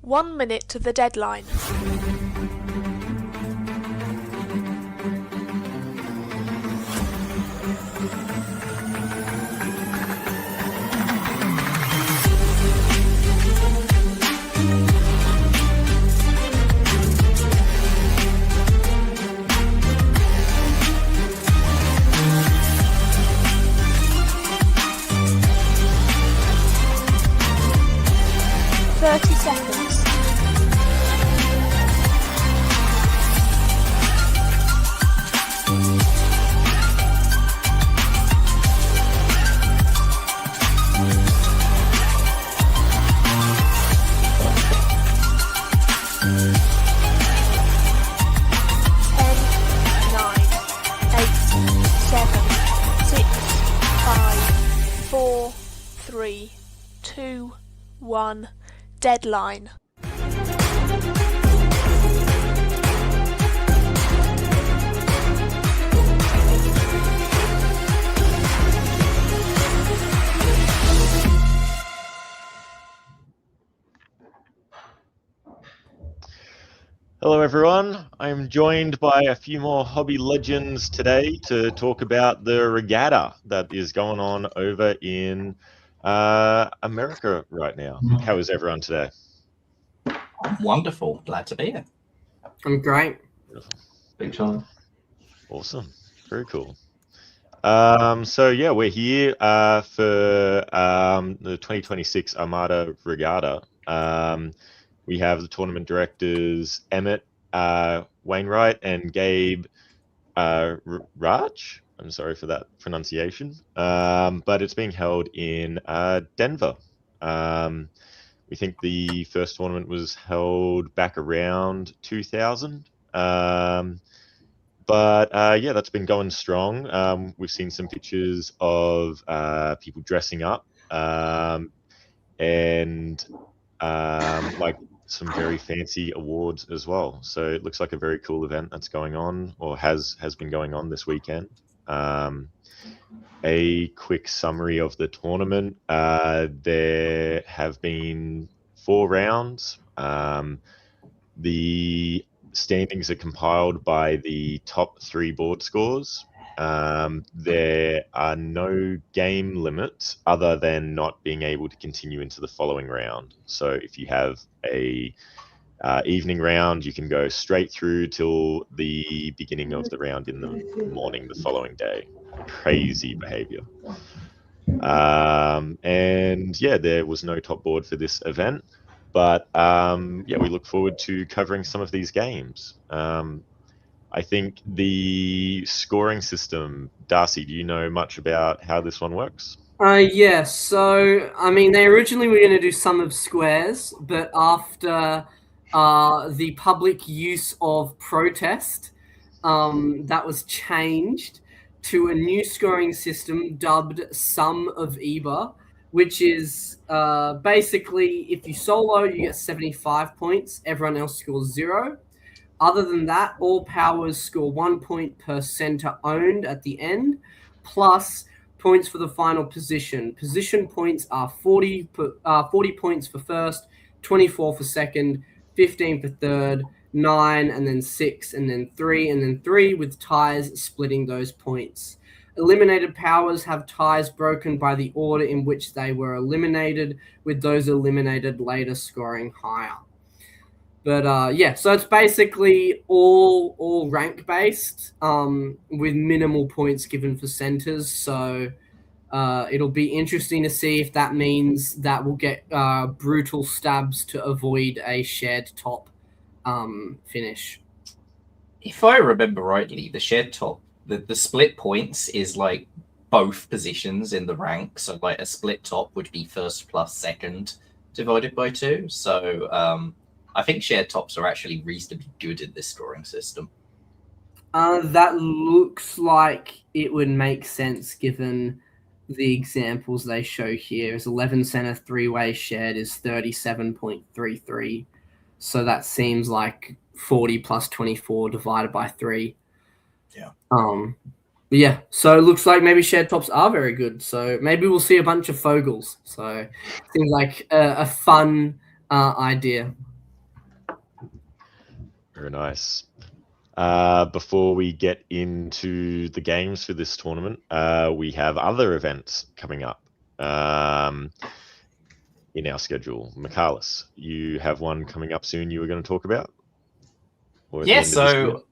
1 minute to the deadline. Seconds. 4, 3, 2, 1. Deadline. Hello everyone, I'm joined by a few more hobby legends today to talk about the regatta that is going on over in America right now. How is everyone today? Wonderful, glad to be here. I'm great. Beautiful. Big time. Awesome, very cool. So yeah, we're here for the 2026 Armada Regatta. We have the tournament directors Emmett Wainwright and Gabe Raj. I'm sorry for that pronunciation, but it's being held in Denver. We think the first tournament was held back around 2000. Yeah, that's been going strong. We've seen some pictures of people dressing up and like some very fancy awards as well. So it looks like a very cool event that's going on, or has been going on this weekend. A quick summary of the tournament. There have been 4 rounds. The standings are compiled by the top 3 board scores. There are no game limits other than not being able to continue into the following round. So if you have a evening round, you can go straight through till the beginning of the round in the morning the following day. Crazy behavior. And yeah, there was no top board for this event, but yeah, we look forward to covering some of these games. I think the scoring system, Darcy, do you know much about how this one works? Yes. So, I mean, they originally were going to do sum of squares, but after the public use of protest, that was changed to a new scoring system dubbed Sum of Eber, which is basically if you solo, you get 75 points. Everyone else scores 0. Other than that, all powers score 1 point per center owned at the end, plus points for the final position. Position points are 40 points for first, 24 for second, 15 for third, 9, and then 6, and then 3, and then 3, with ties splitting those points. Eliminated powers have ties broken by the order in which they were eliminated, with those eliminated later scoring higher. But yeah, so it's basically all rank based, with minimal points given for centers. So it'll be interesting to see if that means that we'll get brutal stabs to avoid a shared top finish. If I remember rightly, the shared top, the split points is like both positions in the rank. So like a split top would be first plus second divided by 2. So I think shared tops are actually reasonably good in this scoring system. That looks like it would make sense given the examples they show here. Is 11 center 3-way shared is 37.33. So that seems like 40 plus 24 divided by 3. Yeah. Yeah, so it looks like maybe shared tops are very good. So maybe we'll see a bunch of Fogels. So it seems like a fun idea. Very nice. Before we get into the games for this tournament, we have other events coming up in our schedule. Michaelis, you have one coming up soon you were going to talk about? Or at the Yeah, end of this year? so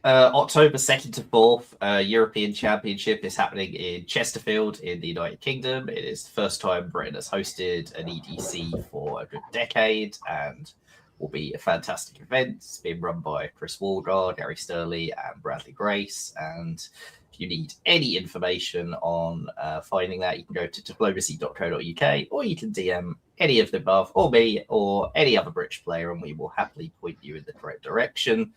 October 2nd to 4th, European Championship is happening in Chesterfield in the United Kingdom. It is the first time Britain has hosted an EDC for a good decade and will be a fantastic event. It's being run by Chris Waldar, Gary Sturley, and Bradley Grace. And if you need any information on finding that, you can go to diplomacy.co.uk, or you can DM any of the above, or me, or any other British player, and we will happily point you in the correct direction.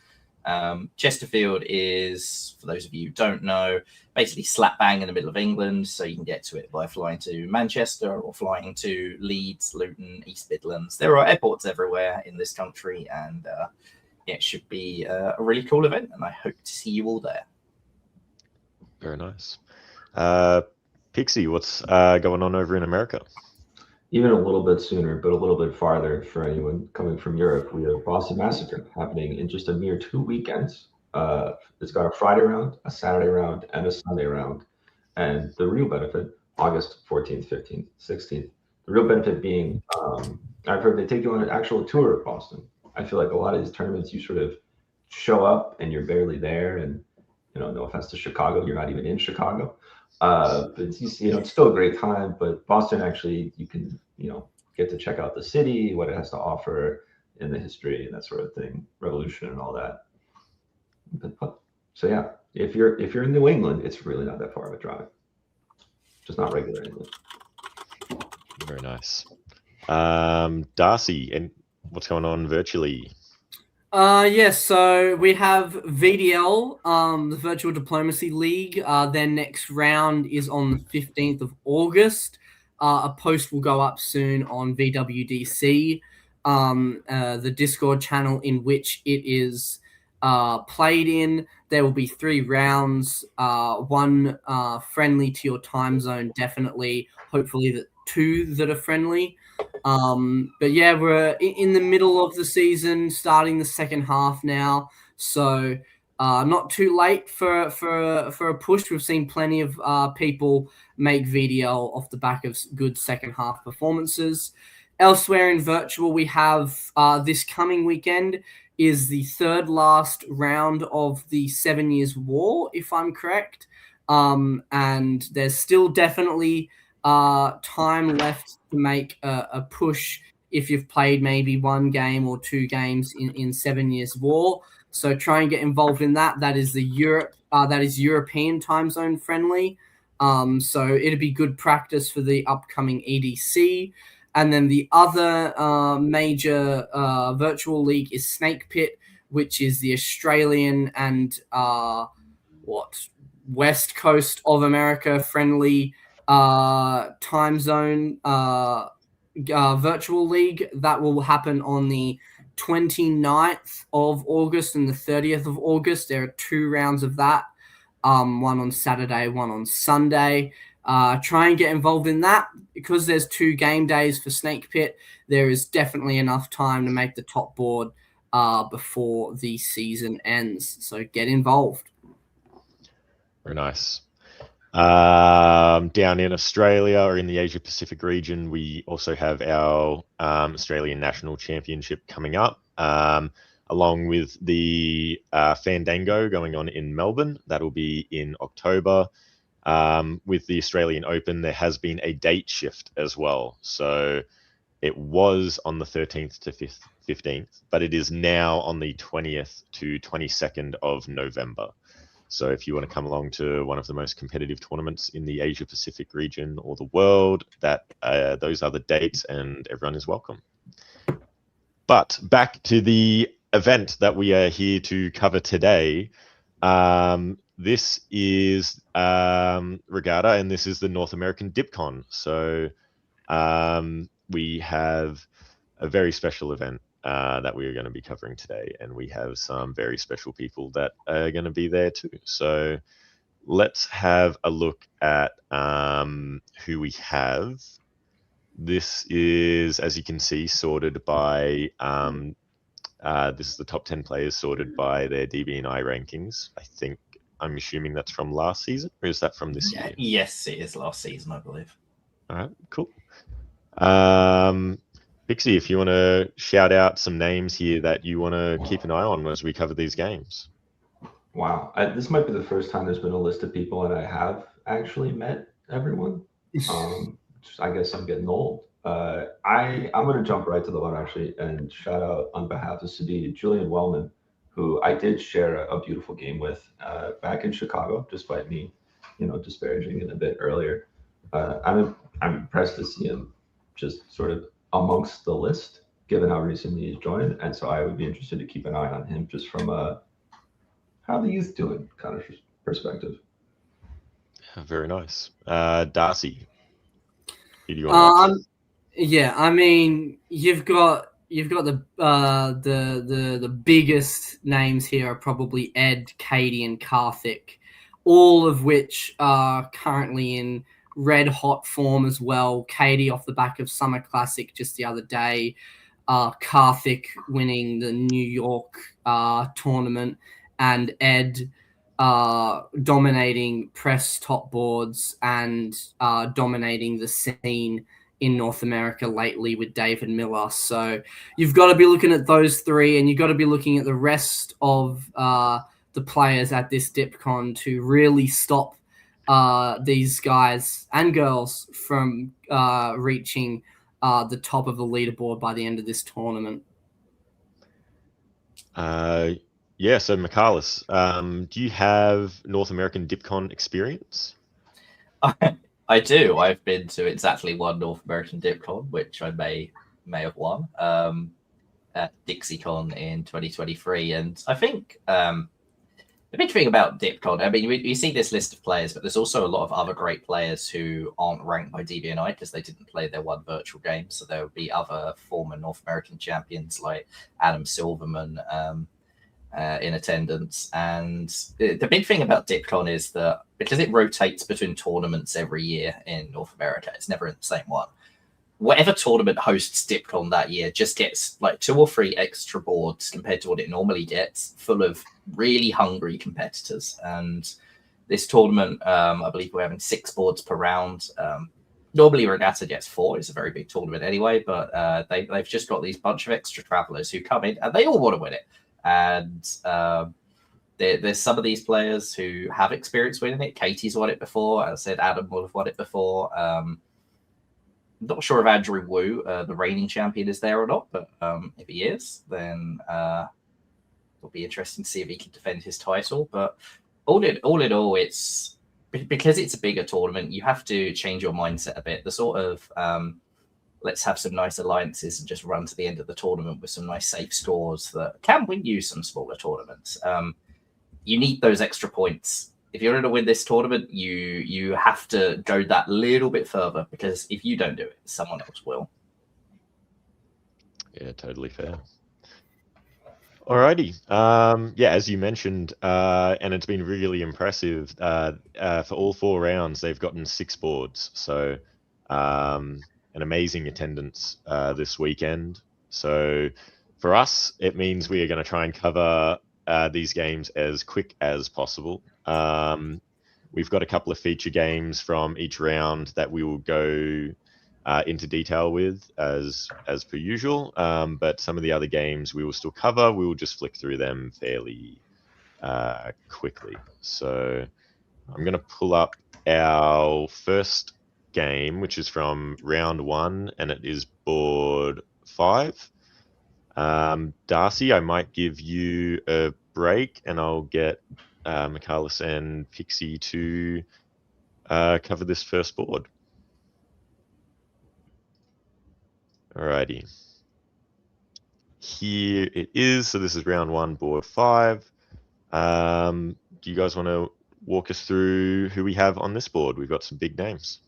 Chesterfield is, for those of you who don't know, basically slap bang in the middle of England, so you can get to it by flying to Manchester or flying to Leeds, Luton, East Midlands. There are airports everywhere in this country, and it should be a really cool event, and I hope to see you all there. Very nice. Pixie, what's going on over in America? Even a little bit sooner, but a little bit farther for anyone coming from Europe. We have Boston Massacre happening in just a mere 2 weekends. It's got a Friday round, a Saturday round, and a Sunday round. And the real benefit, August 14th, 15th, 16th, the real benefit being, I've heard they take you on an actual tour of Boston. I feel like a lot of these tournaments, you sort of show up and you're barely there. And, no offense to Chicago, you're not even in Chicago. But it's still a great time. But Boston, actually, you can get to check out the city, what it has to offer in the history and that sort of thing, revolution and all that. So yeah, if you're in New England, it's really not that far of a drive. Just not regular England. Very nice. Darcy, and what's going on virtually? Yes, so we have VDL, the Virtual Diplomacy League. Their next round is on the 15th of August. A post will go up soon on VWDC, the Discord channel in which it is played in. There will be 3 rounds, one friendly to your time zone, definitely. Hopefully 2 that are friendly. But yeah, we're in the middle of the season, starting the second half now. So not too late for a push. We've seen plenty of people make VDL off the back of good second half performances. Elsewhere in virtual, we have this coming weekend is the third last round of the 7 Years War, if I'm correct. And there's still definitely time left to make a push if you've played maybe 1 game or 2 games in 7 Years War. So try and get involved in that. That is European time zone friendly. So it'd be good practice for the upcoming EDC. And then the other major virtual league is Snake Pit, which is the Australian and West Coast of America friendly time zone virtual league. That will happen on the 29th of August and the 30th of August. There are 2 rounds of that, one on Saturday, one on Sunday. Try and get involved in that because there's 2 game days for Snake Pit. There is definitely enough time to make the top board before the season ends. So get involved. Very nice. Down in Australia or in the Asia Pacific region, we also have our Australian National Championship coming up, along with the Fandango going on in Melbourne. That'll be in October. With the Australian Open, there has been a date shift as well. So it was on the 13th to 15th, but it is now on the 20th to 22nd of November. So if you want to come along to one of the most competitive tournaments in the Asia Pacific region or the world, those are the dates and everyone is welcome. But back to the event that we are here to cover today. This is Regatta, and this is the North American DipCon. So we have a very special event that we are going to be covering today, and we have some very special people that are going to be there too. So let's have a look at who we have. This is, as you can see, sorted by This is the top 10 players sorted by their DB&I rankings. I'm assuming that's from last season, or is that from this year? Yes, it is last season, I believe. All right, cool. Pixie, if you want to shout out some names here that you want to keep an eye on as we cover these games. Wow, this might be the first time there's been a list of people and I have actually met everyone. I guess I'm getting old. I'm going to jump right to the one actually and shout out on behalf of Sadi, Julian Wellman, who I did share a beautiful game with back in Chicago, despite me, disparaging it a bit earlier. I'm impressed to see him just sort of amongst the list, given how recently he's joined, and so I would be interested to keep an eye on him just from how the youth doing kind of perspective. Very nice. Darcy, who do you want? Yeah, I mean, you've got the biggest names here are probably Ed, Katie, and Karthik, all of which are currently in red hot form as well. Katie off the back of Summer Classic just the other day. Karthik winning the New York tournament, and Ed dominating press top boards and dominating the scene in North America lately with David Miller. So you've got to be looking at those three, and you've got to be looking at the rest of the players at this DipCon to really stop these guys and girls from reaching the top of the leaderboard by the end of this tournament. Yeah, so Michaelis, do you have North American DipCon experience? I do. I've been to exactly one North American DipCon, which I may have won at DixieCon in 2023. And I think the big thing about DipCon, I mean, you see this list of players, but there's also a lot of other great players who aren't ranked by DB&I because they didn't play their one virtual game. So there would be other former North American champions like Adam Silverman in attendance. And the big thing about DipCon is that because it rotates between tournaments every year in North America, it's never in the same one. Whatever tournament hosts DipCon that year just gets like 2 or 3 extra boards compared to what it normally gets, full of really hungry competitors. And this tournament, I believe we're having 6 boards per round. Normally Regatta gets 4. It's a very big tournament anyway, but they've just got these bunch of extra travelers who come in and they all want to win it. And there's some of these players who have experience winning it. Katie's won it before. As I said, Adam would have won it before. Not sure if Andrew Wu, the reigning champion, is there or not, but if he is, then it'll be interesting to see if he can defend his title. But all in all, it's because it's a bigger tournament, you have to change your mindset a bit. The sort of let's have some nice alliances and just run to the end of the tournament with some nice safe scores that can win you some smaller tournaments. You need those extra points. If you're going to win this tournament, you have to go that little bit further, because if you don't do it, someone else will. Yeah, totally fair. Alrighty. Yeah, as you mentioned, and it's been really impressive. For all 4 rounds, they've gotten 6 boards. So an amazing attendance this weekend. So for us, it means we are going to try and cover these games as quick as possible. We've got a couple of feature games from each round that we will go into detail with as per usual. But some of the other games we will still cover. We will just flick through them fairly quickly. So I'm going to pull up our first game, which is from round 1, and it is board 5. Darcy, I might give you a break, and I'll get Michaelis and Pixie to cover this first board. Alrighty. Here it is. So this is round 1, board 5. Do you guys want to walk us through who we have on this board? We've got some big names.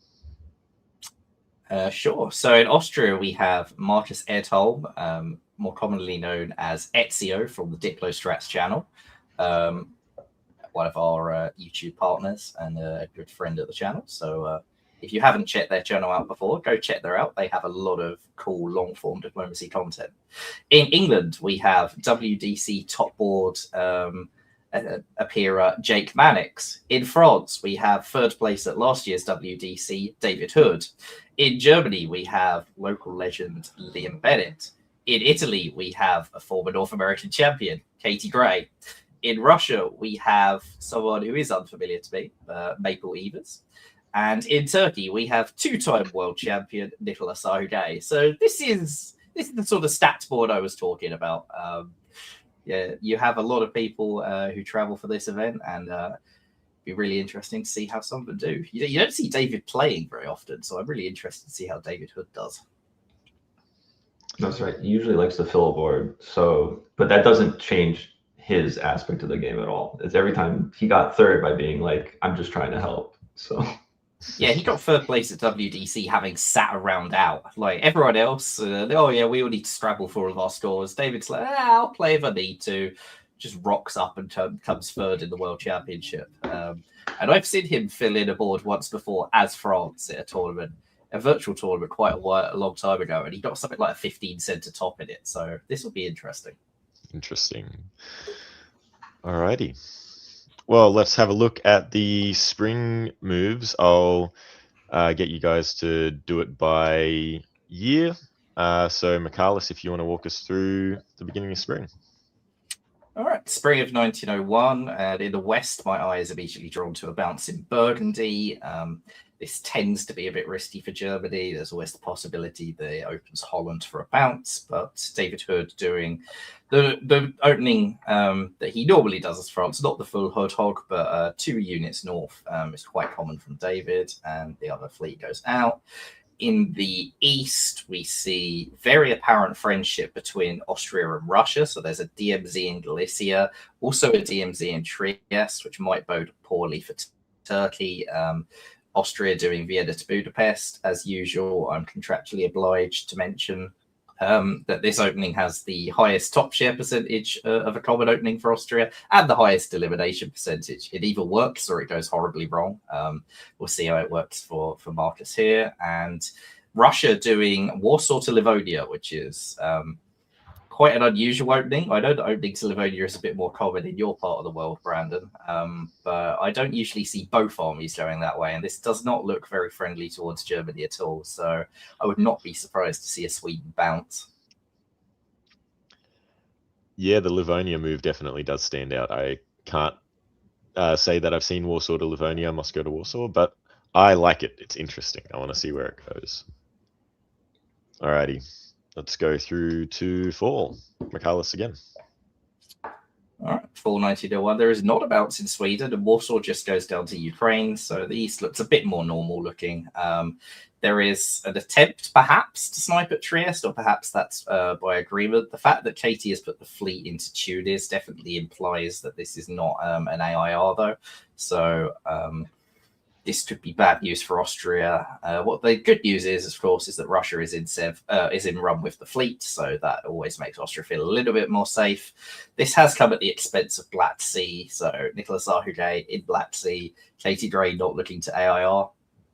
Sure. So in Austria, we have Marcus Edholm, more commonly known as Ezio from the Diplo Strats channel, one of our YouTube partners and a good friend of the channel. So If you haven't checked their channel out before, go check them out. They have a lot of cool long-form diplomacy content. In England, we have WDC top board appearer Jake Mannix. In France, we have third place at last year's WDC, David Hood. In Germany, we have local legend Liam Bennett. In Italy, we have a former North American champion, Katie Gray. In Russia, we have someone who is unfamiliar to me, Maple Evers. And in Turkey, we have two-time world champion Nicolas Sarugay. So this is the sort of stats board I was talking about. Yeah, you have a lot of people who travel for this event, and it'd be really interesting to see how some of them do. You don't see David playing very often, so I'm really interested to see how David Hood does. That's right. He usually likes to fill a board. So, but that doesn't change his aspect of the game at all. It's every time he got third by being like, I'm just trying to help. So. Yeah, he got third place at WDC having sat around out. Like everyone else, oh yeah, we all need to scrabble for all of our scores. David's like, I'll play if I need to. Just rocks up and comes third in the World Championship. And I've seen him fill in a board once before as France at a tournament, a virtual tournament quite a long time ago, and he got something like a 15 center top in it. So this will be interesting. Interesting. Alrighty. Well, let's have a look at the spring moves. I'll get you guys to do it by year. So, Michaelis, if you want to walk us through the beginning of spring. All right, spring of 1901. And in the West, my eye is immediately drawn to a bounce in Burgundy. This tends to be a bit risky for Germany. There's always the possibility that it opens Holland for a bounce, but David Hood doing the opening that he normally does as France, not the full Hood hog, but 2 units north is quite common from David, and the other fleet goes out. In the East, we see very apparent friendship between Austria and Russia. So there's a DMZ in Galicia, also a DMZ in Trieste, which might bode poorly for Turkey. Austria doing Vienna to Budapest. As usual, I'm contractually obliged to mention that this opening has the highest top share percentage of a common opening for Austria and the highest elimination percentage. It either works or it goes horribly wrong. We'll see how it works for Marcus here. And Russia doing Warsaw to Livonia, which is quite an unusual opening. I know that opening to Livonia is a bit more common in your part of the world, Brandon, but I don't usually see both armies going that way, and this does not look very friendly towards Germany at all, so I would not be surprised to see a Sweden bounce. Yeah, the Livonia move definitely does stand out. I can't say that I've seen Warsaw to Livonia, Moscow to Warsaw, but I like it. It's interesting. I want to see where it goes. Alrighty. Let's go through to fall. Michaelis again. All right, fall 1901. There is not a bounce in Sweden, and Warsaw just goes down to Ukraine, so the East looks a bit more normal looking. There is an attempt, perhaps, to snipe at Trieste, or perhaps that's by agreement. The fact that Katie has put the fleet into Tunis definitely implies that this is not an AIR, though. So this could be bad news for Austria. What the good news is, of course, is that Russia is in run with the fleet, so that always makes Austria feel a little bit more safe. This has come at the expense of Black Sea, so Nicolas Sarugay in Black Sea, Katie Gray not looking to AIR.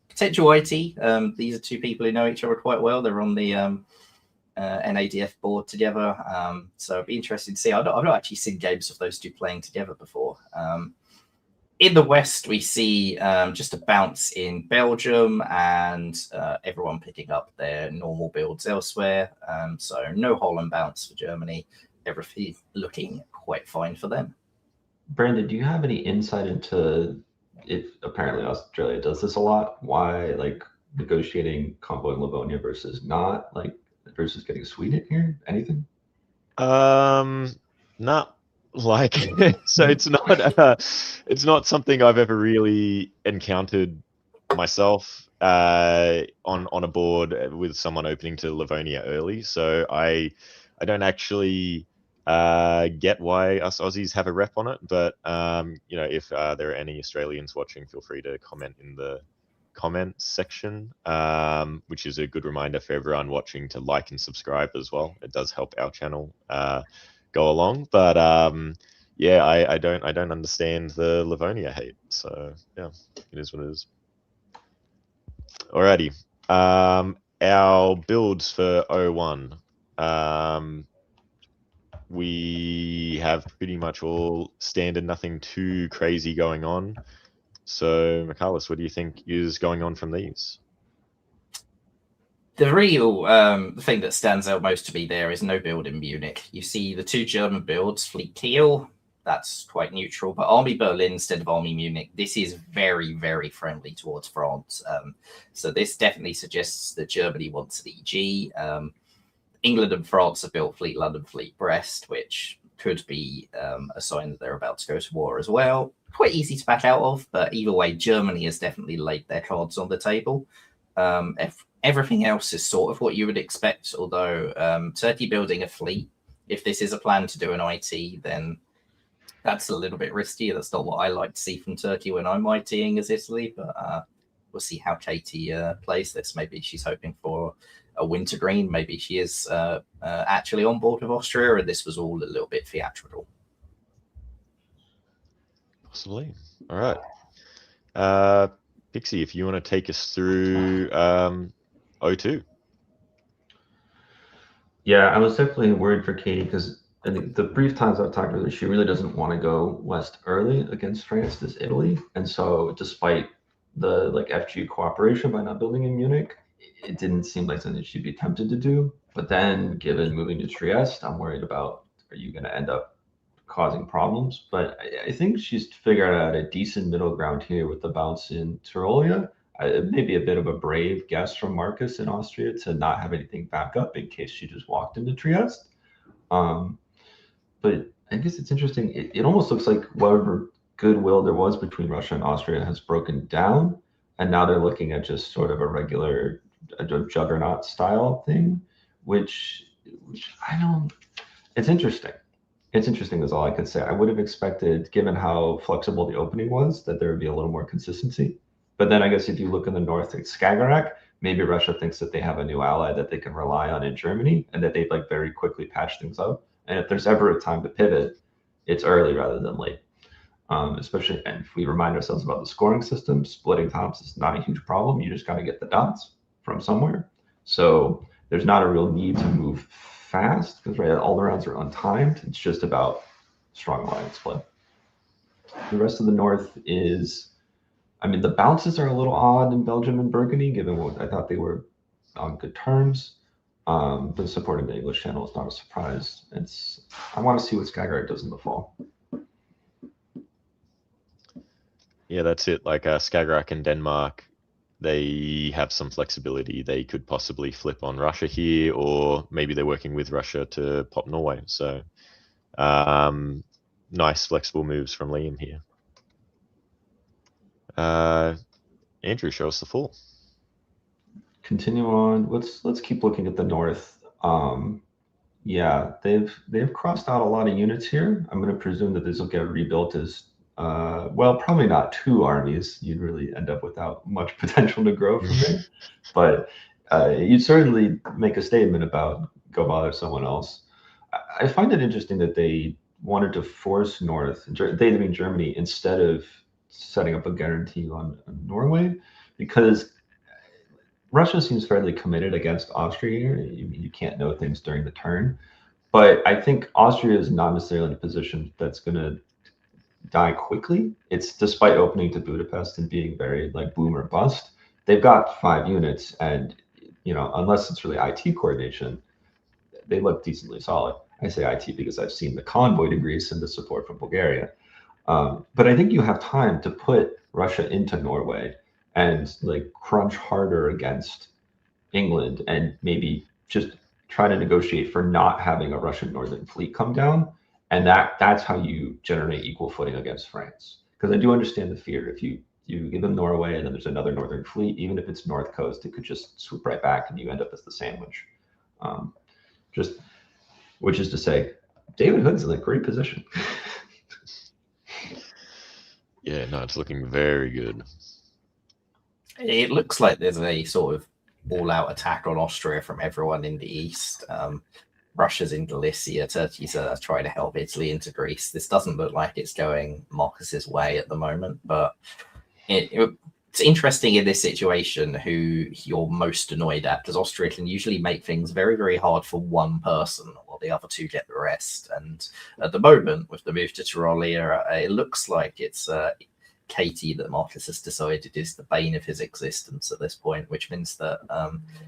Potential IT, these are 2 people who know each other quite well. They're on the NADF board together, so it'd be interesting to see. I've not actually seen games of those 2 playing together before. In the West, we see just a bounce in Belgium and everyone picking up their normal builds elsewhere. So no Holland bounce for Germany. Everything looking quite fine for them. Brandon, do you have any insight into if apparently Australia does this a lot? Why, like, negotiating convoy in Livonia versus not, like, versus getting Sweden here? Anything? Not like so it's not something I've ever really encountered myself on a board with someone opening to Livonia early. So I don't actually get why us Aussies have a rep on it, but you know, if there are any Australians watching, feel free to comment in the comments section, which is a good reminder for everyone watching to like and subscribe as well. It does help our channel go along, but yeah, I don't understand the Livonia hate, so yeah, it is what it is. Alrighty. Our builds for 01. We have pretty much all standard, nothing too crazy going on. So, Michaelis, what do you think is going on from these? The real thing that stands out most to me there is no build in Munich. You see the two German builds, Fleet Kiel, that's quite neutral, but Army Berlin instead of Army Munich, this is very, very friendly towards France. So this definitely suggests that Germany wants an EG. England and France have built Fleet London, Fleet Brest, which could be a sign that they're about to go to war as well. Quite easy to back out of, but either way, Germany has definitely laid their cards on the table. Everything else is sort of what you would expect, although Turkey building a fleet, if this is a plan to do an IT, then that's a little bit risky. That's not what I like to see from Turkey when I'm ITing as Italy, but we'll see how Katie plays this. Maybe she's hoping for a wintergreen. Maybe she is actually on board with Austria, and this was all a little bit theatrical. Possibly. All right. Pixie, if you want to take us through 02. Yeah, I was definitely worried for Katie because I think the brief times I've talked to her, she really doesn't want to go west early against France, this Italy. And so despite the FG cooperation by not building in Munich, it didn't seem like something she'd be tempted to do. But then given moving to Trieste, I'm worried about, are you going to end up causing problems? But I think she's figured out a decent middle ground here with the bounce in Tyrolia. Maybe a bit of a brave guess from Marcus in Austria to not have anything back up in case she just walked into Trieste. But I guess it's interesting. It almost looks like whatever goodwill there was between Russia and Austria has broken down, and now they're looking at just sort of a regular juggernaut style thing, which I don't. It's interesting. It's interesting is all I could say. I would have expected, given how flexible the opening was, that there would be a little more consistency. But then I guess if you look in the north at Skagerrak, maybe Russia thinks that they have a new ally that they can rely on in Germany and that they'd very quickly patch things up. And if there's ever a time to pivot, it's early rather than late. Especially, and if we remind ourselves about the scoring system, splitting tops is not a huge problem. You just got to get the dots from somewhere. So there's not a real need to move fast because all the rounds are untimed. It's just about strong alliance play. The rest of the north is, the bounces are a little odd in Belgium and Burgundy, given what I thought they were on good terms. But supporting the English channel is not a surprise. I want to see what Skagerrak does in the fall. Yeah, that's it. Skagerrak and Denmark, they have some flexibility. They could possibly flip on Russia here, or maybe they're working with Russia to pop Norway. So nice flexible moves from Liam here. Andrew, show us the full. Continue on. Let's keep looking at the north. Yeah, they've crossed out a lot of units here. I'm going to presume that this will get rebuilt as probably not two armies. You'd really end up without much potential to grow from there. But you'd certainly make a statement about go bother someone else. I find it interesting that they wanted to force north, they mean Germany, instead of setting up a guarantee on Norway, because Russia seems fairly committed against Austria here. You can't know things during the turn. But I think Austria is not necessarily in a position that's going to die quickly. It's despite opening to Budapest and being very boom or bust. They've got 5 units, and unless it's really IT coordination, they look decently solid. I say IT because I've seen the convoy to Greece and the support from Bulgaria. But I think you have time to put Russia into Norway and crunch harder against England and maybe just try to negotiate for not having a Russian northern fleet come down. And that's how you generate equal footing against France. Because I do understand the fear. If you give them Norway and then there's another northern fleet, even if it's north coast, it could just swoop right back and you end up as the sandwich. Which is to say, David Hood's in a great position. Yeah, no, it's looking very good. It looks like there's a sort of all-out attack on Austria from everyone in the east. Russia's in Galicia, Turkey's trying to help Italy into Greece. This doesn't look like it's going Marcus's way at the moment, but It's interesting in this situation who you're most annoyed at, because Austria can usually make things very, very hard for one person while the other two get the rest. And at the moment, with the move to Tyrolia, it looks like it's Katie that Marcus has decided is the bane of his existence at this point, which means that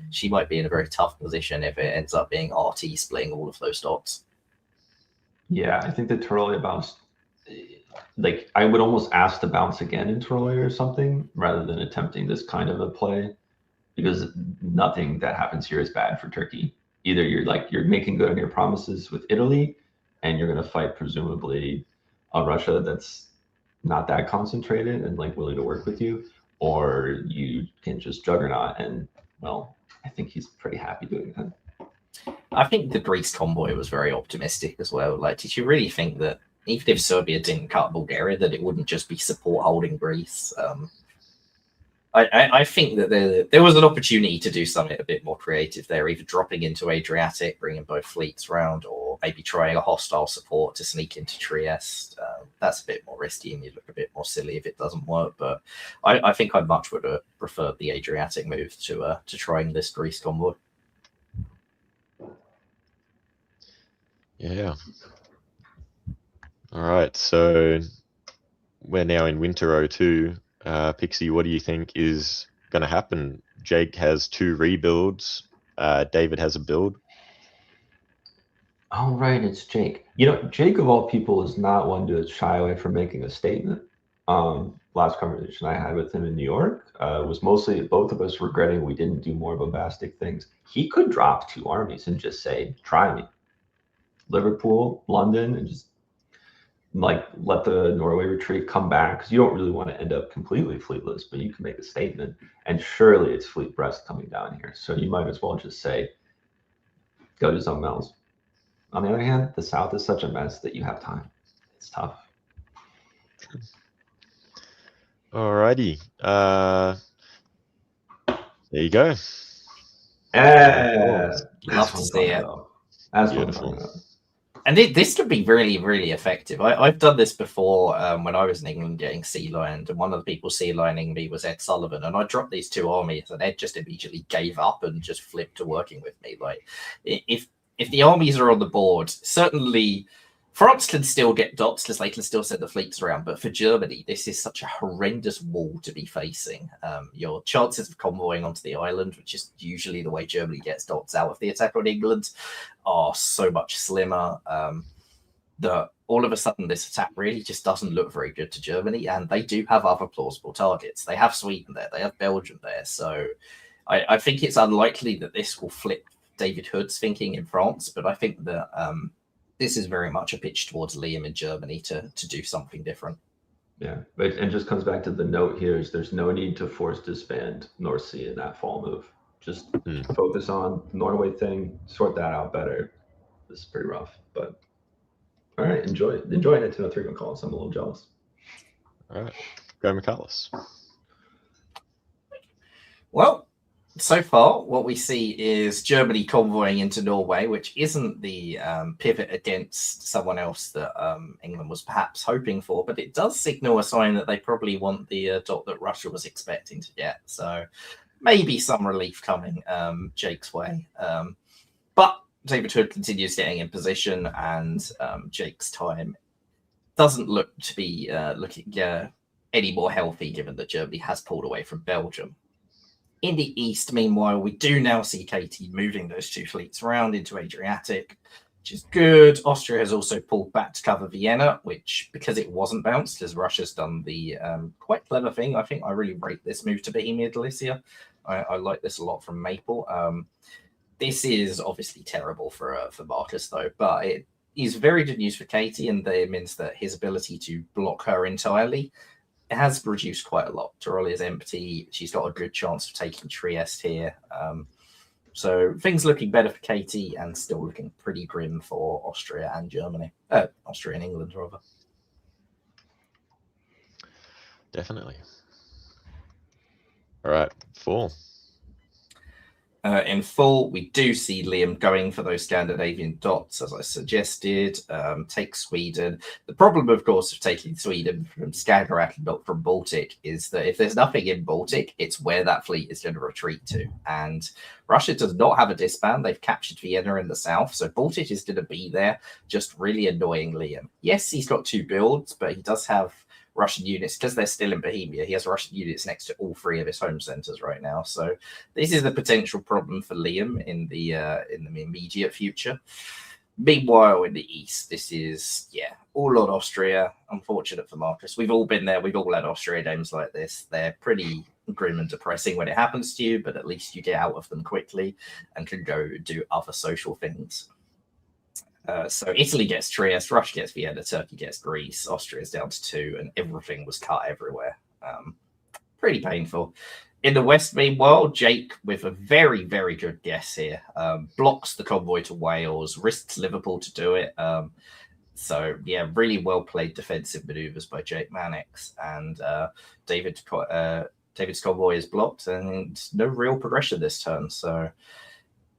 she might be in a very tough position if it ends up being RT splitting all of those dots. Yeah, I think the Tyrolia bounce, like I would almost ask to bounce again in Tyrolia or something rather than attempting this kind of a play, because nothing that happens here is bad for Turkey. Either you're making good on your promises with Italy, and you're going to fight presumably a Russia that's not that concentrated and like willing to work with you, or you can just juggernaut. And well, I think he's pretty happy doing that. I think the Greece convoy was very optimistic as well. Like, did you really think that even if Serbia didn't cut Bulgaria, that it wouldn't just be support holding Greece? I think that there was an opportunity to do something a bit more creative there, either dropping into Adriatic, bringing both fleets around, or maybe trying a hostile support to sneak into Trieste. That's a bit more risky, and you look a bit more silly if it doesn't work. But I think I much would have preferred the Adriatic move to trying this Greece convoy. Yeah. All right, so we're now in winter 02. Pixie, what do you think is going to happen? Jake has 2 rebuilds. David has a build. All right, it's Jake. You know, Jake of all people is not one to shy away from making a statement. Last conversation I had with him in New York was mostly both of us regretting we didn't do more bombastic things. He could drop 2 armies and just say, try me. Liverpool, London, and just like let the Norway retreat come back, because you don't really want to end up completely fleetless, but you can make a statement. And surely it's Fleet Brest coming down here, so you might as well just say, go to something else. On the other hand, the South is such a mess that you have time. It's tough. Alrighty. There you go. Yeah, Love to see it. That's Beautiful. And this could be really, really effective. I've done this before when I was in England getting sea lined, and one of the people sea lining me was Ed Sullivan, and I dropped these 2 armies, and Ed just immediately gave up and just flipped to working with me. Like, if the armies are on the board, certainly France can still get dots because they can still send the fleets around. But for Germany, this is such a horrendous wall to be facing. Your chances of convoying onto the island, which is usually the way Germany gets dots out of the attack on England, are so much slimmer that all of a sudden this attack really just doesn't look very good to Germany. And they do have other plausible targets. They have Sweden there. They have Belgium there. So I think it's unlikely that this will flip David Hood's thinking in France. But I think that this is very much a pitch towards Liam in Germany to do something different. Yeah, but and just comes back to the note here is there's no need to force disband North Sea in that fall move. Just focus on the Norway thing, sort that out better. This is pretty rough, but all right, enjoy 1903 McCall. I'm a little jealous. All right, go McCallus. Well, so far, what we see is Germany convoying into Norway, which isn't the pivot against someone else that England was perhaps hoping for, but it does signal a sign that they probably want the dot that Russia was expecting to get. So maybe some relief coming Jake's way. But David Hood continues getting in position, and Jake's time doesn't look to be looking any more healthy, given that Germany has pulled away from Belgium. In the east, meanwhile, we do now see Katie moving those 2 fleets around into Adriatic, which is good. Austria has also pulled back to cover Vienna, which, because it wasn't bounced, as Russia's done the quite clever thing. I think I really rate this move to Bohemia Galicia. I like this a lot from Maple. This is obviously terrible for Marcus, though, but it is very good news for Katie, and it means that his ability to block her entirely has reduced quite a lot. Tyrolia is empty. She's got a good chance of taking Trieste here. So things looking better for Katie, and still looking pretty grim for Austria and Germany. Austria and England, rather. Definitely. All right, 4. In full, we do see Liam going for those Scandinavian dots, as I suggested. Take Sweden. The problem, of course, of taking Sweden from Skagerrak and not from Baltic is that if there's nothing in Baltic, it's where that fleet is going to retreat to. And Russia does not have a disband. They've captured Vienna in the south, so Baltic is going to be there, just really annoying Liam. Yes, he's got 2 builds, but he does have Russian units because they're still in Bohemia. He has Russian units next to all 3 of his home centers right now. So this is the potential problem for Liam in the immediate future. Meanwhile, in the east, this is all on Austria. Unfortunate for Marcus. We've all been there. We've all had Austria games like this. They're pretty grim and depressing when it happens to you, but at least you get out of them quickly and can go do other social things. So Italy gets Trieste, Russia gets Vienna, Turkey gets Greece, Austria's down to 2, and everything was cut everywhere. Pretty painful. In the West, meanwhile, Jake, with a very, very good guess here, blocks the convoy to Wales, risks Liverpool to do it. So, really well-played defensive maneuvers by Jake Mannix. And David's convoy is blocked, and no real progression this turn. So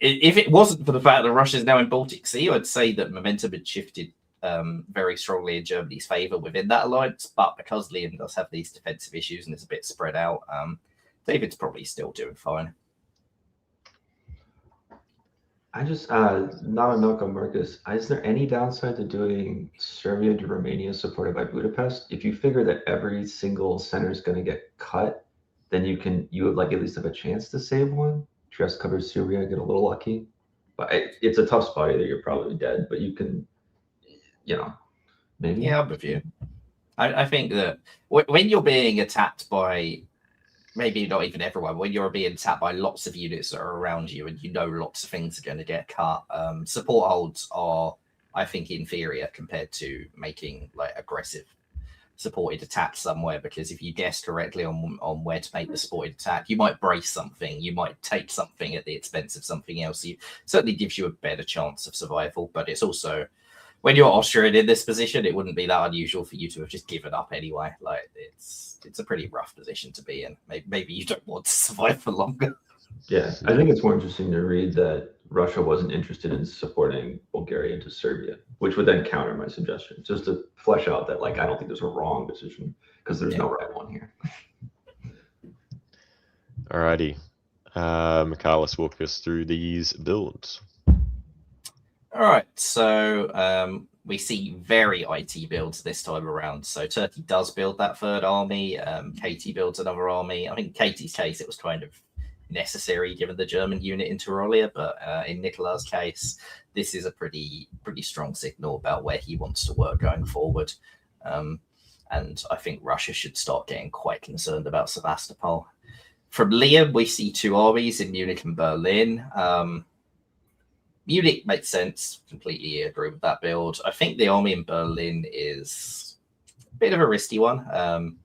if it wasn't for the fact that Russia is now in Baltic Sea, I'd say that momentum had shifted very strongly in Germany's favour within that alliance. But because Liam does have these defensive issues and is a bit spread out, David's probably still doing fine. I just, not a knock on Marcus. Is there any downside to doing Serbia to Romania supported by Budapest? If you figure that every single center is going to get cut, then you would like at least have a chance to save one. Trieste covers Serbia, get a little lucky. But it's a tough spot either. You're probably dead, but you can, maybe. Yeah, I'm with you. I think that when you're being attacked by, maybe not even everyone, when you're being attacked by lots of units that are around you and lots of things are going to get cut, support holds are, I think, inferior compared to making like aggressive supported attack somewhere, because if you guess correctly on where to make the supported attack, you might brace something, you might take something at the expense of something else. It certainly gives you a better chance of survival, but it's also, when you're Austrian in this position, it wouldn't be that unusual for you to have just given up anyway. Like it's a pretty rough position to be in. Maybe you don't want to survive for longer. Yeah, I think it's more interesting to read that Russia wasn't interested in supporting Bulgaria into Serbia, which would then counter my suggestion, just to flesh out that I don't think there's a wrong decision because there's no right one here. Alrighty, Michaelis, walk us through these builds. All right, so we see very IT builds this time around. So Turkey does build that 3rd army. Katie builds another army. I think in Katie's case, it was kind of necessary given the German unit in Tyrolia, but in Nicola's case, this is a pretty strong signal about where he wants to work going forward. And I think Russia should start getting quite concerned about Sevastopol. From Liam, we see 2 armies in Munich and Berlin. Munich makes sense. Completely agree with that build. I think the army in Berlin is a bit of a risky one.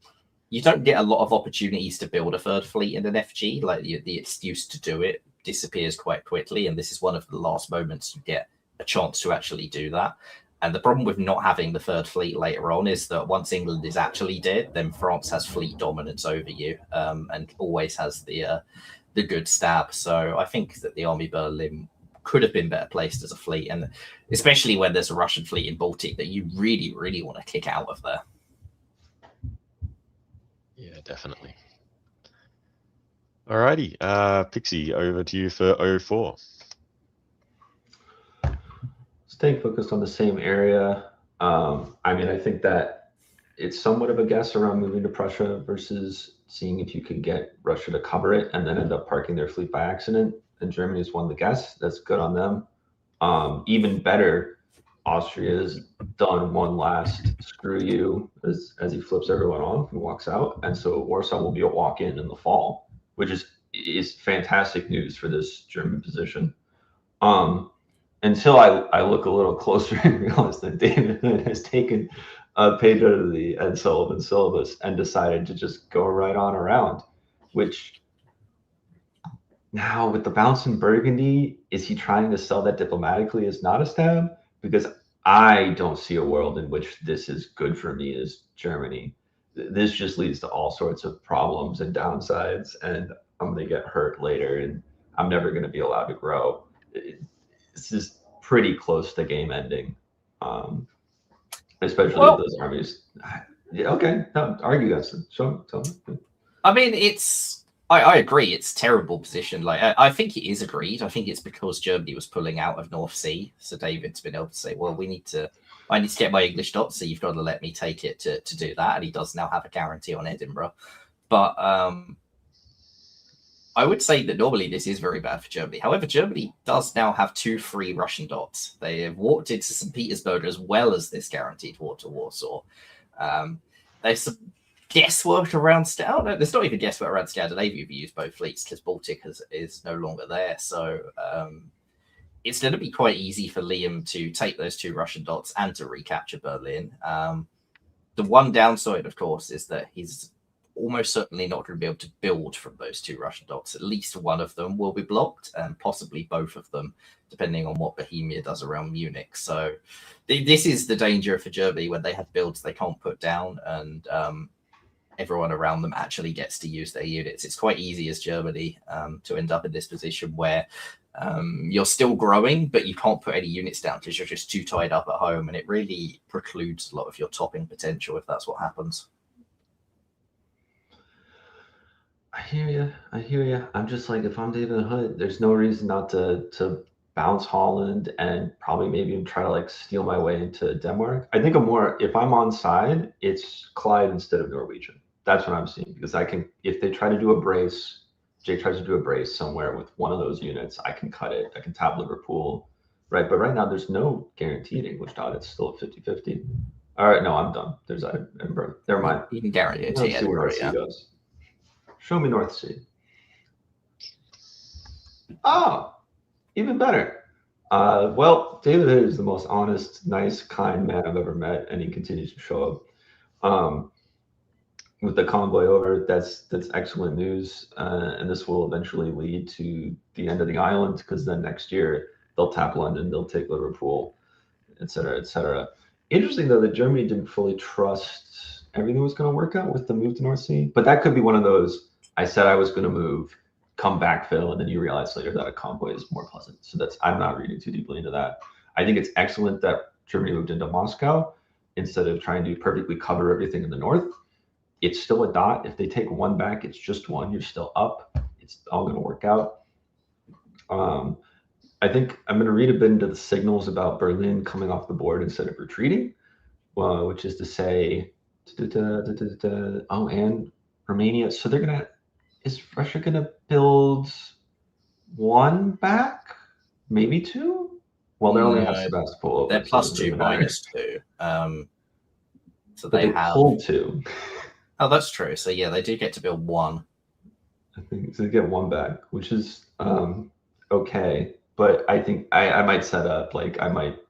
You don't get a lot of opportunities to build a 3rd fleet in an FG. Like the excuse to do it disappears quite quickly, and this is one of the last moments you get a chance to actually do that. And the problem with not having the 3rd fleet later on is that once England is actually dead, then France has fleet dominance over you, and always has the good stab. So I think that the Army Berlin could have been better placed as a fleet, and especially when there's a Russian fleet in Baltic that you really, really want to kick out of there. Yeah, definitely. Alrighty, Pixie, over to you for 04. Staying focused on the same area. I think that it's somewhat of a guess around moving to Prussia versus seeing if you can get Russia to cover it and then end up parking their fleet by accident. And Germany's won the guess. That's good on them. Even better, Austria's done one last screw you as he flips everyone off and walks out. And so Warsaw will be a walk-in the fall, which is fantastic news for this German position. Until I look a little closer and realize that David has taken a page out of the Ed Sullivan syllabus and decided to just go right on around, which now with the bounce in Burgundy, is he trying to sell that diplomatically as not a stab? Because I don't see a world in which this is good for me as Germany. This just leads to all sorts of problems and downsides, and I'm going to get hurt later. And I'm never going to be allowed to grow. This is pretty close to game ending, especially with those armies. Yeah, okay, no, argue, guys. Tell me. I mean, I agree. It's a terrible position. Like, I think it is agreed. I think it's because Germany was pulling out of North Sea, so David's been able to say, well, I need to get my English dots, so you've got to let me take it to do that. And he does now have a guarantee on Edinburgh. But I would say that normally this is very bad for Germany. However, Germany does now have 2 free Russian dots. They have walked into St. Petersburg as well as this guaranteed war to Warsaw. There's some guesswork around there's not even guesswork around Scandinavia if you use both fleets, because Baltic is no longer there. So it's going to be quite easy for Liam to take those 2 Russian dots and to recapture Berlin. The one downside, of course, is that he's almost certainly not going to be able to build from those 2 Russian dots. At least one of them will be blocked, and possibly both of them, depending on what Bohemia does around Munich. So this is the danger for Germany when they have builds they can't put down, and everyone around them actually gets to use their units. It's quite easy as Germany to end up in this position where you're still growing, but you can't put any units down because you're just too tied up at home, and it really precludes a lot of your topping potential if that's what happens. I hear you. I'm just like, if I'm David Hood, there's no reason not to bounce Holland and probably maybe even try to like steal my way into Denmark. I think if I'm on side, it's Clyde instead of Norwegian. That's what I'm seeing, because I can, if they try to do a brace, Jake tries to do a brace somewhere with one of those units, I can cut it. I can tap Liverpool, right? But right now there's no guaranteed English dot. It's still a 50-50. All right, no, I'm done. There's Edinburgh. Never mind. You can guarantee it. Let's see where North Sea goes. Show me North Sea. Oh, even better. Well, David Hood is the most honest, nice, kind man I've ever met, and he continues to show up. With the convoy over, that's excellent news, and this will eventually lead to the end of the island, because then next year they'll tap London, they'll take Liverpool, etc., etc. Interesting though that Germany didn't fully trust everything was going to work out with the move to North Sea, but that could be one of those. I said I was going to move, come backfill, and then you realize later that a convoy is more pleasant. So I'm not reading too deeply into that. I think it's excellent that Germany moved into Moscow instead of trying to perfectly cover everything in the north. It's still a dot. If they take one back, it's just one. You're still up. It's all going to work out. I think I'm going to read a bit into the signals about Berlin coming off the board instead of retreating, which is to say, and Romania. So is Russia going to build 1 back? Maybe 2? Well, they only have Sebastopol. They're +2, -2. So they have pulled 2. Oh, that's true. So yeah, they do get to build 1. I think so they get 1 back, which is okay. But I think I might set up, like, I might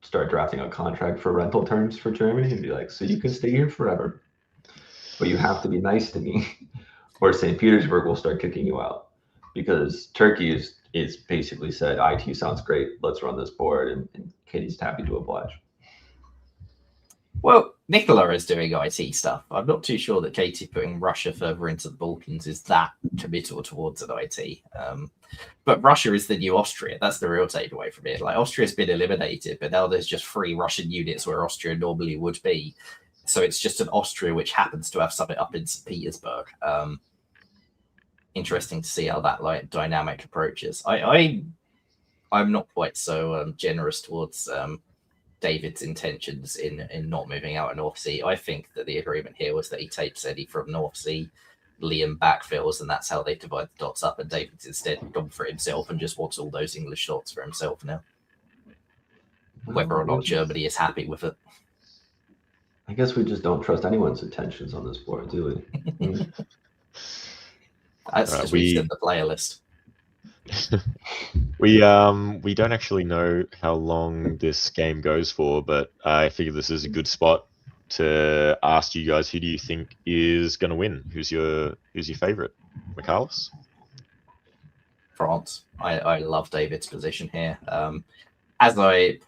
start drafting a contract for rental terms for Germany and be like, so you can stay here forever, but you have to be nice to me, or St. Petersburg will start kicking you out, because Turkey is basically said, IT sounds great, let's run this board, and Katie's happy to oblige. Well, Nicola is doing IT stuff. I'm not too sure that Katie putting Russia further into the Balkans is that committal towards an IT. But Russia is the new Austria. That's the real takeaway from it. Like, Austria's been eliminated, but now there's just 3 Russian units where Austria normally would be. So it's just an Austria which happens to have something up in St. Petersburg. Interesting to see how that dynamic approaches. I'm not quite so generous towards David's intentions in not moving out of North Sea. I think that the agreement here was that he tapes Eddie from North Sea, Liam backfills, and that's how they divide the dots up, and David's instead gone for himself and just wants all those English dots for himself now. Whether or not Germany is happy with it. I guess we just don't trust anyone's intentions on this board, do we? That's just we send the player list. We don't actually know how long this game goes for, but I figure this is a good spot to ask you guys, who do you think is going to win? Who's your favorite? Michaelis? France. I love David's position here. As I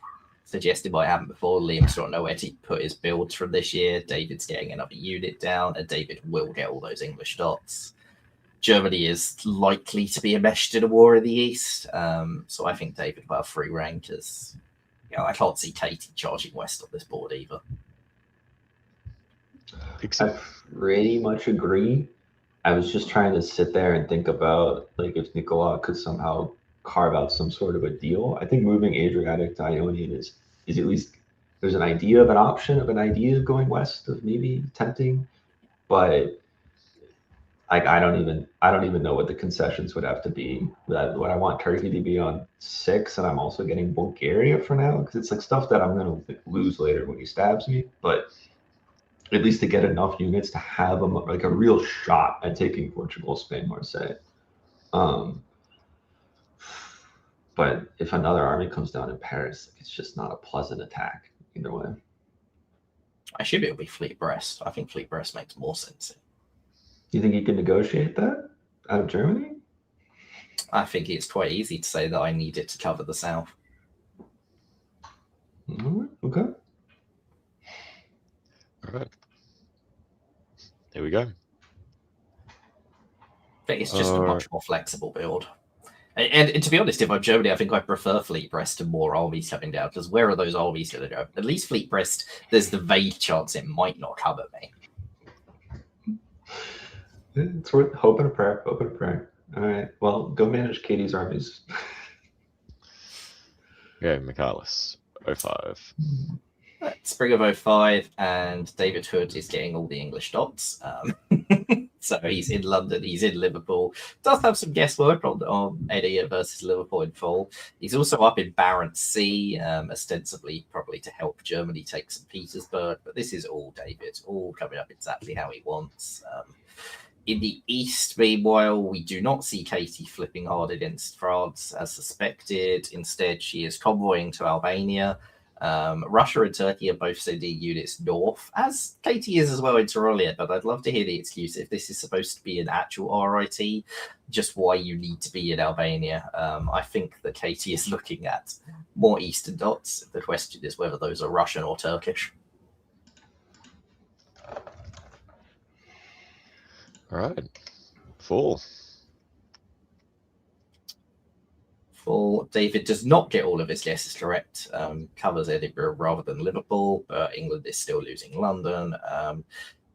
suggested might happen before, Liam's got nowhere to put his builds from this year. David's getting another unit down, and David will get all those English dots. Germany is likely to be enmeshed in a war in the east. So I think David will have free rank as, I can't see Katie charging west on this board either. I pretty much agree. I was just trying to sit there and think about like if Nicola could somehow carve out some sort of a deal. I think moving Adriatic to Ionian is at least there's an idea of an option of going west of maybe tempting, but like I don't even know what the concessions would have to be. What I want Turkey to be on 6, and I'm also getting Bulgaria for now because it's like stuff that I'm gonna lose later when he stabs me, but at least to get enough units to have like a real shot at taking Portugal, Spain, Marseille. But if another army comes down in Paris, it's just not a pleasant attack either way. I should be able to be Fleet Brest. I think Fleet Brest makes more sense. You think you can negotiate that out of Germany? I think it's quite easy to say that I need it to cover the south. Okay. All right. There we go. But it's just a much more flexible build. And to be honest, if I'm Germany, I think I prefer Fleet Brest to more armies coming down, because where are those armies going to go? At least Fleet Brest, there's the vague chance it might not cover me. It's worth hoping a prayer. All right. Well, go manage Katie's armies. Okay, Michaelis, 05. Spring of 05, and David Hood is getting all the English dots. So he's in London, he's in Liverpool. Does have some guesswork on Eddie versus Liverpool in fall. He's also up in Barents Sea, ostensibly probably to help Germany take St. Petersburg. But this is all David, all coming up exactly how he wants. In the east, meanwhile, we do not see Katie flipping hard against France as suspected. Instead, she is convoying to Albania. Russia and Turkey are both sending units north, as Katie is as well in Tyrolia, but I'd love to hear the excuse if this is supposed to be an actual RIT, just why you need to be in Albania. I think that Katie is looking at more eastern dots. The question is whether those are Russian or Turkish. All right. Full. David does not get all of his guesses correct, covers Edinburgh rather than Liverpool, but England is still losing London.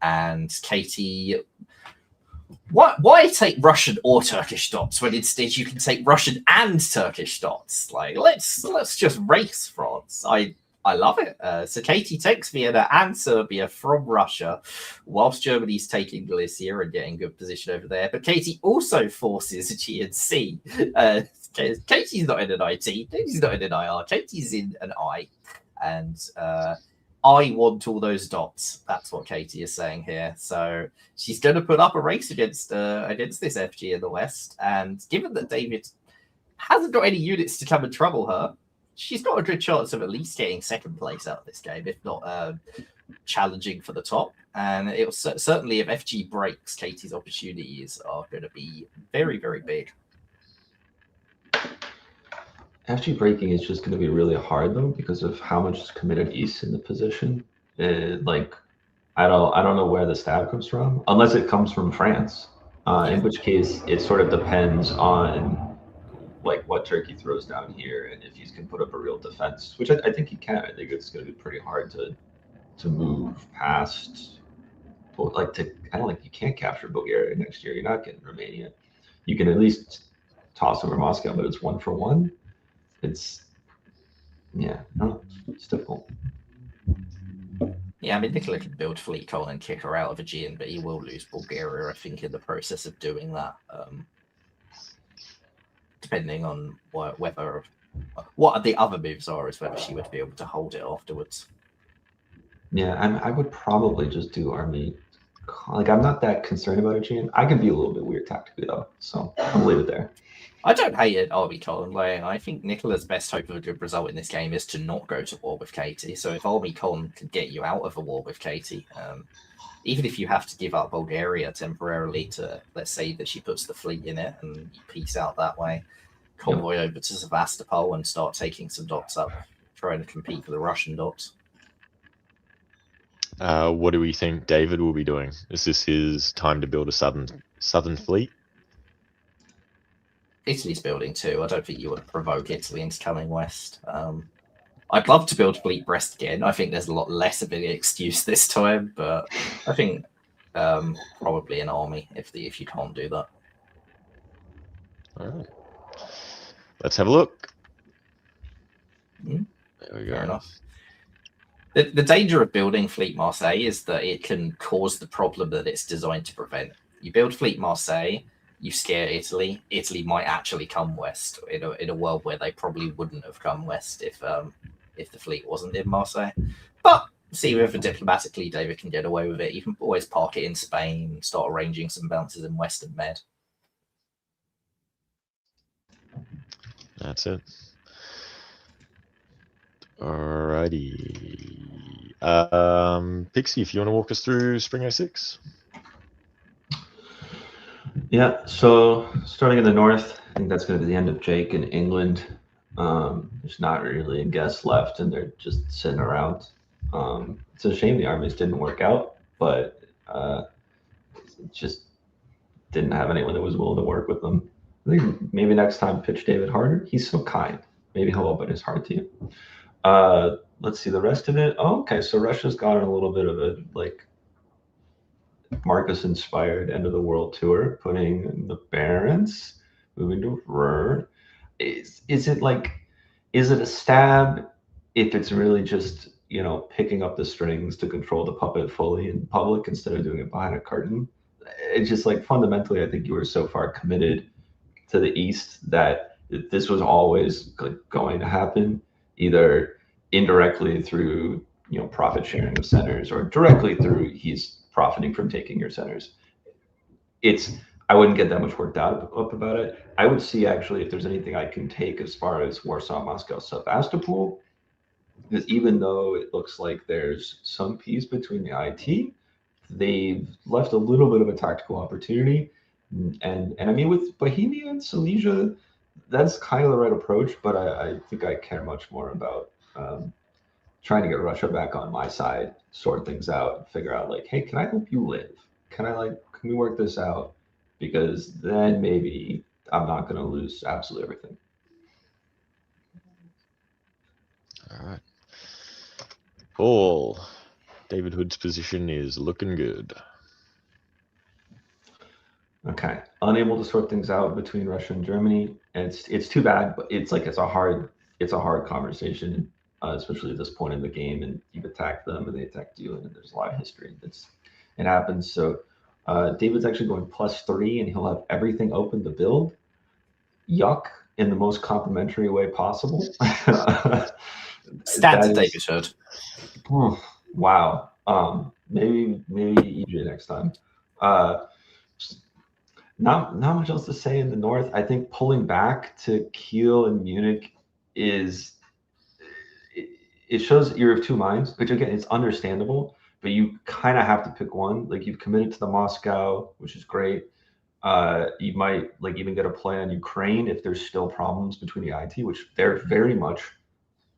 And Katie, why take Russian or Turkish dots when instead you can take Russian and Turkish dots? Like, let's just race France. I love it. So Katie takes Vienna and Serbia from Russia, whilst Germany's taking Galicia and getting good position over there. But Katie also forces GNC. Katie's not in an IT. Katie's not in an IR. Katie's in an I. And I want all those dots. That's what Katie is saying here. So she's going to put up a race against this FG in the West. And given that David hasn't got any units to come and trouble her, she's got a good chance of at least getting second place out of this game, if not challenging for the top. And it will certainly, if FG breaks, Katie's opportunities are going to be very, very big. FG breaking is just going to be really hard though because of how much is committed east in the position. Like, I don't know where the stab comes from, unless it comes from France. In which case, it sort of depends on like what Turkey throws down here and if he can put up a real defense, which I think he can. I think it's going to be pretty hard to move past. I don't think you can't capture Bulgaria next year. You're not getting Romania. You can at least toss over Moscow, but it's 1 for 1. It's difficult. Yeah, I mean, Nicola can build fleet con and kick her out of Aegean, but he will lose Bulgaria, I think, in the process of doing that. Depending on what the other moves are, is whether she would be able to hold it afterwards. Yeah, I would probably just do army. Like, I'm not that concerned about Aegean. I can be a little bit weird tactically, though, so I'll leave it there. I don't hate it, Army Con. Like, I think Nicola's best hope of a good result in this game is to not go to war with Katie. So if Army Con can get you out of a war with Katie, even if you have to give up Bulgaria temporarily to, let's say that she puts the fleet in it and you peace out that way, convoy over to Sevastopol and start taking some dots up, trying to compete for the Russian dots. What do we think David will be doing? Is this his time to build a southern fleet? Italy's building too. I don't think you would provoke Italy into coming west. I'd love to build Fleet Brest again. I think there's a lot less of an excuse this time, but I think probably an army if you can't do that. All right. Let's have a look. Mm, There we go. fair enough. The danger of building Fleet Marseille is that it can cause the problem that it's designed to prevent. You build Fleet Marseille, you scare Italy. Italy might actually come west in a world where they probably wouldn't have come west if the fleet wasn't in Marseille. But see whether diplomatically David can get away with it. You can always park it in Spain, start arranging some bounces in Western Med. That's it. Alrighty. Pixie, if you want to walk us through Spring 06. Yeah, so starting in the north, I think that's going to be the end of Jake in England. There's not really a guest left, and they're just sitting around. It's a shame the armies didn't work out, but it just didn't have anyone that was willing to work with them. I think maybe next time pitch David harder. He's so kind. Maybe he'll open his heart to you. Let's see the rest of it. Oh, okay, so Russia's gotten a little bit of a Marcus-inspired end of the world tour, putting the Barons, moving to Ruhr. Is it a stab if it's really just picking up the strings to control the puppet fully in public instead of doing it behind a curtain? It's just fundamentally, I think you were so far committed to the East that this was always going to happen, either indirectly through profit sharing of centers or directly through he's profiting from taking your centers. I wouldn't get that much worked up about it. I would see actually if there's anything I can take as far as Warsaw, Moscow, Sebastopol, because even though it looks like there's some peace between the IT, they've left a little bit of a tactical opportunity. And I mean, with Bohemia and Silesia, that's kind of the right approach, but I think I care much more about trying to get Russia back on my side, sort things out, figure out hey, can I help you live? Can we work this out? Because then maybe I'm not going to lose absolutely everything. All right. Paul, David Hood's position is looking good. Okay, unable to sort things out between Russia and Germany. And it's too bad, but it's a hard conversation, especially at this point in the game. And you've attacked them, and they attacked you, and there's a lot of history. It happens. So David's actually going +3, and he'll have everything open to build. Yuck, in the most complimentary way possible. Standard David Hood. Wow. Maybe EJ next time. Not much else to say in the north. I think pulling back to Kiel and Munich it shows you're of two minds, which again, it's understandable, but you kind of have to pick one. You've committed to the Moscow, which is great. You might even get a play on Ukraine if there's still problems between the IT, which they're very much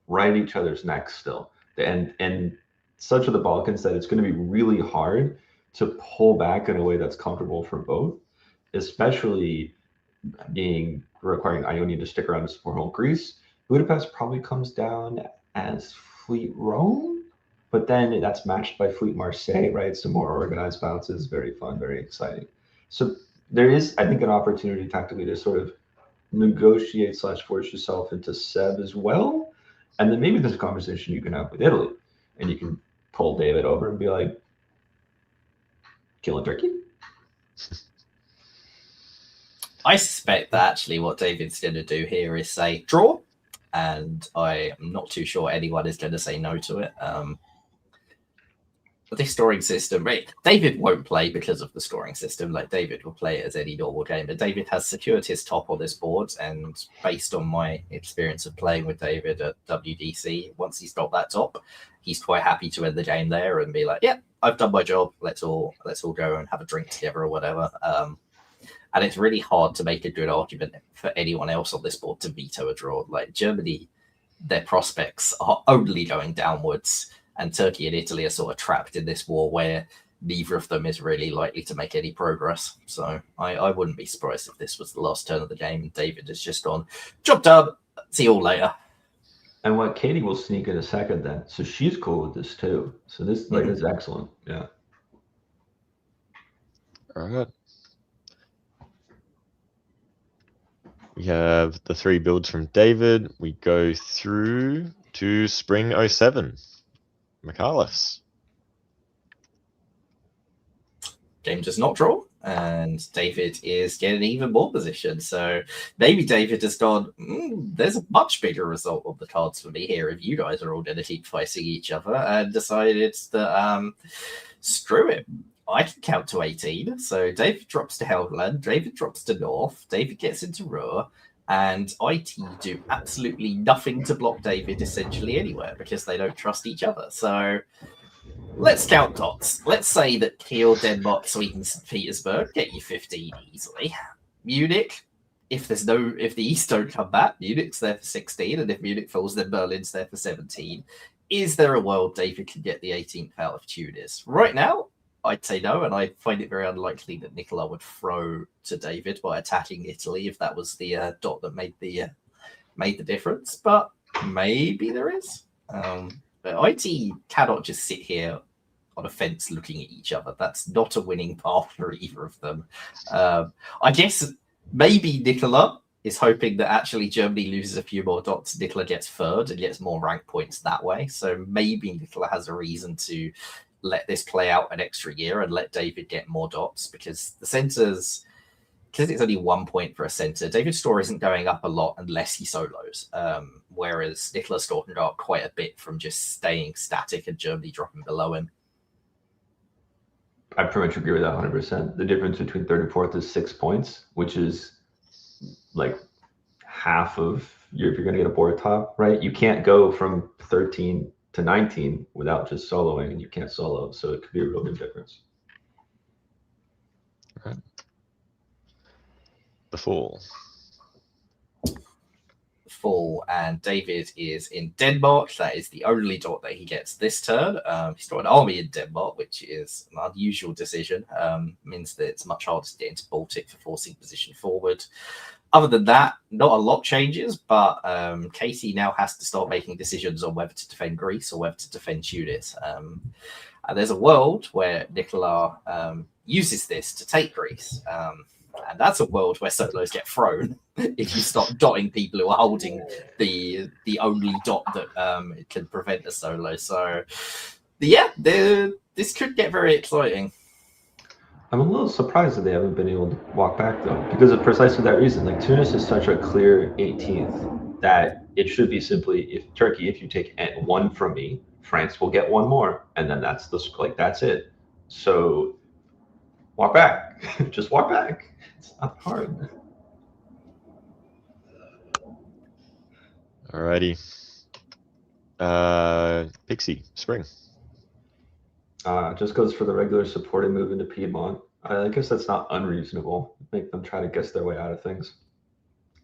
right at each other's necks still. And such are the Balkans that it's going to be really hard to pull back in a way that's comfortable for both, especially requiring Ionia to stick around to support whole Greece. Budapest probably comes down as Fleet Rome, but then that's matched by Fleet Marseille, right? So more organized bounces, very fun, very exciting. So there is, I think, an opportunity tactically to sort of negotiate / force yourself into Seb as well. And then maybe there's a conversation you can have with Italy, and you can pull David over and be like, killing Turkey? I suspect that actually what David's going to do here is say draw, and I'm not too sure anyone is going to say no to it. But this scoring system, right? David won't play because of the scoring system. David will play it as any normal game, but David has secured his top on this board, and based on my experience of playing with David at WDC, once he's got that top, he's quite happy to end the game there and be like, "Yeah, I've done my job. Let's all go and have a drink together or whatever." And it's really hard to make a good argument for anyone else on this board to veto a draw. Germany, their prospects are only going downwards, and Turkey and Italy are sort of trapped in this war where neither of them is really likely to make any progress. So I wouldn't be surprised if this was the last turn of the game and David has just gone, job done, see you all later. And what Katie will sneak in a second then. So she's cool with this too. So this is excellent. Yeah. All right. We have the 3 builds from David. We go through to Spring 07. Michaelis. Game does not draw, and David is getting even more position. So maybe David has gone, there's a much bigger result on the cards for me here if you guys are all going to keep fighting each other, and decided that screw it. I can count to 18. So David drops to Hellland, David drops to North, David gets into Ruhr, and IT do absolutely nothing to block David essentially anywhere because they don't trust each other. So let's count dots. Let's say that Kiel, Denmark, Sweden, St. Petersburg get you 15 easily. Munich, if the East don't come back, Munich's there for 16, and if Munich falls, then Berlin's there for 17. Is there a world David can get the 18th out of Tunis? Right now, I'd say no, and I find it very unlikely that Nicola would throw to David by attacking Italy if that was the dot that made the difference. But maybe there is. But IT cannot just sit here on a fence looking at each other. That's not a winning path for either of them. I guess maybe Nicola is hoping that actually Germany loses a few more dots. Nicola gets third and gets more rank points that way. So maybe Nicola has a reason to let this play out an extra year and let David get more dots, because the centers, because it's only 1 point for a center, David's score isn't going up a lot unless he solos. Whereas Nicola's score can go up quite a bit from just staying static and Germany dropping below him. I pretty much agree with that 100%. The difference between third and fourth is 6 points, which is like half of if you're going to get a board top, right? You can't go from 13 to 19 without just soloing, and you can't solo, so it could be a real big difference. Right. The Fall. And David is in Denmark. That is the only dot that he gets this turn. He's got an army in Denmark, which is an unusual decision. Means that it's much harder to get into Baltic for forcing position forward. Other than that, not a lot changes, but Katie now has to start making decisions on whether to defend Greece or whether to defend Tunis. And there's a world where Nicola uses this to take Greece. And that's a world where solos get thrown if you stop dotting people who are holding the only dot that can prevent a solo. So, yeah, this could get very exciting. I'm a little surprised that they haven't been able to walk back, though, because of precisely that reason. Like, Tunis is such a clear 18th that it should be simply, if Turkey, if you take one from me, France will get one more, and then that's it. So walk back. Just walk back. It's not hard. Alrighty. Pixie, Spring. Just goes for the regular supported move into Piedmont. I guess that's not unreasonable. Make them try to guess their way out of things.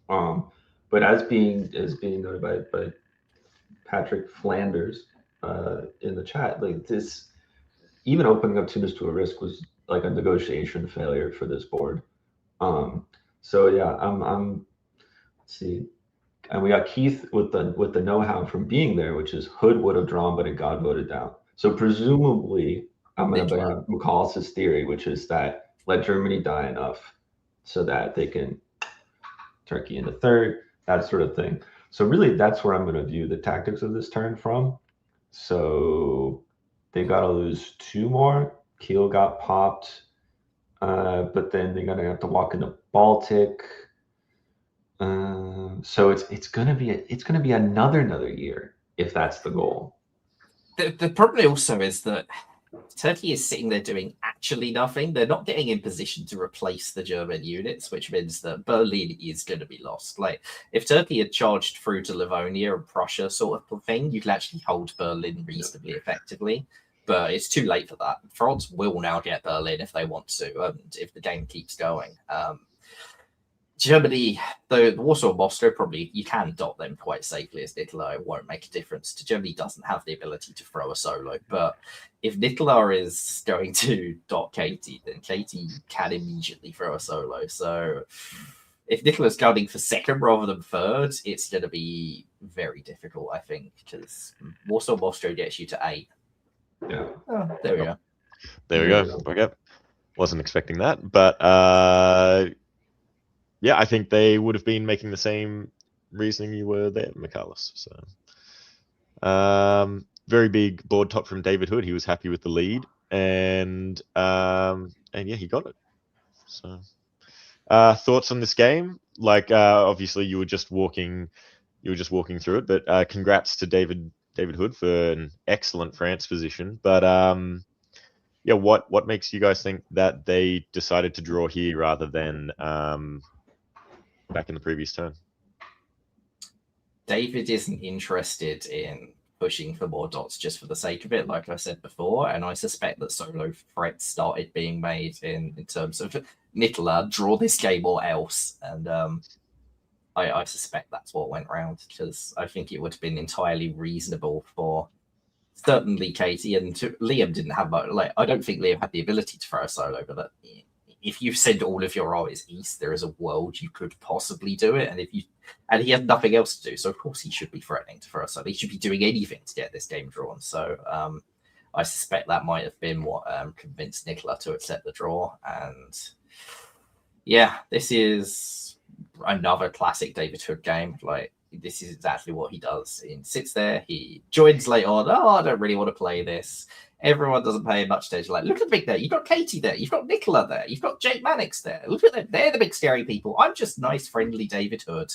But as being noted by Patrick Flanders in the chat, like this, even opening up Tunis to a risk was like a negotiation failure for this board. So yeah, I'm let's see. And we got Keith with the know-how from being there, which is Hood would have drawn, but it got voted down. So presumably, I'm going to bear McCall's theory, which is that let Germany die enough so that they can Turkey into third, that sort of thing. So really, that's where I'm going to view the tactics of this turn from. So they got to lose 2 more. Kiel got popped, but then they're going to have to walk into Baltic. So it's going to be another year if that's the goal. The problem also is that Turkey is sitting there doing actually nothing. They're not getting in position to replace the German units, which means that Berlin is going to be lost. Like, if Turkey had charged through to Livonia and Prussia sort of thing, you could actually hold Berlin reasonably effectively. But it's too late for that. France will now get Berlin if they want to, and if the game keeps going. Germany, the Warsaw Moscow, probably you can dot them quite safely as Nicola. It won't make a difference. Germany doesn't have the ability to throw a solo, but if Nicola is going to dot Katie, then Katie can immediately throw a solo. So if Nicola's gunning for second rather than third, it's going to be very difficult, I think, because Warsaw Moscow gets you to 8. Yeah. Oh, there we go. There we go. Okay. Wasn't expecting that, but yeah, I think they would have been making the same reasoning you were there, Michaelis. So, very big board top from David Hood. He was happy with the lead, and yeah, he got it. So, thoughts on this game? Like, obviously, you were just walking through it, but congrats to David Hood for an excellent France position. But yeah, what makes you guys think that they decided to draw here rather than back in the previous turn? David isn't interested in pushing for more dots just for the sake of it, like I said before, and I suspect that solo threats started being made in terms of Nicola, draw this game or else, and I suspect that's what went round, because I think it would have been entirely reasonable for certainly Katie, and Liam didn't have like, I don't think Liam had the ability to throw a solo, but if you send all of your armies east, there is a world you could possibly do it, and he has nothing else to do, so of course he should be threatening to throw a solo. He should be doing anything to get this game drawn. So I suspect that might have been what convinced Nicola to accept the draw. And yeah, this is another classic David Hood game. Like, this is exactly what he does. He sits there, he joins late on. Oh, I don't really want to play this. Everyone doesn't pay much attention. Like, look at Vic there. You've got Katie there. You've got Nicola there. You've got Jake Mannix there. Look at them. They're the big scary people. I'm just nice, friendly David Hood.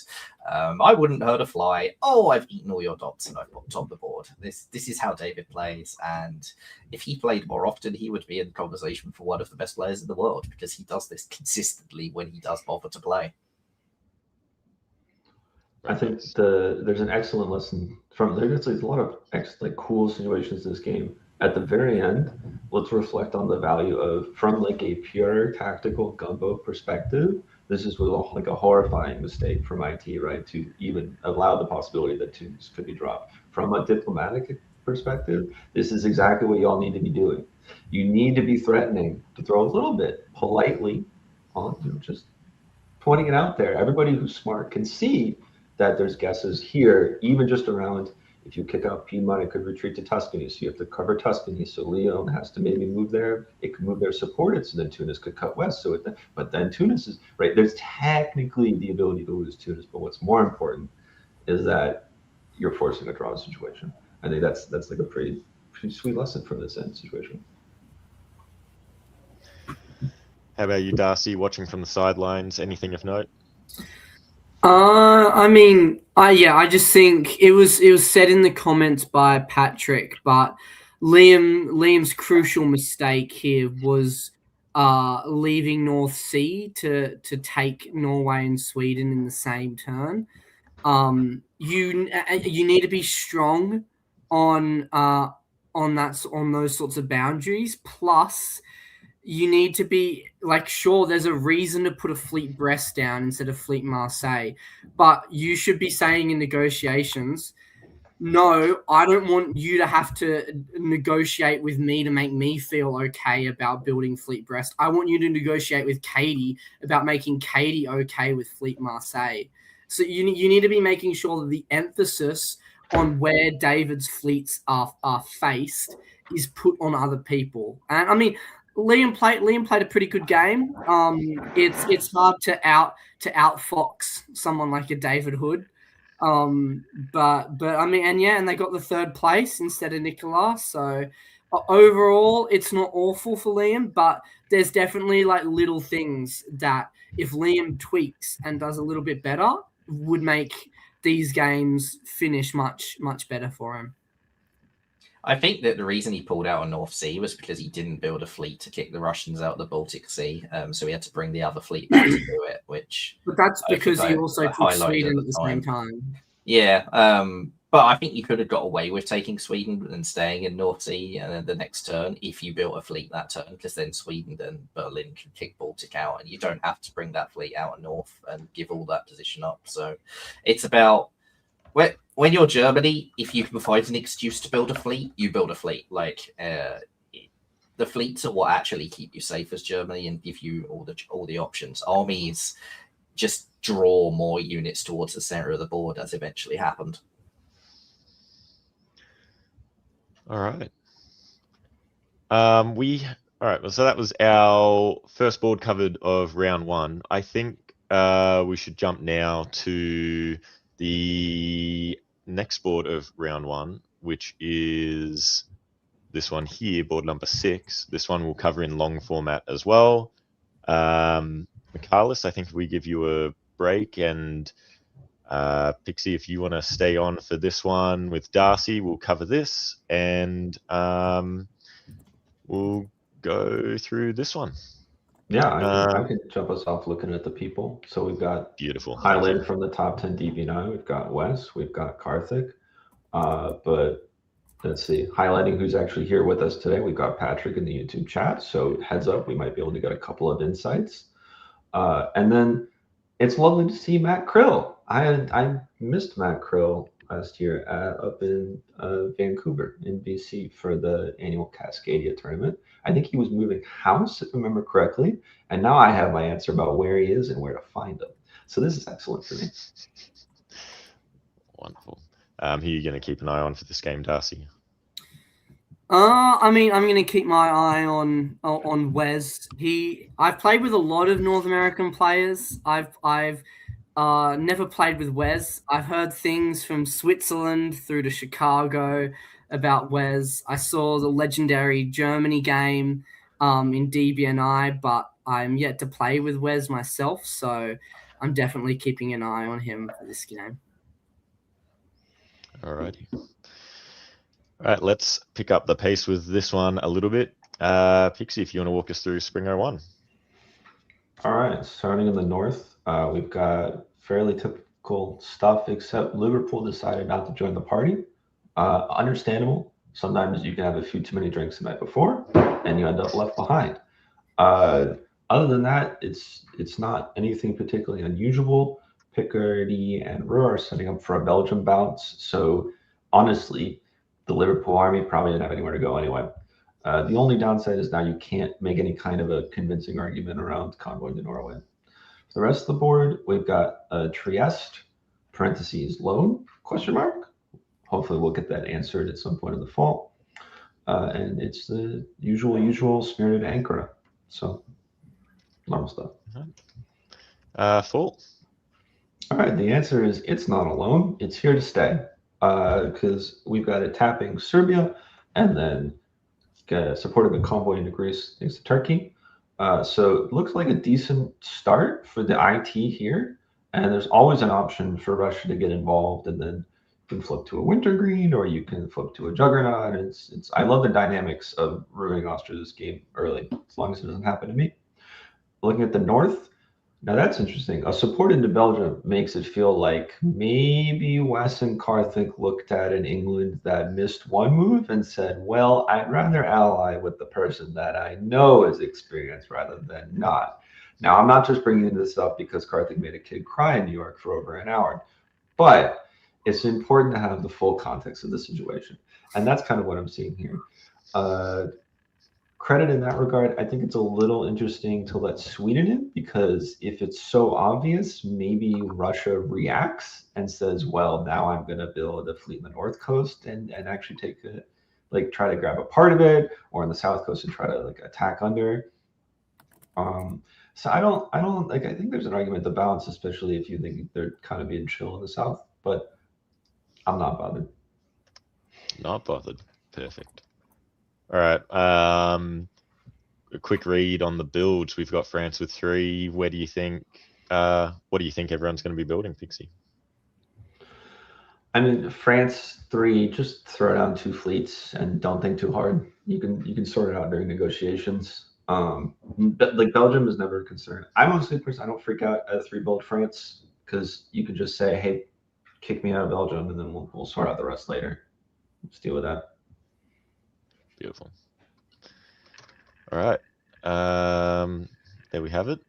I wouldn't hurt a fly. Oh, I've eaten all your dots and I've popped on the board. This is how David plays. And if he played more often, he would be in the conversation for one of the best players in the world, because he does this consistently when he does bother to play. I think there's an excellent lesson from there's a lot of cool situations in this game. At the very end, let's reflect on the value of, from like a pure tactical gumbo perspective, this is like a horrifying mistake from IT, right? To even allow the possibility that tunes could be dropped. From a diplomatic perspective, this is exactly what y'all need to be doing. You need to be threatening to throw a little bit politely on, just pointing it out there. Everybody who's smart can see that there's guesses here, even just around, if you kick out Piedmont, it could retreat to Tuscany. So you have to cover Tuscany. So Leon has to maybe move there. It could move there supported. So then Tunis could cut west. But then Tunis is, right, there's technically the ability to lose Tunis. But what's more important is that you're forcing a draw situation. I think that's like a pretty sweet lesson from this end situation. How about you, Darcy, watching from the sidelines? Anything of note? I just think it was said in the comments by Patrick, but Liam's crucial mistake here was leaving North Sea to take Norway and Sweden in the same turn. You need to be strong on those sorts of boundaries. Plus, you need to be sure, there's a reason to put a Fleet Brest down instead of Fleet Marseille, but you should be saying in negotiations, no, I don't want you to have to negotiate with me to make me feel okay about building Fleet Brest. I want you to negotiate with Katie about making Katie okay with Fleet Marseille. So you need to be making sure that the emphasis on where David's fleets are faced is put on other people. And I mean, Liam played a pretty good game. It's hard to outfox someone like a David Hood. But I mean, and they got the third place instead of Nicola. So overall, it's not awful for Liam, but there's definitely little things that if Liam tweaks and does a little bit better, would make these games finish much better for him. I think that the reason he pulled out on North Sea was because he didn't build a fleet to kick the Russians out of the Baltic Sea. So he had to bring the other fleet back to do it, which... But that's because he also took Sweden at the same time. Yeah, But I think you could have got away with taking Sweden and staying in North Sea, and then the next turn, if you built a fleet that turn, because then Sweden and Berlin can kick Baltic out, and you don't have to bring that fleet out of North and give all that position up. So it's about when you're Germany, if you can find an excuse to build a fleet, you build a fleet. Like the fleets are what actually keep you safe as Germany and give you all the options. Armies just draw more units towards the center of the board, as eventually happened. All right. All right. Well, so that was our first board covered of round 1. I think we should jump now to the next board of round 1, which is this one here, board number 6. This one will cover in long format as well. Michaelis, I think we give you a break, and Pixie, if you want to stay on for this one with Darcy, we'll cover this, and we'll go through this one. Yeah, I can jump us off looking at the people. So we've got Beautiful. highlighted from the top 10 DB9. We've got Wes, we've got Karthik. But let's see, highlighting who's actually here with us today. We've got Patrick in the YouTube chat. So heads up, we might be able to get a couple of insights. And then it's lovely to see Matt Krill. I missed Matt Krill last year up in Vancouver in BC for the annual Cascadia tournament. I think he was moving house, if I remember correctly. And now I have my answer about where he is and where to find him. So this is excellent for me. Wonderful. Who are you going to keep an eye on for this game, Darcy? I mean, I'm going to keep my eye on Wes. I've played with a lot of North American players. I've never played with Wes. I've heard things from Switzerland through to Chicago about Wes. I saw the legendary Germany game in DBNI, but I'm yet to play with Wes myself, so I'm definitely keeping an eye on him for this game. Alrighty. All right, let's pick up the pace with this one a little bit. Pixie, if you want to walk us through Spring 01. All right, starting in the north, we've got fairly typical stuff, except Liverpool decided not to join the party. Understandable. Sometimes you can have a few too many drinks the night before, and you end up left behind. Other than that, it's not anything particularly unusual. Picardy and Ruhr are setting up for a Belgium bounce. So honestly, the Liverpool army probably didn't have anywhere to go anyway. The only downside is now you can't make any kind of a convincing argument around Convoy to Norway. For the rest of the board, we've got Trieste, parentheses, loan, question mark. Hopefully we'll get that answered at some point in the fall. And it's the usual Spirited Ankara. So normal stuff. Full. All right, the answer is it's not alone. It's here to stay because we've got it tapping Serbia and then supporting the convoy into Greece thanks to Turkey. So it looks like a decent start for the IT here. And there's always an option for Russia to get involved, and then you can flip to a Wintergreen or you can flip to a Juggernaut. I love the dynamics of ruining Austria's game early, as long as it doesn't happen to me. Looking at the north, now that's interesting. A support into Belgium makes it feel like maybe Wes and Karthik looked at an England that missed one move and said, well, I'd rather ally with the person that I know is experienced rather than not. Now, I'm not just bringing this up because Karthik made a kid cry in New York for over an hour, but it's important to have the full context of the situation. And that's kind of what I'm seeing here. Credit in that regard, I think it's a little interesting to let Sweden in, because if it's so obvious, maybe Russia reacts and says, well, now I'm going to build a fleet in the North Coast and actually take it, like try to grab a part of it, or in the South Coast and try to like attack under. So I don't like, I think there's an argument to balance, especially if you think they're kind of being chill in the South, but I'm not bothered. Not bothered. Perfect. All right. A quick read on the builds. We've got France with 3. What do you think everyone's going to be building, Pixie? I mean, France 3, just throw down 2 fleets and don't think too hard. You can sort it out during negotiations. But like Belgium is never a concern. I'm honestly a person, I don't freak out at a 3 build France, because you could just say, hey, kick me out of Belgium, and then we'll sort out the rest later. Let's deal with that. Beautiful. All right. There we have it.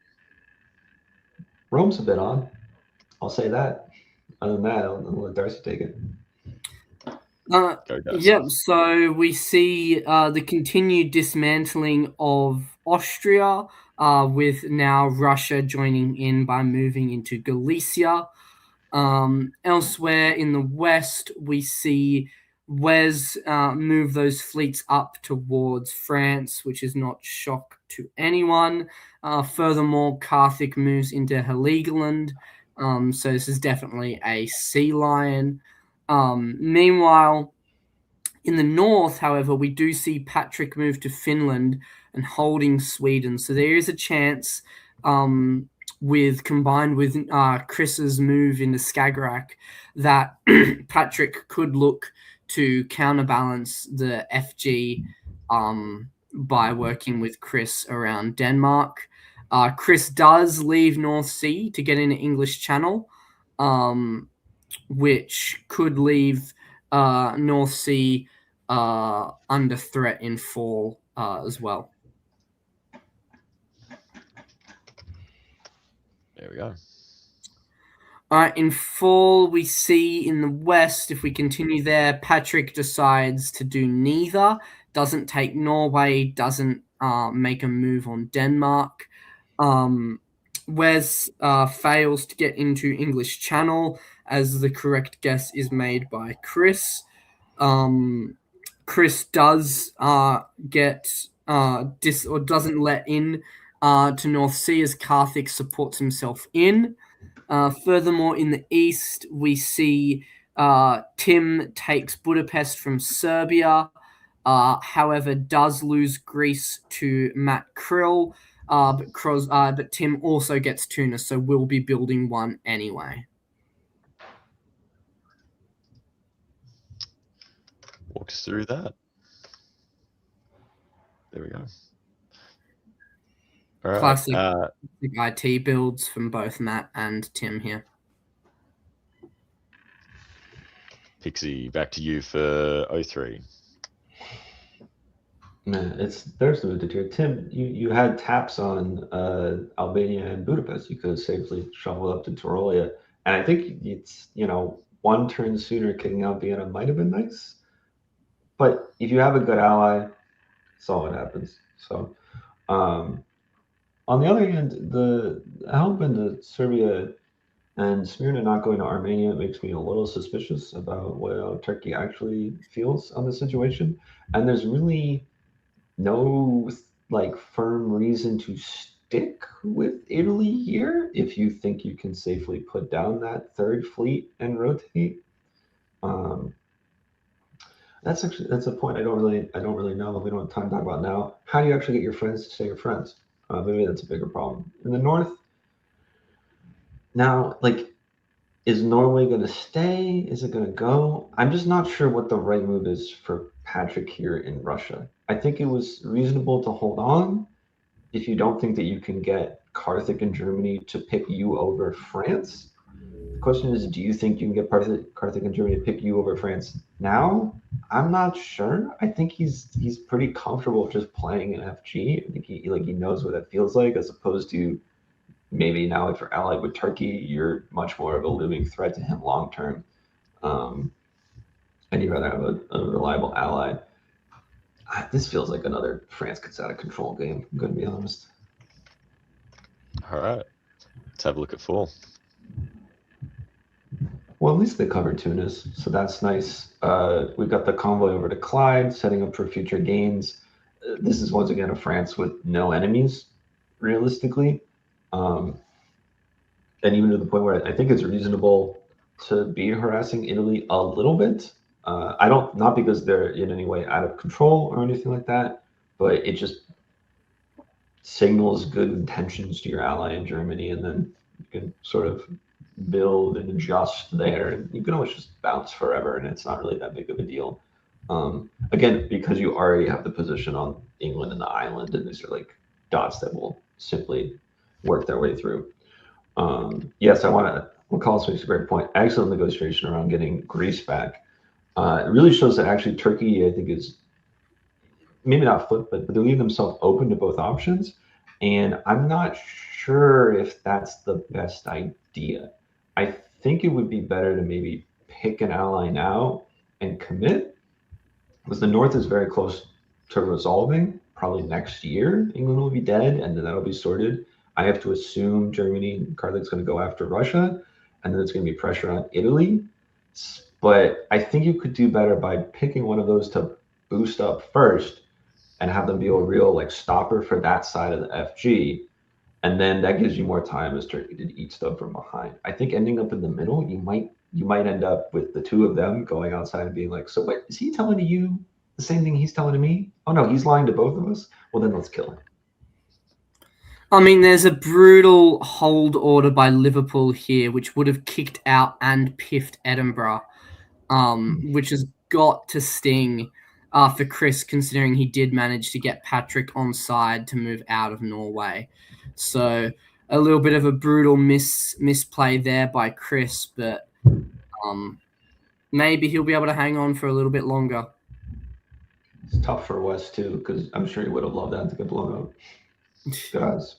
Rome's a bit odd. I'll say that. Other than that, I'll let Darcy take it. Go, Darcy. Yep, so we see the continued dismantling of Austria, with now Russia joining in by moving into Galicia. Elsewhere in the west, we see Wes move those fleets up towards France, which is not shock to anyone. Furthermore, Carthage moves into Heligoland, so this is definitely a sea lion. Meanwhile, in the north, however, we do see Patrick move to Finland and holding Sweden. So there is a chance, combined with Chris's move into Skagerrak, that Patrick could look to counterbalance the FG by working with Chris around Denmark. Chris does leave North Sea to get into English Channel, which could leave North Sea under threat in fall as well. There we go. All right, in fall, we see in the west, if we continue there, Patrick decides to do neither, doesn't take Norway, doesn't make a move on Denmark. Wes fails to get into English Channel, as the correct guess is made by Chris. Chris does doesn't let in to North Sea, as Carthage supports himself in. Furthermore, in the east, we see Tim takes Budapest from Serbia, however, does lose Greece to Matt Krill, but Tim also gets Tunis, so we'll be building one anyway. Walk us through that. There we go. All right. Classic IT builds from both Matt and Tim here. Pixie, back to you for 03. Man, there's the move here. Tim, you had taps on Albania and Budapest. You could have safely shoveled up to Tyrolia. And I think it's, one turn sooner kicking out Vienna might have been nice. But if you have a good ally, that's all that happens. So, on the other hand, the help into Serbia and Smyrna not going to Armenia makes me a little suspicious about what Turkey actually feels on the situation. And there's really no firm reason to stick with Italy here if you think you can safely put down that third fleet and rotate. That's a point I don't really know. We don't have time to talk about now. How do you actually get your friends to stay your friends? Maybe that's a bigger problem. In the north, now, is Norway going to stay? Is it going to go? I'm just not sure what the right move is for Patrick here in Russia. I think it was reasonable to hold on if you don't think that you can get Carthage and Germany to pick you over France. The question is, do you think you can get Carthage and Germany to pick you over France now? I'm not sure. I think he's pretty comfortable just playing an FG. I think he knows what that feels like, as opposed to maybe now if you're allied with Turkey, you're much more of a looming threat to him long term. And you'd rather have a reliable ally. This feels like another France gets out of control game, I'm going to be honest. All right. Let's have a look at fall. Well, at least they covered Tunis, so that's nice. We've got the convoy over to Clyde, setting up for future gains. This is once again a France with no enemies, realistically. And even to the point where I think it's reasonable to be harassing Italy a little bit. Not because they're in any way out of control or anything like that, but it just signals good intentions to your ally in Germany, and then you can sort of build and adjust there. You can always just bounce forever, and it's not really that big of a deal. Again, because you already have the position on England and the island, and these are dots that will simply work their way through. Yes, I want to Wallace makes a great point. Excellent negotiation around getting Greece back. It really shows that actually Turkey, I think, is maybe not flip, but they're leaving themselves open to both options. And I'm not sure if that's the best idea. I think it would be better to maybe pick an ally now and commit, because the North is very close to resolving. Probably next year, England will be dead, and then that'll be sorted. I have to assume Germany and Carthage going to go after Russia, and then it's going to be pressure on Italy. But I think you could do better by picking one of those to boost up first and have them be a real like stopper for that side of the FG. And then that gives you more time as Turkey to eat stuff from behind. I think ending up in the middle, you might end up with the two of them going outside and being like, so what is he telling you the same thing he's telling to me? Oh no, he's lying to both of us. Well, then let's kill him. I mean, there's a brutal hold order by Liverpool here, which would have kicked out and piffed Edinburgh, which has got to sting for Chris, considering he did manage to get Patrick on side to move out of Norway. So a little bit of a brutal misplay there by Chris, but maybe he'll be able to hang on for a little bit longer. It's tough for West too, because I'm sure he would have loved that to get blown up. Guys.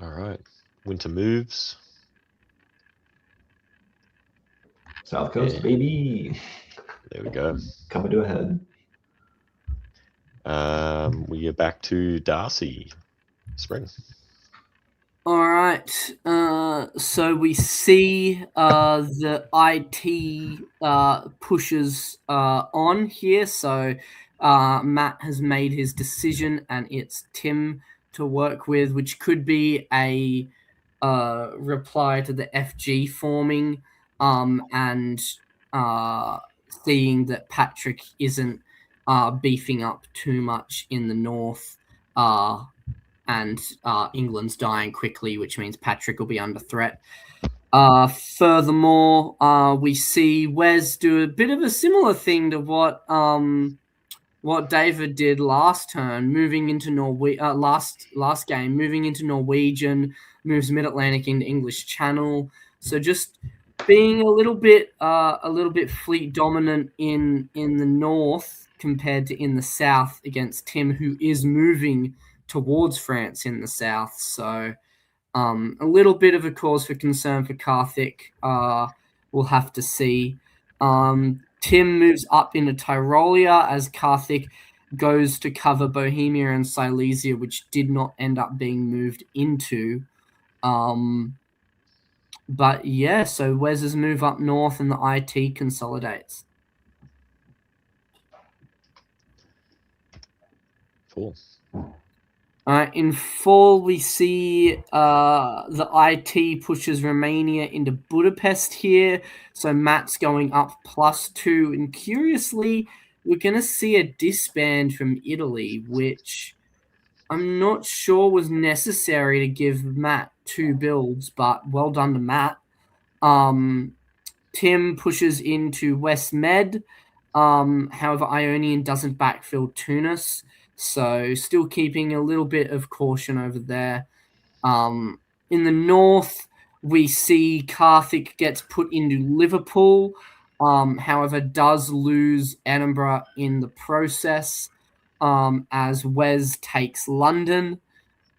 All right. Winter moves. South Coast, Yeah. baby. There we go. Coming to a head. We are back to Darcy. Spring. All right. So we see the IT pushes on here. So Matt has made his decision, and it's Tim to work with, which could be a reply to the FG forming and seeing that Patrick isn't beefing up too much in the north. And England's dying quickly, which means Patrick will be under threat. Furthermore, we see Wes do a bit of a similar thing to what David did last turn, moving into last game, moving into Norwegian, moves Mid-Atlantic into English Channel. So just being a little bit fleet dominant in the north compared to in the south against Tim, who is moving towards France in the south. So a little bit of a cause for concern for Karthik. We'll have to see. Tim moves up into Tyrolia as Karthik goes to cover Bohemia and Silesia, which did not end up being moved into. But yeah, so Wes's move up north and the IT consolidates. Cool. In fall, we see the IT pushes Romania into Budapest here. So Matt's going up +2. And curiously, we're going to see a disband from Italy, which I'm not sure was necessary to give Matt 2 builds, but well done to Matt. Tim pushes into West Med. However, Ionian doesn't backfill Tunis. So still keeping a little bit of caution over there. In the north, we see Karthik gets put into Liverpool. However, does lose Edinburgh in the process as Wes takes London.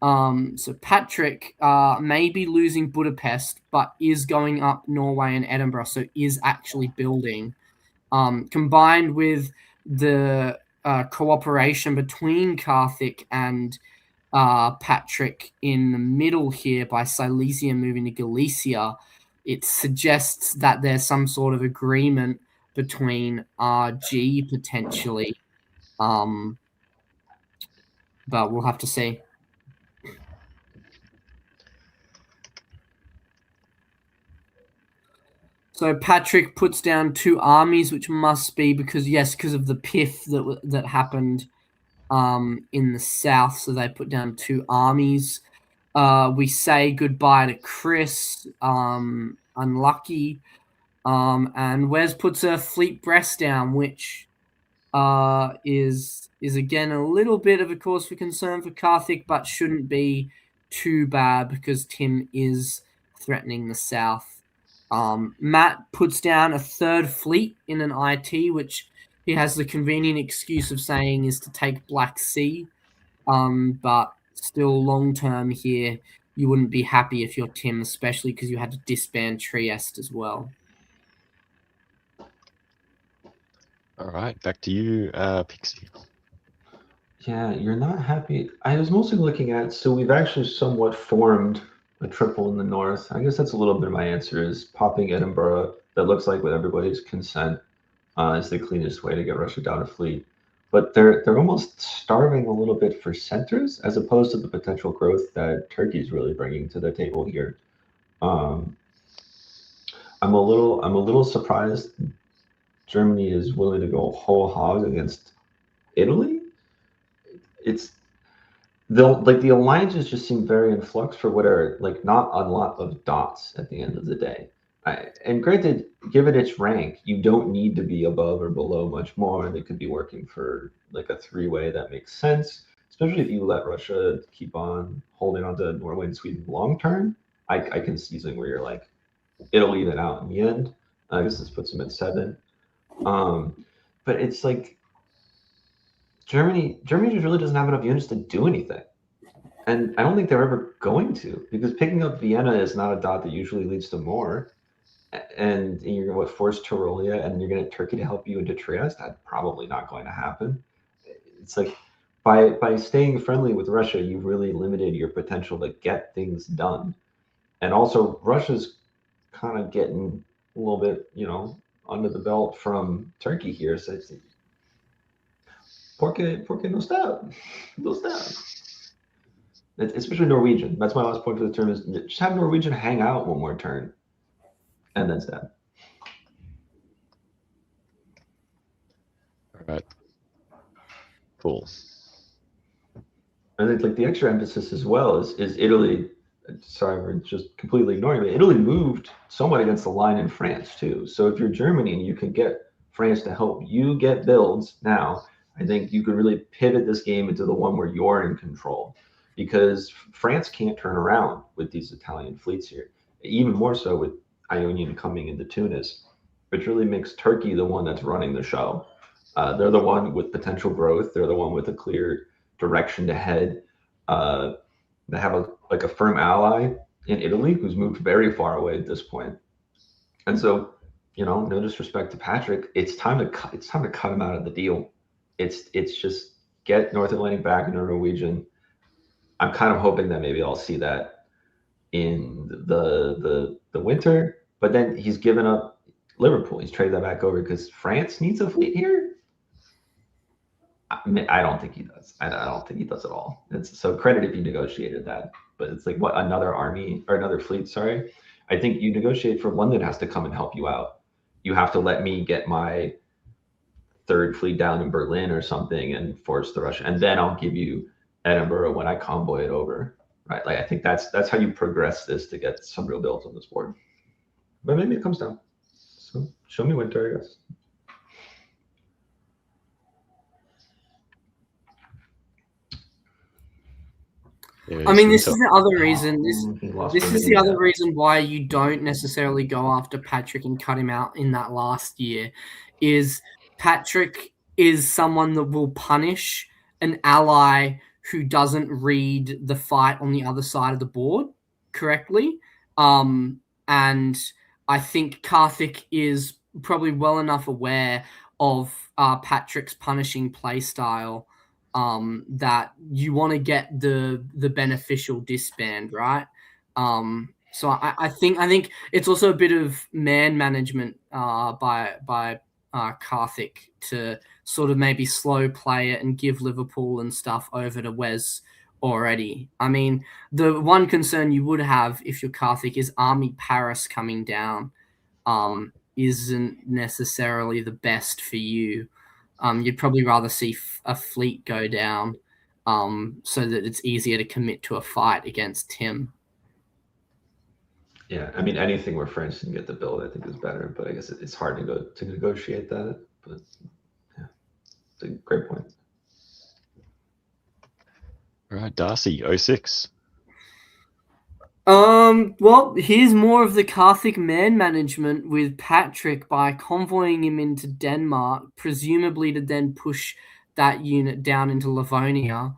So Patrick may be losing Budapest, but is going up Norway and Edinburgh, so is actually building. Combined with the cooperation between Karthik and Patrick in the middle here by Silesia moving to Galicia, it suggests that there's some sort of agreement between RG potentially. But we'll have to see. So Patrick puts down 2 armies, which must be because of the piff that happened in the south. So they put down 2 armies. We say goodbye to Chris, unlucky. And Wes puts a fleet Brest down, which is again a little bit of a cause for concern for Karthik, but shouldn't be too bad because Tim is threatening the south. Matt puts down a third fleet in an IT, which he has the convenient excuse of saying is to take Black Sea. But still, long term here, you wouldn't be happy if you're Tim, especially because you had to disband Trieste as well. All right, back to you, Pixie. Yeah, you're not happy. I was mostly looking at, so we've actually somewhat formed a triple in the north. I guess that's a little bit of my answer is popping Edinburgh. That looks like with everybody's consent is the cleanest way to get Russia down a fleet. But they're almost starving a little bit for centers as opposed to the potential growth that Turkey's really bringing to the table here. I'm a little surprised Germany is willing to go whole hog against Italy. It's the alliances just seem very in flux for what are like not a lot of dots at the end of the day. And granted, given its rank, you don't need to be above or below much more, and it could be working for like a three-way that makes sense, especially if you let Russia keep on holding on to Norway and Sweden long term. I can see something where you're like, it'll even out in the end. I guess this puts them at 7. But it's like Germany just really doesn't have enough units to do anything. And I don't think they're ever going to, because picking up Vienna is not a dot that usually leads to more. And you're going to force Tyrolia, and you're going to Turkey to help you into Trieste. That's probably not going to happen. It's like by staying friendly with Russia, you've really limited your potential to get things done. And also, Russia's kind of getting a little bit, under the belt from Turkey here. So it's porque no stab. No stab. Especially Norwegian. That's my last point for the turn is just have Norwegian hang out one more turn and then stab. All right. Cool. And it's like the extra emphasis as well is Italy. Sorry, we're just completely ignoring it. Italy moved somewhat against the line in France too. So if you're Germany and you can get France to help you get builds now, I think you could really pivot this game into the one where you're in control, because France can't turn around with these Italian fleets here. Even more so with Ionian coming into Tunis, which really makes Turkey the one that's running the show. They're the one with potential growth. They're the one with a clear direction to head. They have a firm ally in Italy who's moved very far away at this point. And so, no disrespect to Patrick, it's time to cut him out of the deal. It's just get North Atlantic back into Norwegian. I'm kind of hoping that maybe I'll see that in the winter, but then he's given up Liverpool. He's traded that back over because France needs a fleet here. I don't think he does. I don't think he does at all. So credit if you negotiated that, but it's like what, another army or another fleet? Sorry, I think you negotiate for London has to come and help you out. You have to let me get my third fleet down in Berlin or something and force the Russian, and then I'll give you Edinburgh when I convoy it over. Right? Like I think that's how you progress this to get some real builds on this board. But maybe it comes down. So show me winter, I guess. I mean, this is the other reason. This is the other Yeah. reason why you don't necessarily go after Patrick and cut him out in that last year. Is Patrick is someone that will punish an ally who doesn't read the fight on the other side of the board correctly. And I think Karthik is probably well enough aware of Patrick's punishing playstyle that you want to get the beneficial disband, right? So I think it's also a bit of man management by Karthik to sort of maybe slow play it and give Liverpool and stuff over to Wes already. I mean, the one concern you would have if you're Karthik is Army Paris coming down isn't necessarily the best for you. You'd probably rather see a fleet go down so that it's easier to commit to a fight against him. Yeah, I mean, anything where France can get the build, I think is better. But I guess it's hard to negotiate that. But yeah, it's a great point. All right, Darcy, 06. Well, here's more of the Karthik man management with Patrick by convoying him into Denmark, presumably to then push that unit down into Livonia.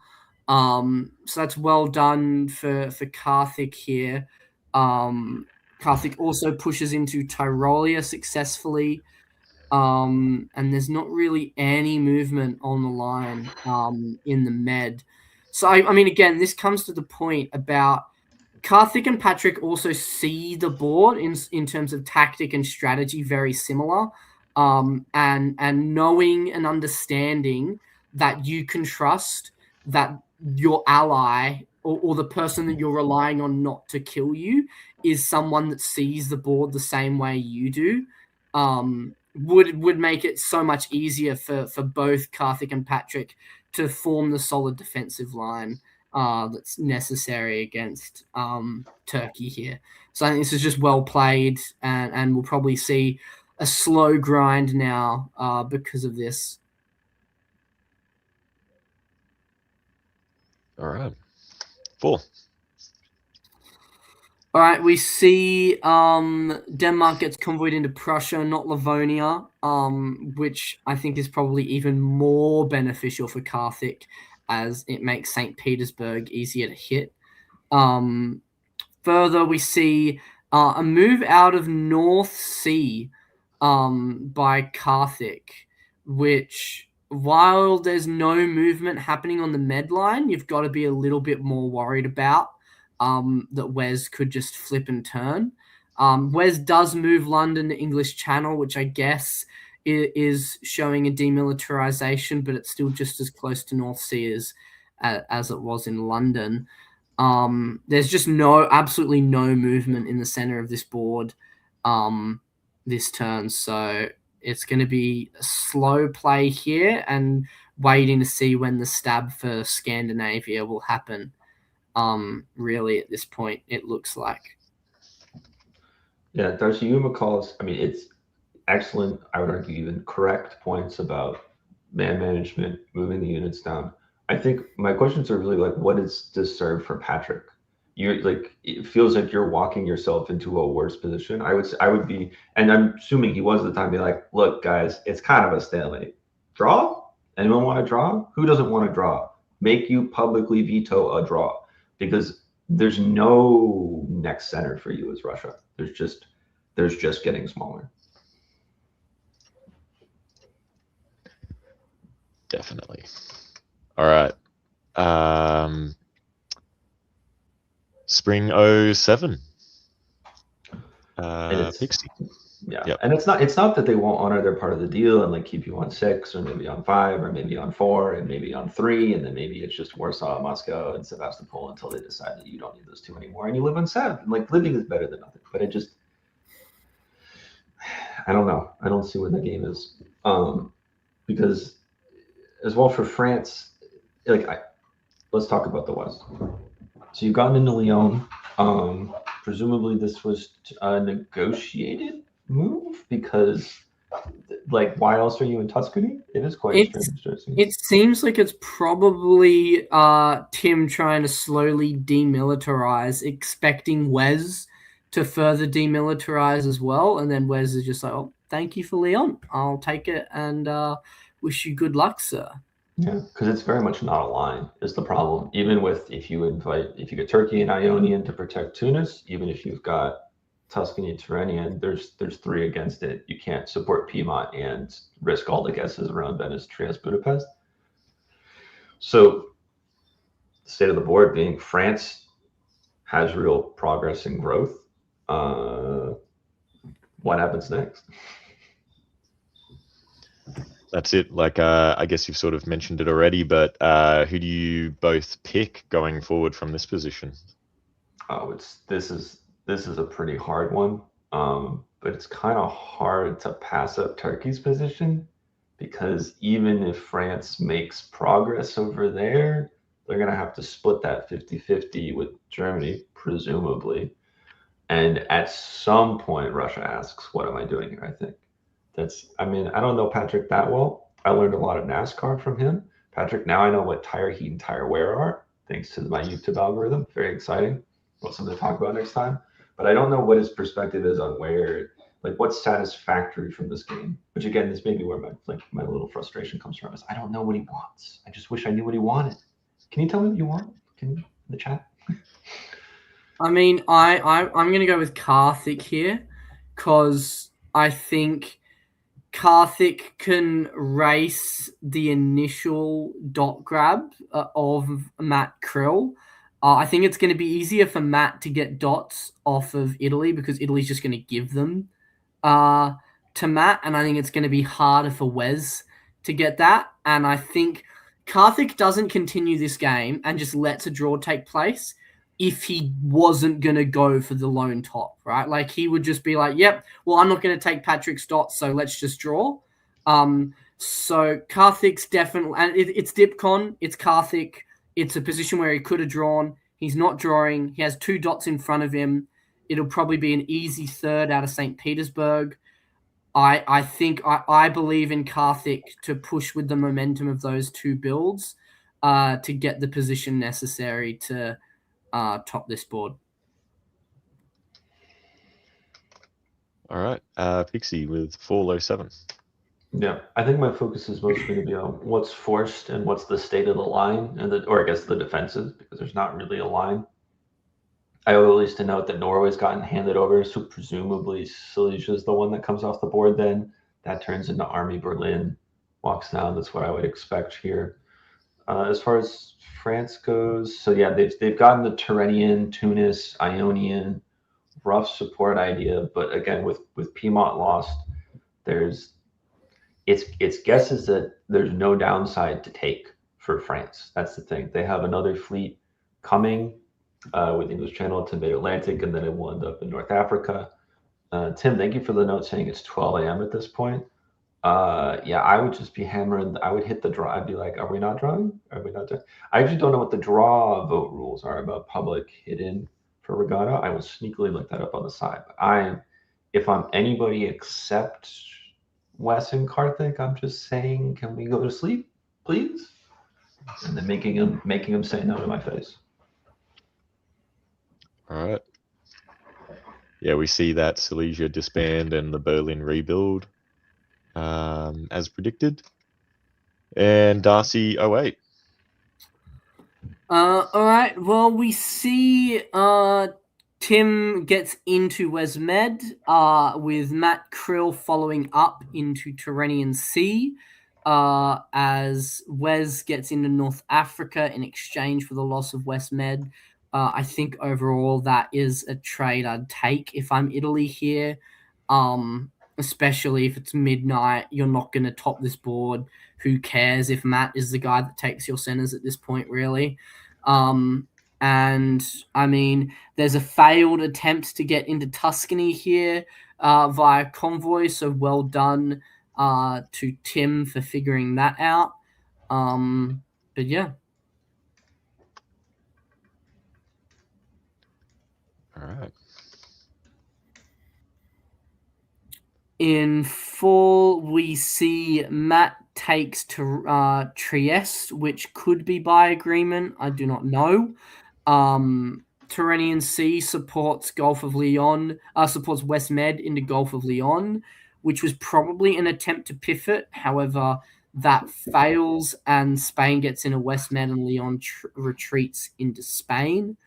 So that's well done for Karthik here. Karthik also pushes into Tyrolia successfully. And there's not really any movement on the line in the Med. So, I mean, again, this comes to the point about Karthik and Patrick also see the board in terms of tactic and strategy very similar, and knowing and understanding that you can trust that your ally or the person that you're relying on not to kill you is someone that sees the board the same way you do, would make it so much easier for both Karthik and Patrick to form the solid defensive line that's necessary against Turkey here. So I think this is just well played, and we'll probably see a slow grind now because of this. All right. 4. All right, we see Denmark gets convoyed into Prussia, not Livonia, which I think is probably even more beneficial for Karthik, as it makes St. Petersburg easier to hit. Further, we see a move out of North Sea by Karthik, which, while there's no movement happening on the Med line, you've got to be a little bit more worried about that Wes could just flip and turn. Wes does move London to English Channel, which I guess is showing a demilitarization, but it's still just as close to North Sea as it was in London. There's just absolutely no movement in the center of this board this turn, so it's going to be a slow play here and waiting to see when the stab for Scandinavia will happen. Really, at this point, it looks like. Yeah, Darcy, you McCall's, I mean, it's excellent, I would argue even correct points about man management, moving the units down. I think my questions are really like, what does this serve for Patrick? You're like, it feels like you're walking yourself into a worse position. I would be, and I'm assuming he was at the time, be like, look, guys, it's kind of a stalemate. Draw? Anyone want to draw? Who doesn't want to draw? Make you publicly veto a draw, because there's no next center for you as Russia. There's just getting smaller. Definitely. All right. Spring 07. Pixie. Yeah. Yep. And it's not that they won't honor their part of the deal and like keep you on 6 or maybe on 5 or maybe on 4 and maybe on 3, and then maybe it's just Warsaw, Moscow, and Sevastopol until they decide that you don't need those 2 anymore and you live on 7. Like, living is better than nothing. But I don't know. I don't see where the game is. Because as well for France, let's talk about the West. So you've gotten into Lyon. Presumably this was a negotiated move, because like, why else are you in Tuscany? It is quite strange. It seems like it's probably Tim trying to slowly demilitarize, expecting Wes to further demilitarize as well, and then Wes is just like, oh, thank you for Lyon, I'll take it, and wish you good luck, sir. Yeah, because it's very much not aligned is the problem. Even with if you get Turkey and Ionian to protect Tunis, even if you've got Tuscany, Tyrrhenian, there's 3 against it. You can't support Piedmont and risk all the guesses around Venice, Trieste, Budapest. So the state of the board being France has real progress and growth. What happens next? That's it. Like, I guess you've sort of mentioned it already, but who do you both pick going forward from this position? Oh, this is a pretty hard one. But it's kind of hard to pass up Turkey's position, because even if France makes progress over there, they're going to have to split that 50-50 with Germany, presumably. And at some point, Russia asks, what am I doing here? I think. I don't know Patrick that well. I learned a lot of NASCAR from him. Patrick, now I know what tire heat and tire wear are, thanks to my YouTube algorithm. Very exciting. something to talk about next time. But I don't know what his perspective is on what's satisfactory from this game. Which again, this may be where my little frustration comes from. Is I don't know what he wants. I just wish I knew what he wanted. Can you tell me what you want? Can you in the chat? I mean, I'm going to go with Karthik here because I think Karthik can race the initial dot grab of Matt Krill. I think it's going to be easier for Matt to get dots off of Italy because Italy's just going to give them to Matt, and I think it's going to be harder for Wes to get that. And I think Karthik doesn't continue this game and just lets a draw take place if he wasn't going to go for the lone top, right? Like, he would just be like, yep, well, I'm not going to take Patrick's dots, so let's just draw. So Karthik's definitely, and it's DipCon, it's Karthik. It's a position where he could have drawn. He's not drawing. He has 2 dots in front of him. It'll probably be an easy third out of St. Petersburg. I believe in Karthik to push with the momentum of those 2 builds to get the position necessary to top this board. All right, Pixie with 407. Yeah, I think my focus is mostly going to be on what's forced and what's the state of the line, or I guess the defensive, because there's not really a line. I would at least to note that Norway's gotten handed over, so presumably Silesia is the one that comes off the board then. That turns into Army Berlin, walks down. That's what I would expect here. As far as France goes, so yeah, they've gotten the Tyrrhenian, Tunis, Ionian, rough support idea, but again, with Piedmont lost, its guess is that there's no downside to take for France. That's the thing. They have another fleet coming with English Channel to mid-Atlantic, and then it will end up in North Africa. Tim, thank you for the note saying it's 12 a.m. at this point. Yeah, I would just be hammering. I would hit the draw. I'd be like, are we not drawing? Are we not drawing? I actually don't know what the draw vote rules are about public hit-in for Regatta. I will sneakily look that up on the side. But if I'm anybody except Wes and Karthik, I'm just saying, can we go to sleep, please? And then making him say no to my face. All right. Yeah, we see that Silesia disband and the Berlin rebuild as predicted. And Darcy 08. All right. Well, we see Tim gets into Wesmed with Matt Krill following up into Tyrrhenian Sea as Wes gets into North Africa in exchange for the loss of Westmed. I think overall that is a trade I'd take if I'm Italy here, especially if it's midnight. You're not going to top this board. Who cares if Matt is the guy that takes your centers at this point, really? And I mean, there's a failed attempt to get into Tuscany here via convoy, so well done to Tim for figuring that out. But yeah. All right. In full, we see Matt takes to Trieste, which could be by agreement. I do not know. Tyrrhenian Sea supports Gulf of Lyon, supports Westmed into Gulf of Lyon, which was probably an attempt to pivot. However, that fails, and Spain gets into Westmed, and Lyon retreats into Spain.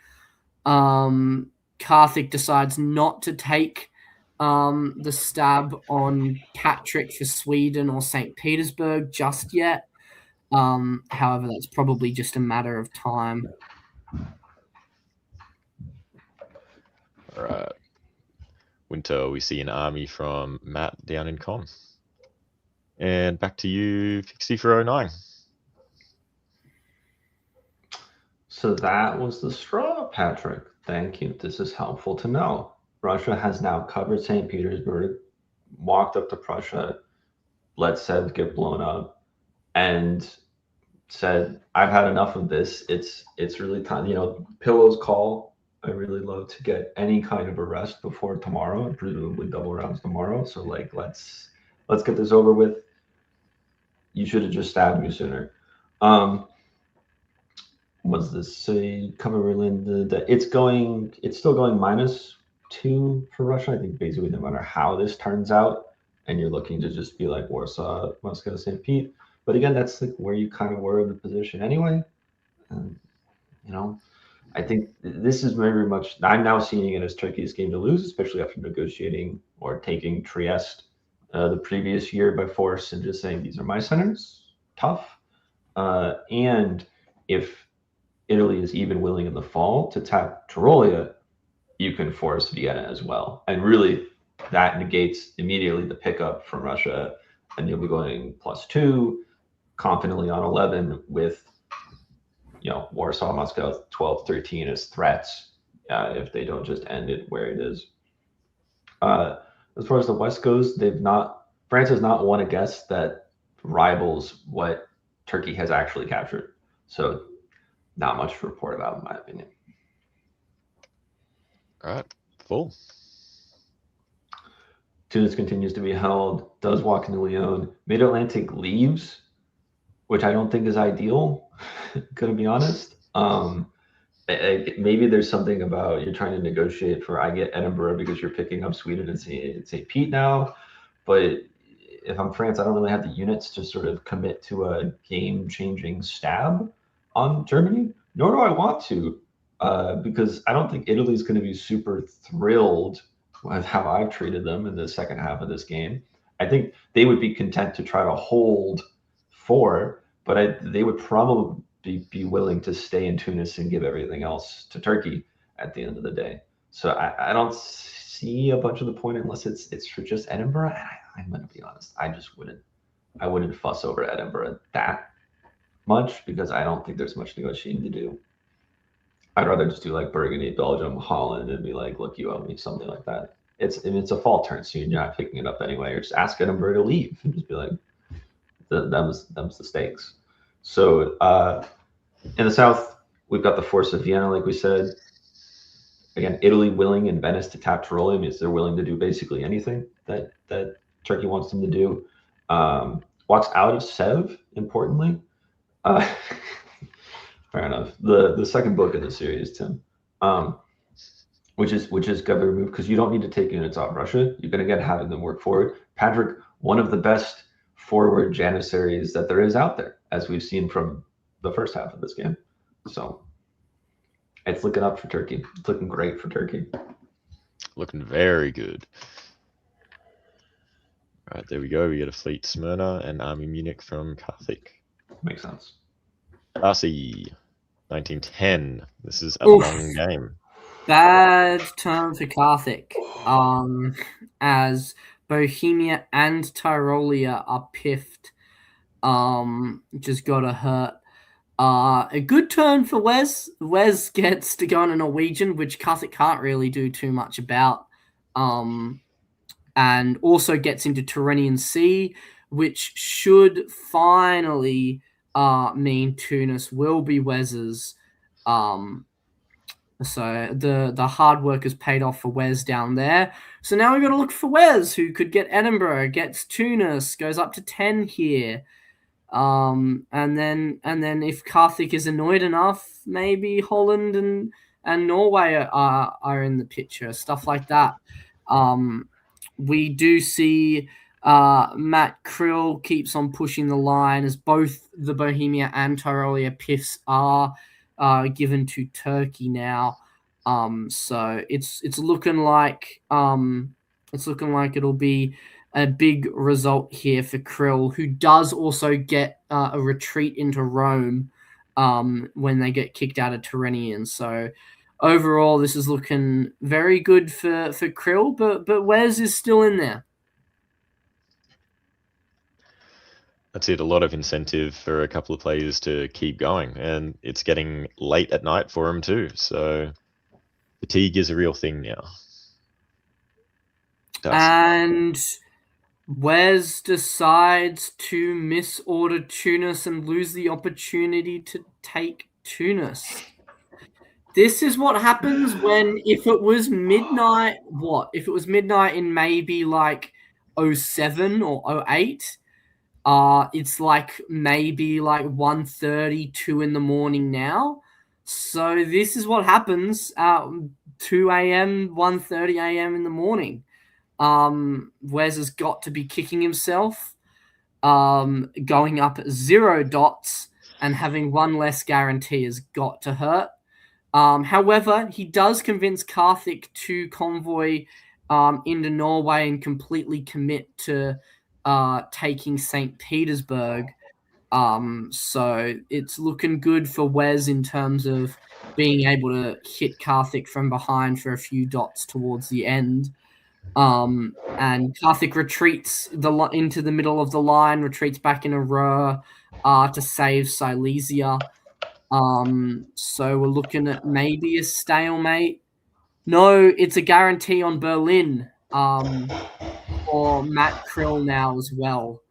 Karthik decides not to take the stab on Patrick for Sweden or St. Petersburg just yet. However, that's probably just a matter of time. All right. Winter, we see an army from Matt down in Com. And back to you, Fixie for 09. So that was the straw, Patrick. Thank you. This is helpful to know. Russia has now covered St. Petersburg, walked up to Prussia, let Sev get blown up, and said, I've had enough of this. It's really time. Pillow's call. I really love to get any kind of a rest before tomorrow, and presumably double rounds tomorrow. So let's get this over with. You should have just stabbed me sooner. was this Cumberland? It's still going -2 for Russia. I think basically no matter how this turns out, and you're looking to just be like Warsaw, Moscow, St. Pete. But again, that's like where you kind of were in the position anyway. And, I think this is very much. I'm now seeing it as Turkey's game to lose, especially after negotiating or taking Trieste the previous year by force and just saying these are my centers. Tough. And if Italy is even willing in the fall to tap Tyrolia, you can force Vienna as well. And really, that negates immediately the pickup from Russia, and you'll be going +2, confidently on 11 with, Warsaw, Moscow, 12, 13 as threats if they don't just end it where it is. As far as the West goes, France has not won a guess that rivals what Turkey has actually captured. So not much to report about, in my opinion. All right, full. Tunis continues to be held, does walk into Lyon. Mid-Atlantic leaves, which I don't think is ideal, gonna be honest. Maybe there's something about you're trying to negotiate for I get Edinburgh because you're picking up Sweden and St. Pete now. But if I'm France, I don't really have the units to sort of commit to a game-changing stab on Germany, nor do I want to, because I don't think Italy's going to be super thrilled with how I've treated them in the second half of this game. I think they would be content to try to hold 4, but they would probably be willing to stay in Tunis and give everything else to Turkey at the end of the day. So I don't see a bunch of the point unless it's for just Edinburgh. I'm going to be honest. I wouldn't fuss over Edinburgh that much because I don't think there's much negotiating to do. I'd rather just do like Burgundy, Belgium, Holland, and be like, look, you owe me something like that. It's a fall turn, so you're not picking it up anyway. Or just ask Edinburgh to leave and just be like, them's the stakes. So in the south, we've got the force of Vienna, like we said. Again, Italy willing and Venice to tap Tyrolia means they're willing to do basically anything that Turkey wants them to do. Walks out of Sèvres, importantly. Fair enough. The second book in the series, Tim, which is going to remove because you don't need to take units off Russia. You're going to get having them work forward. Patrick, one of the best forward janissaries that there is out there, as we've seen from the first half of this game. So it's looking up for Turkey. It's looking great for Turkey. Looking very good. All right, there we go. We get a Fleet Smyrna and Army Munich from Karthik. Makes sense. Darcy, 1910. This is a Oof. long game. Bad turn for Karthik, as Bohemia and Tyrolia are piffed. Just gotta hurt. A good turn for Wes. Wes gets to go on a Norwegian, which Karthik can't really do too much about. And also gets into Tyrrhenian Sea, which should finally mean Tunis will be Wes's. So the hard work has paid off for Wes down there. So now we've got to look for Wes, who could get Edinburgh, gets Tunis, goes up to 10 here. And then if Karthik is annoyed enough, maybe Holland and Norway are in the picture, stuff like that. We do see Matt Krill keeps on pushing the line as both the Bohemia and Tyrolia piffs are given to Turkey now. So it's looking like it'll be a big result here for Krill, who does also get a retreat into Rome when they get kicked out of Tyrrhenian. So overall, this is looking very good for Krill, but Wes is still in there. That's it. A lot of incentive for a couple of players to keep going, and it's getting late at night for them too. So fatigue is a real thing now. And Wes decides to misorder Tunis and lose the opportunity to take Tunis. This is what happens when, if it was midnight, if it was midnight in maybe like 07 or 08, it's like maybe like 1:30, 2 in the morning now. So this is what happens at 2 a.m., 1:30 a.m. in the morning. Wes has got to be kicking himself, going up 0 dots and having one less guarantee has got to hurt. However, he does convince Karthik to convoy into Norway and completely commit to taking St. Petersburg. So it's looking good for Wes in terms of being able to hit Karthik from behind for a few dots towards the end. And Karthik retreats into the middle of the line, retreats back in a row to save Silesia. So we're looking at maybe a stalemate. No, it's a guarantee on Berlin for Matt Krill now as well.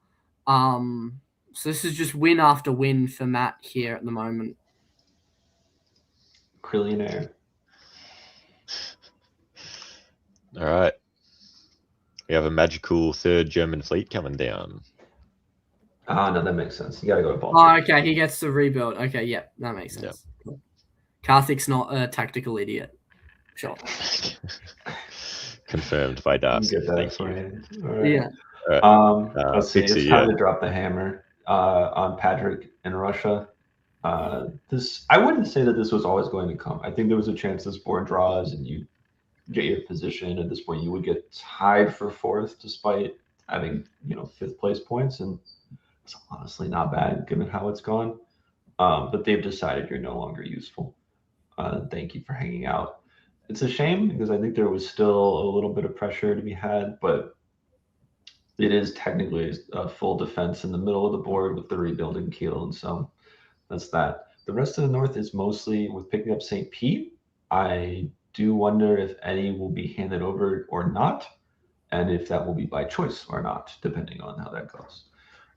So this is just win after win for Matt here at the moment. Krillionaire. All right. We have a magical third German fleet coming down. No, that makes sense. You gotta go to Baltic. Oh, okay, he gets the rebuild. Okay, yep, that makes sense. Cool. Karthik's not a tactical idiot. Sure. Confirmed by Darcy. Get that Thank for you. you. All right. Yeah. Let's see. Pixie, It's time to drop the hammer on Patrick in Russia. This I wouldn't say that this was always going to come. I think there was a chance this board draws and you get your position. At this point, you would get tied for fourth despite having 5th place points, and it's honestly not bad given how it's gone. But they've decided you're no longer useful. Thank you for hanging out. It's a shame because I think there was still a little bit of pressure to be had, but it is technically a full defense in the middle of the board with the rebuilding keel, and so that's that. The rest of the north is mostly with picking up St. Pete. I do wonder if any will be handed over or not, and if that will be by choice or not, depending on how that goes.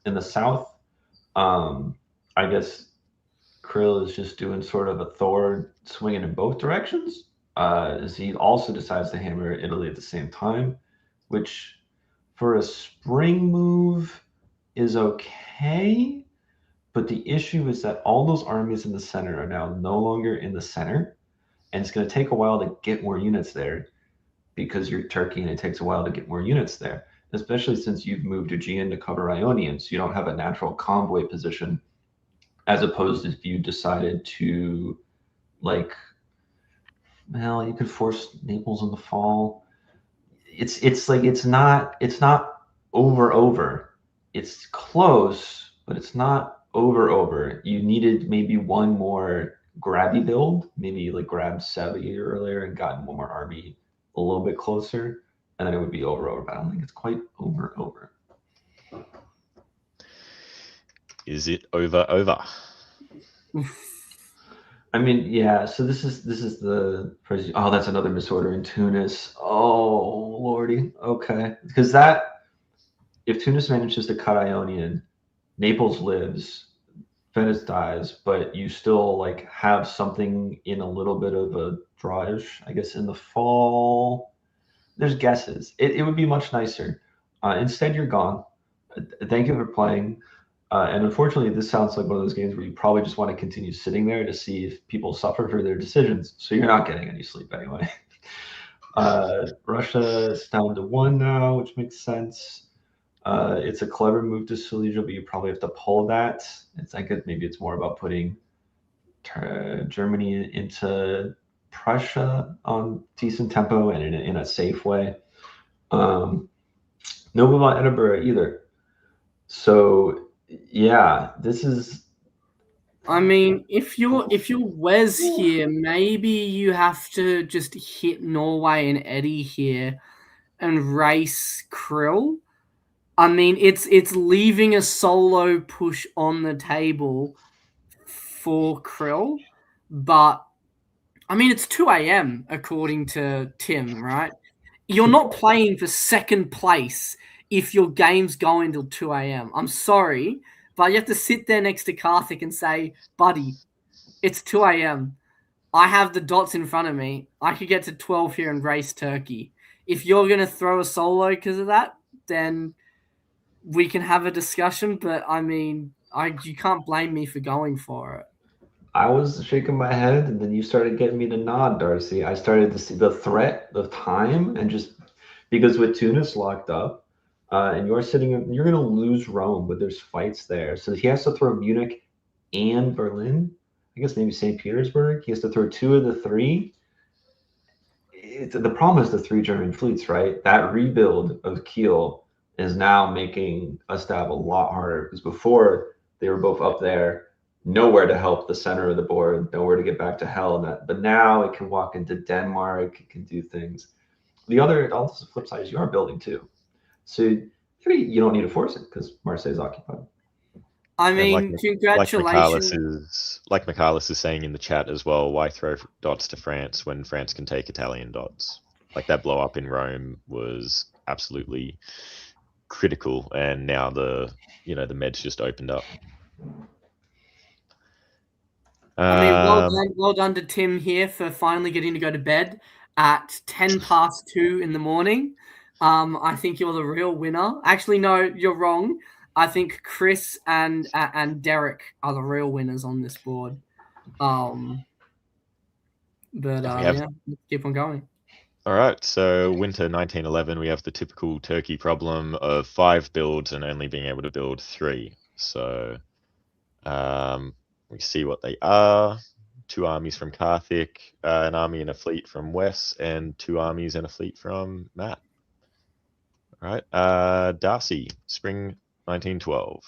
In the south, I guess Krill is just doing sort of a Thor swinging in both directions. As he also decides to hammer Italy at the same time, which for a spring move is okay. But the issue is that all those armies in the center are now no longer in the center. And it's going to take a while to get more units there because you're Turkey and it takes a while to get more units there, especially since you've moved Aegean to cover Ionian. So you don't have a natural convoy position, as opposed to if you decided to, you could force Naples in the fall. It's not over. It's close, but it's not over. You needed maybe one more grabby build, maybe grab Sevi earlier and gotten one more army a little bit closer, and then it would be over. But I don't think it's quite over. Is it over? I mean, yeah. So this is the oh, that's another misorder in Tunis. Oh lordy. Okay, because if Tunis manages to cut Ionian, Naples lives, Venice dies, but you still have something in a little bit of a drawish, I guess, in the fall. There's guesses. It would be much nicer. Instead, you're gone. Thank you for playing. And unfortunately, this sounds like one of those games where you probably just want to continue sitting there to see if people suffer for their decisions. So you're not getting any sleep anyway. Russia is down to 1 now, which makes sense. It's a clever move to Silesia, but you probably have to pull that. I guess maybe it's more about putting Germany into Prussia on decent tempo and in a safe way. No move on Edinburgh either. So yeah, this is. I mean, if you're Wes here, maybe you have to just hit Norway and Eddie here and race Krill. I mean, it's leaving a solo push on the table for Krill, but I mean, it's 2 a.m. according to Tim, right? You're not playing for second place if your game's going till 2 a.m. I'm sorry, but you have to sit there next to Karthik and say, buddy, it's 2 a.m. I have the dots in front of me. I could get to 12 here and race Turkey. If you're going to throw a solo because of that, then we can have a discussion. But I mean, you can't blame me for going for it. I was shaking my head, and then you started getting me to nod, Darcy. I started to see the threat of time, and just because with Tunis locked up, and you're you're going to lose Rome, but there's fights there. So he has to throw Munich and Berlin. I guess maybe St. Petersburg. He has to throw 2 of the 3. The problem is the 3 German fleets, right? That rebuild of Kiel is now making us to have a lot harder, because before they were both up there, nowhere to help the center of the board, nowhere to get back to hell. But now it can walk into Denmark, it can do things. Also the flip side is you are building too. So you don't need to force it because Marseille is occupied. I And mean, congratulations. Like Michaelis is saying in the chat as well, why throw dots to France when France can take Italian dots? Like that blow up in Rome was absolutely critical, and now the Med's just opened up. I mean, well done to Tim here for finally getting to go to bed at 2:10 in the morning. I think you're the real winner. Actually, no, you're wrong. I think Chris and Derek are the real winners on this board. Yeah, keep on going. All right, so winter 1911, we have the typical Turkey problem of 5 builds and only being able to build 3. So we see what they are. 2 armies from Karthik, an army and a fleet from Wes, and 2 armies and a fleet from Matt. All right, Darcy, spring 1912.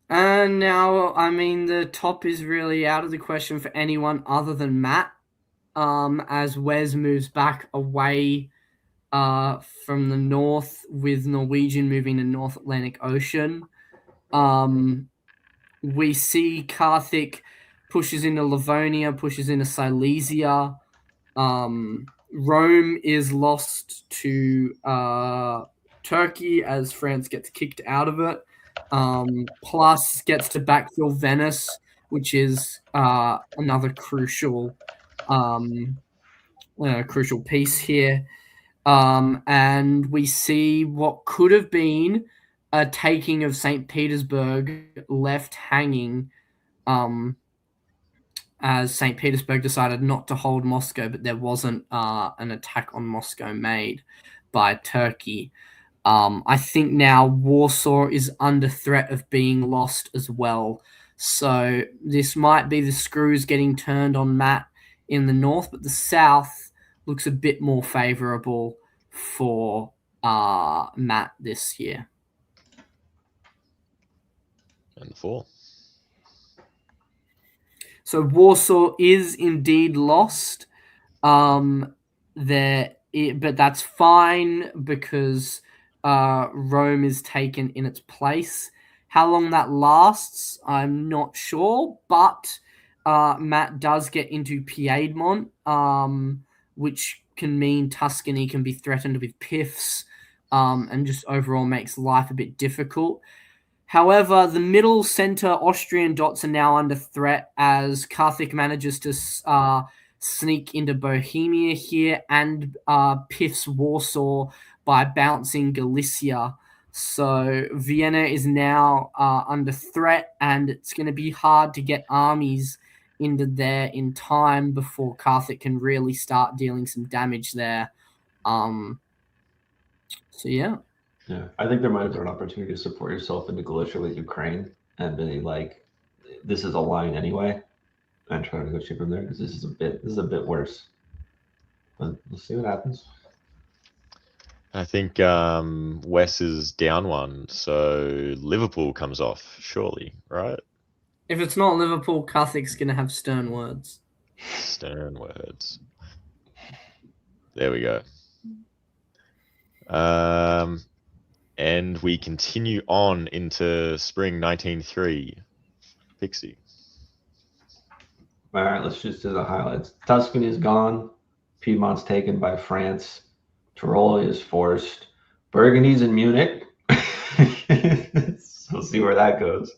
And now, I mean, the top is really out of the question for anyone other than Matt, as Wes moves back away from the north, with Norwegian moving to North Atlantic Ocean. We see Karthik pushes into Livonia, pushes into Silesia. Rome is lost to Turkey as France gets kicked out of it. Plus gets to backfill Venice, which is another crucial piece here. And we see what could have been a taking of St. Petersburg left hanging, as St. Petersburg decided not to hold Moscow, but there wasn't an attack on Moscow made by Turkey. I think now Warsaw is under threat of being lost as well. So this might be the screws getting turned on Matt in the north, but the south looks a bit more favorable for Matt this year. And the 4. So Warsaw is indeed lost. But that's fine because Rome is taken in its place. How long that lasts, I'm not sure, but Matt does get into Piedmont, which can mean Tuscany can be threatened with PIFs, and just overall makes life a bit difficult. However, the middle center Austrian dots are now under threat as Karthik manages to sneak into Bohemia here and piffs Warsaw by bouncing Galicia. So Vienna is now under threat, and it's going to be hard to get armies into there in time before Karthik can really start dealing some damage there. So yeah. Yeah, I think there might have been an opportunity to support yourself into Galicia with Ukraine and be like, this is a line anyway, and try to negotiate from there because this is a bit worse. But we'll see what happens. I think Wes is down 1, so Liverpool comes off, surely, right? If it's not Liverpool, Karthik's going to have stern words. Stern words. There we go. And we continue on into spring 1903. Pixie. All right, let's just do the highlights. Tuscany is gone. Piedmont's taken by France. Tyrol is forced. Burgundy's in Munich. So we'll see where that goes.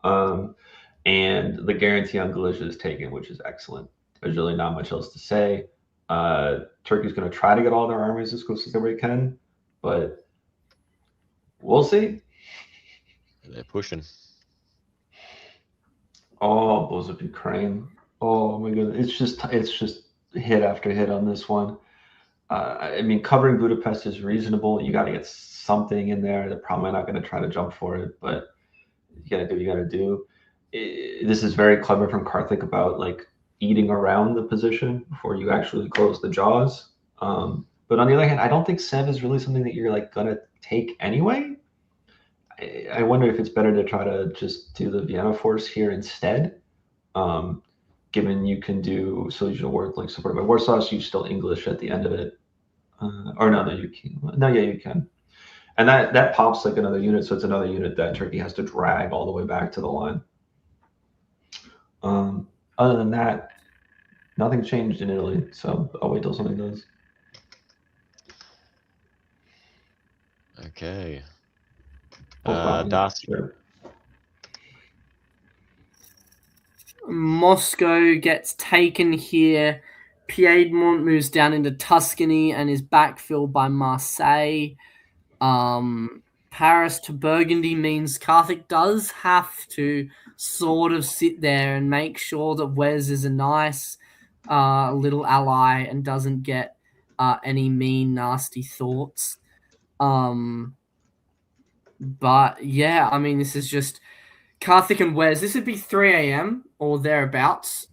And the guarantee on Galicia is taken, which is excellent. There's really not much else to say. Turkey's going to try to get all their armies as close as they can, but we'll see. They're pushing. Oh, Bulls of Ukraine. Oh my goodness, it's just hit after hit on this one. I mean, covering Budapest is reasonable. You got to get something in there. They're probably not going to try to jump for it, but you got to do what you got to do. This is very clever from Karthik about like eating around the position before you actually close the jaws. But on the other hand, I don't think Sev is really something that you're like gonna take anyway. I wonder if it's better to try to just do the Vienna Force here instead. Given you can do Silesia War like supported by Warsaw, so you still English at the end of it. Or no, you can. No, yeah, you can. And that pops like another unit, so it's another unit that Turkey has to drag all the way back to the line. Other than that, nothing changed in Italy, so I'll wait till something does. Okay. Darcy. Sure. Moscow gets taken here. Piedmont moves down into Tuscany and is backfilled by Marseille. Paris to Burgundy means Karthik does have to sort of sit there and make sure that Wes is a nice little ally and doesn't get any mean, nasty thoughts. But yeah, I mean, this is just Karthik and Wes. This would be 3 a.m. or thereabouts,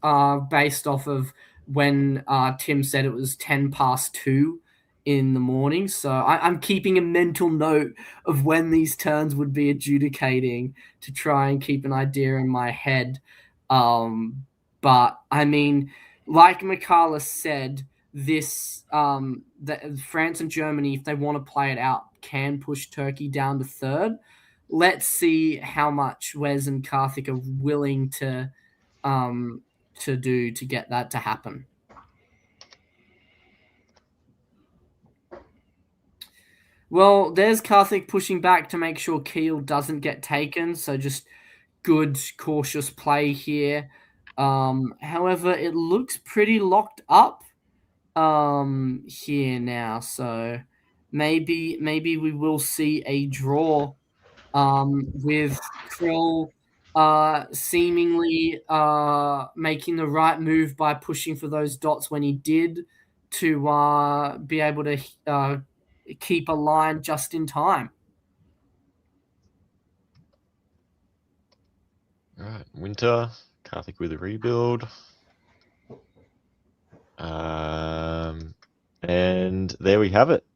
based off of when Tim said it was 10 past 2 in the morning. So I'm keeping a mental note of when these turns would be adjudicating to try and keep an idea in my head. But I mean, like Mikala said, this France and Germany, if they want to play it out, can push Turkey down to third. Let's see how much Wes and Karthik are willing to do to get that to happen. Well, there's Karthik pushing back to make sure Kiel doesn't get taken, so just good, cautious play here. However, it looks pretty locked up here now, so maybe we will see a draw with Krill seemingly making the right move by pushing for those dots when he did to be able to keep a line just in time. All right, Winter, Karthik with a rebuild. And there we have it.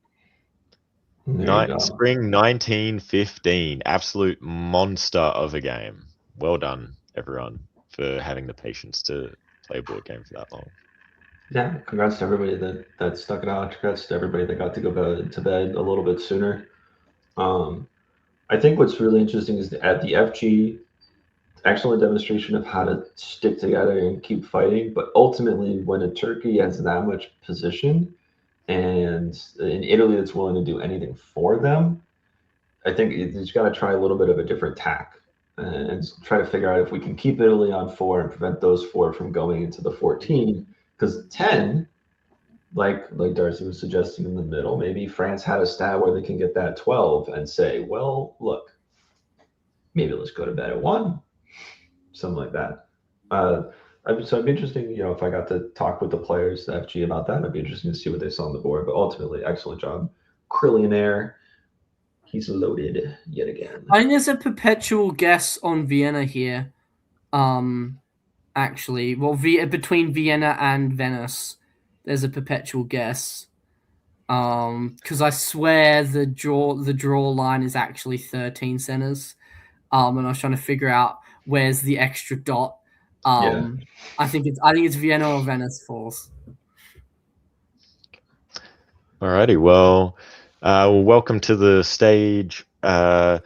Spring 1915. Absolute monster of a game. Well done, everyone, for having the patience to play a board game for that long. Yeah, congrats to everybody that stuck it out. Congrats to everybody that got to go to bed a little bit sooner. I think what's really interesting is at the FG, excellent demonstration of how to stick together and keep fighting. But ultimately, when a Turkey has that much position, and in Italy that's willing to do anything for them, I think you just got to try a little bit of a different tack and try to figure out if we can keep Italy on 4 and prevent those 4 from going into the 14. Because 10, like Darcy was suggesting in the middle, maybe France had a stat where they can get that 12 and say, well, look, maybe let's go to bed at 1, something like that. So it'd be interesting, if I got to talk with the players, the FG, about that. It'd be interesting to see what they saw on the board. But ultimately, excellent job. Krillionaire, he's loaded yet again. I think there's a perpetual guess on Vienna here. Actually, well, between Vienna and Venice, there's a perpetual guess. Because I swear the draw line is actually 13 centers. And I was trying to figure out where's the extra dot. Yeah. I think it's Vienna or Venice falls. Alrighty, well, welcome to the stage, Siobhan,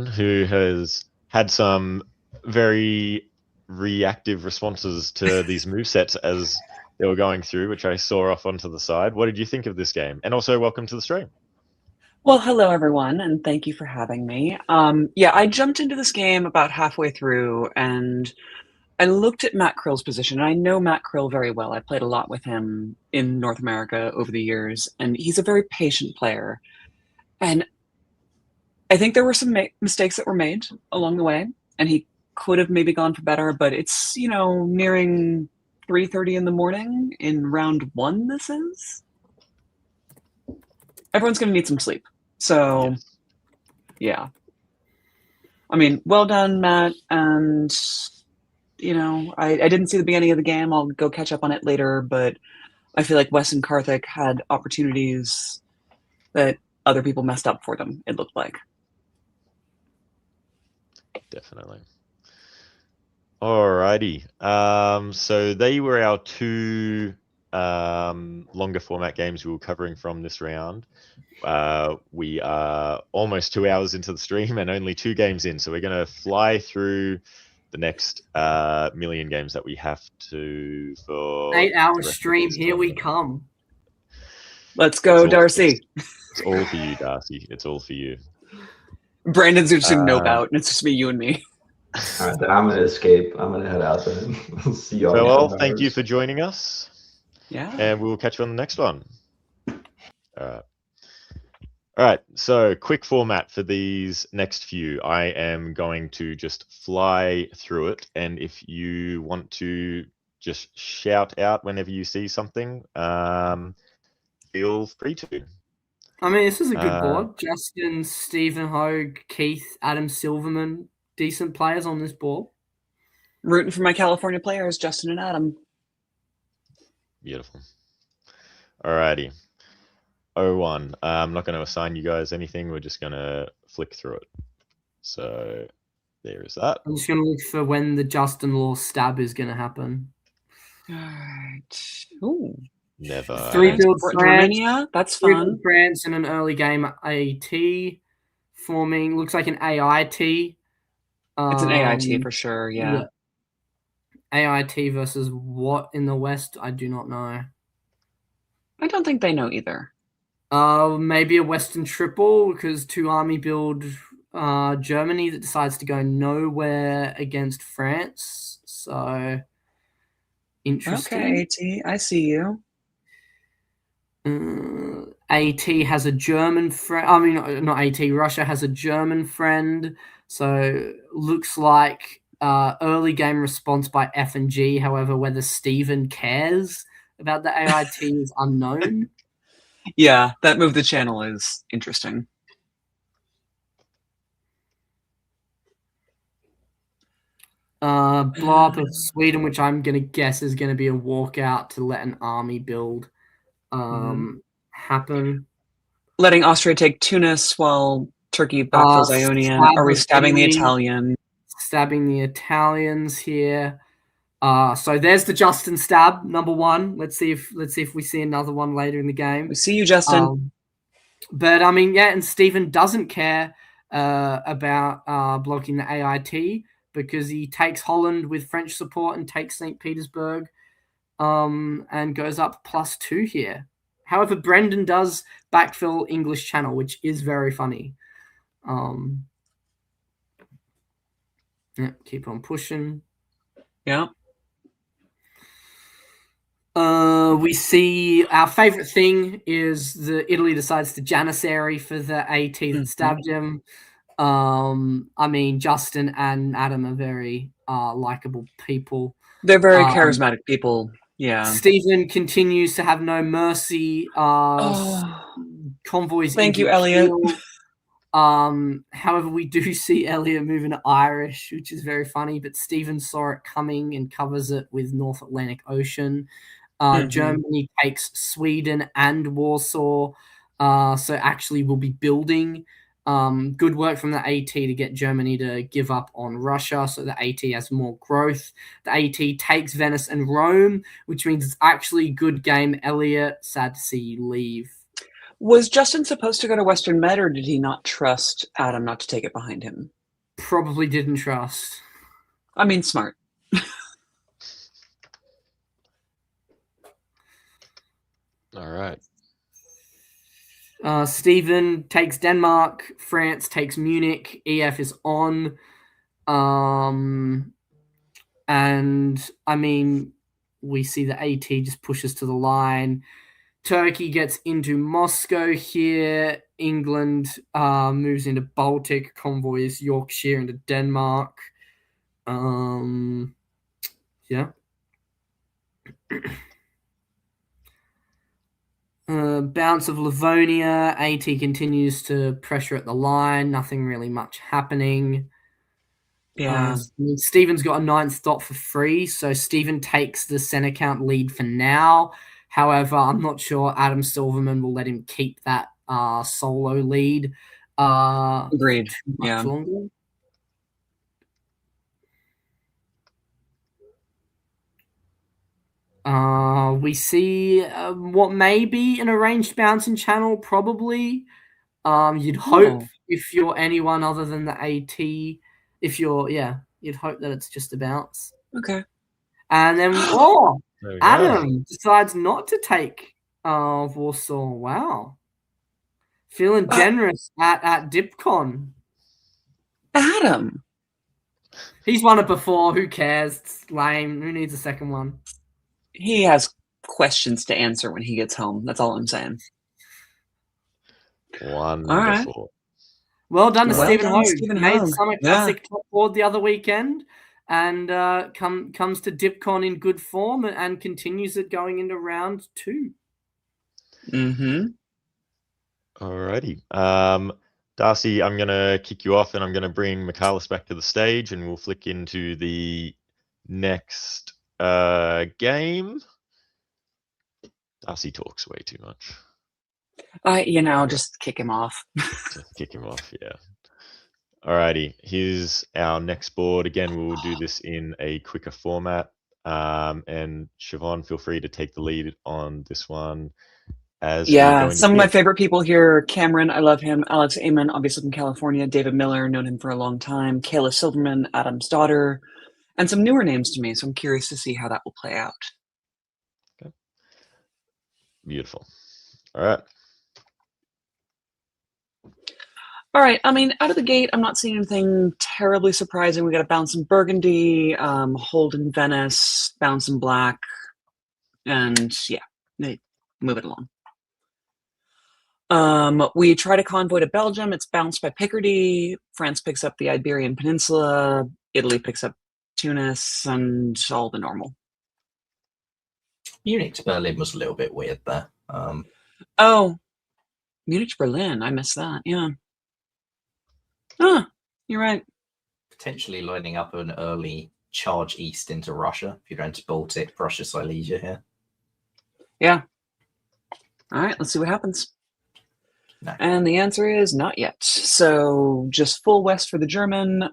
who has had some very reactive responses to these movesets as they were going through, which I saw off onto the side. What did you think of this game? And also, welcome to the stream. Well, hello everyone, and thank you for having me. Yeah, I jumped into this game about halfway through, and I looked at Matt Krill's position, and I know Matt Krill very well. I played a lot with him in North America over the years, and he's a very patient player. And I think there were some mistakes that were made along the way, and he could have maybe gone for better, but it's, nearing 3:30 in the morning in round 1 this is. Everyone's going to need some sleep. So, Yes. yeah. I mean, well done, Matt. And, I didn't see the beginning of the game. I'll go catch up on it later, but I feel like Wes and Karthik had opportunities that other people messed up for them, it looked like. Definitely. Alrighty. So they were our 2 longer format games we were covering from this round. We are almost 2 hours into the stream and only 2 games in, so we're going to fly through the next million games that we have to for 8-hour the rest of stream. this Here we tournament. come. Let's go, Darcy. It's all for you, Darcy. It's all for you. Brandon's just going to nope out, and it's just me, you, and me. All right, then I'm going to escape. I'm going to head out then. We'll see y'all. Well, thank you for joining us. Yeah. And we'll catch you on the next one. All right. So quick format for these next few. I am going to just fly through it. And if you want to just shout out whenever you see something, feel free to. I mean, this is a good board. Justin, Stephen Hogue, Keith, Adam Silverman, decent players on this board. Rooting for my California players, Justin and Adam. Beautiful. Alrighty. 01. I'm not going to assign you guys anything. We're just going to flick through it. So there is that. I'm just going to look for when the Justin Law stab is going to happen. All right. Ooh. Never. 3 build France. Germania. That's 3 fun. build France in an early game AT forming. Looks like an AIT. It's an AIT for sure, yeah. AIT versus what in the West? I do not know. I don't think they know either. Maybe a Western triple because 2 army build Germany that decides to go nowhere against France. So interesting. Okay, AT, I see you. AT has a German friend. I mean, not AT. Russia has a German friend. So looks like early game response by F and G. However, whether Stephen cares about the AIT is unknown. Yeah, that move the channel is interesting. Blow up of Sweden, which I'm going to guess is going to be a walkout to let an army build happen. Letting Austria take Tunis while Turkey backfills Ionian. Are we stabbing the Italian? Stabbing the Italians here. So there's the Justin stab, number 1. Let's see if we see another one later in the game. We see you, Justin. But I mean, yeah, and Stephen doesn't care about blocking the AIT because he takes Holland with French support and takes St. Petersburg and goes up +2 here. However, Brendan does backfill English Channel, which is very funny. Yeah, keep on pushing. Yeah. We see our favorite thing is the Italy decides to Janissary for the AT that stabbed him. I mean, Justin and Adam are very likable people. They're very charismatic people. Yeah. Stephen continues to have no mercy. Convoys. Thank you, Elliot. However, we do see Elliot moving to Irish, which is very funny, but Stephen saw it coming and covers it with North Atlantic Ocean. Germany takes Sweden and Warsaw, so actually we'll be building. Good work from the AT to get Germany to give up on Russia, so the AT has more growth. The AT takes Venice and Rome, which means it's actually a good game. Elliot, sad to see you leave. Was Justin supposed to go to Western Med, or did he not trust Adam not to take it behind him? Probably didn't trust. I mean, smart. All right. Stephen takes Denmark. France takes Munich. EF is on. And, I mean, we see the AT just pushes to the line. Turkey gets into Moscow here. England moves into Baltic, convoys Yorkshire into Denmark. Yeah. Bounce of Livonia. AT continues to pressure at the line. Nothing really much happening. Yeah. Stephen's got a 9th stop for free, so Stephen takes the center count lead for now. However, I'm not sure Adam Silverman will let him keep that solo lead Agreed. too much Yeah. longer. We see what may be an arranged bouncing channel, probably. You'd hope Oh. if you're anyone other than the AT, you'd hope that it's just a bounce. Okay. And then, There we go. Adam decides not to take Warsaw. Wow. Feeling generous at DipCon. Adam. He's won it before. Who cares? It's lame. Who needs a second one? He has questions to answer when he gets home. That's all I'm saying. Wonderful. Well done to Well Stephen done, Hogue. Stephen Made Hogue. Summit Yeah. Classic top board the other weekend, and comes to DipCon in good form and continues it going into round 2. Mm-hmm. Alrighty. Darcy, I'm going to kick you off and I'm going to bring Michaelis back to the stage and we'll flick into the next game. Darcy talks way too much. Just kick him off. Just kick him off, yeah. Alrighty, here's our next board. Again, we'll do this in a quicker format. And Siobhan, feel free to take the lead on this one. As we go into Some of my field. favorite people here: Cameron, I love him; Alex Amon, obviously from California; David Miller, known him for a long time; Kayla Silverman, Adam's daughter, and some newer names to me. So I'm curious to see how that will play out. Okay. Beautiful. All right. All right. I mean, out of the gate, I'm not seeing anything terribly surprising. We got a bounce in Burgundy, hold in Venice, bounce in Black, and yeah, they move it along. We try to convoy to Belgium. It's bounced by Picardy. France picks up the Iberian Peninsula. Italy picks up Tunis, and all the normal. Munich to Berlin was a little bit weird there. Oh, Munich to Berlin. I missed that. Yeah. You're right. Potentially lining up an early charge east into Russia if you're going to Baltic, Prussia, Silesia here. Yeah. All right, let's see what happens. No. And the answer is not yet. So just full west for the German.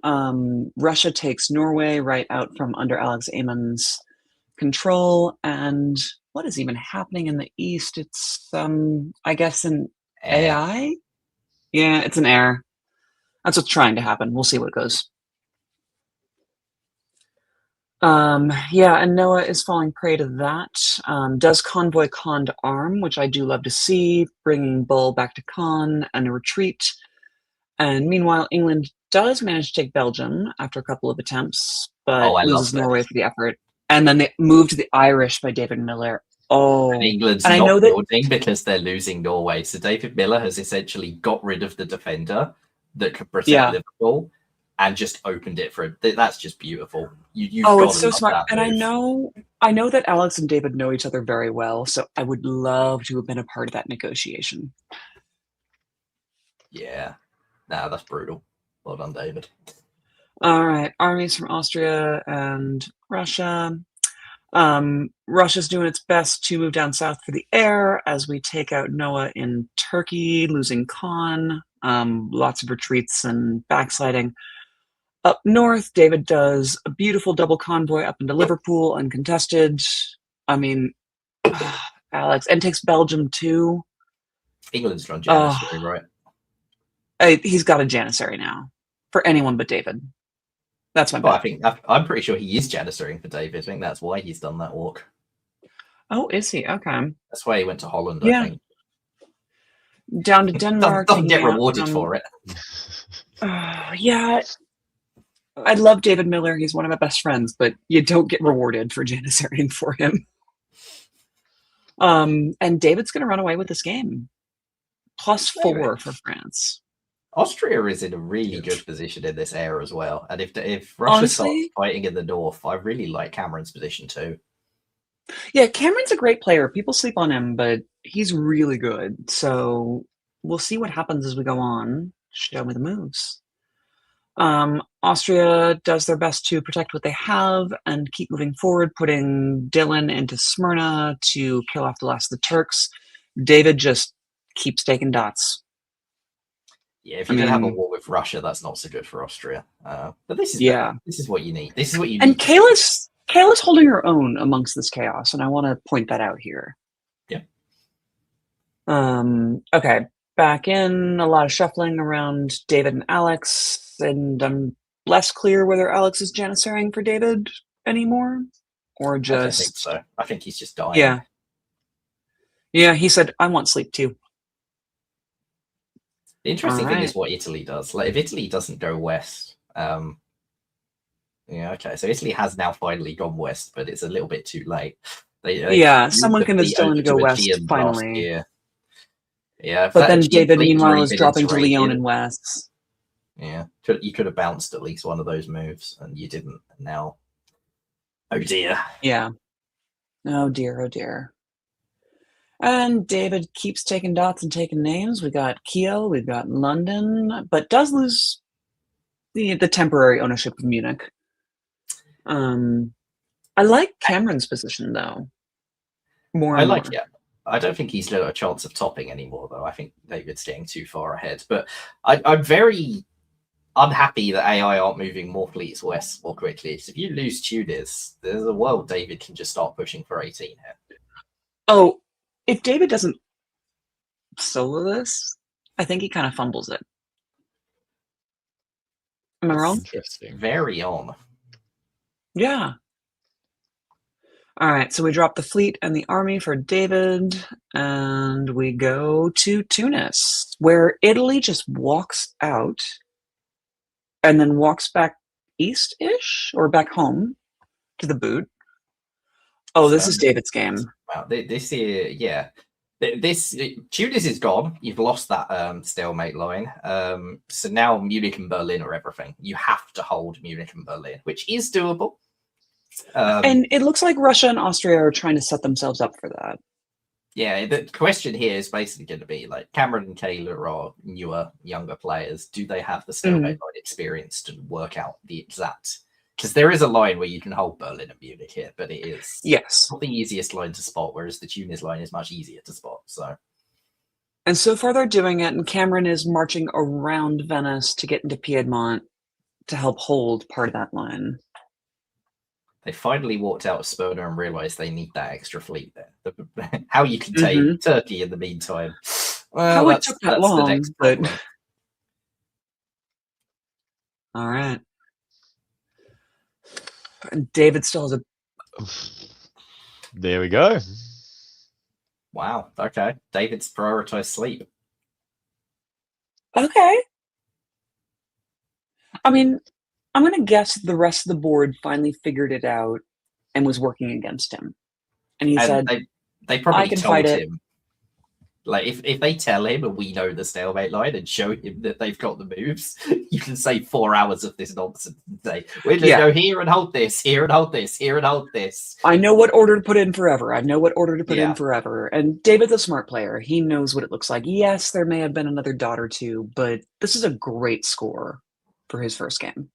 Russia takes Norway right out from under Alex Amon's control. And what is even happening in the east? It's, I guess, an AI? Yeah, it's an air. That's what's trying to happen. We'll see what goes. And Noah is falling prey to that. Does convoy Con to arm, which I do love to see, bringing Bull back to Con and a retreat. And meanwhile, England does manage to take Belgium after a couple of attempts, but loses Norway for the effort. And then they move to the Irish by David Miller. Oh, and England's and not building because they're losing Norway. So David Miller has essentially got rid of the defender that could protect Liverpool and just opened it for it. That's just beautiful. It's so smart. And I know that Alex and David know each other very well, so I would love to have been a part of that negotiation. Yeah. Nah, that's brutal. Well done, David. All right. Armies from Austria and Russia. Russia's doing its best to move down south for the air as we take out Noah in Turkey, losing Khan. Lots of retreats and backsliding. Up north, David does a beautiful double convoy up into Liverpool, uncontested. I mean, Alex, and takes Belgium too. England's on Janissary, right? He's got a Janissary now for anyone but David. That's my bet. I'm pretty sure he is Janissarying for David. I think that's why he's done that walk. Oh, is he? Okay. That's why he went to Holland, Yeah. I think. Down to Denmark. Doesn't get rewarded for it. Yeah. I love David Miller. He's one of my best friends, but you don't get rewarded for Janissarying for him. And David's going to run away with this game. +4 for France. Austria is in a really good position in this era as well. And if Russia starts Honestly, fighting in the north, I really like Cameron's position too. yeah, Cameron's a great player. People sleep on him, but he's really good. So we'll see what happens as we go on. Show me the moves. Austria does their best to protect what they have and keep moving forward, putting Dylan into Smyrna to kill off the last of the Turks. David just keeps taking dots. Yeah, if you're gonna have a war with Russia, that's not so good for Austria. But this is better. This is what you need. This is what you need. And Kayla's holding her own amongst this chaos, and I want to point that out here. Yeah. Okay, back in, a lot of shuffling around David and Alex, and I'm less clear whether Alex is janissarying for David anymore, or just. I don't think so. I think he's just dying. Yeah, he said, I want sleep too. The interesting thing is what Italy does. Like, if Italy doesn't go west, yeah, okay. So Italy has now finally gone west, but it's a little bit too late. Someone convinced Dylan to go west finally. Yeah, but then David, meanwhile, is dropping to Lyon and west. Yeah, you could have bounced at least one of those moves, and you didn't. Now, oh dear. Yeah. Oh dear. Oh dear. And David keeps taking dots and taking names. We got Kiel, we've got London, but does lose the temporary ownership of Munich. I like Cameron's position though. I like it. I don't think he's got a chance of topping anymore, though. I think David's getting too far ahead. But I'm very unhappy that AI aren't moving more fleets west more quickly. So if you lose Tunis, there's a world David can just start pushing for 18 here. Oh, if David doesn't solo this, I think he kind of fumbles it. Am I wrong? Interesting. Very on. Yeah. All right, so we drop the fleet and the army for David, and we go to Tunis, where Italy just walks out and then walks back east-ish, or back home to the boot. Oh, this is David's game. Wow, this is, yeah. Tunis is gone. You've lost that stalemate line. So now Munich and Berlin are everything. You have to hold Munich and Berlin, which is doable. And it looks like Russia and Austria are trying to set themselves up for that. Yeah, the question here is basically going to be like, Cameron and Kayla are newer, younger players. Do they have the stalemate line experience to work out the exact? Because there is a line where you can hold Berlin and Munich here, but it is not the easiest line to spot, whereas the Tunis line is much easier to spot. And so far they're doing it, and Cameron is marching around Venice to get into Piedmont to help hold part of that line. They finally walked out of Smyrna and realized they need that extra fleet there. How you can take Turkey in the meantime. Well, it took that long, the next but... problem. All right. And David still has a... There we go. Wow, okay. David's prioritized sleep. Okay. I mean, I'm going to guess the rest of the board finally figured it out and was working against him. And he said, they probably I can told fight him. Like, if they tell him and we know the stalemate line and show him that they've got the moves, you can save 4 hours of this nonsense and say, we're going to go here and hold this, here and hold this, here and hold this. I know what order to put in forever. I know what order to put in forever. And David's a smart player. He knows what it looks like. Yes, there may have been another dot or two, but this is a great score for his first game.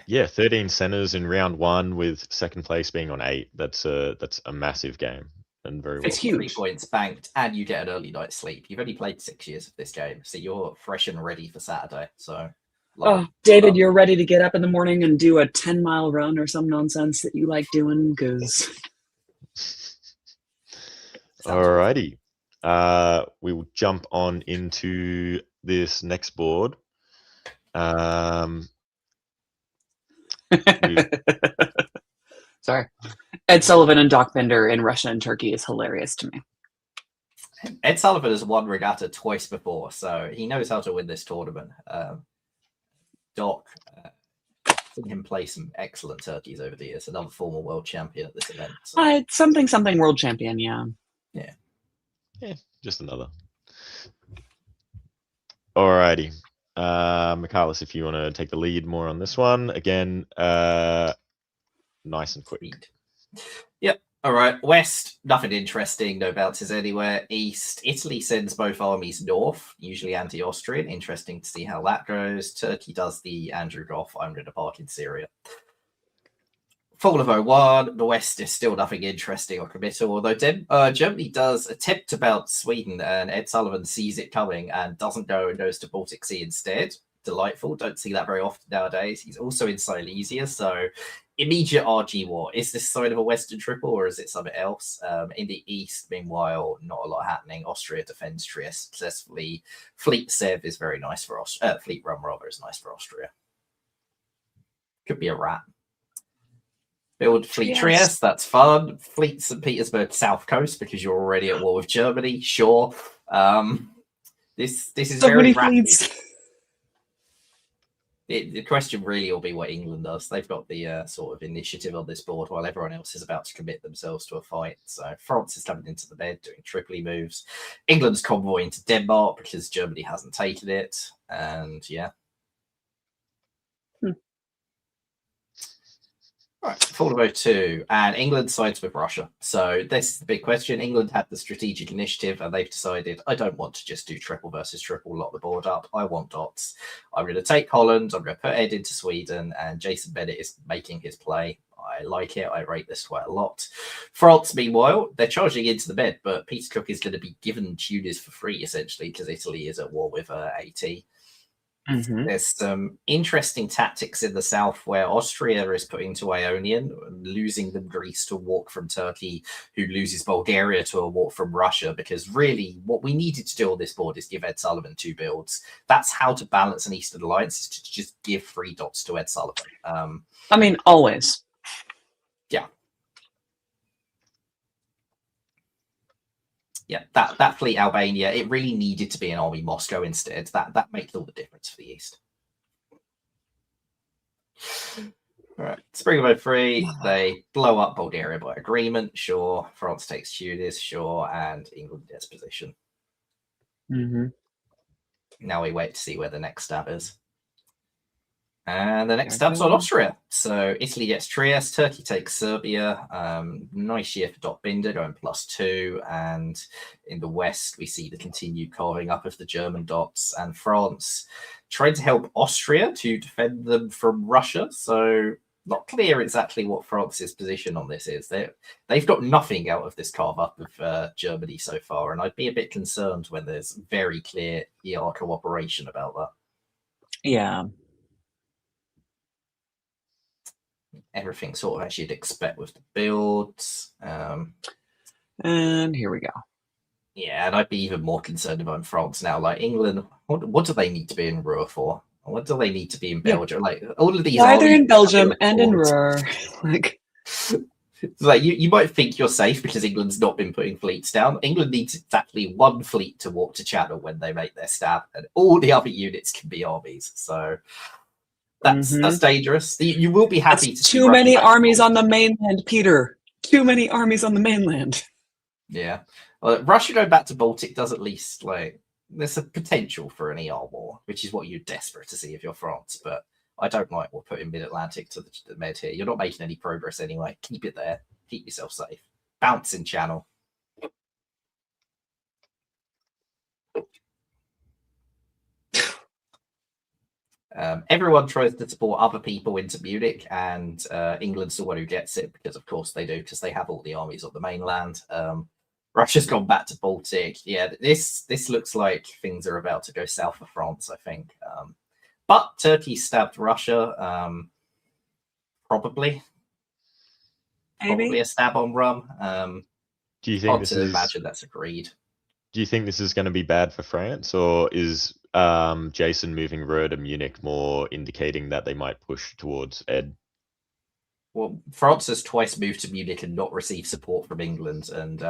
Yeah, 13 centers in round 1 with second place being on 8. That's a massive game. And very well. It's huge. 3 points banked, and you get an early night's sleep. You've only played 6 years of this game, so you're fresh and ready for Saturday. So, David, you're ready to get up in the morning and do a 10-mile run or some nonsense that you like doing, because. Alrighty, we will jump on into this next board. Sorry. Ed Sullivan and Doc Bender in Russia and Turkey is hilarious to me. Ed Sullivan has won Regatta twice before, so he knows how to win this tournament. Doc, seen him play some excellent turkeys over the years. Another former world champion at this event. So. Something world champion, yeah. Yeah, just another. Alrighty. Michaelis, if you want to take the lead more on this one, again, nice and quick. Read. Yep. All right. West, nothing interesting. No bounces anywhere. East, Italy sends both armies north, usually anti-Austrian. Interesting to see how that goes. Turkey does the Andrew Goff, I'm going to park in Syria. Fall of 01, the West is still nothing interesting or committal, although Germany does attempt to bounce Sweden, and Ed Sullivan sees it coming and doesn't go and goes to Baltic Sea instead. Delightful. Don't see that very often nowadays. He's also in Silesia, so immediate RG war. Is this side of a Western triple or is it something else? In the East, meanwhile, not a lot happening. Austria defends Trieste successfully. Fleet Sev is very nice for Austria. Fleet Run rather is nice for Austria. Could be a rat. Build Fleet Trieste, that's fun. Fleet St. Petersburg South Coast because you're already at war with Germany. Sure. This is so very rapid. The question really will be what England does. They've got the sort of initiative on this board while everyone else is about to commit themselves to a fight. So France is coming into the bed doing Tripoli moves. England's convoying to Denmark because Germany hasn't taken it. And yeah. Right, fall of 02, and England sides with Russia. So this is the big question. England had the strategic initiative, and they've decided, I don't want to just do triple versus triple, lock the board up. I want dots. I'm going to take Holland. I'm going to put Ed into Sweden, and Jason Bennett is making his play. I like it. I rate this quite a lot. France, meanwhile, they're charging into the bed, but Peter Cook is going to be given Tunis for free, essentially, because Italy is at war with AT. Mm-hmm. There's some interesting tactics in the south where Austria is putting to Ionian, losing them Greece to a walk from Turkey, who loses Bulgaria to a walk from Russia, because really what we needed to do on this board is give Ed Sullivan 2 builds. That's how to balance an Eastern alliance, is to just give 3 dots to Ed Sullivan. I mean, always. Yeah. Yeah, that fleet Albania, it really needed to be an army Moscow instead. That makes all the difference for the East. All right, Spring of 03, they blow up Bulgaria by agreement, sure. France takes Tunis, sure, and England gets position. Mm-hmm. Now we wait to see where the next stab is. And the next stab's on Austria. So Italy gets Trieste, Turkey takes Serbia. Nice year for Dot Binder going +2. And in the West, we see the continued carving up of the German dots. And France trying to help Austria to defend them from Russia. So not clear exactly what France's position on this is. They've got nothing out of this carve up of Germany so far. And I'd be a bit concerned when there's very clear ER cooperation about that. Yeah. Everything sort of as you'd expect with the builds. And here we go. Yeah, and I'd be even more concerned about France now. Like England, what do they need to be in Ruhr for? What do they need to be in Belgium? Like all of these. Either in Belgium and in Ruhr. Like you might think you're safe because England's not been putting fleets down. England needs exactly 1 fleet to walk to Channel when they make their stab, and all the other units can be armies. So. That's dangerous. You will be happy to see too many armies on the mainland, Peter. Too many armies on the mainland. Yeah. Well, Russia going back to Baltic does at least, there's a potential for an ER war, which is what you're desperate to see if you're France. But I don't like we're putting Mid-Atlantic to the med here. You're not making any progress anyway. Keep it there. Keep yourself safe. Bounce in Channel. Everyone tries to support other people into Munich, and England's the one who gets it because, of course, they do, because they have all the armies on the mainland. Russia's gone back to Baltic. Yeah, this looks like things are about to go south for France, I think. But Turkey stabbed Russia. Probably a stab on Rum. Do you think this is? Imagine that's agreed. Do you think this is going to be bad for France, or is Jason moving Ruhr to Munich more indicating that they might push towards Ed? Well, France has twice moved to Munich and not received support from England, and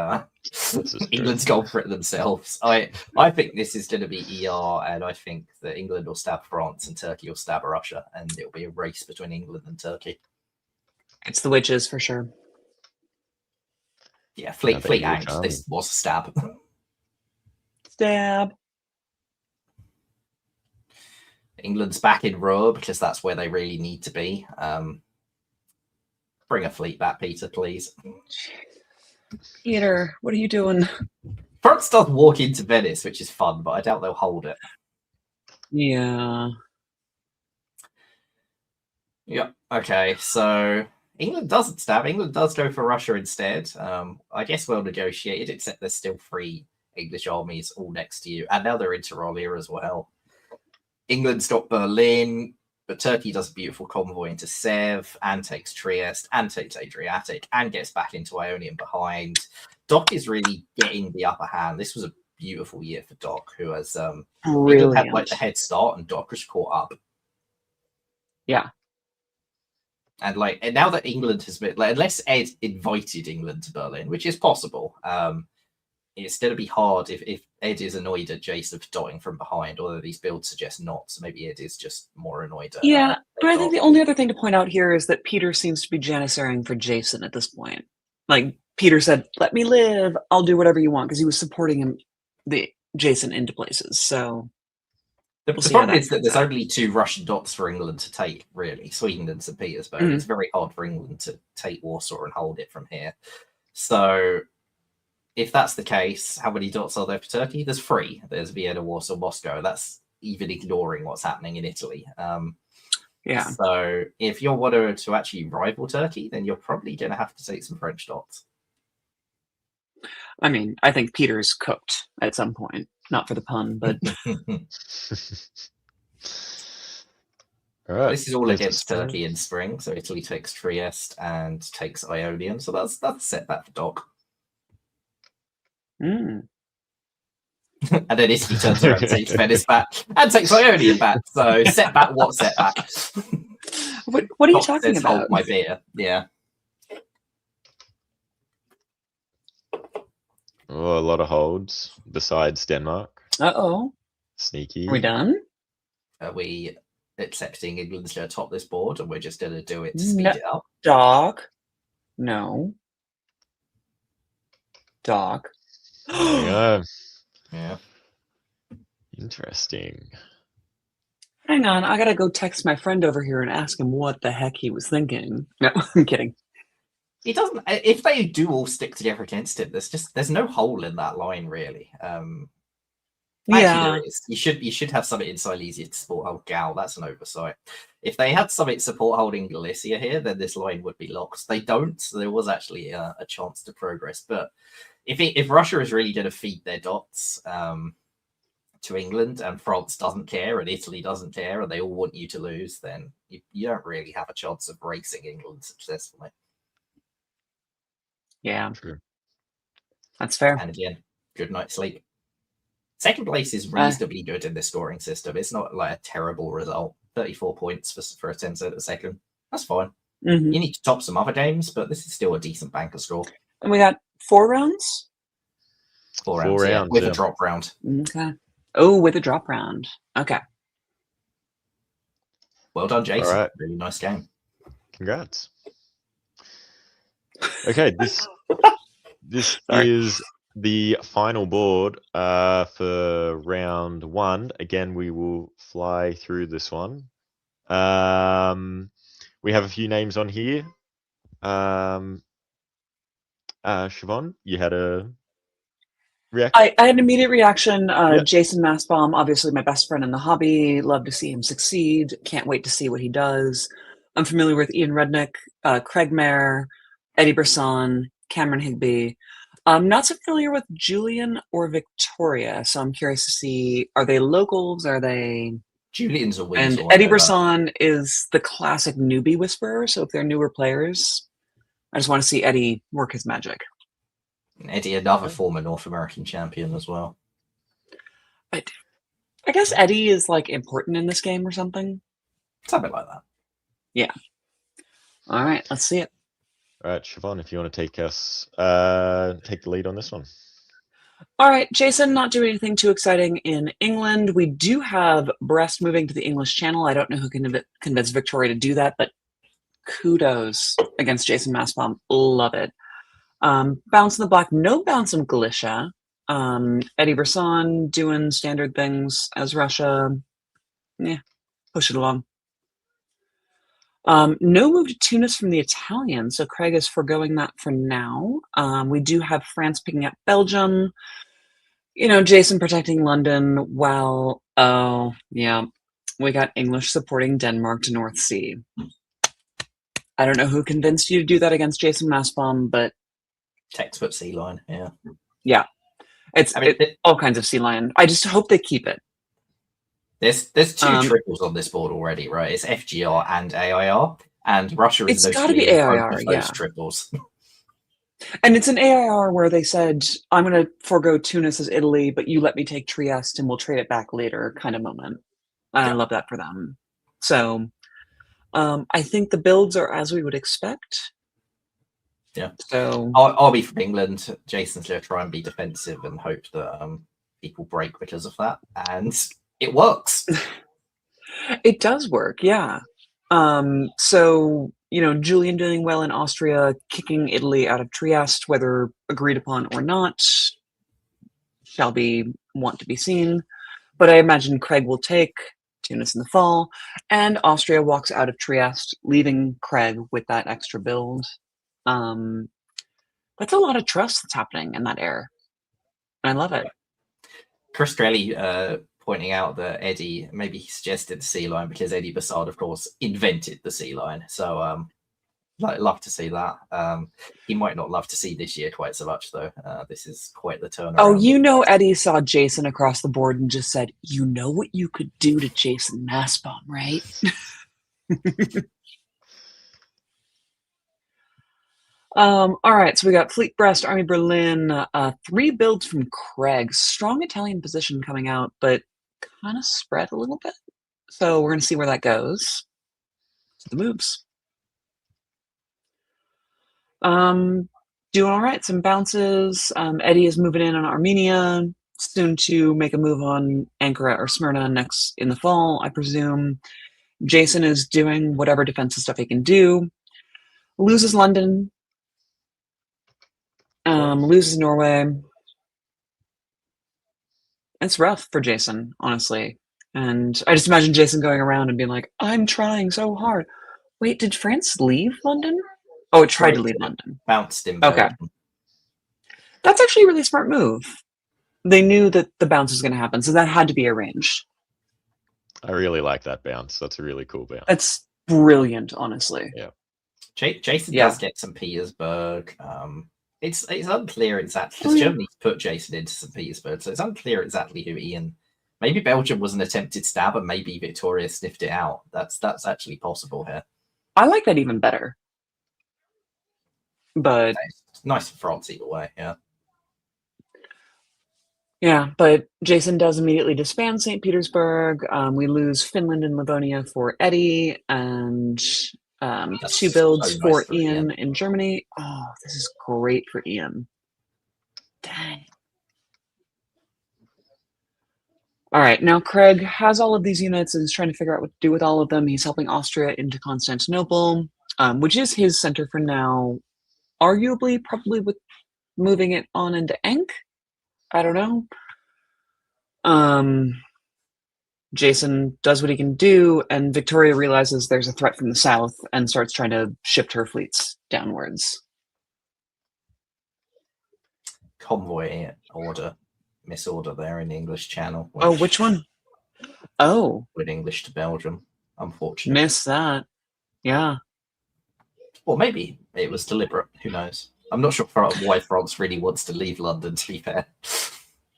England's gone for it themselves. I think this is going to be ER, and I think that England will stab France and Turkey will stab Russia, and it'll be a race between England and Turkey. It's the witches for sure. Yeah, fleet act. This was a stab. Stab. England's back in row because that's where they really need to be. Bring a fleet back, Peter, please. Peter, what are you doing? France does walk into Venice, which is fun, but I doubt they'll hold it. Yeah. Yep. Okay, so England doesn't stab. England does go for Russia instead. I guess well negotiated, except there's still 3 English armies all next to you, and now they're into Rolia as well. England's got Berlin, but Turkey does a beautiful convoy into Sev, and takes Trieste, and takes Adriatic, and gets back into Ionian behind. Doc is really getting the upper hand. This was a beautiful year for Doc, who has England had like the head start, and Doc was caught up. Yeah. And now that England has been, unless Ed invited England to Berlin, which is possible, it's going to be hard if Ed is annoyed at Jason for dotting from behind, although these builds suggest not. So maybe Ed is just more annoyed at but I think the only other thing to point out here is that Peter seems to be janissarying for Jason at this point. Like, Peter said, let me live, I'll do whatever you want, because he was supporting him, Jason into places, so... The problem is that there's only 2 Russian dots for England to take, really, Sweden and St. Petersburg. It's very hard for England to take Warsaw and hold it from here. So, if that's the case, how many dots are there for Turkey? There's 3. There's Vienna, Warsaw, Moscow. That's even ignoring what's happening in Italy. Yeah. So, if you want to actually rival Turkey, then you're probably going to have to take some French dots. I mean, I think Peter's cooked at some point. Not for the pun, but... All right. This is all against Turkey in spring, so Italy takes Trieste and takes Ionian, so that's a setback for Doc. Mm. And then Italy turns around and takes Venice back and takes Ionian back. So setback, what setback? What are you talking about? Hold my beer. Yeah. Oh, a lot of holds besides Denmark. Uh-oh. Sneaky. Are we done? Are we accepting England's going to top this board, and we're just going to do it to speed it up? Doc. No. Doc. Yeah. Yeah. Interesting. Hang on, I gotta go text my friend over here and ask him what the heck he was thinking. No, I'm kidding. He doesn't. If they do all stick together against him, there's no hole in that line really. Yeah, there is. You should have something in Silesia to support hold Gal. That's an oversight. If they had something support holding Galicia here, then this line would be locked. They don't, so there was actually a chance to progress. But if Russia is really going to feed their dots to England, and France doesn't care, and Italy doesn't care, and they all want you to lose, then you don't really have a chance of racing England successfully. yeah, True. that's fair. And again, good night's sleep. Second place is reasonably good in this scoring system. It's not like a terrible result. 34 points for a 10-cent second. That's fine. Mm-hmm. You need to top some other games, but this is still a decent banker score. And we got 4 rounds? 4 rounds, yeah, with a drop round. Okay. Oh, with a drop round. Okay. Well done, Jason. All right. Really nice game. Congrats. Okay, this is the final board for round 1. Again, we will fly through this one. We have a few names on here. Siobhan, you had a reaction? I had an immediate reaction. Yep. Jason Massbaum, obviously my best friend in the hobby. Love to see him succeed. Can't wait to see what he does. I'm familiar with Ian Rednick, Craig Mayer, Eddie Brisson, Cameron Higby. I'm not so familiar with Julian or Victoria, so I'm curious to see, are they locals? Are they... Julian's a weasel. And Eddie Brisson is the classic newbie whisperer, so if they're newer players, I just want to see Eddie work his magic. Eddie, another former North American champion as well. I guess Eddie is like important in this game or something. Something like that. Yeah. All right, let's see it. All right, Siobhan, if you want to take us, take the lead on this one. All right, Jason, not doing anything too exciting in England. We do have Brest moving to the English Channel. I don't know who can convince Victoria to do that, but kudos against Jason Massbaum. Love it. Bounce in the black, no bounce in Galicia. Eddie Brisson doing standard things as Russia. Yeah, push it along. No move to Tunis from the Italians, so Craig is foregoing that for now. We do have France picking up Belgium. Jason protecting London while, oh, yeah, we got English supporting Denmark to North Sea. I don't know who convinced you to do that against Jason Massbaum, but... Textbook sea line, yeah. Yeah. It's all kinds of sea lion. I just hope they keep it. There's two triples on this board already, right? It's FGR and AIR, and Russia is it's got to be AIR, those yeah. triples. And it's an AIR where they said, I'm going to forego Tunis as Italy, but you let me take Trieste and we'll trade it back later kind of moment. And I love that for them. So I think the builds are as we would expect. Yeah. So I'll be from England. Jason's going to try and be defensive and hope that people break because of that. And it works. It does work, yeah. So, Julian doing well in Austria, kicking Italy out of Trieste, whether agreed upon or not, shall want to be seen. But I imagine Craig will take Tunis in the fall, and Austria walks out of Trieste, leaving Craig with that extra build. That's a lot of trust that's happening in that air. And I love it. Chris Strelly pointing out that Eddie, maybe he suggested the sea line because Eddie Bassard, of course, invented the sea line. So love to see that. He might not love to see this year quite so much, though. This is quite the turnaround. Oh, Eddie saw Jason across the board and just said, you know what you could do to Jason Massbaum, right? All right, so we got Fleet Brest, Army Berlin, 3 builds from Craig. Strong Italian position coming out, but kind of spread a little bit. So we're going to see where that goes. The moves. Doing all right, some bounces. Eddie is moving in on Armenia, soon to make a move on Ankara or Smyrna next in the fall, I presume. Jason is doing whatever defensive stuff he can do. Loses London. Loses Norway. It's rough for Jason, honestly. And I just imagine Jason going around and being like, I'm trying so hard. Wait, did France leave London? Oh, it tried to leave London. Bounced in Okay. Belgium. That's actually a really smart move. They knew that the bounce was going to happen, so that had to be arranged. I really like that bounce. That's a really cool bounce. That's brilliant, honestly. Yeah. Jason does get St. Petersburg. It's unclear exactly because Germany's put Jason into St. Petersburg, so it's unclear exactly who Ian. Maybe Belgium was an attempted stab, and maybe Victoria sniffed it out. That's actually possible here. I like that even better. But it's nice for France either way, yeah. Yeah, but Jason does immediately disband St. Petersburg. We lose Finland and Livonia for Eddie, and 2 builds so for nice for Ian in Germany. Oh, this is great for Ian. Dang. All right, now Craig has all of these units and is trying to figure out what to do with all of them. He's helping Austria into Constantinople, which is his center for now. Arguably, probably with moving it on into Enk. I don't know. Jason does what he can do, and Victoria realizes there's a threat from the south and starts trying to shift her fleets downwards. Convoy order, misorder there in the English Channel. Oh, which one? Oh. With English to Belgium, unfortunately. Missed that. Yeah. Or maybe it was deliberate. Who knows? I'm not sure why France really wants to leave London, to be fair.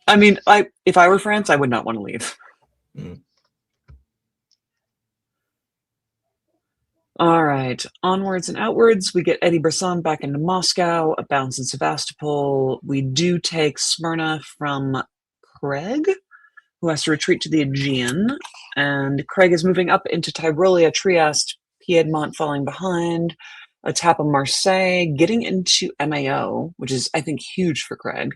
I mean, if I were France, I would not want to leave. All right, onwards and outwards. We get Eddie Brisson back into Moscow, a bounce in Sevastopol. We do take Smyrna from Craig, who has to retreat to the Aegean. And Craig is moving up into Tyrolia, Trieste, Piedmont falling behind, a tap of Marseille, getting into MAO, which is, I think, huge for Craig.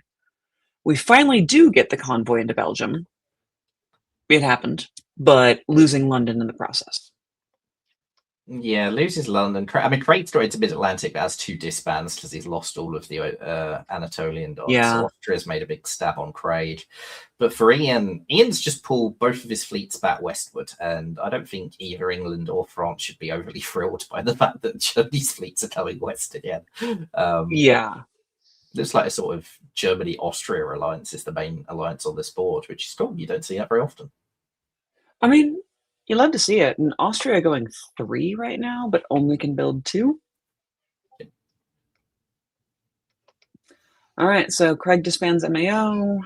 We finally do get the convoy into Belgium. It happened, but losing London in the process. Yeah, loses London. I mean, Craig's got into Mid-Atlantic, but has 2 disbands because he's lost all of the Anatolian dots. Yeah. So Austria's made a big stab on Craig. But for Ian, Ian's just pulled both of his fleets back westward, and I don't think either England or France should be overly thrilled by the fact that Germany's fleets are coming west again. Yeah. Looks like a sort of Germany-Austria alliance is the main alliance on this board, which is cool. You don't see that very often. I mean, you love to see it. And Austria going 3 right now, but only can build 2. All right, so Craig disbands MAO,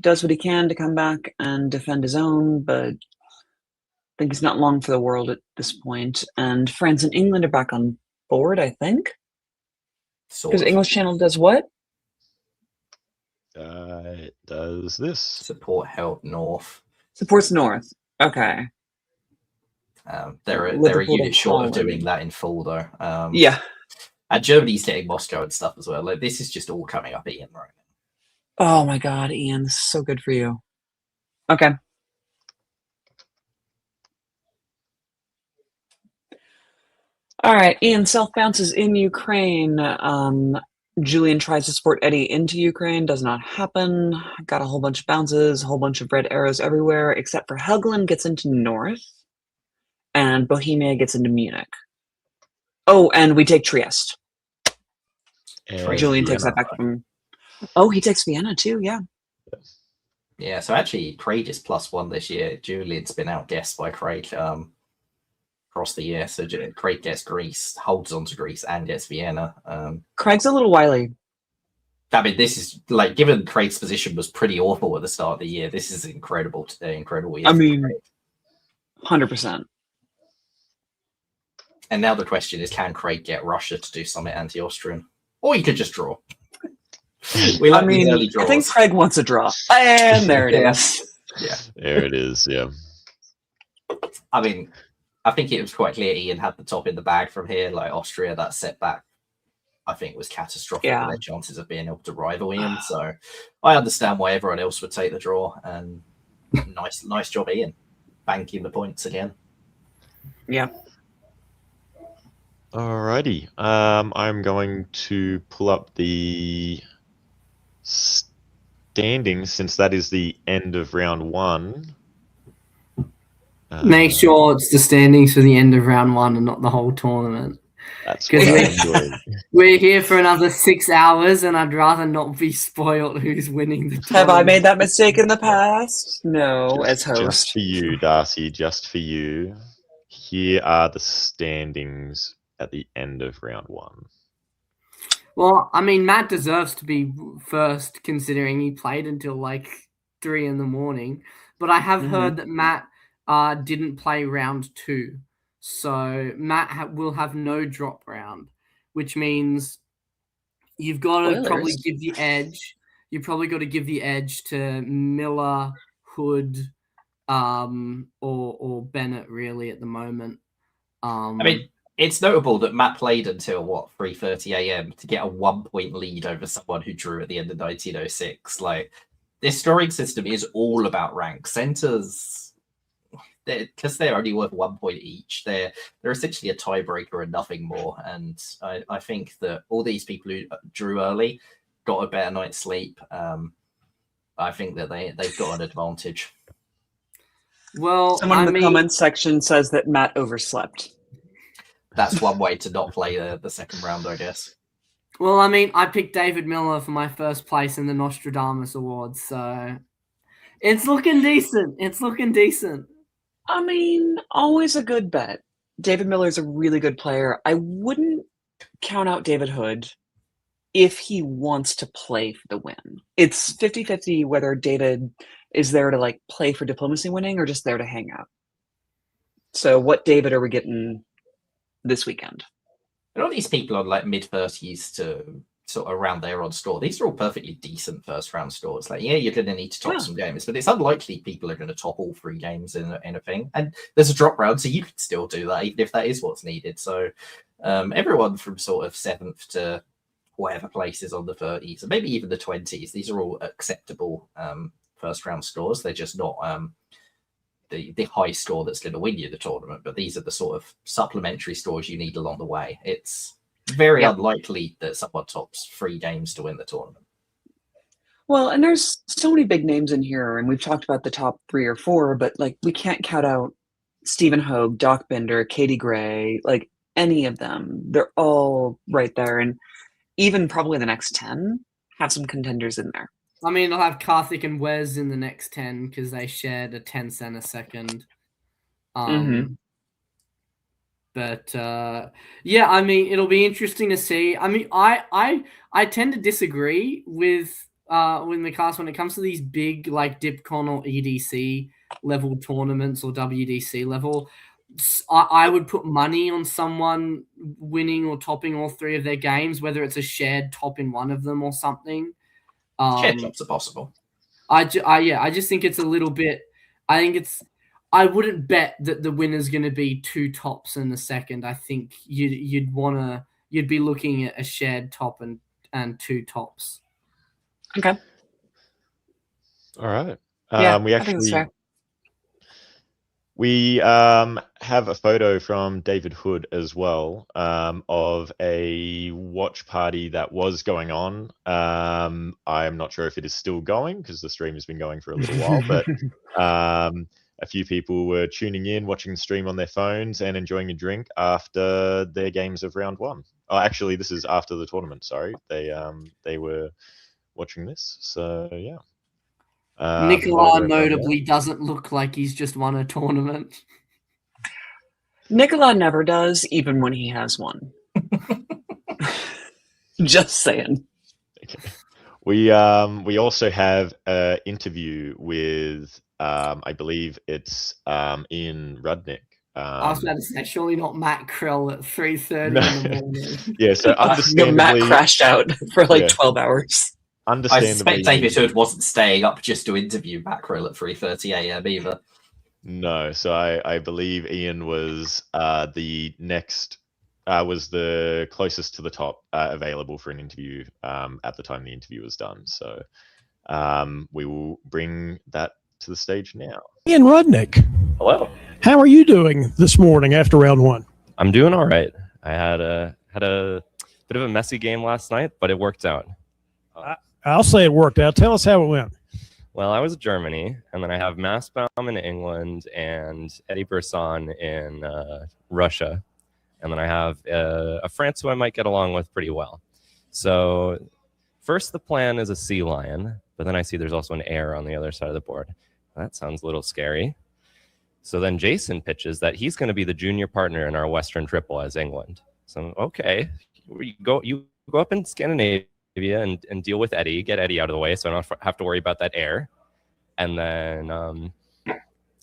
does what he can to come back and defend his own, but I think he's not long for the world at this point. And France and England are back on board, I think. Because English Channel does what? It does this. Support held north. Supports North. Okay. They're a Liverpool unit and short of Holland. doing that in full, though. Yeah. And Germany's getting Moscow and stuff as well. Like, this is just all coming up Ian right now. Oh my God, Ian, this is so good for you. Okay. All right, Ian self bounces in Ukraine. Julian tries to support Eddie into Ukraine, does not happen. Got a whole bunch of bounces, a whole bunch of red arrows everywhere, except for Helgeland gets into North, and Bohemia gets into Munich. Oh, and we take Trieste. And Julian takes that back from. Oh, he takes Vienna too. Yeah. Yeah, so actually, Craig is +1 this year. Julian's been outguessed by Craig across the year. So Craig gets Greece, holds on to Greece, and gets Vienna. Craig's a little wily. I mean, this is like, given Craig's position was pretty awful at the start of the year, this is incredible. Incredible year. I mean, 100%. And now the question is, can Craig get Russia to do something anti-Austrian? Or he could just draw. We like these early draws. I think Craig wants a draw. And there it is. Yeah. There it is, yeah. I mean, I think it was quite clear Ian had the top in the bag from here. Like, Austria, that setback, I think, was catastrophic for their chances of being able to rival Ian. So I understand why everyone else would take the draw. And nice job, Ian. Banking the points again. Yeah. Alrighty. I'm going to pull up the standings since that is the end of round 1. Make sure it's the standings for the end of round 1 and not the whole tournament. That's what I'm doing. We're here for another 6 hours, and I'd rather not be spoiled who's winning the tournament. Have I made that mistake in the past? No, as host. Just for you, Darcy, just for you. Here are the standings at the end of round 1. Well, I mean, Matt deserves to be first, considering he played until like 3 in the morning. But I have heard that Matt didn't play round 2. So Matt will have no drop round, which means you've got to probably give the edge. You probably got to give the edge to Miller, Hood, or Bennett really at the moment. I mean, it's notable that Matt played until 3:30 a.m. to get a 1-point lead over someone who drew at the end of 1906. Like, this scoring system is all about rank. Centers, because they're only worth 1 point each, they're essentially a tiebreaker and nothing more. And I think that all these people who drew early got a better night's sleep. I think that they've got an advantage. Well, someone in the comments section says that Matt overslept. That's one way to not play the second round, I guess. Well, I mean, I picked David Miller for my first place in the Nostradamus Awards, so it's looking decent. It's looking decent. I mean, always a good bet. David Miller's a really good player. I wouldn't count out David Hood if he wants to play for the win. It's 50-50 whether David is there to like play for diplomacy winning or just there to hang out. So what David are we getting this weekend? And all these people on like mid-30s to sort of around there on score, these are all perfectly decent first round scores. Like, yeah, you're going to need to top some games, but it's unlikely people are going to top all 3 games in a thing. And there's a drop round, so you could still do that even if that is what's needed. So everyone from sort of 7th to whatever places on the 30s, and maybe even the 20s, these are all acceptable first round scores. They're just not the high score that's going to win you the tournament, but these are the sort of supplementary scores you need along the way. It's very unlikely that someone tops 3 games to win the tournament. Well, and there's so many big names in here, and we've talked about the top 3 or 4, but like we can't count out Stephen Hogue, Doc Binder, Katie Gray, like any of them. They're all right there, and even probably the next 10 have some contenders in there. I mean, I'll have Karthik and Wes in the next 10 because they shared a 10 cent a second. But yeah, I mean, it'll be interesting to see. I mean, I tend to disagree with the cast when it comes to these big like DipCon or EDC level tournaments or WDC level. I would put money on someone winning or topping all 3 of their games, whether it's a shared top in one of them or something. Shared tops are possible. I just think it's a little bit. I wouldn't bet that the winner's going to be 2 tops in the second. I think you'd be looking at a shared top and 2 tops. Okay. All right. Yeah, we I think that's fair. We have a photo from David Hood as well of a watch party that was going on. I'm not sure if it is still going because the stream has been going for a little while, but a few people were tuning in, watching the stream on their phones and enjoying a drink after their games of round 1. Oh, actually, this is after the tournament. Sorry, they were watching this. So yeah. Nicola notably doesn't look like he's just won a tournament. Nicola never does, even when he has one. Just saying. Okay. We also have an interview with I believe it's Ian Rudnick. I was about to say, surely not Matt Krell at 3:30 in the morning. Yeah, so understandably, Matt crashed out for like 12 hours. I suspect David Hood wasn't staying up just to interview Mackerel at 3:30 a.m. either. No, so I believe Ian was the next was the closest to the top available for an interview at the time the interview was done. So we will bring that to the stage now. Ian Rudnick. Hello. How are you doing this morning after round 1? I'm doing all right. I had a bit of a messy game last night, but it worked out. I'll say it worked out. Tell us how it went. Well, I was Germany, and then I have Massbaum in England and Eddie Burson in Russia. And then I have a France who I might get along with pretty well. So first the plan is a sea lion, but then I see there's also an air on the other side of the board. That sounds a little scary. So then Jason pitches that he's going to be the junior partner in our Western triple as England. So, okay, you go up in Scandinavia and deal with Eddie, get Eddie out of the way so I don't have to worry about that air. And then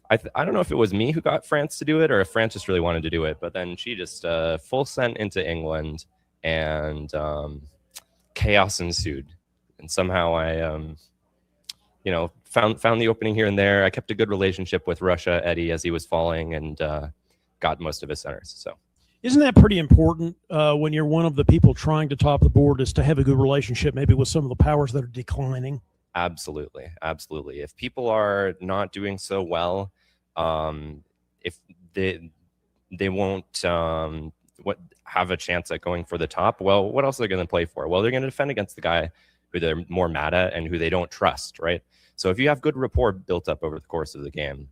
I don't know if it was me who got France to do it or if France just really wanted to do it, but then she just full sent into England and chaos ensued. And somehow I, found the opening here and there. I kept a good relationship with Russia, Eddie, as he was falling and got most of his centers. So. Isn't that pretty important when you're one of the people trying to top the board is to have a good relationship maybe with some of the powers that are declining? Absolutely. Absolutely. If people are not doing so well, if they won't have a chance at going for the top, well, what else are they going to play for? Well, they're going to defend against the guy who they're more mad at and who they don't trust, right? So if you have good rapport built up over the course of the game,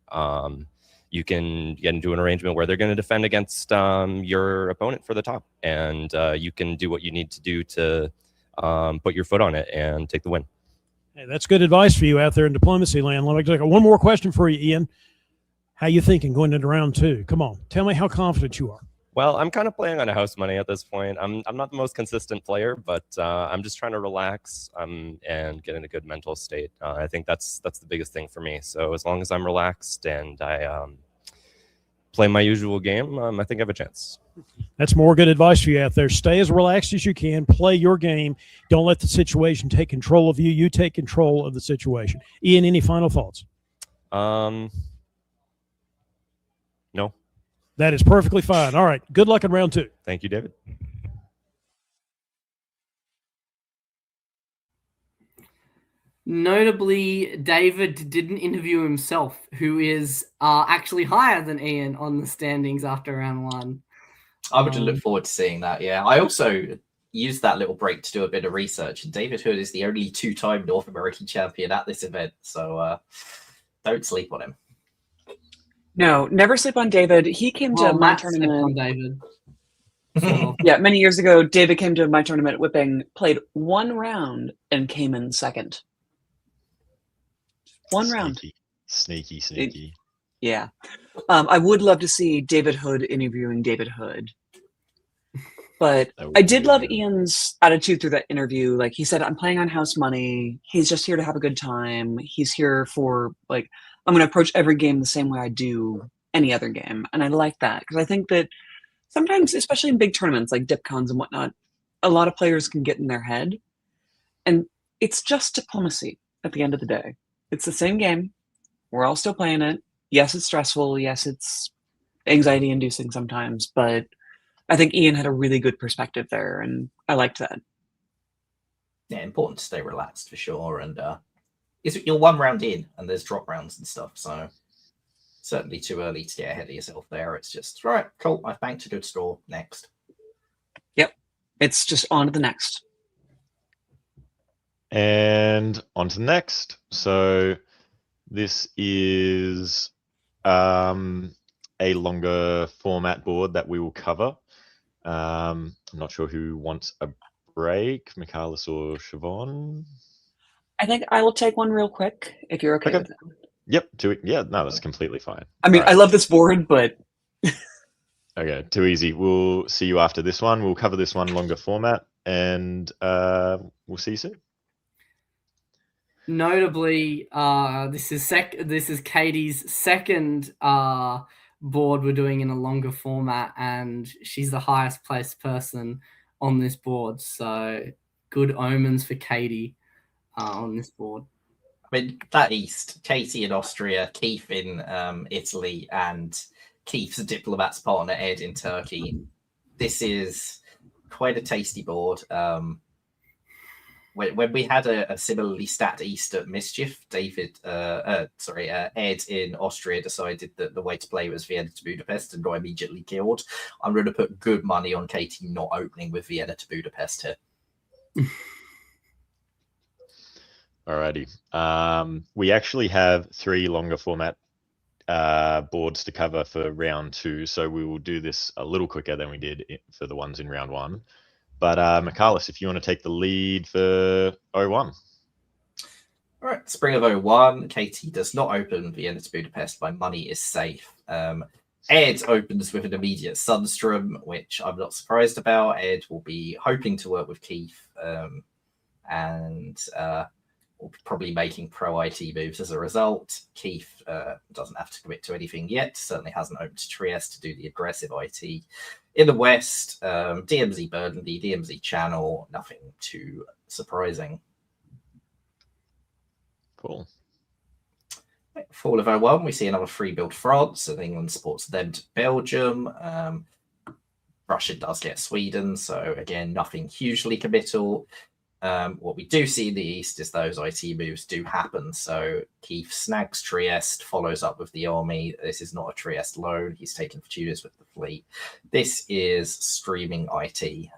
you can get into an arrangement where they're going to defend against your opponent for the top, and you can do what you need to do to put your foot on it and take the win. Hey, that's good advice for you out there in diplomacy land. Let me take one more question for you, Ian. How you thinking going into round 2? Come on, tell me how confident you are. Well, I'm kind of playing on a house money at this point. I'm not the most consistent player, but I'm just trying to relax and get in a good mental state. I think that's the biggest thing for me. So as long as I'm relaxed and I play my usual game, I think I have a chance. That's more good advice for you out there. Stay as relaxed as you can. Play your game. Don't let the situation take control of you. You take control of the situation. Ian, any final thoughts? No. That is perfectly fine. All right. Good luck in round 2. Thank you, David. Notably, David didn't interview himself, who is actually higher than Ian on the standings after round 1. I would look forward to seeing that. Yeah, I also used that little break to do a bit of research, and David Hood is the only 2-time North American champion at this event, so don't sleep on him. No, never sleep on David. He came to my Matt slept on tournament. David. So, Yeah, many years ago, David came to my tournament at Whipping, played 1 round, and came in second. 1 round. Sneaky. Yeah. I would love to see David Hood interviewing David Hood. But I did love Ian's attitude through that interview. Like, he said, I'm playing on house money. He's just here to have a good time. He's here for, like, I'm going to approach every game the same way I do any other game. And I like that because I think that sometimes, especially in big tournaments like DipCons and whatnot, a lot of players can get in their head. And it's just diplomacy at the end of the day. It's the same game. We're all still playing it. Yes, it's stressful. Yes, it's anxiety-inducing sometimes. But I think Ian had a really good perspective there, and I liked that. Yeah, important to stay relaxed for sure. And you're 1 round in, and there's drop rounds and stuff, so certainly too early to get ahead of yourself there. It's just, right, cool, I've banked a good score, next. Yep, it's just on to the next. And on to the next. So this is a longer format board that we will cover. I'm not sure who wants a break, Michaelis or Siobhan. I think I will take one real quick, if you're okay with it. Yep, do it. Yeah, no, that's completely fine. I mean, I love this board, but... Okay, too easy. We'll see you after this one. We'll cover this one longer format, and we'll see you soon. Notably, this is Katie's second board we're doing in a longer format, and she's the highest placed person on this board. So good omens for Katie on this board. I mean, that East, Katie in Austria, Keith in Italy, and Keith's diplomat's partner, Ed, in Turkey. This is quite a tasty board. When we had a similarly stat East at Mischief, Ed in Austria decided that the way to play was Vienna to Budapest and got immediately killed. I'm going to put good money on Katie not opening with Vienna to Budapest here. Alrighty. We actually have 3 longer format boards to cover for round 2, so we will do this a little quicker than we did for the ones in round 1. But Michaelis, if you want to take the lead for 01. All right, spring of 01, Katie does not open Vienna to Budapest. My money is safe. Ed opens with an immediate Sundstrom, which I'm not surprised about. Ed will be hoping to work with Keith and will be probably making pro IT moves as a result. Keith doesn't have to commit to anything yet. Certainly hasn't opened to Trieste to do the aggressive IT. In the West, DMZ Burgundy, DMZ Channel, nothing too surprising. Cool. Fall of 01, we see another free build France, and England supports them to Belgium. Russia does get Sweden, so again, nothing hugely committal. What we do see in the East is those IT moves do happen. So Keith snags Trieste, follows up with the army. This is not a Trieste loan. He's taken Tunis with the fleet. This is streaming IT.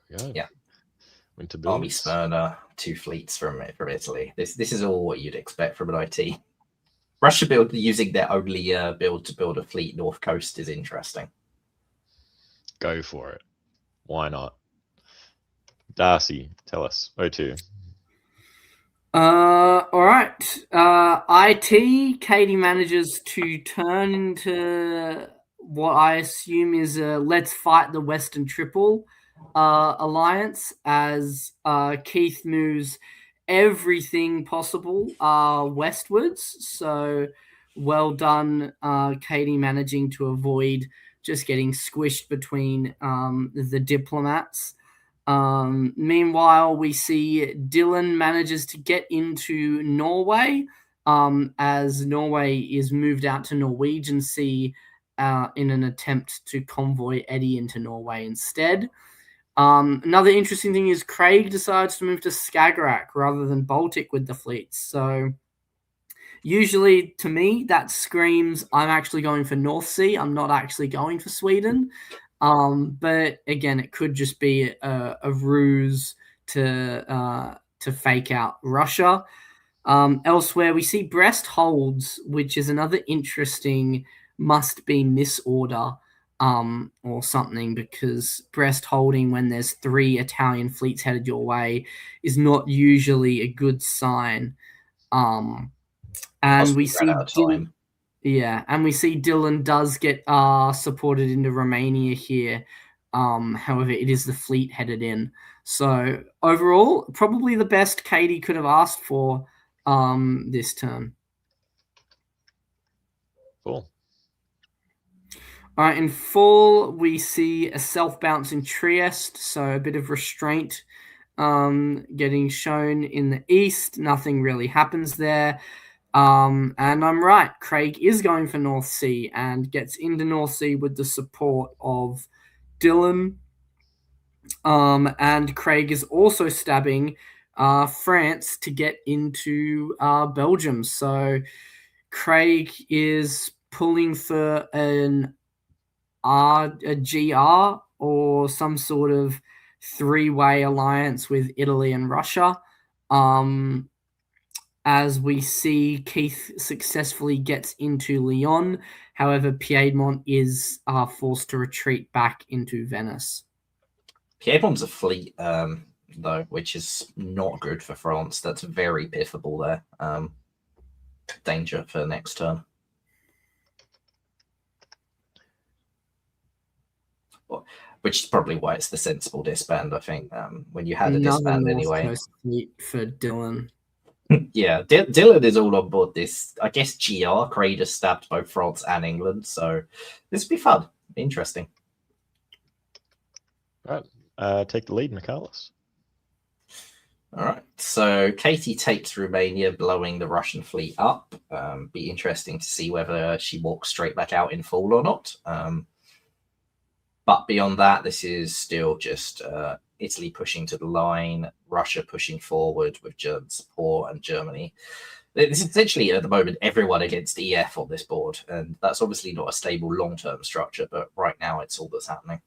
Yeah. Winter Army builds. Smyrna, 2 fleets from Italy. This is all what you'd expect from an IT. Russia build using their only build to build a fleet north coast is interesting. Go for it. Why not? Darcy, tell us. 02. All right. IT, Katie manages to turn into what I assume is a let's fight the Western Triple alliance as Keith moves everything possible westwards. So well done, Katie, managing to avoid just getting squished between the diplomats. Meanwhile, we see Dylan manages to get into Norway as Norway is moved out to Norwegian Sea in an attempt to convoy Eddie into Norway instead. Another interesting thing is Craig decides to move to Skagerrak rather than Baltic with the fleets. So usually, to me, that screams I'm actually going for North Sea. I'm not actually going for Sweden. But again, it could just be a ruse to fake out Russia. Elsewhere, we see Brest holds, which is another interesting must-be misorder or something, because Brest holding when there's 3 Italian fleets headed your way is not usually a good sign. And we see time. Yeah, and we see Dylan does get supported into Romania here. However, it is the fleet headed in. So overall, probably the best Katie could have asked for this turn. Cool. All right, in fall, we see a self-bounce in Trieste, so a bit of restraint getting shown in the east. Nothing really happens there. And I'm right, Craig is going for North Sea and gets into North Sea with the support of Dylan. And Craig is also stabbing France to get into Belgium. So Craig is pulling for a GR or some sort of 3-way alliance with Italy and Russia. As we see, Keith successfully gets into Lyon. However, Piedmont is forced to retreat back into Venice. Piedmont's a fleet, though, which is not good for France. That's very piffable there. Danger for next turn. Which is probably why it's the sensible disband, I think. When you had a disband anyway. North Coast fleet for Dylan. Yeah, Dylan is all on board this. I guess GR, Craig has stabbed both France and England, so this would be fun. Interesting. All right. Take the lead, Michaelis. All right. So Katie takes Romania, blowing the Russian fleet up. Be interesting to see whether she walks straight back out in fall or not. But beyond that, this is still just Italy pushing to the line, Russia pushing forward with German support, and Germany. It's essentially, at the moment, everyone against EF on this board. And that's obviously not a stable long-term structure, but right now it's all that's happening.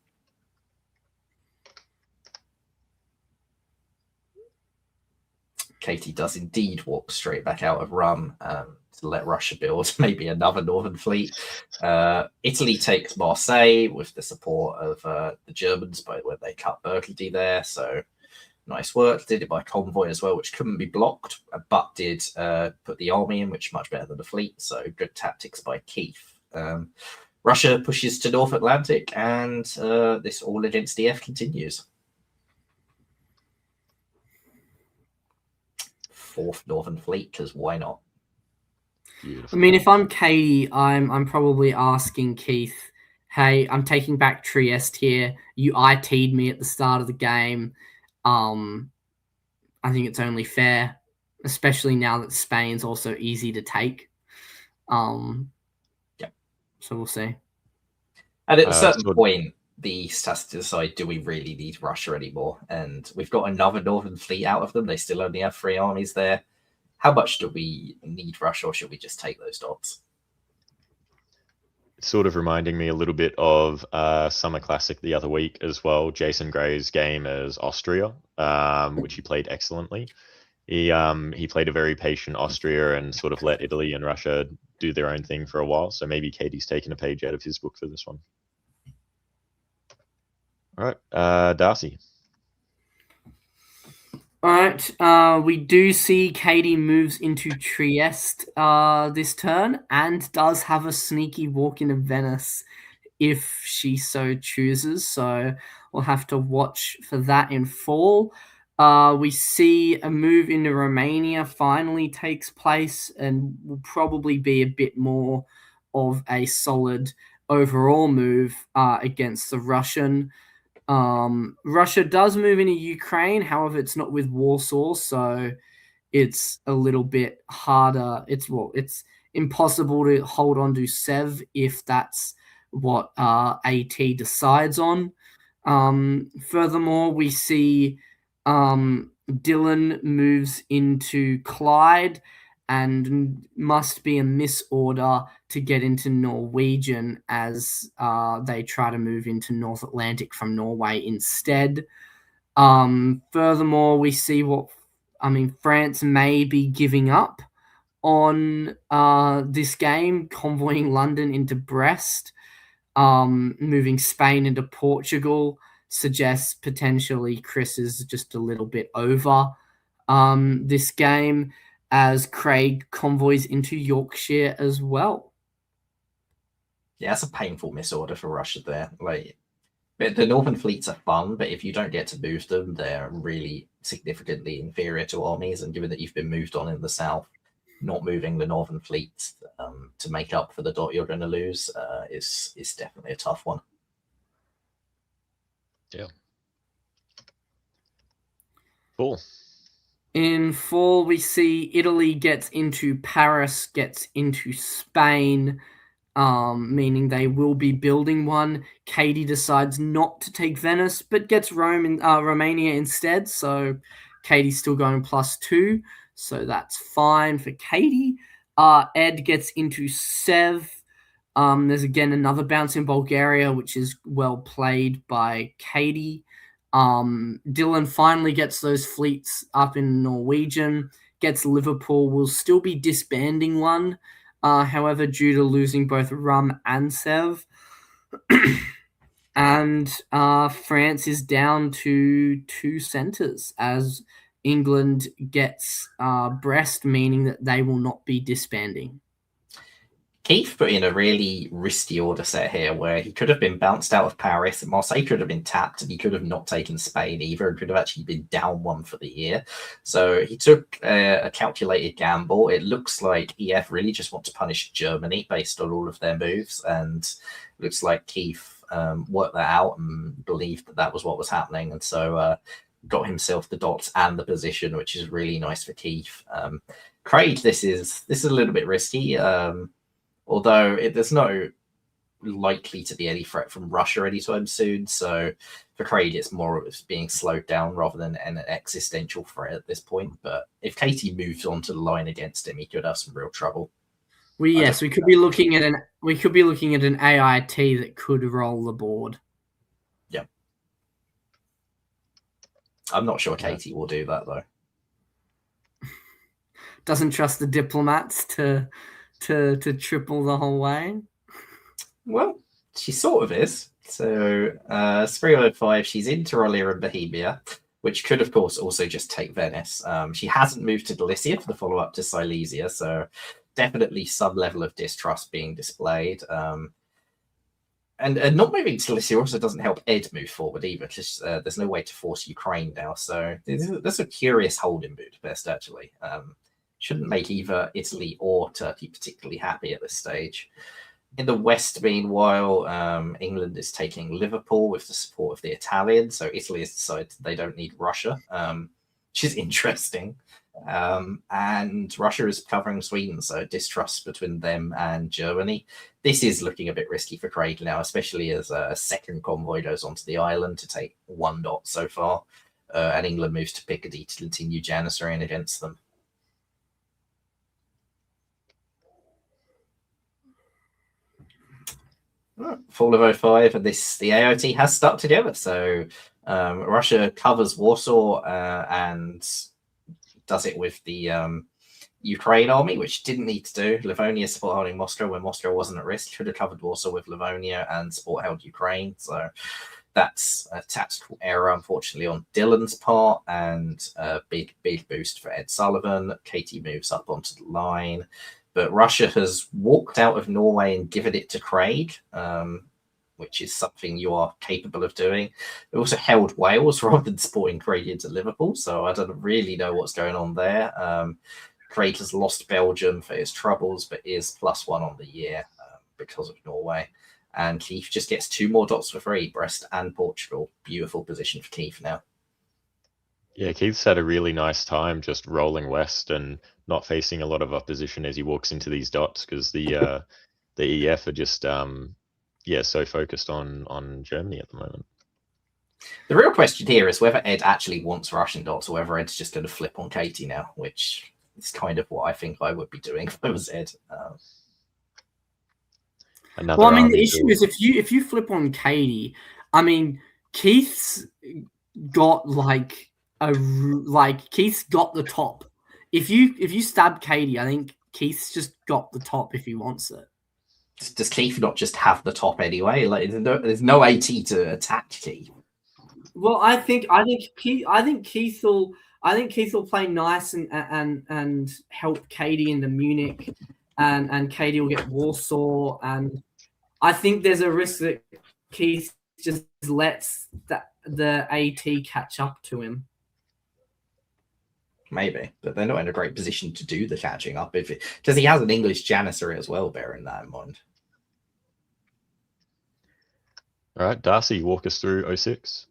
Katie does indeed walk straight back out of Rum to let Russia build maybe another northern fleet. Italy takes Marseille with the support of the Germans when they cut Burgundy there. So nice work. Did it by convoy as well, which couldn't be blocked, but did put the army in, which is much better than the fleet. So good tactics by Keith. Russia pushes to North Atlantic, and this all against EF continues. Fourth Northern Fleet, because why not? Beautiful. I mean, if I'm Katie, I'm probably asking Keith, hey, I'm taking back Trieste here. You IT'd me at the start of the game. I think it's only fair, especially now that Spain's also easy to take. Yeah. So we'll see. And at a certain point, the East has to decide, do we really need Russia anymore? And we've got another Northern Fleet out of them. They still only have 3 armies there. How much do we need Russia, or should we just take those dots? It's sort of reminding me a little bit of Summer Classic the other week as well. Jason Gray's game as Austria, which he played excellently. He played a very patient Austria and sort of let Italy and Russia do their own thing for a while. So maybe Katie's taken a page out of his book for this one. All right, Darcy. All right, we do see Katie moves into Trieste this turn and does have a sneaky walk into Venice if she so chooses. So we'll have to watch for that in fall. We see a move into Romania finally takes place and will probably be a bit more of a solid overall move against the Russian. Russia does move into Ukraine, however, it's not with Warsaw, so it's a little bit harder. It's impossible to hold on to Sev if that's what AT decides on. Furthermore, we see Dylan moves into Clyde and must be a misorder to get into Norwegian as they try to move into North Atlantic from Norway instead. Furthermore, we see France may be giving up on this game, convoying London into Brest, moving Spain into Portugal, suggests potentially Chris is just a little bit over this game, as Craig convoys into Yorkshire as well. Yeah, that's a painful misorder for Russia there. Like, the Northern fleets are fun, but if you don't get to move them, they're really significantly inferior to armies. And given that you've been moved on in the south, not moving the Northern fleet to make up for the dot you're going to lose is definitely a tough one. Yeah. Cool. In fall, we see Italy gets into Paris, gets into Spain, meaning they will be building one. Katie decides not to take Venice, but gets Romania instead. So Katie's still going +2. So that's fine for Katie. Ed gets into Sev. There's again another bounce in Bulgaria, which is well played by Katie. Dylan finally gets those fleets up in Norwegian, gets Liverpool, will still be disbanding one. However, due to losing both Rum and Sev. And France is down to 2 centres as England gets Brest, meaning that they will not be disbanding. Keith put in a really risky order set here where he could have been bounced out of Paris, and Marseille could have been tapped, and he could have not taken Spain either, and could have actually been down 1 for the year. So he took a calculated gamble. It looks like EF really just want to punish Germany based on all of their moves, and it looks like Keith worked that out and believed that that was what was happening, and so got himself the dots and the position, which is really nice for Keith. Craig, this is a little bit risky. Although there's no likely to be any threat from Russia anytime soon. So for Craig, it's more of being slowed down rather than an existential threat at this point. But if Katie moves onto the line against him, he could have some real trouble. We could be looking at an AIT that could roll the board. Yeah. I'm not sure Katie will do that though. Doesn't trust the diplomats to triple the whole way? Well, she sort of is. So, Spring 05, she's in Tyrolia and Bohemia, which could, of course, also just take Venice. She hasn't moved to Galicia for the follow-up to Silesia, so definitely some level of distrust being displayed. And not moving to Galicia also doesn't help Ed move forward either, because there's no way to force Ukraine now. So there's a curious hold in Budapest, actually. Shouldn't make either Italy or Turkey particularly happy at this stage. In the West, meanwhile, England is taking Liverpool with the support of the Italians. So Italy has decided they don't need Russia, which is interesting. And Russia is covering Sweden, so distrust between them and Germany. This is looking a bit risky for Craig now, especially as a second convoy goes onto the island to take 1 dot so far. And England moves to Picardy to continue janissarying against them. Fall of 05, and the AOT has stuck together. So Russia covers Warsaw and does it with the Ukraine army, which didn't need to do. Livonia support holding Moscow when Moscow wasn't at risk. Should have covered Warsaw with Livonia and support held Ukraine. So that's a tactical error, unfortunately, on Dylan's part, and a big boost for Ed Sullivan. Katie moves up onto the line. But Russia has walked out of Norway and given it to Craig, which is something you are capable of doing. They also held Wales rather than supporting Craig into Liverpool, so I don't really know what's going on there. Craig has lost Belgium for his troubles, but is +1 on the year because of Norway. And Keith just gets 2 more dots for free, Brest and Portugal. Beautiful position for Keith now. Yeah, Keith's had a really nice time just rolling west and not facing a lot of opposition as he walks into these dots, because the EF are just so focused on Germany at the moment. The real question here is whether Ed actually wants Russian dots or whether Ed's just going to flip on Katie now, which is kind of what I think I would be doing if I was Ed. Another Well, I mean, the army issue build. is if you flip on Katie, I mean, Keith's got Keith's got the top. If you stab Katie, I think Keith's just got the top if he wants it. Does Keith not just have the top anyway? Like, there's no AT to attack Keith. Well, I think Keith will play nice and help Katie into Munich, and Katie will get Warsaw, and I think there's a risk that Keith just lets the AT catch up to him. Maybe, but they're not in a great position to do the catching up because he has an English Janissary as well, bearing that in mind. All right, Darcy, walk us through 06.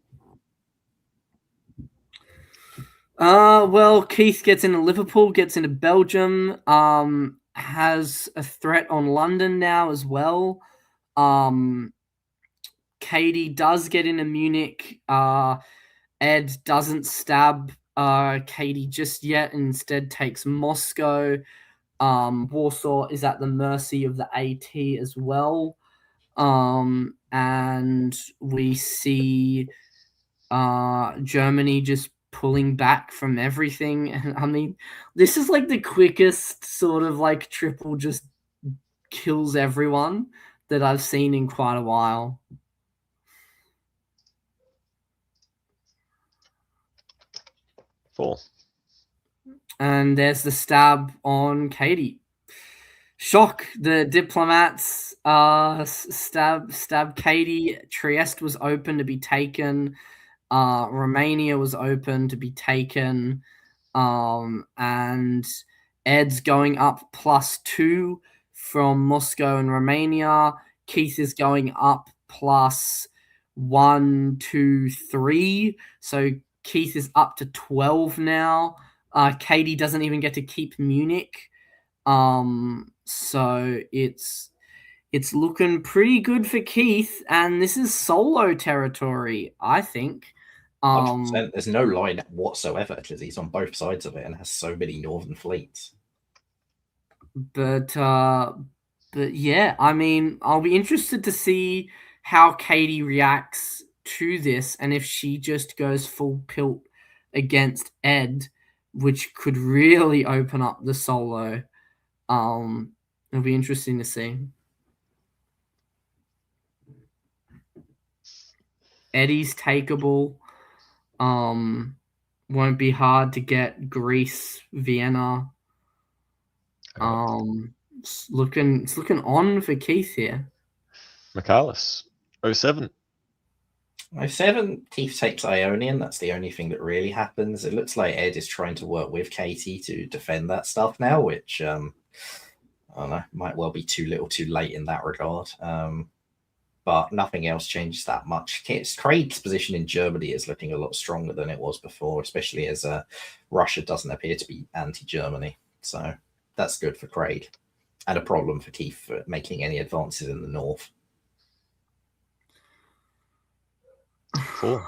Well, Keith gets into Liverpool, gets into Belgium, has a threat on London now as well. Katie does get into Munich. Ed doesn't stab Katie just yet, instead takes Moscow. Warsaw is at the mercy of the AT as well. And we see Germany just pulling back from everything. And I mean, this is like the quickest sort of like triple just kills everyone that I've seen in quite a while. Four. And there's the stab on Katie. Shock, the diplomats stab Katie. Trieste was open to be taken. Romania was open to be taken. And Ed's going up +2 from Moscow and Romania. Keith is going up +1, 2, 3. So Keith is up to 12 now. Katie doesn't even get to keep Munich. So it's looking pretty good for Keith, and this is solo territory, I think. 100%. There's no line whatsoever because he's on both sides of it and has so many northern fleets. But yeah, I mean, I'll be interested to see how Katie reacts to this, and if she just goes full pilt against Ed, which could really open up the solo. It'll be interesting to see. Eddie's takeable. Won't be hard to get Greece, Vienna. It's looking on for Keith here. Michaelis, 07. 07, Keith takes Ionian. That's the only thing that really happens. It looks like Ed is trying to work with Katie to defend that stuff now, which I don't know, might well be too little too late in that regard. But nothing else changes that much. Craig's position in Germany is looking a lot stronger than it was before, especially as Russia doesn't appear to be anti-Germany. So that's good for Craig, and a problem for Keith for making any advances in the north. 4.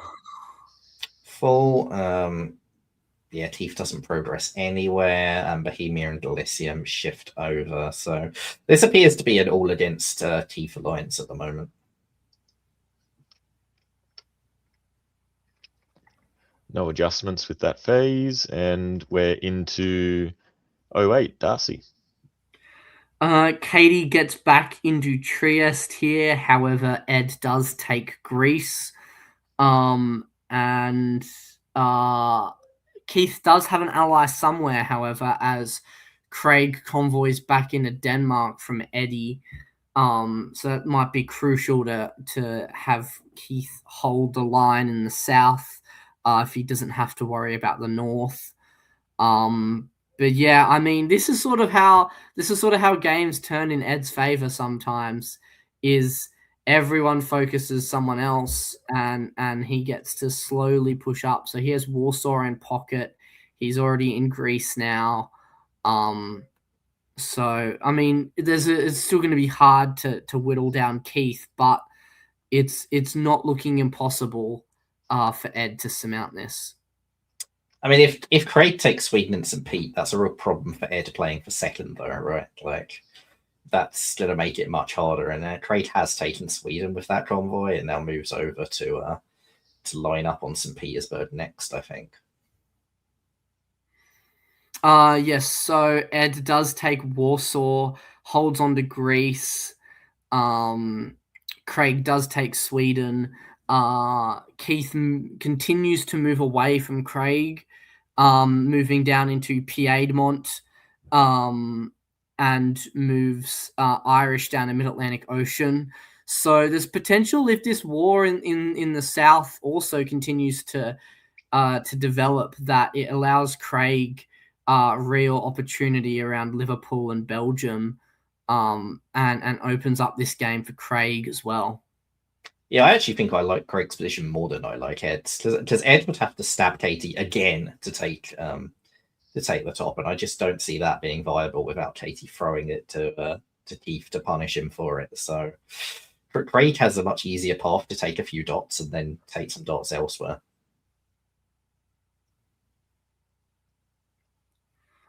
Yeah, Keith doesn't progress anywhere, and Bohemia and Galicium shift over. So this appears to be an all against Keith alliance at the moment. No adjustments with that phase, and we're into 08, Darcy. Katie gets back into Trieste here. However, Ed does take Greece. And Keith does have an ally somewhere, however, as Craig convoys back into Denmark from Eddie. So that might be crucial to have Keith hold the line in the south if he doesn't have to worry about the north. But yeah, I mean, this is sort of how games turn in Ed's favor sometimes. Is everyone focuses someone else, and he gets to slowly push up. So he has Warsaw in pocket. He's already in Greece now. So, I mean, it's still going to be hard to whittle down Keith, but it's not looking impossible for Ed to surmount this. I mean, if Craig takes Sweden and St. Pete, that's a real problem for Ed playing for second, though, right? Like, that's going to make it much harder. And Craig has taken Sweden with that convoy and now moves over to line up on St. Petersburg next, I think. Yes, so Ed does take Warsaw, holds on to Greece. Craig does take Sweden. Keith continues to move away from Craig, moving down into Piedmont, and moves Irish down the Mid-Atlantic Ocean. So there's potential if this war in the south also continues to develop, that it allows Craig real opportunity around Liverpool and Belgium, and opens up this game for Craig as well. Yeah, I actually think I like Craig's position more than I like Ed's, because Ed would have to stab Katie again to take the top, and I just don't see that being viable without Katie throwing it to Keith to punish him for it. So Craig has a much easier path to take a few dots and then take some dots elsewhere.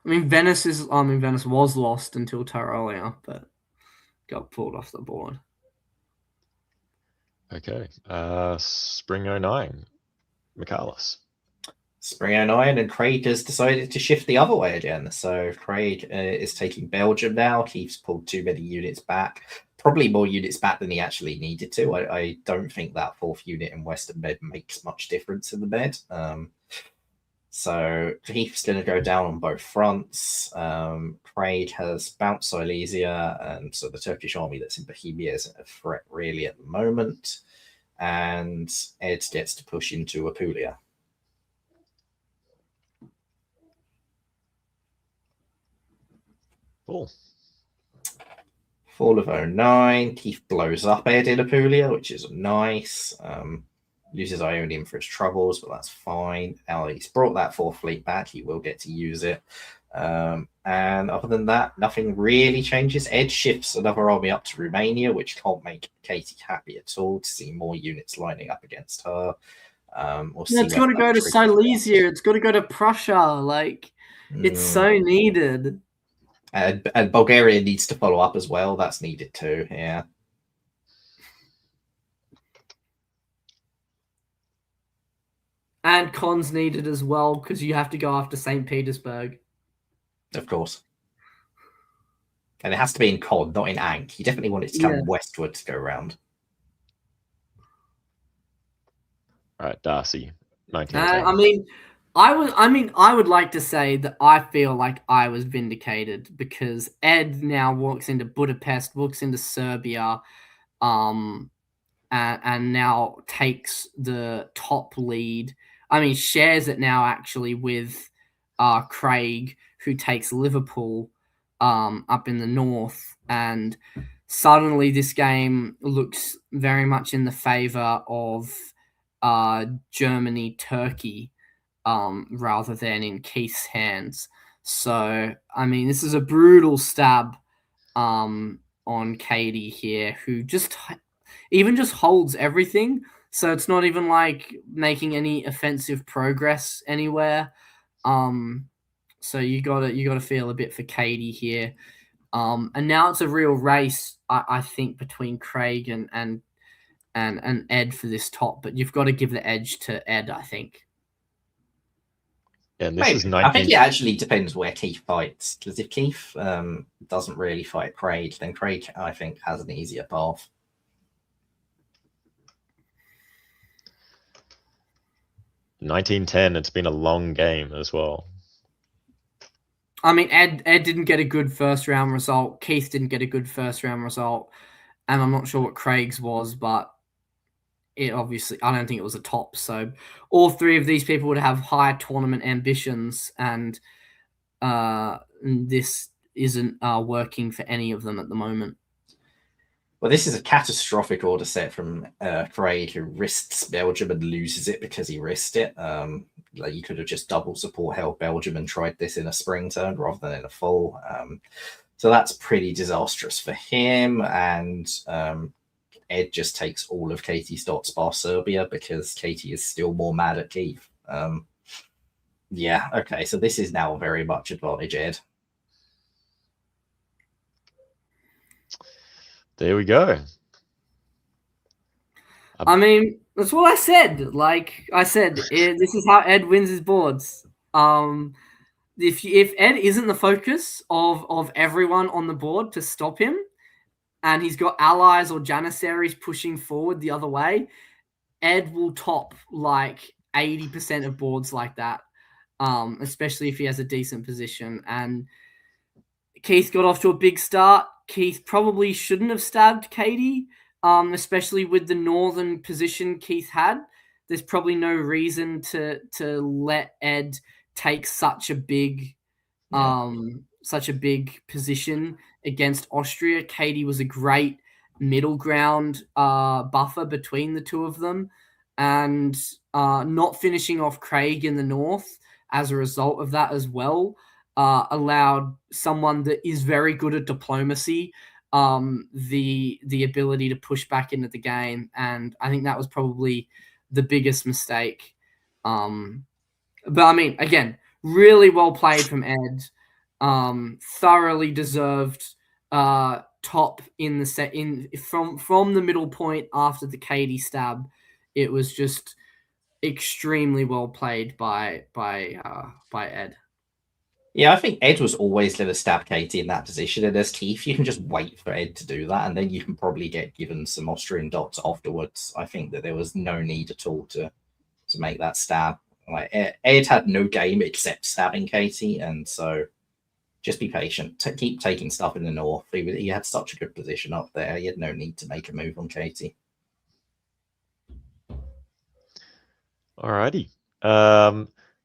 I mean, Venice was lost until Tyrolia, but got pulled off the board. Okay. Spring 09. Michaelis. Spring 09, and Craig has decided to shift the other way again. So Craig is taking Belgium now. Keith's pulled too many units back. Probably more units back than he actually needed to. I don't think that fourth unit in Western Med makes much difference in the Med. So Keith's going to go down on both fronts. Craig has bounced Silesia, and so the Turkish army that's in Bohemia isn't a threat really at the moment. And Ed gets to push into Apulia. Cool. Fall of 09, Keith blows up Ed in Apulia, which is nice. Loses Ionian for his troubles, but that's fine. Now he's brought that fourth fleet back. He will get to use it. And other than that, nothing really changes. Ed shifts another army up to Romania, which can't make Katie happy at all to see more units lining up against her. It's got to go to Silesia. It's got to go to Prussia. Like, it's so needed. And Bulgaria needs to follow up as well. That's needed too, yeah. And Con's needed as well, because you have to go after St. Petersburg. Of course. And it has to be in Con, not in Ankh. You definitely want it to come westward to go around. All right, Darcy. 1910. I would like to say that I feel like I was vindicated, because Ed now walks into Budapest, walks into Serbia, and now takes the top lead. I mean, shares it now actually with Craig, who takes Liverpool up in the north, and suddenly this game looks very much in the favor of Germany, Turkey, rather than in Keith's hands. So, I mean, this is a brutal stab on Katie here, who just holds everything. So it's not even like making any offensive progress anywhere. So you gotta feel a bit for Katie here. And now it's a real race, I think, between Craig and Ed for this top. But you've got to give the edge to Ed, I think. And this is 19... I think it actually depends where Keith fights, because if Keith doesn't really fight Craig, then Craig, I think, has an easier path. $19.10. It's been a long game as well. I mean, Ed didn't get a good first round result. Keith didn't get a good first round result, and I'm not sure what Craig's was, but it obviously, I don't think it was a top. So all three of these people would have high tournament ambitions, and this isn't working for any of them at the moment. Well, this is a catastrophic order set from Craig, who risks Belgium and loses it because he risked it. Like, you could have just double support held Belgium and tried this in a spring turn rather than in a fall. So that's pretty disastrous for him. And Ed just takes all of Katie's dots bar Serbia because Katie is still more mad at Keith. Yeah, okay, so this is now very much advantage Ed. There we go. I mean, that's what I said. Like I said, this is how Ed wins his boards. If Ed isn't the focus of everyone on the board to stop him, and he's got allies or janissaries pushing forward the other way, Ed will top like 80% of boards like that, especially if he has a decent position. And Keith got off to a big start. Keith probably shouldn't have stabbed Katie, especially with the northern position Keith had. There's probably no reason to let Ed take such a big position against Austria. Katie was a great middle ground buffer between the two of them, and not finishing off Craig in the north as a result of that as well allowed someone that is very good at diplomacy the ability to push back into the game, and I think that was probably the biggest mistake. But I mean, again, really well played from Ed. Thoroughly deserved top in the set from the middle point after the Katie stab. It was just extremely well played by Ed. Yeah, I think Ed was always going to stab Katie in that position, and as Keith, you can just wait for Ed to do that, and then you can probably get given some Austrian dots afterwards. I think that there was no need at all to make that stab. Like Ed had no game except stabbing Katie, and so just be patient. Keep taking stuff in the north. He had such a good position up there. He had no need to make a move on Katie. Alrighty.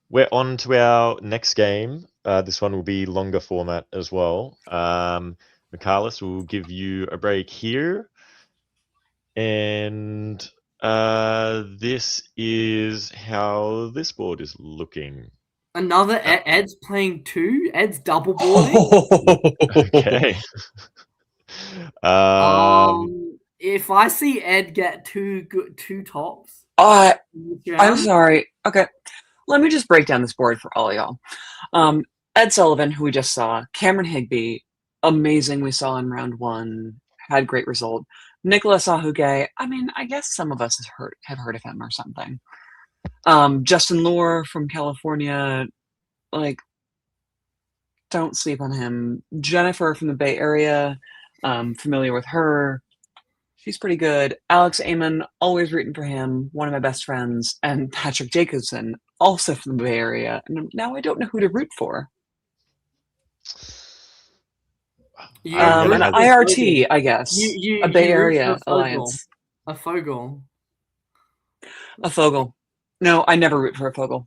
We're on to our next game. This one will be longer format as well. Michaelis will give you a break here. And this is how this board is looking. Another Ed's playing two. Ed's double boarding. Okay. If I see Ed get two tops, I'm sorry. Okay, let me just break down this board for all y'all. Ed Sullivan, who we just saw, Cameron Higby, amazing. We saw in round one, had great result. Nicolas Ahuge, I mean, I guess some of us have heard of him or something. Justin Lohr from California, like, don't sleep on him. Jennifer from the Bay Area, familiar with her. She's pretty good. Alex Amon, always rooting for him, one of my best friends. And Patrick Jacobson, also from the Bay Area. And now I don't know who to root for. An IRT, I guess. A Bay Area alliance. A Fogel. A Fogel. No, I never root for a Fogel.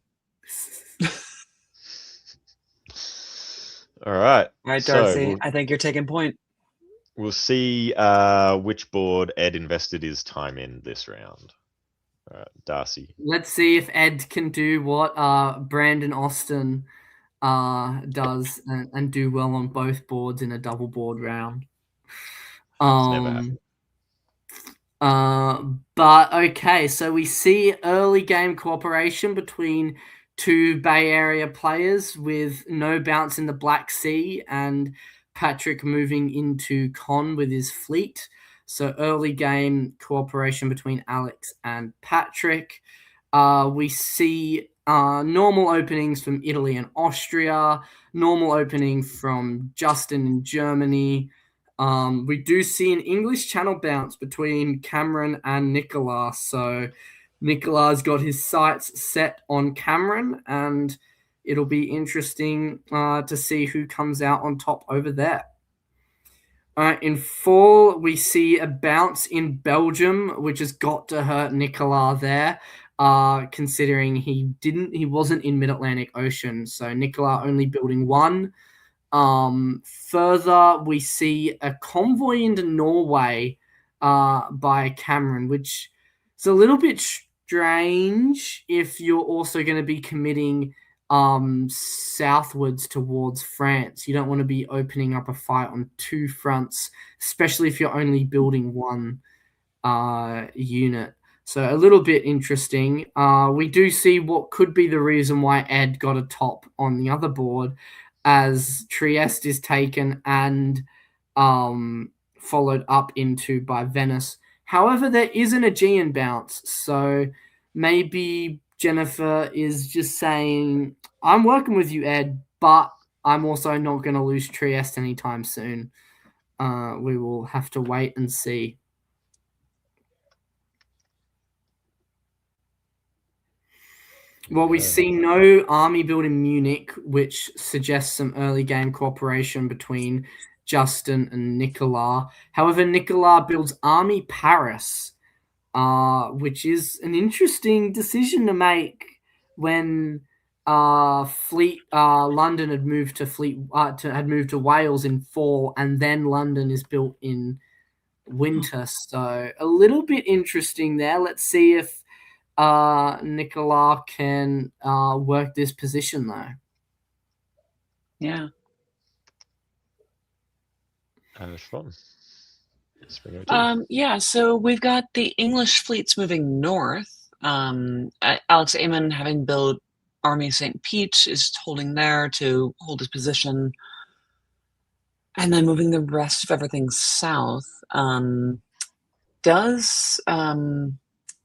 All right. All right, Darcy. I think you're taking point. We'll see which board Ed invested his time in this round. All right, Darcy. Let's see if Ed can do what Brandon Austin does and do well on both boards in a double board round. But okay, so we see early game cooperation between two Bay Area players with no bounce in the Black Sea and Patrick moving into con with his fleet. So early game cooperation between Alex and Patrick. We see normal openings from Italy and Austria, normal opening from Justin in Germany. We do see an English channel bounce between Cameron and Nicola. So Nicola's got his sights set on Cameron, and it'll be interesting to see who comes out on top over there. In fall, we see a bounce in Belgium, which has got to hurt Nicola there, considering he wasn't in Mid-Atlantic Ocean. So Nicola only building one. Further, we see a convoy into Norway by Cameron, which is a little bit strange if you're also going to be committing southwards towards France. You don't want to be opening up a fight on two fronts, especially if you're only building one unit. So a little bit interesting. We do see what could be the reason why Ed got a top on the other board, as Trieste is taken and followed up into by Venice. However, there is an Aegean bounce, so maybe Jennifer is just saying, I'm working with you, Ed, but I'm also not going to lose Trieste anytime soon. We will have to wait and see. Well, we see no army build in Munich, which suggests some early game cooperation between Justin and Nicolas. However, Nicolas builds Army Paris, which is an interesting decision to make when London had moved to Wales in fall, and then London is built in winter. So a little bit interesting there. Let's see if Nicolas can work this position though. Yeah. Sean. Yeah, so we've got the English fleets moving north. Alex Amon, having built Army St. Pete, is holding there to hold his position. And then moving the rest of everything south. Does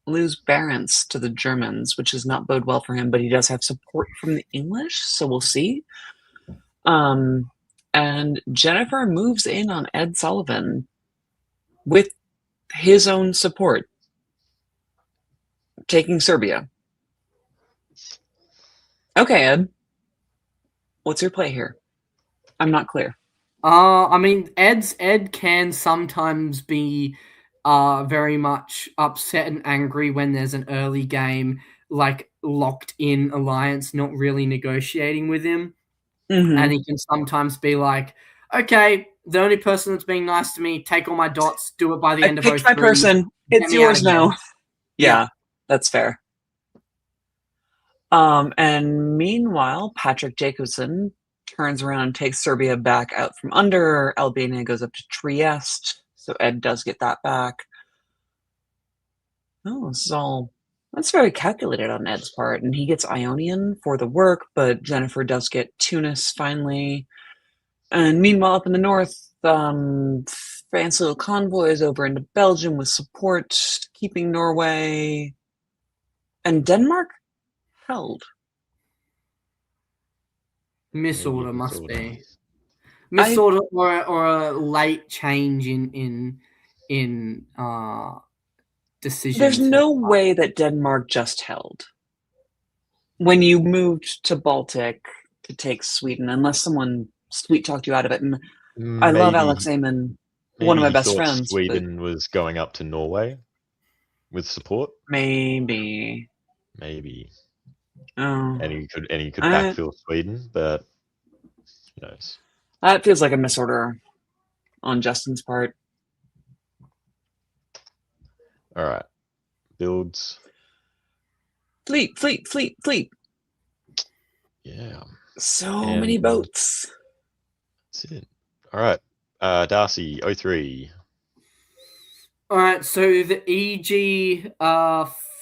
lose Barents to the Germans, which does not bode well for him, but he does have support from the English, so we'll see. And Jennifer moves in on Ed Sullivan with his own support, taking Serbia. Okay, Ed. What's your play here? I'm not clear. I mean, Ed can sometimes be very much upset and angry when there's an early game, like locked in alliance, not really negotiating with him. Mm-hmm. And he can sometimes be like, okay, the only person that's being nice to me, take all my dots, do it by the end of 03. My person. It's yours now. Yeah, that's fair. And meanwhile, Patrick Jacobson turns around and takes Serbia back out from under. Albania goes up to Trieste, so Ed does get that back. Oh, that's very calculated on Ed's part, and he gets Ionian for the work, but Jennifer does get Tunis finally. And meanwhile, up in the north, France little convoys over into Belgium with support, keeping Norway, and Denmark held. Misorder must be. Misorder or a late change in decision. There's no way that Denmark just held. When you moved to Baltic to take Sweden, unless someone sweet talked you out of it. And I love Alex Amon, one of my best friends. Sweden was going up to Norway with support. Maybe. Oh. And he could backfill Sweden, but who knows? That feels like a misorder on Justin's part. All right. Builds. Fleet. Yeah. So many boats. That's it. All right. Darcy, 03. All right. So the EG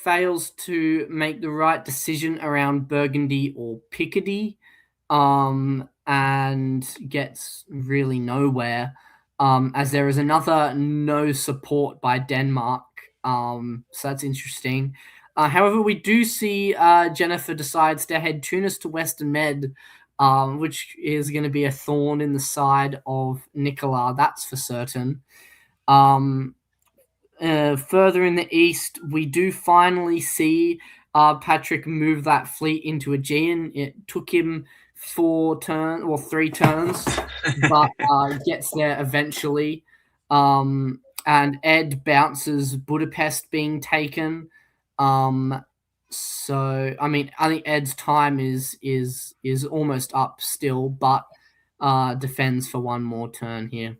fails to make the right decision around Burgundy or Picardy, and gets really nowhere, as there is another no support by Denmark. So that's interesting. However, we do see Jennifer decides to head Tunis to Western Med, which is going to be a thorn in the side of Nicolas, that's for certain. Further in the east, we do finally see Patrick move that fleet into Aegean. It took him 3 turns, but gets there eventually. And Ed bounces Budapest being taken. So I mean, I think Ed's time is almost up still, but defends for one more turn here.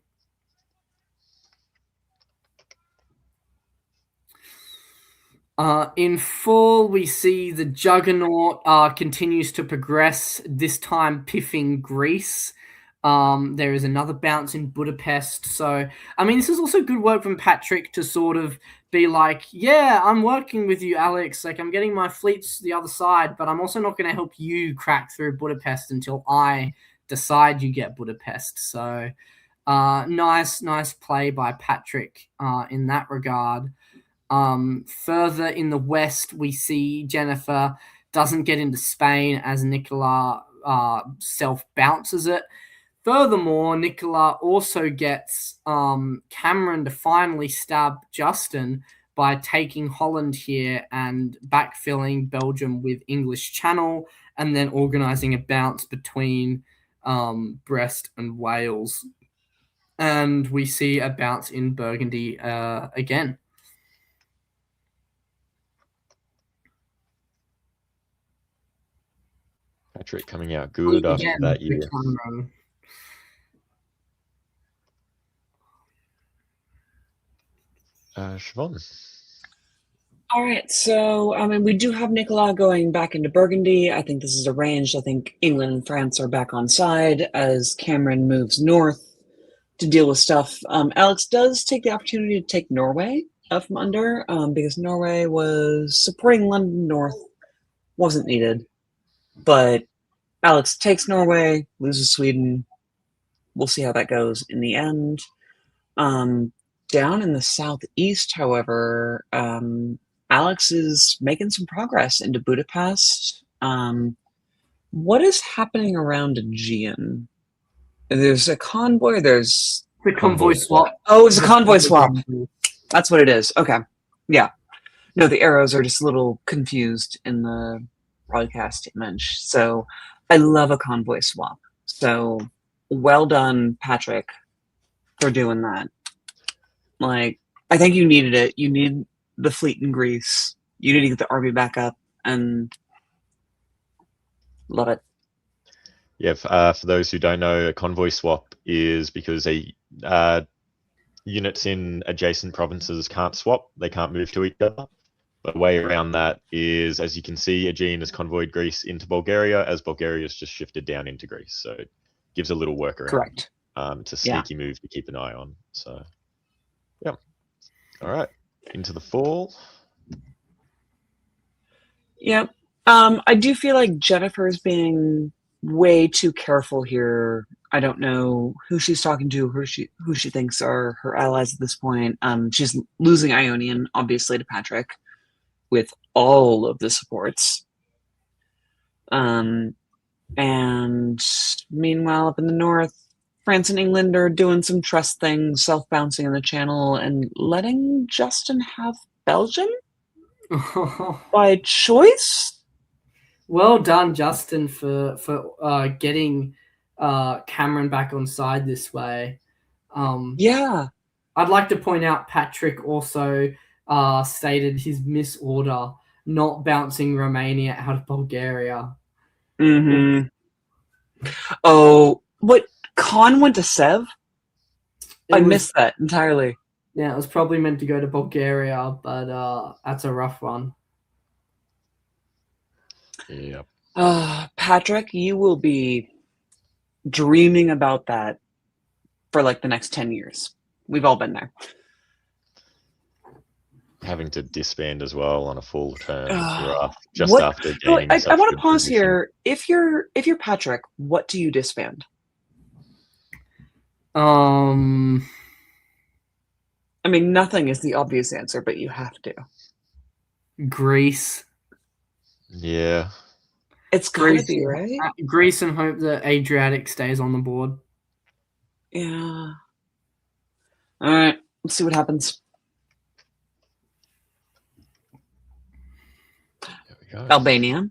In full, we see the Juggernaut continues to progress, this time piffing Greece. There is another bounce in Budapest. So, I mean, this is also good work from Patrick to sort of be like, yeah, I'm working with you, Alex. Like, I'm getting my fleets the other side, but I'm also not going to help you crack through Budapest until I decide you get Budapest. So, nice play by Patrick in that regard. Further in the west, we see Jennifer doesn't get into Spain as Nicola self-bounces it. Furthermore, Nicola also gets Cameron to finally stab Justin by taking Holland here and backfilling Belgium with English Channel, and then organising a bounce between Brest and Wales. And we see a bounce in Burgundy again. Patrick coming out good after Again, that year. Cameron. Siobhan. All right, so I mean, we do have Nicolas going back into Burgundy. I think this is arranged. I think England and France are back on side as Cameron moves north to deal with stuff. Alex does take the opportunity to take Norway out from under because Norway was supporting London North, wasn't needed. But Alex takes Norway, loses Sweden. We'll see how that goes in the end. Down in the southeast, however, Alex is making some progress into Budapest. What is happening around Aegean? There's a convoy. There's the convoy swap. Oh, it's a convoy swap. That's what it is. Okay. Yeah. No, the arrows are just a little confused in the broadcast image. So I love a convoy swap. So well done, Patrick, for doing that. Like, I think you needed it. You need the fleet in Greece. You need to get the army back up, and love it. Yeah, for those who don't know, a convoy swap is because units in adjacent provinces can't swap. They can't move to each other. But the way around that is, as you can see, Aegean has convoyed Greece into Bulgaria, as Bulgaria's just shifted down into Greece. So it gives a little workaround. Correct. It's a sneaky move to keep an eye on. So, yeah. All right. Into the fall. Yep. I do feel like Jennifer's being way too careful here. I don't know who she's talking to, who she thinks are her allies at this point. She's losing Ionian, obviously, to Patrick, with all of the supports. And meanwhile, up in the north, France and England are doing some trust things, self-bouncing in the channel, and letting Justin have Belgium by choice. Well done, Justin, for getting Cameron back on side this way. Yeah. I'd like to point out Patrick also stated his misorder, not bouncing Romania out of Bulgaria. Mm-hmm. Oh, what? Khan went to Sev? I missed that entirely. Yeah, it was probably meant to go to Bulgaria, but that's a rough one. Yep. Patrick, you will be dreaming about that for like the next 10 years. We've all been there. Having to disband as well on a full turn after No, gaining. I want to pause here. If you're Patrick, what do you disband? I mean, nothing is the obvious answer, but you have to. Greece. Yeah. It's gotta be, right? Greece, and hope that Adriatic stays on the board. Yeah. All right. Let's see what happens. There we go. Albania.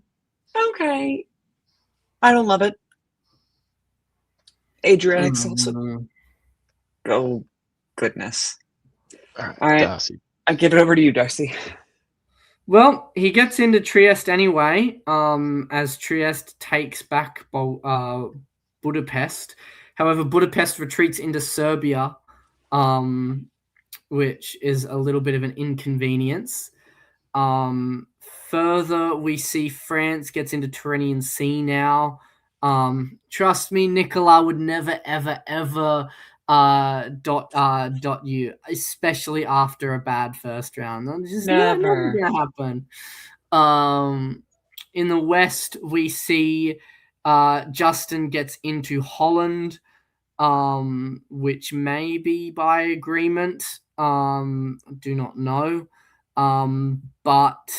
Okay. I don't love it. Adriatic's also. Oh, goodness. All right. Darcy. I give it over to you, Darcy. Well, he gets into Trieste anyway, as Trieste takes back Budapest. However, Budapest retreats into Serbia, which is a little bit of an inconvenience. Further, we see France gets into Tyrrhenian Sea now. Trust me, Nicola would never, ever, ever dot you, especially after a bad first round. Just never gonna happen. In the West, we see Justin gets into Holland, which may be by agreement. Do not know. But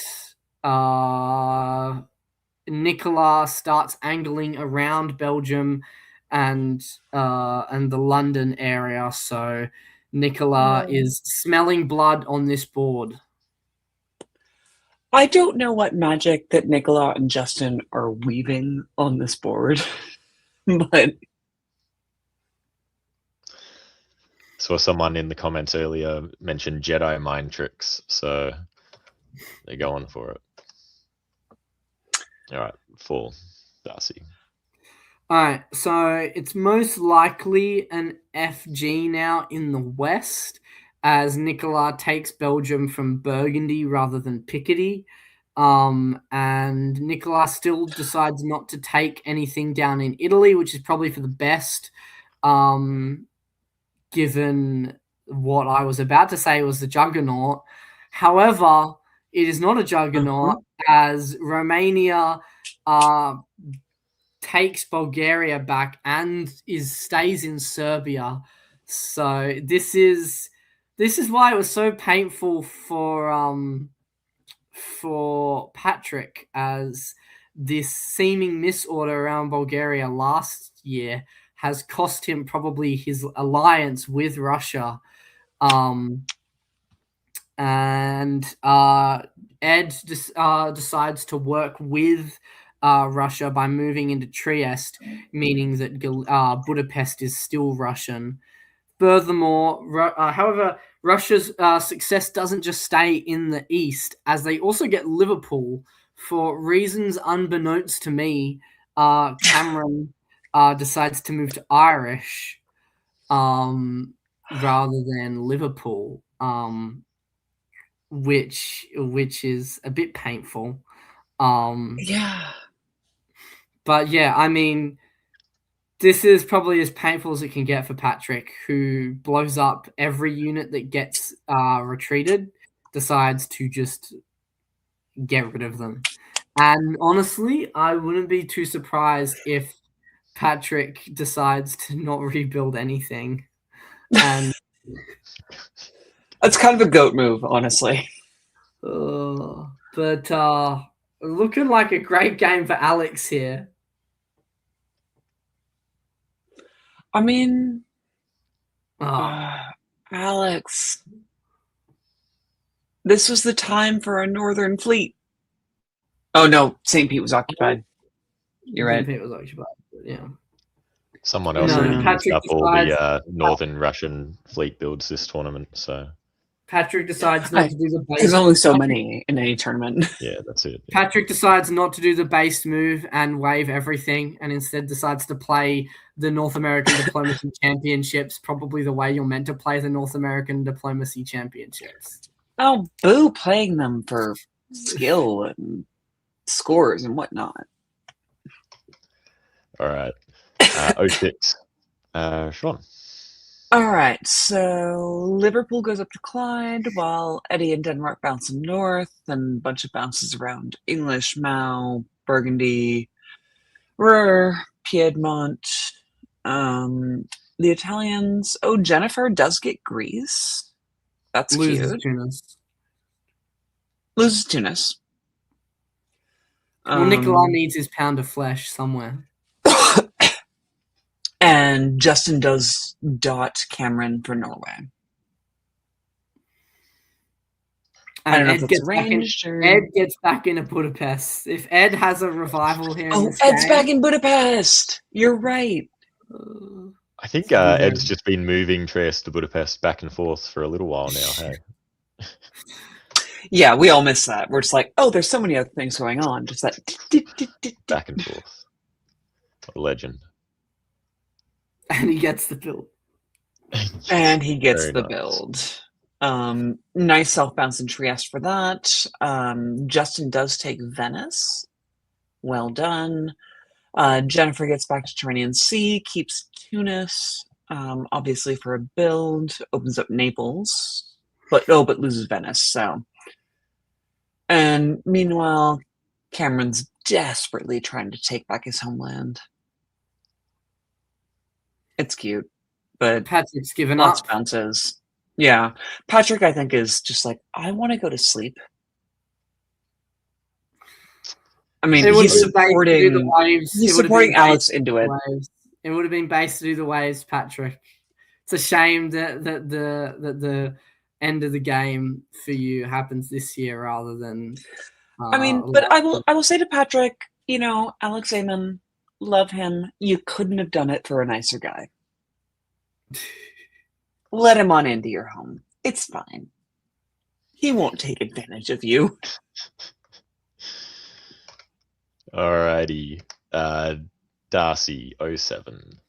Nicola starts angling around Belgium and the London area, so Nicola is smelling blood on this board. I don't know what magic that Nicola and Justin are weaving on this board, but Saw someone in the comments earlier mention Jedi mind tricks, so they're going for it. All right, full Darcy. All right, so it's most likely an FG now in the West, as Nicola takes Belgium from Burgundy rather than Picardy. And Nicola still decides not to take anything down in Italy, which is probably for the best, given what I was about to say was the juggernaut. However, it is not a juggernaut, as Romania takes Bulgaria back and stays in Serbia. So this is why it was so painful for Patrick, as this seeming misorder around Bulgaria last year has cost him probably his alliance with Russia. And Ed decides to work with Russia by moving into Trieste, meaning that Budapest is still Russian. Furthermore, however, Russia's success doesn't just stay in the east, as they also get Liverpool. For reasons unbeknownst to me, Cameron decides to move to Irish rather than Liverpool, which is a bit painful. yeah. But yeah, I mean, this is probably as painful as it can get for Patrick, who blows up every unit that gets retreated, decides to just get rid of them. And honestly, I wouldn't be too surprised if Patrick decides to not rebuild anything. And That's kind of a goat move, honestly. But looking like a great game for Alex here. I mean, Alex, this was the time for a northern fleet. Oh no, St. Pete was occupied. You're right. St. Pete was occupied, but yeah. Someone else No, already used Patrick up all decides- the northern Russian fleet builds this tournament, so Patrick decides not to do the base. There's only so many in any tournament. yeah, that's it. Patrick decides not to do the base move and waive everything, and instead decides to play the North American Diplomacy Championships, probably the way you're meant to play the North American Diplomacy Championships. Oh, boo, playing them for skill and scores and whatnot. All right. 06. Sean. All right, so Liverpool goes up to Clyde while Eddie and Denmark bounce north, and a bunch of bounces around English, Mau, Burgundy, Ruhr, Piedmont. The Italians. Oh, Jennifer does get Greece. That's Loses cute. Tunis. Loses Tunis. Well, Nicola needs his pound of flesh somewhere. And Justin does dot Cameron for Norway. I don't know if it's arranged or... Ed gets back into Budapest. If Ed has a revival here, Oh, Ed's back in Budapest. You're right. I think Ed's just been moving Trieste to Budapest back and forth for a little while now. Hey. Yeah, we all miss that. We're just like, oh, there's so many other things going on. Just that back and forth. What a legend. And he gets the build. And he gets Very the nice. build. Nice self bounce in Trieste for that. Justin does take Venice. Well done. Jennifer gets back to Tyrrhenian Sea, keeps Tunis, obviously for a build, opens up Naples, but loses Venice. So, and meanwhile, Cameron's desperately trying to take back his homeland. It's cute, but Patrick's given lots up. of bounces. Yeah, Patrick, I think, is just like, I want to go to sleep. I mean, It would he's have been based to do the supporting. waves. He's It would have been supporting Alex based to into do it. the waves. It would have been based to do the waves, Patrick. It's a shame that the end of the game for you happens this year rather than. I mean, but I will say to Patrick, you know, Alex Amon, love him. You couldn't have done it for a nicer guy. Let him on into your home. It's fine. He won't take advantage of you. Alrighty. Darcy 07.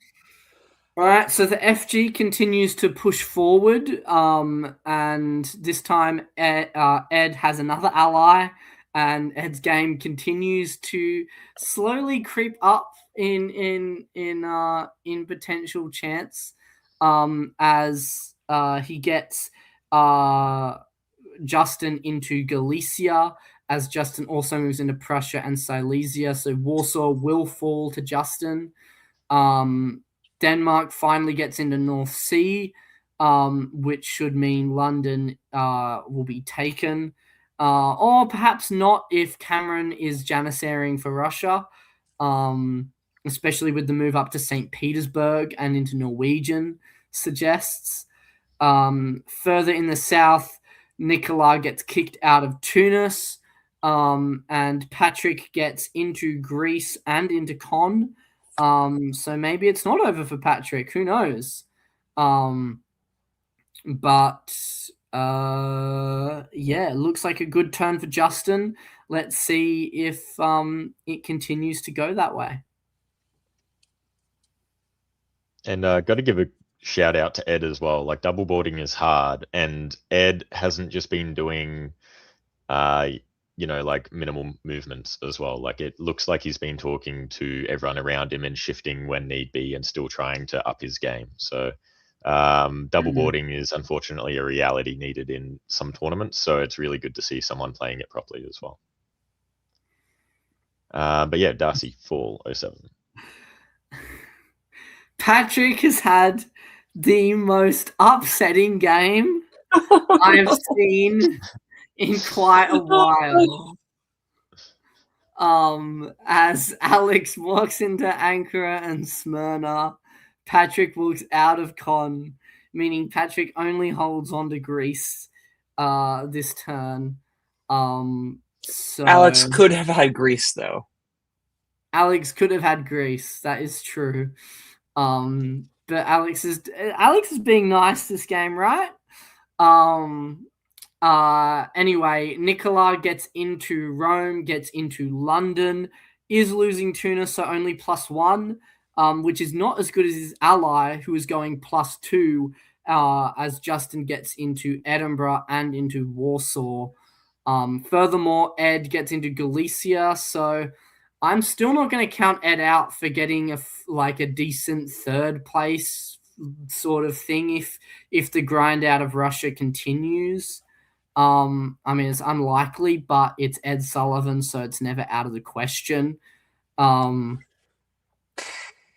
All right, so the FG continues to push forward, and this time Ed has another ally, and Ed's game continues to slowly creep up in potential chance, as he gets Justin into Galicia, as Justin also moves into Prussia and Silesia, so Warsaw will fall to Justin. Denmark finally gets into North Sea, which should mean London will be taken. Or perhaps not if Cameron is janissarying for Russia, especially with the move up to St. Petersburg and into Norwegian suggests. Further in the south, Nicola gets kicked out of Tunis, and Patrick gets into Greece and into Con. So maybe it's not over for Patrick. Who knows? But yeah, looks like a good turn for Justin. Let's see if it continues to go that way. And got to give a shout out to Ed as well. Like, double boarding is hard, and Ed hasn't just been doing like minimal movements as well. Like, it looks like he's been talking to everyone around him and shifting when need be and still trying to up his game. So double boarding is unfortunately a reality needed in some tournaments. So it's really good to see someone playing it properly as well. But yeah, Darcy, fall 07. Patrick has had the most upsetting game I have seen in quite a while. As Alex walks into Ankara and Smyrna, Patrick walks out of Con, meaning Patrick only holds on to Greece this turn. So Alex could have had Greece, though. Alex could have had Greece. That is true. But Alex is being nice this game, right? Anyway, Nicola gets into Rome, gets into London, is losing Tunis, so only +1, which is not as good as his ally, who is going +2, as Justin gets into Edinburgh and into Warsaw. Furthermore, Ed gets into Galicia, so I'm still not going to count Ed out for getting a decent third place sort of thing if the grind out of Russia continues. I mean, it's unlikely, but it's Ed Sullivan, so it's never out of the question.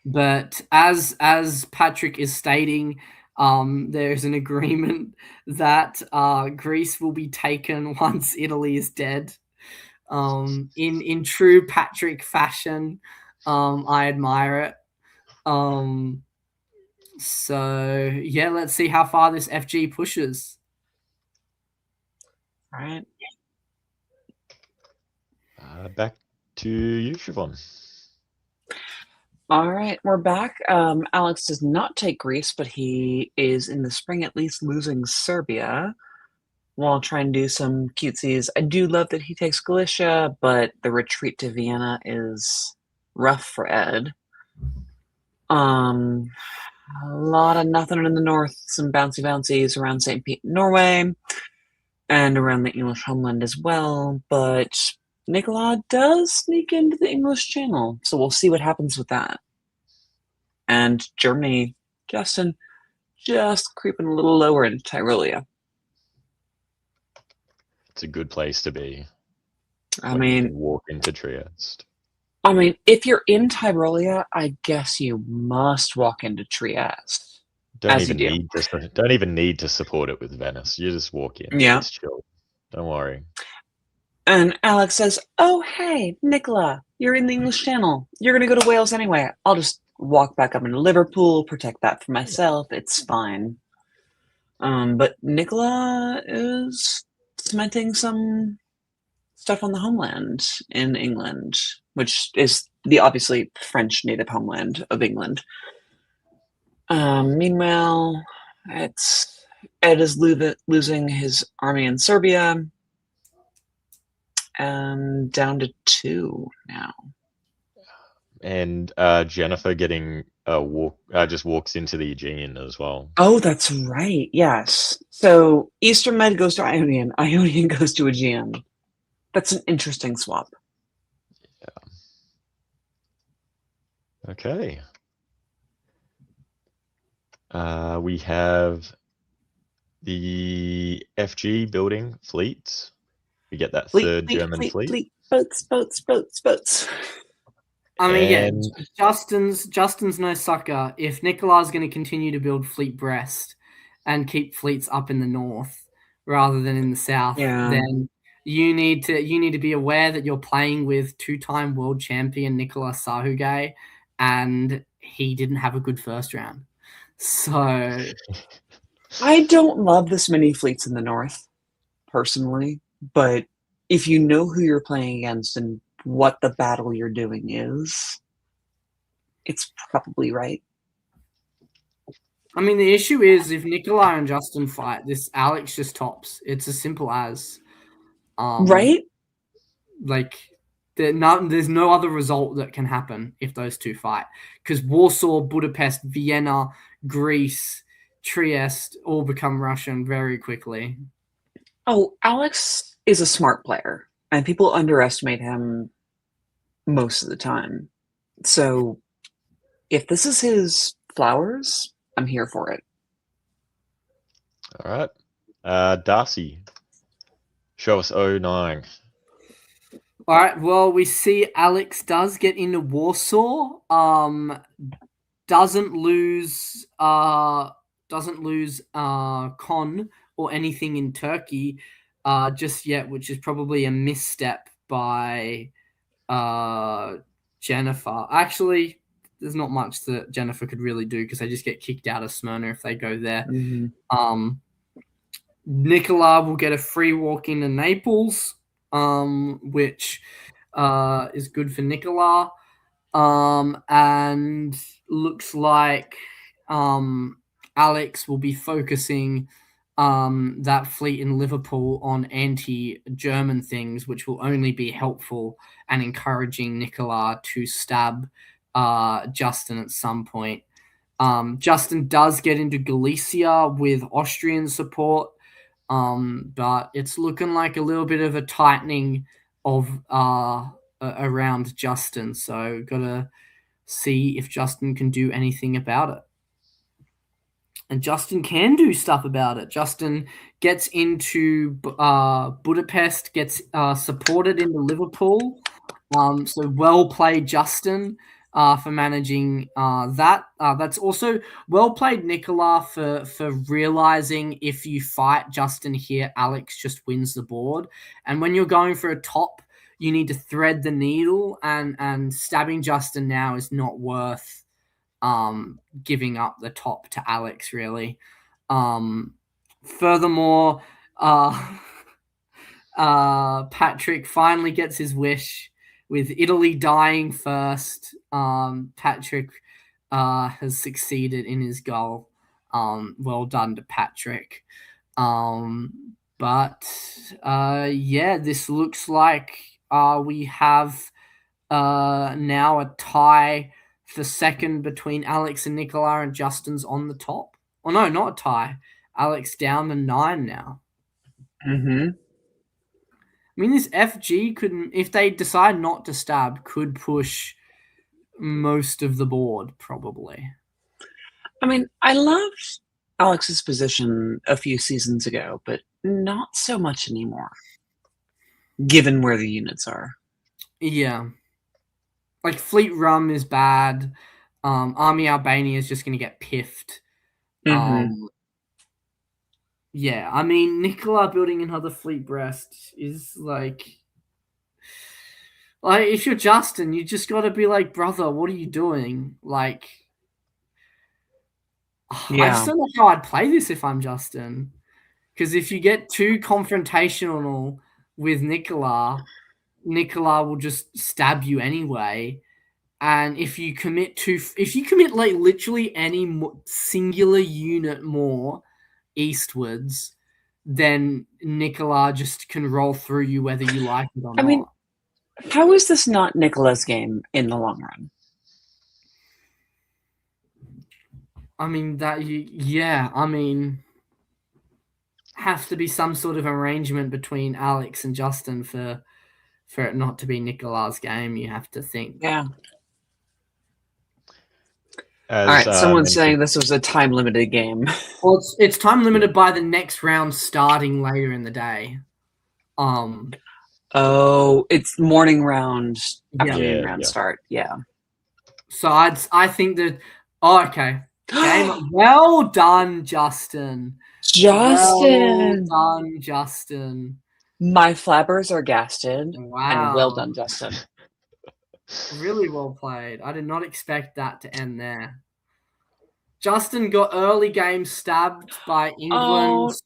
But as Patrick is stating, there's an agreement that Greece will be taken once Italy is dead. In true Patrick fashion, I admire it. So yeah, let's see how far this FG pushes. All right. Back to you, Siobhan. All right, we're back. Alex does not take Greece, but he is in the spring at least losing Serbia while trying to do some cutesies. I do love that he takes Galicia, but the retreat to Vienna is rough for Ed. A lot of nothing in the north, some bouncy bouncies around St. Pete, Norway, and around the English homeland as well. But Nicola does sneak into the English Channel, so we'll see what happens with that. And Germany, Justin, just creeping a little lower into Tyrolia. It's a good place to be. I when you mean, can walk into Trieste. if you're in Tyrolia, I guess you must walk into Trieste. Don't As you even do. don't even need to support it with Venice. You just walk in. Yeah. It's chill. Don't worry. And Alex says, "Oh, hey, Nicola, you're in the English Channel. You're going to go to Wales anyway. I'll just walk back up into Liverpool, protect that for myself. It's fine." But Nicola is cementing some stuff on the homeland in England, which is the obviously French native homeland of England. Meanwhile, Ed is losing his army in Serbia. Down to 2 now. And Jennifer getting just walks into the Aegean as well. Oh, that's right. Yes. So Eastern Med goes to Ionian. Ionian goes to Aegean. That's an interesting swap. Yeah. Okay. We have the FG building fleet. We get that third German fleet. Boats. I mean, And- yeah, Justin's no sucker. If Nicola's going to continue to build Fleet Brest and keep fleets up in the north rather than in the south, then you need to be aware that you're playing with 2-time world champion Nicola Sahuge, and he didn't have a good first round. So I don't love this many fleets in the north, personally, but if you know who you're playing against and what the battle you're doing is, it's probably right. I mean, the issue is if Nicola and Justin fight, this Alex just tops. It's as simple as right? Like there's no other result that can happen if those two fight, because Warsaw, Budapest, Vienna, Greece, Trieste all become Russian very quickly. Oh, Alex is a smart player, and people underestimate him most of the time. So if this is his flowers, I'm here for it. All right. Darcy, show us 09. All right. Well, we see Alex does get into Warsaw. Doesn't lose Con or anything in Turkey just yet, which is probably a misstep by Jennifer. Actually, there's not much that Jennifer could really do because they just get kicked out of Smyrna if they go there. Mm-hmm. Nicola will get a free walk into Naples, which is good for Nicola. And looks like Alex will be focusing that fleet in Liverpool on anti-German things, which will only be helpful and encouraging Nicola to stab Justin at some point. Justin does get into Galicia with Austrian support, but it's looking like a little bit of a tightening of around Justin. So gotta see if Justin can do anything about it. And Justin can do stuff about it. Justin gets into Budapest, gets supported into Liverpool. So well played, Justin, for managing that. That's also well played, Nicola, for realizing if you fight Justin here, Alex just wins the board. And when you're going for a top, you need to thread the needle, and stabbing Justin now is not worth giving up the top to Alex, really. Furthermore, Patrick finally gets his wish with Italy dying first. Patrick has succeeded in his goal. Well done to Patrick. But this looks like we have now a tie for second between Alex and Nicola, and Justin's on the top. Oh no, not a tie. Alex down to 9 now. Mm-hmm. I mean, this FG couldn't, if they decide not to stab, could push most of the board, probably. I mean, I loved Alex's position a few seasons ago, but not so much anymore, given where the units are. Yeah. Like, Fleet Rum is bad. Army Albania is just going to get piffed. Yeah, I mean, Nicola building another Fleet Breast is like if you're Justin, you just got to be like, brother, what are you doing? Like, I just don't know how I'd play this if I'm Justin. Because if you get too confrontational with Nicola will just stab you anyway. And if you commit like literally any singular unit more eastwards, then Nicola just can roll through you whether you like it or not. I mean, how is this not Nicola's game in the long run? I mean, have to be some sort of arrangement between Alex and Justin for it not to be Nicola's game, you have to think. Yeah. All right, someone's saying this was a time-limited game. Well, it's time-limited by the next round starting later in the day. Oh, it's morning round, afternoon round start. Yeah. So I think that. Oh, okay. Game. Well done, Justin. Well done, Justin. My flabbers are gasted. Wow. And well done, Justin. Really well played. I did not expect that to end there. Justin got early game stabbed by England.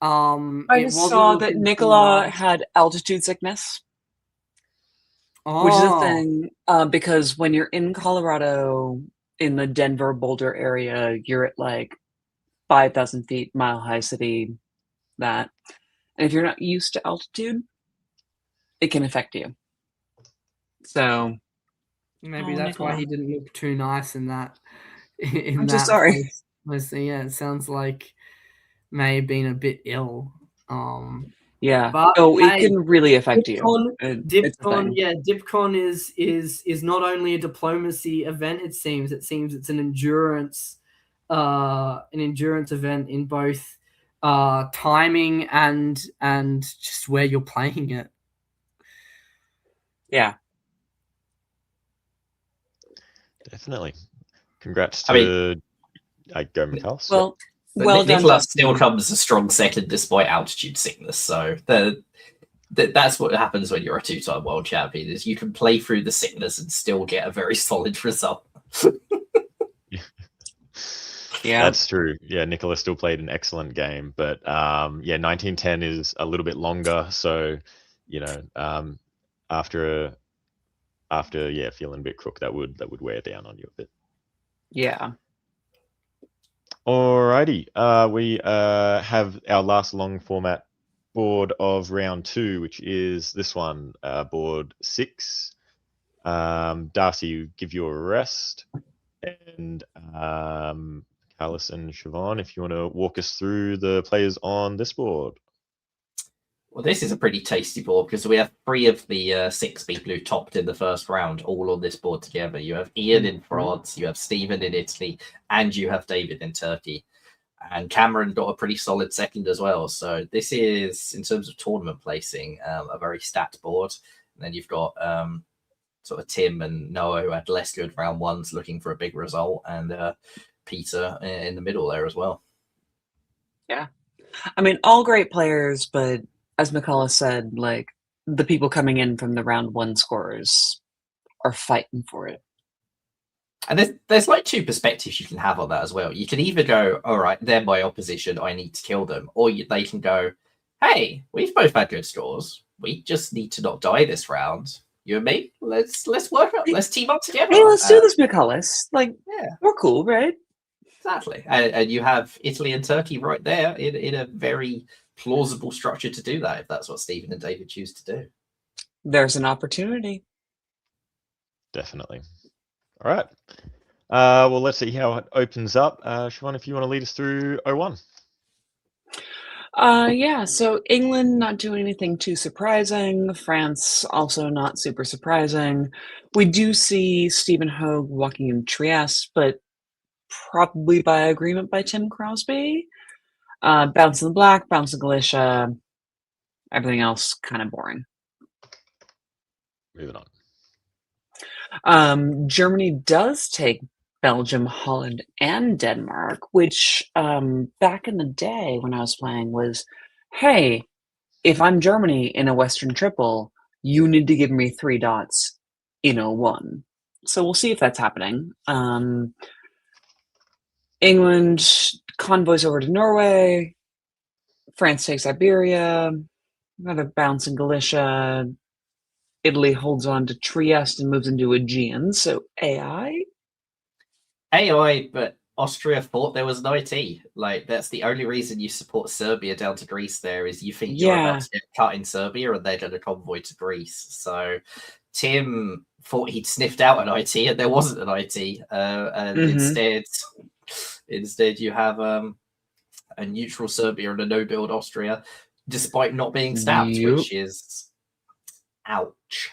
I just saw that Nicola had altitude sickness, which is a thing because when you're in Colorado, in the Denver Boulder area, you're at like 5,000 feet, mile high city, that. And if you're not used to altitude, it can affect you. So maybe that's Nicola. Why he didn't look too nice in that. I'm just sorry. Yeah, it sounds like may have been a bit ill. Yeah. But it can really affect DipCon, you. DipCon is not only a diplomacy event. It seems it's an endurance event in both timing and just where you're playing it. Yeah. Definitely. Congrats to go McCullough. Well, well done. Nicola still comes a strong second despite altitude sickness. So that's what happens when you're a two-time world champion, is you can play through the sickness and still get a very solid result. Yeah, that's true. Yeah, Nicola still played an excellent game, but 1910 is a little bit longer. So, after feeling a bit crook, that would wear down on you a bit. Yeah. Alrighty. We have our last long format board of round 2, which is this one, board 6. Darcy, give you a rest, and Carlos and Siobhan, if you want to walk us through the players on this board. Well, this is a pretty tasty board because we have 3 of the 6 people who topped in the first round all on this board together. You have Ian in France, you have Stephen in Italy, and you have David in Turkey. And Cameron got a pretty solid second as well. So this is, in terms of tournament placing, a very stacked board. And then you've got sort of Tim and Noah, who had less good round ones, looking for a big result, and Peter in the middle there as well. Yeah. I mean, all great players, but as McCullough said, like, the people coming in from the round 1 scorers are fighting for it. And there's like 2 perspectives you can have on that as well. You can either go, all right, they're my opposition, I need to kill them. Or they can go, hey, we've both had good scores. We just need to not die this round. You and me, let's work out, let's team up together. Hey, let's do this, McCullough. Like, we're cool, right? Exactly. And you have Italy and Turkey right there in a very plausible structure to do that, if that's what Stephen and David choose to do. There's an opportunity. Definitely. All right. Well, let's see how it opens up. Siobhan, if you want to lead us through 01. Yeah, so England not doing anything too surprising. France also not super surprising. We do see Stephen Hogue walking in Trieste, but probably by agreement by Tim Crosby. Bounce in the Black, Bounce in Galicia. Everything else kind of boring. Moving on. Germany does take Belgium, Holland, and Denmark, which back in the day when I was playing was, hey, if I'm Germany in a Western triple, you need to give me 3 dots in 01. So we'll see if that's happening. England convoys over to Norway. France takes Iberia. Another bounce in Galicia. Italy holds on to Trieste and moves into Aegean. So AI? AI, but Austria thought there was an IT. Like, that's the only reason you support Serbia down to Greece there, is you think you're about to get cut in Serbia and they're going to convoy to Greece. So Tim thought he'd sniffed out an IT and there wasn't an IT. And instead you have a neutral Serbia and a no-build Austria, despite not being stabbed, which is ouch.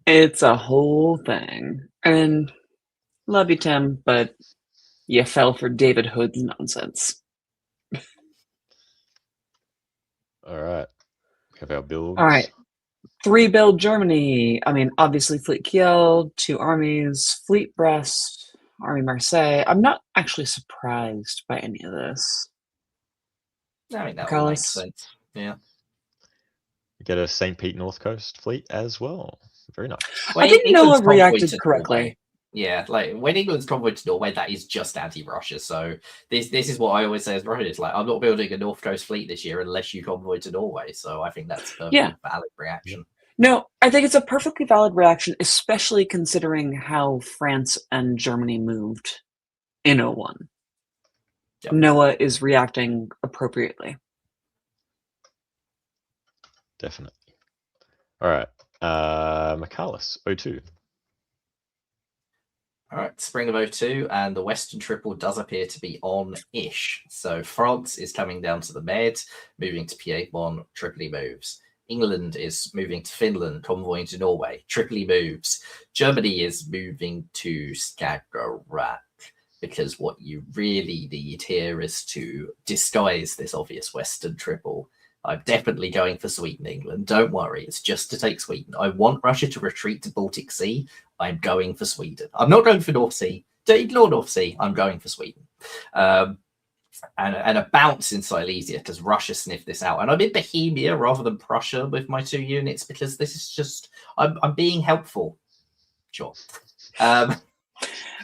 It's a whole thing. And love you, Tim, but you fell for David Hood's nonsense. All right. We have our builds. All right. 3 build Germany. I mean, obviously Fleet Kiel, 2 armies, Fleet Brest, Army Marseille. I'm not actually surprised by any of this. I mean, that all makes sense. Yeah. We get a St. Pete North Coast fleet as well. Very nice. Well, I think Noah reacted correctly. Yeah, like when England's convoy to Norway, that is just anti-Russia. So this is what I always say as Russia. It's like, I'm not building a North Coast fleet this year unless you convoy to Norway. So I think that's a valid reaction. No, I think it's a perfectly valid reaction, especially considering how France and Germany moved in 01. Yep. Noah is reacting appropriately. Definitely. All right. Michaelis, 02. All right, spring of 02, and the Western Triple does appear to be on-ish. So France is coming down to the Med, moving to Piedmont, Tripoli moves. England is moving to Finland, convoying to Norway, Tripoli moves. Germany is moving to Skagerrak, because what you really need here is to disguise this obvious Western Triple. I'm definitely going for Sweden, England. Don't worry, it's just to take Sweden. I want Russia to retreat to Baltic Sea. I'm going for Sweden. I'm not going for North Sea. Don't ignore North Sea. I'm going for Sweden. And a bounce in Silesia because Russia sniffed this out. And I'm in Bohemia rather than Prussia with my 2 units because this is just, I'm being helpful. Sure.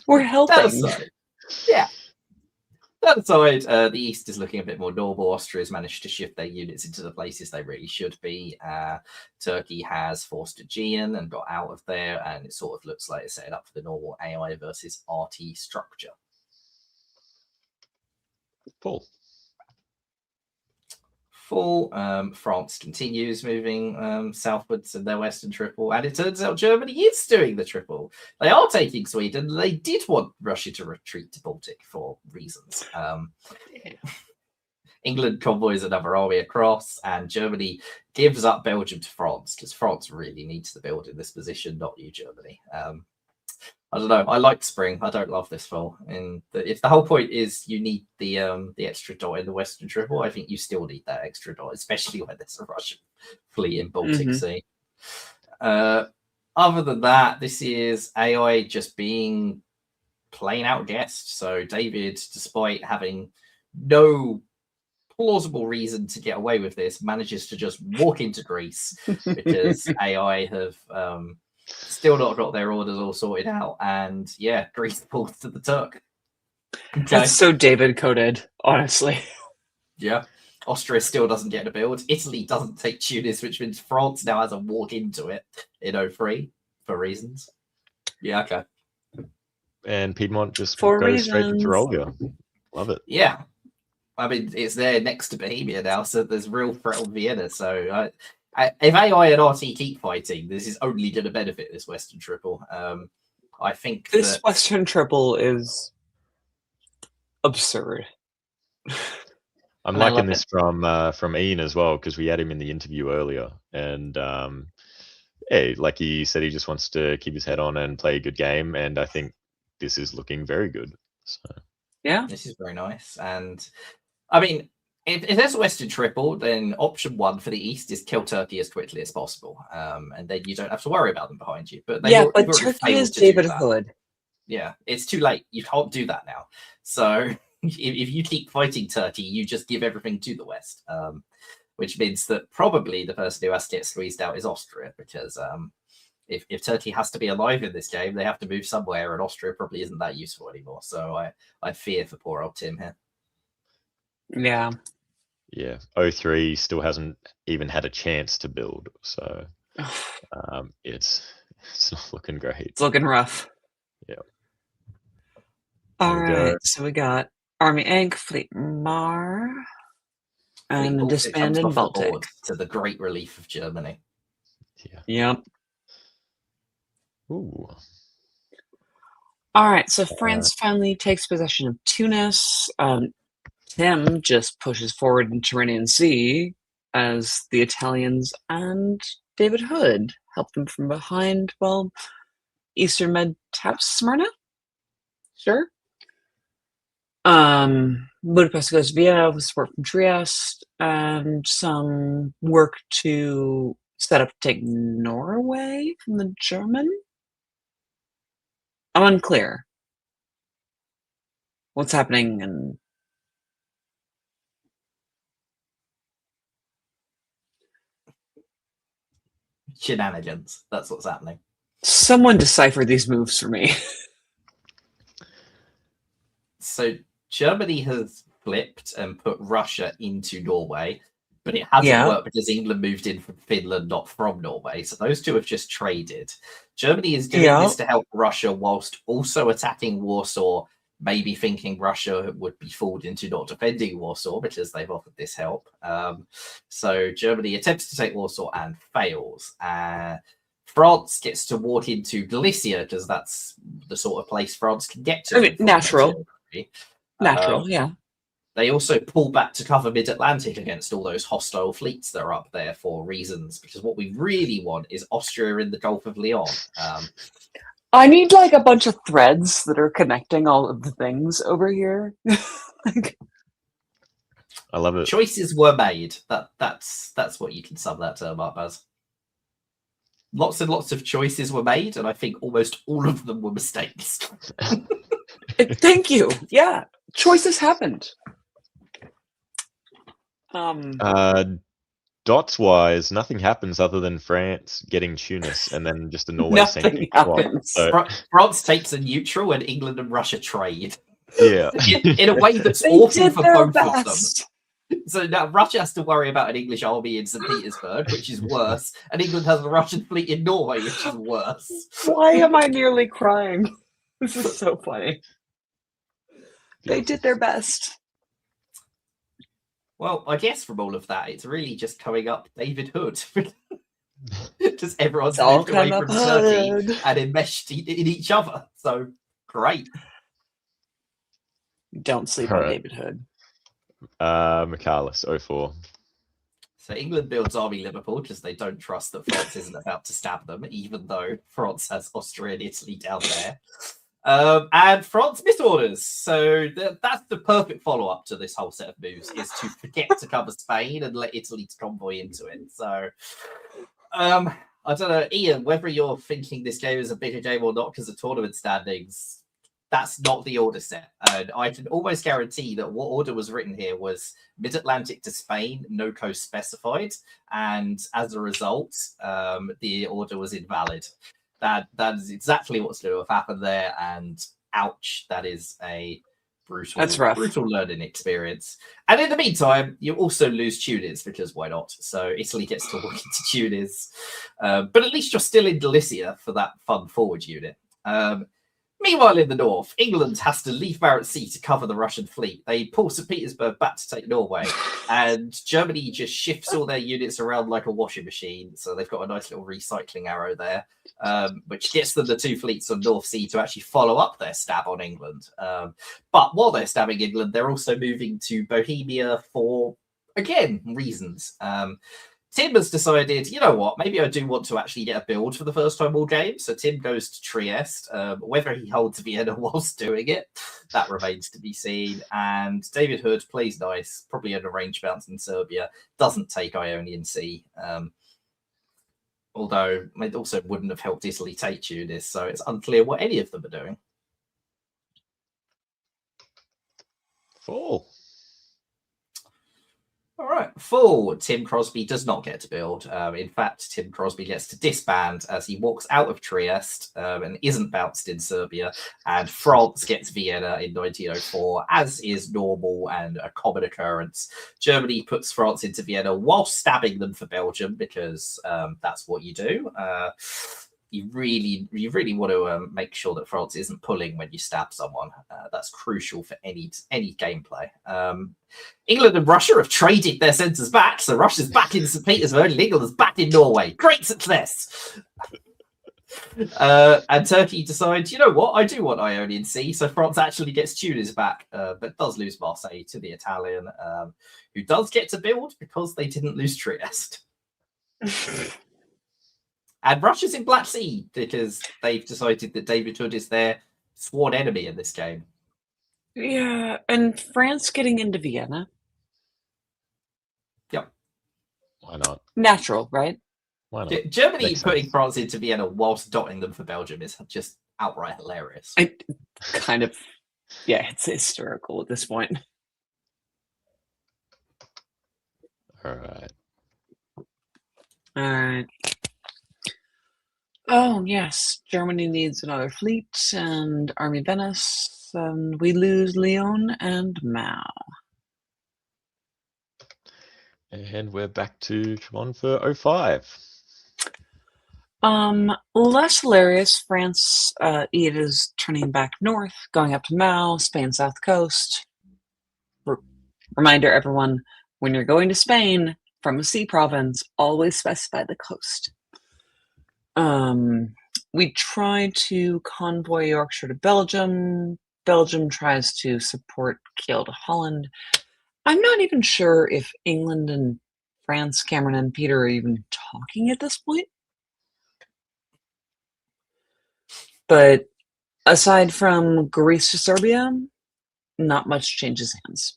We're helping. Yeah. That aside, the East is looking a bit more normal. Austria's managed to shift their units into the places they really should be. Turkey has forced Aegean and got out of there, and it sort of looks like it's setting up for the normal AI versus RT structure. Full. France continues moving southwards in their Western Triple, and it turns out Germany is doing the Triple. They are taking Sweden. They did want Russia to retreat to Baltic for reasons. England convoys another army across, and Germany gives up Belgium to France because France really needs the build in this position, not you, Germany. I don't know. I like spring. I don't love this fall. And if the whole point is you need the extra dot in the Western Triple, I think you still need that extra dot, especially when there's a Russian fleet in Baltic Sea. Other than that, this is AI just being plain out guessed. So David, despite having no plausible reason to get away with this, manages to just walk into Greece because AI have still not got their orders all sorted out, and Greece pulls to the Turk. Okay. That's so David coded, honestly. Yeah. Austria still doesn't get a build. Italy doesn't take Tunis, which means France now has a walk into it in 03 for reasons. Yeah, okay. And Piedmont just for goes reasons. straight to Traralga. Love it. Yeah. I mean, it's there next to Bohemia now, so there's real threat on Vienna. So if AI and RT keep fighting, this is only going to benefit this Western Triple. I think This that Western Triple is absurd. I'm And I liking love this from Ian as well, because we had him in the interview earlier, and yeah, like he said, he just wants to keep his head on and play a good game, and I think this is looking very good. So Yeah. this is very nice. And I mean, if there's a Western Triple, then option 1 for the East is kill Turkey as quickly as possible, and then you don't have to worry about them behind you. But Yeah, you've but already Turkey failed is to do David that. Hood. Yeah, it's too late. You can't do that now. So if you keep fighting Turkey, you just give everything to the West, which means that probably the person who has to get squeezed out is Austria, because if Turkey has to be alive in this game, they have to move somewhere, and Austria probably isn't that useful anymore. So I fear for poor old Tim here. Yeah. yeah, 03 still hasn't even had a chance to build, so it's not looking great. It's looking rough. Yeah. All There we go. right, so we got Army Inc., Fleet Mar, and Fleet Baltic comes disbanded off the Baltic. board, to the great relief of Germany. Yeah. Yep. Ooh. All right, so France finally takes possession of Tunis. Tim just pushes forward into Tyrrhenian Sea as the Italians and David Hood help them from behind while Eastern Med taps Smyrna. Sure. Budapest goes to Vienna with support from Trieste and some work to set up to take Norway from the German. I'm unclear what's happening, and Shenanigans. That's what's happening. someone decipher these moves for me. So Germany has flipped and put Russia into Norway, but it hasn't Yeah. worked because England moved in from Finland, not from Norway. So those two have just traded. Germany is doing Yeah. this to help Russia whilst also attacking Warsaw, maybe thinking Russia would be fooled into not defending Warsaw because they've offered this help. So Germany attempts to take Warsaw and fails. France gets to walk into Galicia because that's the sort of place France can get to. I mean, natural. geography. Natural, yeah. They also pull back to cover mid-Atlantic against all those hostile fleets that are up there for reasons, because what we really want is Austria in the Gulf of Leon. I need like a bunch of threads that are connecting all of the things over here. Like, I love it. Choices were made. That's what you can sum that term up as. Lots and lots of choices were made, and I think almost all of them were mistakes. thank you. Yeah, choices happened. Dots wise, nothing happens other than France getting Tunis and then just a Norway Nothing sinking. happens. So, France takes a neutral, and England and Russia trade yeah. in a way that's They awful did for their both of them. best. So now Russia has to worry about an English army in St. Petersburg, which is worse, and England has a Russian fleet in Norway, which is worse. Why am I nearly crying? This is so funny. They did their best. Well, I guess from all of that, it's really just coming up David Hood. Just everyone's It's all moved away come from up Turkey Hood. and enmeshed in each other. So great. Don't sleep on Alright. David Hood. Michaelis, 04. So England builds Army Liverpool because they don't trust that France isn't about to stab them, even though France has Austria and Italy down there. And France misorders. So that's the perfect follow-up to this whole set of moves, is to forget to cover Spain and let Italy convoy into it. So I don't know, Ian, whether you're thinking this game is a bigger game or not because of tournament standings, that's not the order set. And I can almost guarantee that what order was written here was mid-Atlantic to Spain, no coast specified. And as a result, the order was invalid. That is exactly what's going to have happened there. And ouch, that is a brutal, That's rough. brutal learning experience. And in the meantime, you also lose Tunis, because why not? So Italy gets to walk into Tunis. But at least you're still in Galicia for that fun forward unit. Meanwhile, in the north, England has to leave Barents Sea to cover the Russian fleet. They pull St. Petersburg back to take Norway, and Germany just shifts all their units around like a washing machine. So they've got a nice little recycling arrow there. which gets them the 2 fleets on North Sea to actually follow up their stab on England. But while they're stabbing England, they're also moving to Bohemia for, again, reasons. Tim has decided, you know what, maybe I do want to actually get a build for the first time all game. So Tim goes to Trieste. Whether he holds Vienna whilst doing it, that remains to be seen. And David Hood plays nice, probably an arranged bounce in Serbia, doesn't take Ionian Sea. Although it also wouldn't have helped Italy take Tunis, so it's unclear what any of them are doing. Full. All right, full. Tim Crosby does not get to build. In fact, Tim Crosby gets to disband as he walks out of Trieste and isn't bounced in Serbia. And France gets Vienna in 1904, as is normal and a common occurrence. Germany puts France into Vienna whilst stabbing them for Belgium, because that's what you do. You really want to make sure that France isn't pulling when you stab someone. That's crucial for any gameplay. England and Russia have traded their centres back, so Russia's back in St. Petersburg and England is back in Norway. Great success! And Turkey decides, you know what, I do want Ionian Sea, so France actually gets Tunis back, but does lose Marseille to the Italian, who does get to build because they didn't lose Trieste. And Russia's in Black Sea because they've decided that David Hood is their sworn enemy in this game. Yeah, and France getting into Vienna. Yep. Why not? Natural, right? Why not? Germany Makes putting sense. France into Vienna whilst dotting them for Belgium is just outright hilarious. Kind of, yeah, it's hysterical at this point. All right. All right. Oh, yes. Germany needs another fleet and Army Venice, and we lose Lyon and Mao. And we're back to come on for 05. Less hilarious. France, it is turning back north, going up to Mao, Spain south coast. Reminder, everyone, when you're going to Spain from a sea province, always specify the coast. We try to convoy Yorkshire to Belgium. Belgium tries to support Kiel to Holland. I'm not even sure if England and France, Cameron and Peter are even talking at this point. But aside from Greece to Serbia, not much changes hands.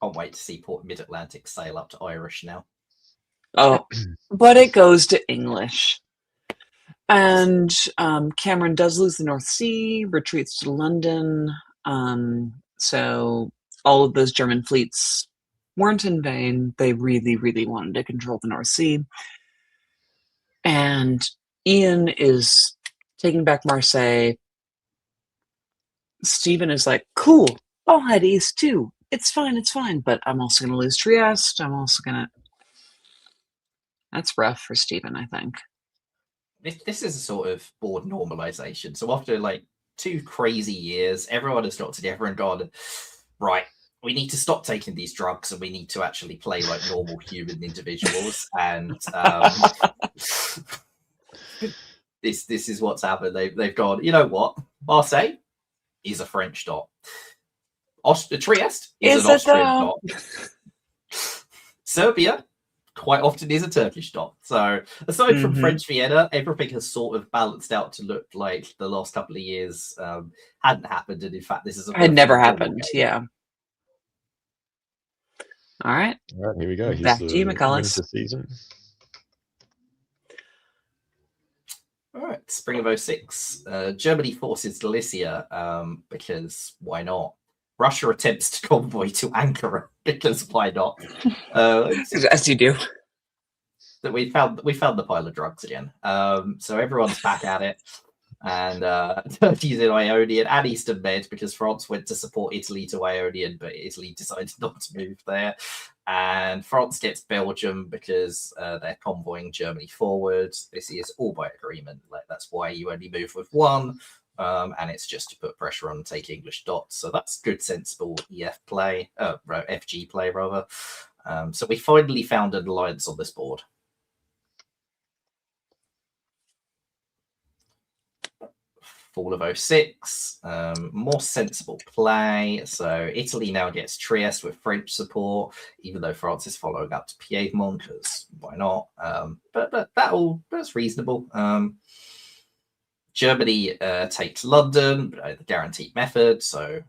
Can't wait to see Port Mid-Atlantic sail up to Irish now. Oh, but it goes to English. And Cameron does lose the North Sea, retreats to London. So all of those German fleets weren't in vain. They really, really wanted to control the North Sea. And Ian is taking back Marseille. Stephen is like, cool, I'll head east too. It's fine. But I'm also going to lose Trieste. I'm also going to... That's rough for Stephen, I think. This is a sort of board normalization. So after like 2 crazy years, everyone has got together and gone, right, we need to stop taking these drugs and we need to actually play like normal human individuals. And this is what's happened. They've gone, you know what? Marseille is a French dot. Trieste is an Austrian dot. Serbia quite often is a Turkish dot. So aside from French Vienna, everything has sort of balanced out to look like the last couple of years hadn't happened. And in fact, this is a Had never happened. Yeah. All right. All right, here we go. Here's Back the to you, McCullis. winter season. All right, spring of 06. Germany forces Galicia because why not? Russia attempts to convoy to Ankara because why not? As you do. That we found the pile of drugs again. So everyone's back at it, and Turkey's in Ionian and Eastern Med because France went to support Italy to Ionian, but Italy decided not to move there. And France gets Belgium because they're convoying Germany forward. This is all by agreement. Like that's why you only move with one. And it's just to put pressure on and take English dots. So that's good, sensible FG play rather. So we finally found an alliance on this board. fall of '06, more sensible play. So Italy now gets Trieste with French support, even though France is following up to Piedmont, because why not? But that's reasonable. Germany takes London, the guaranteed method. So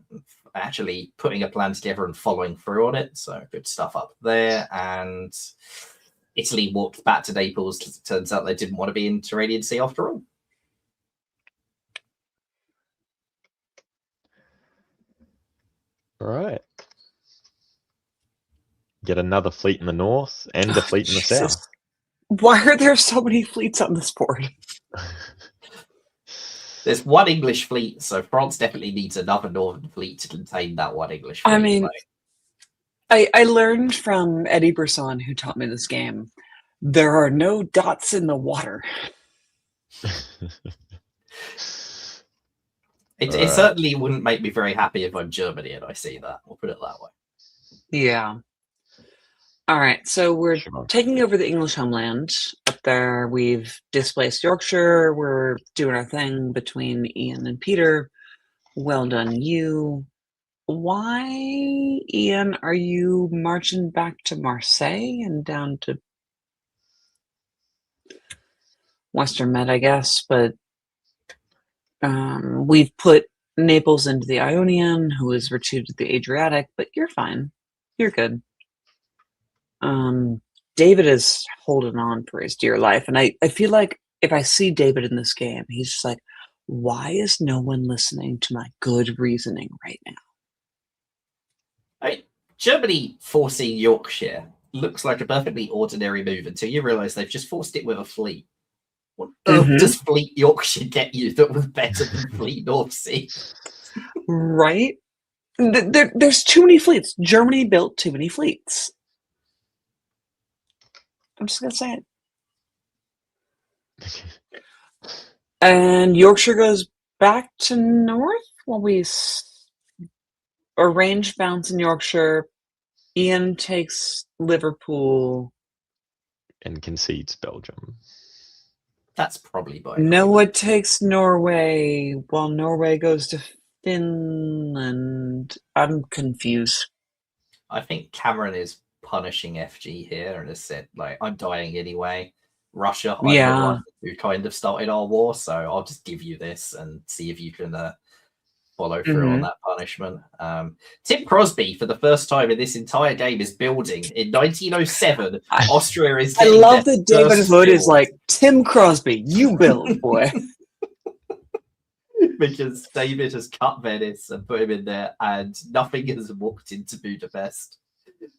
actually putting a plan together and following through on it. So good stuff up there. And Italy walked back to Naples. Turns out they didn't want to be in Tyrrhenian Sea after all. All right. Get another fleet in the north and a fleet in the Jesus. south. Why are there so many fleets on this board? There's one English fleet, so France definitely needs another northern fleet to contain that one English fleet. I mean, I learned from Eddie Brisson, who taught me this game, there are no dots in the water. It certainly wouldn't make me very happy if I'm Germany and I see that. We'll put it that way. Yeah. All right, so we're taking over the English homeland up there. We've displaced Yorkshire. We're doing our thing between Ian and Peter. Well done, you. Why, Ian, are you marching back to Marseille and down to Western Med, I guess? But we've put Naples into the Ionian, who is retreated to the Adriatic, but you're fine. You're good. David is holding on for his dear life. And I feel like if I see David in this game, he's just like, why is no one listening to my good reasoning right now? Germany forcing Yorkshire looks like a perfectly ordinary move until you realise they've just forced it with a fleet. What does Fleet Yorkshire get you that was better than Fleet North Sea? Right? There's too many fleets. Germany built too many fleets. I'm just going to say it. And Yorkshire goes back to north while we arrange bounce in Yorkshire. Ian takes Liverpool. And concedes Belgium. That's probably by Noah takes Norway while Norway goes to Finland. I'm confused. I think Cameron is punishing FG here and has said, like, I'm dying anyway. Russia, I'm the one who kind of started our war, so I'll just give you this and see if you can follow through on that punishment. Tim Crosby, for the first time in this entire game, is building. In 1907, Austria is I love that David Hood is like, Tim Crosby, you build, boy. Because David has cut Venice and put him in there, and nothing has walked into Budapest.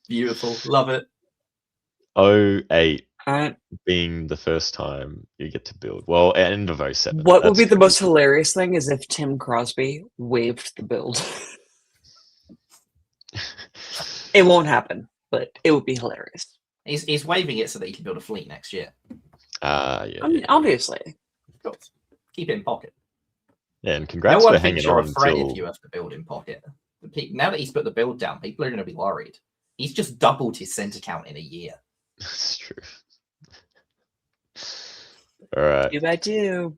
Beautiful. Love it. 08 being the first time you get to build. Well, end of 07. What would be the most hilarious thing is if Tim Crosby waived the build. It won't happen, but it would be hilarious. He's waiving it so that he can build a fleet next year. Yeah. I mean, obviously. Of course. Keep it in pocket. Yeah, and congrats for hanging you're on afraid until... if you have to build in pocket. Now that he's put the build down, people are going to be worried. He's just doubled his center count in a year. That's true. All right. 2x2.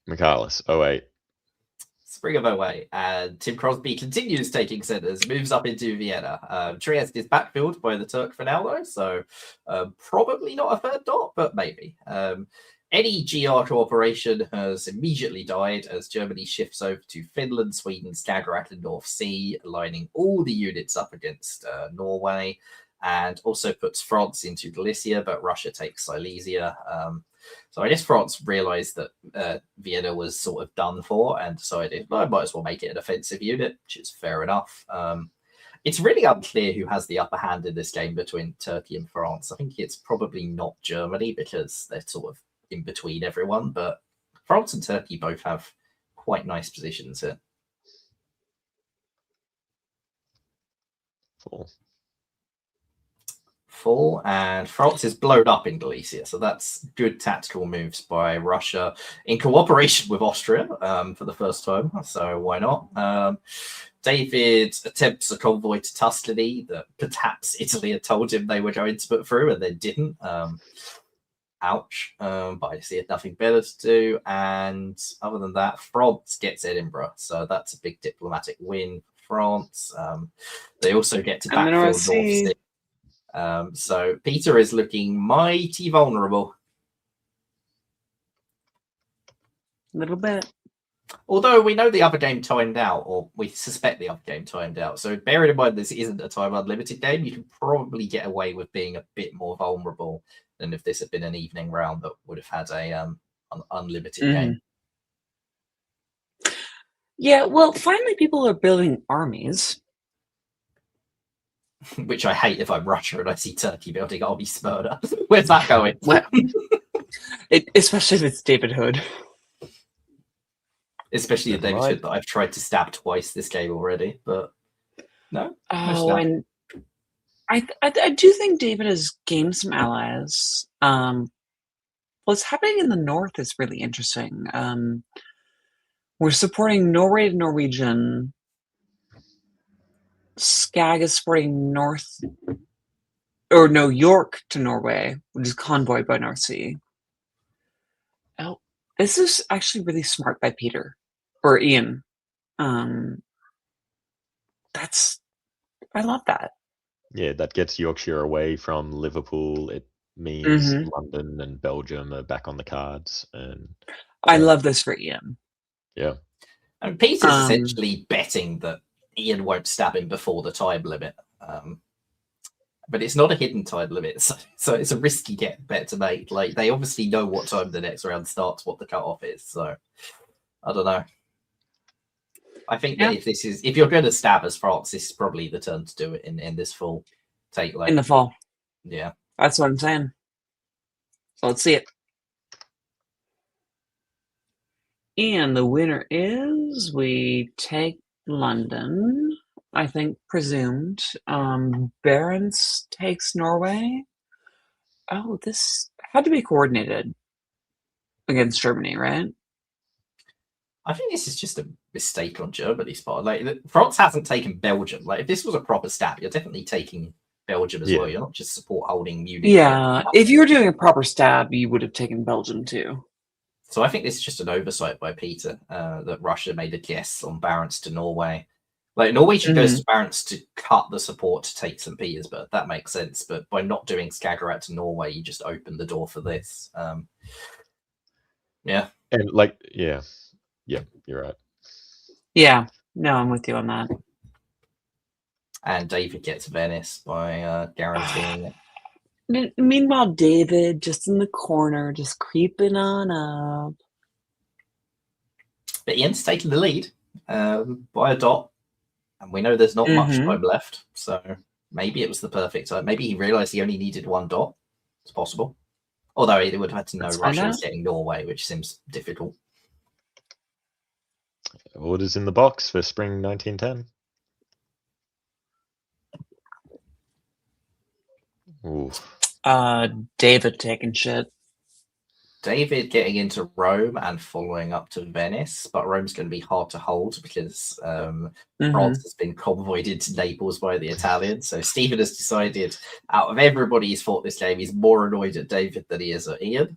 Michaelis, 08. Spring of 08. And Tim Crosby continues taking centers, moves up into Vienna. Trieste is backfilled by the Turk for now, though, so probably not a third dot, but maybe. Any GR cooperation has immediately died as Germany shifts over to Finland, Sweden, Skagerrak, and North Sea, lining all the units up against Norway, and also puts France into Galicia, but Russia takes Silesia. So I guess France realized that Vienna was sort of done for and decided, well, I might as well make it an offensive unit, which is fair enough. It's really unclear who has the upper hand in this game between Turkey and France. I think it's probably not Germany because they're sort of in between everyone, but France and Turkey both have quite nice positions here. Full, and France is blown up in Galicia, so that's good tactical moves by Russia in cooperation with Austria for the first time, so why not? David attempts a convoy to Tuscany that perhaps Italy had told him they were going to put through and then didn't. ouch. But I see nothing better to do. And other than that, France gets Edinburgh. So that's a big diplomatic win for France. They also get to And then backfill North North Sea. Sea. So Peter is looking mighty vulnerable. A little bit. Although we know the other game timed out, or we suspect the other game timed out. So bearing in mind this isn't a time unlimited game, you can probably get away with being a bit more vulnerable than if this had been an evening round that would have had a unlimited game. Yeah, well, finally people are building armies. Which I hate if I'm Russia and I see Turkey building army Smyrna. Where's that going? Well, especially if it's David Hood. Especially the Never David mind. Hood that I've tried to stab twice this game already, but no. Oh, stab. and I do think David has gained some allies. What's happening in the north is really interesting. We're supporting Norway to Norwegian. Skag is supporting York to Norway, which is convoyed by North Sea. Oh, this is actually really smart by Peter or Ian. I love that. Yeah, that gets Yorkshire away from Liverpool. It means London and Belgium are back on the cards. And I love this for Ian. yeah. And Peter's essentially betting that Ian won't stab him before the time limit. But it's not a hidden time limit, so it's a risky bet to make. Like, they obviously know what time the next round starts, what the cutoff is. So I don't know. I think that if you're going to stab as France, this is probably the turn to do it in this full take. Like In the fall. Yeah, That's what I'm saying. So let's see it. And the winner is we take London, I think presumed. Barents takes Norway. Oh, this had to be coordinated against Germany, right? I think this is just a mistake on Germany's part. Like, France hasn't taken Belgium. Like, if this was a proper stab, you're definitely taking Belgium as well. You're not just support holding Munich. Yeah, if you were doing a proper stab, you would have taken Belgium too. So I think this is just an oversight by Peter that Russia made a guess on Barents to Norway. Like, Norwegian goes to Barents to cut the support to take St. Petersburg. That makes sense. But by not doing Skagerrak to Norway, you just open the door for this. Yeah. And like, yeah, you're right. Yeah, no, I'm with you on that. And David gets Venice by guaranteeing it. Meanwhile, David just in the corner, just creeping on up. But Ian's taking the lead by a dot. And we know there's not much time left. So maybe it was the perfect time. Maybe he realized he only needed one dot. It's possible. Although he would have had to know Russia was getting Norway, which seems difficult. Orders in the box for spring 1910. Ooh. David taking shit. David getting into Rome and following up to Venice, but Rome's going to be hard to hold because France has been convoyed into Naples by the Italians. So Stephen has decided, out of everybody who's fought this game, he's more annoyed at David than he is at Ian.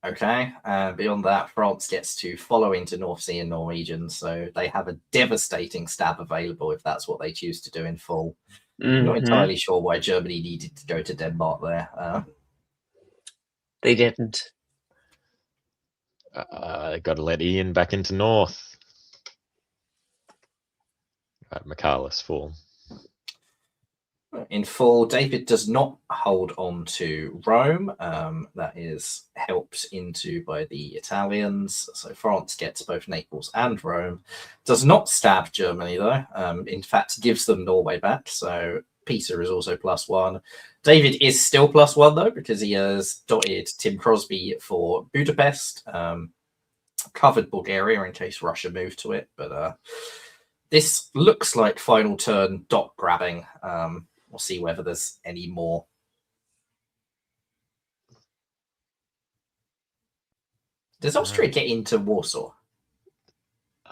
Okay, beyond that, France gets to follow into North Sea and Norwegian, so they have a devastating stab available if that's what they choose to do in full. I'm not entirely sure why Germany needed to go to Denmark there. They didn't. Got to let Ian back into North. Right, Michaelis full. In full, David does not hold on to Rome. That is helped into by the Italians. So France gets both Naples and Rome. Does not stab Germany, though. In fact, gives them Norway back. So Peter is also +1. David is still +1, though, because he has dotted Tim Crosby for Budapest. Covered Bulgaria in case Russia moved to it. But this looks like final turn dot grabbing. We'll see whether there's any more. Does Austria get into Warsaw?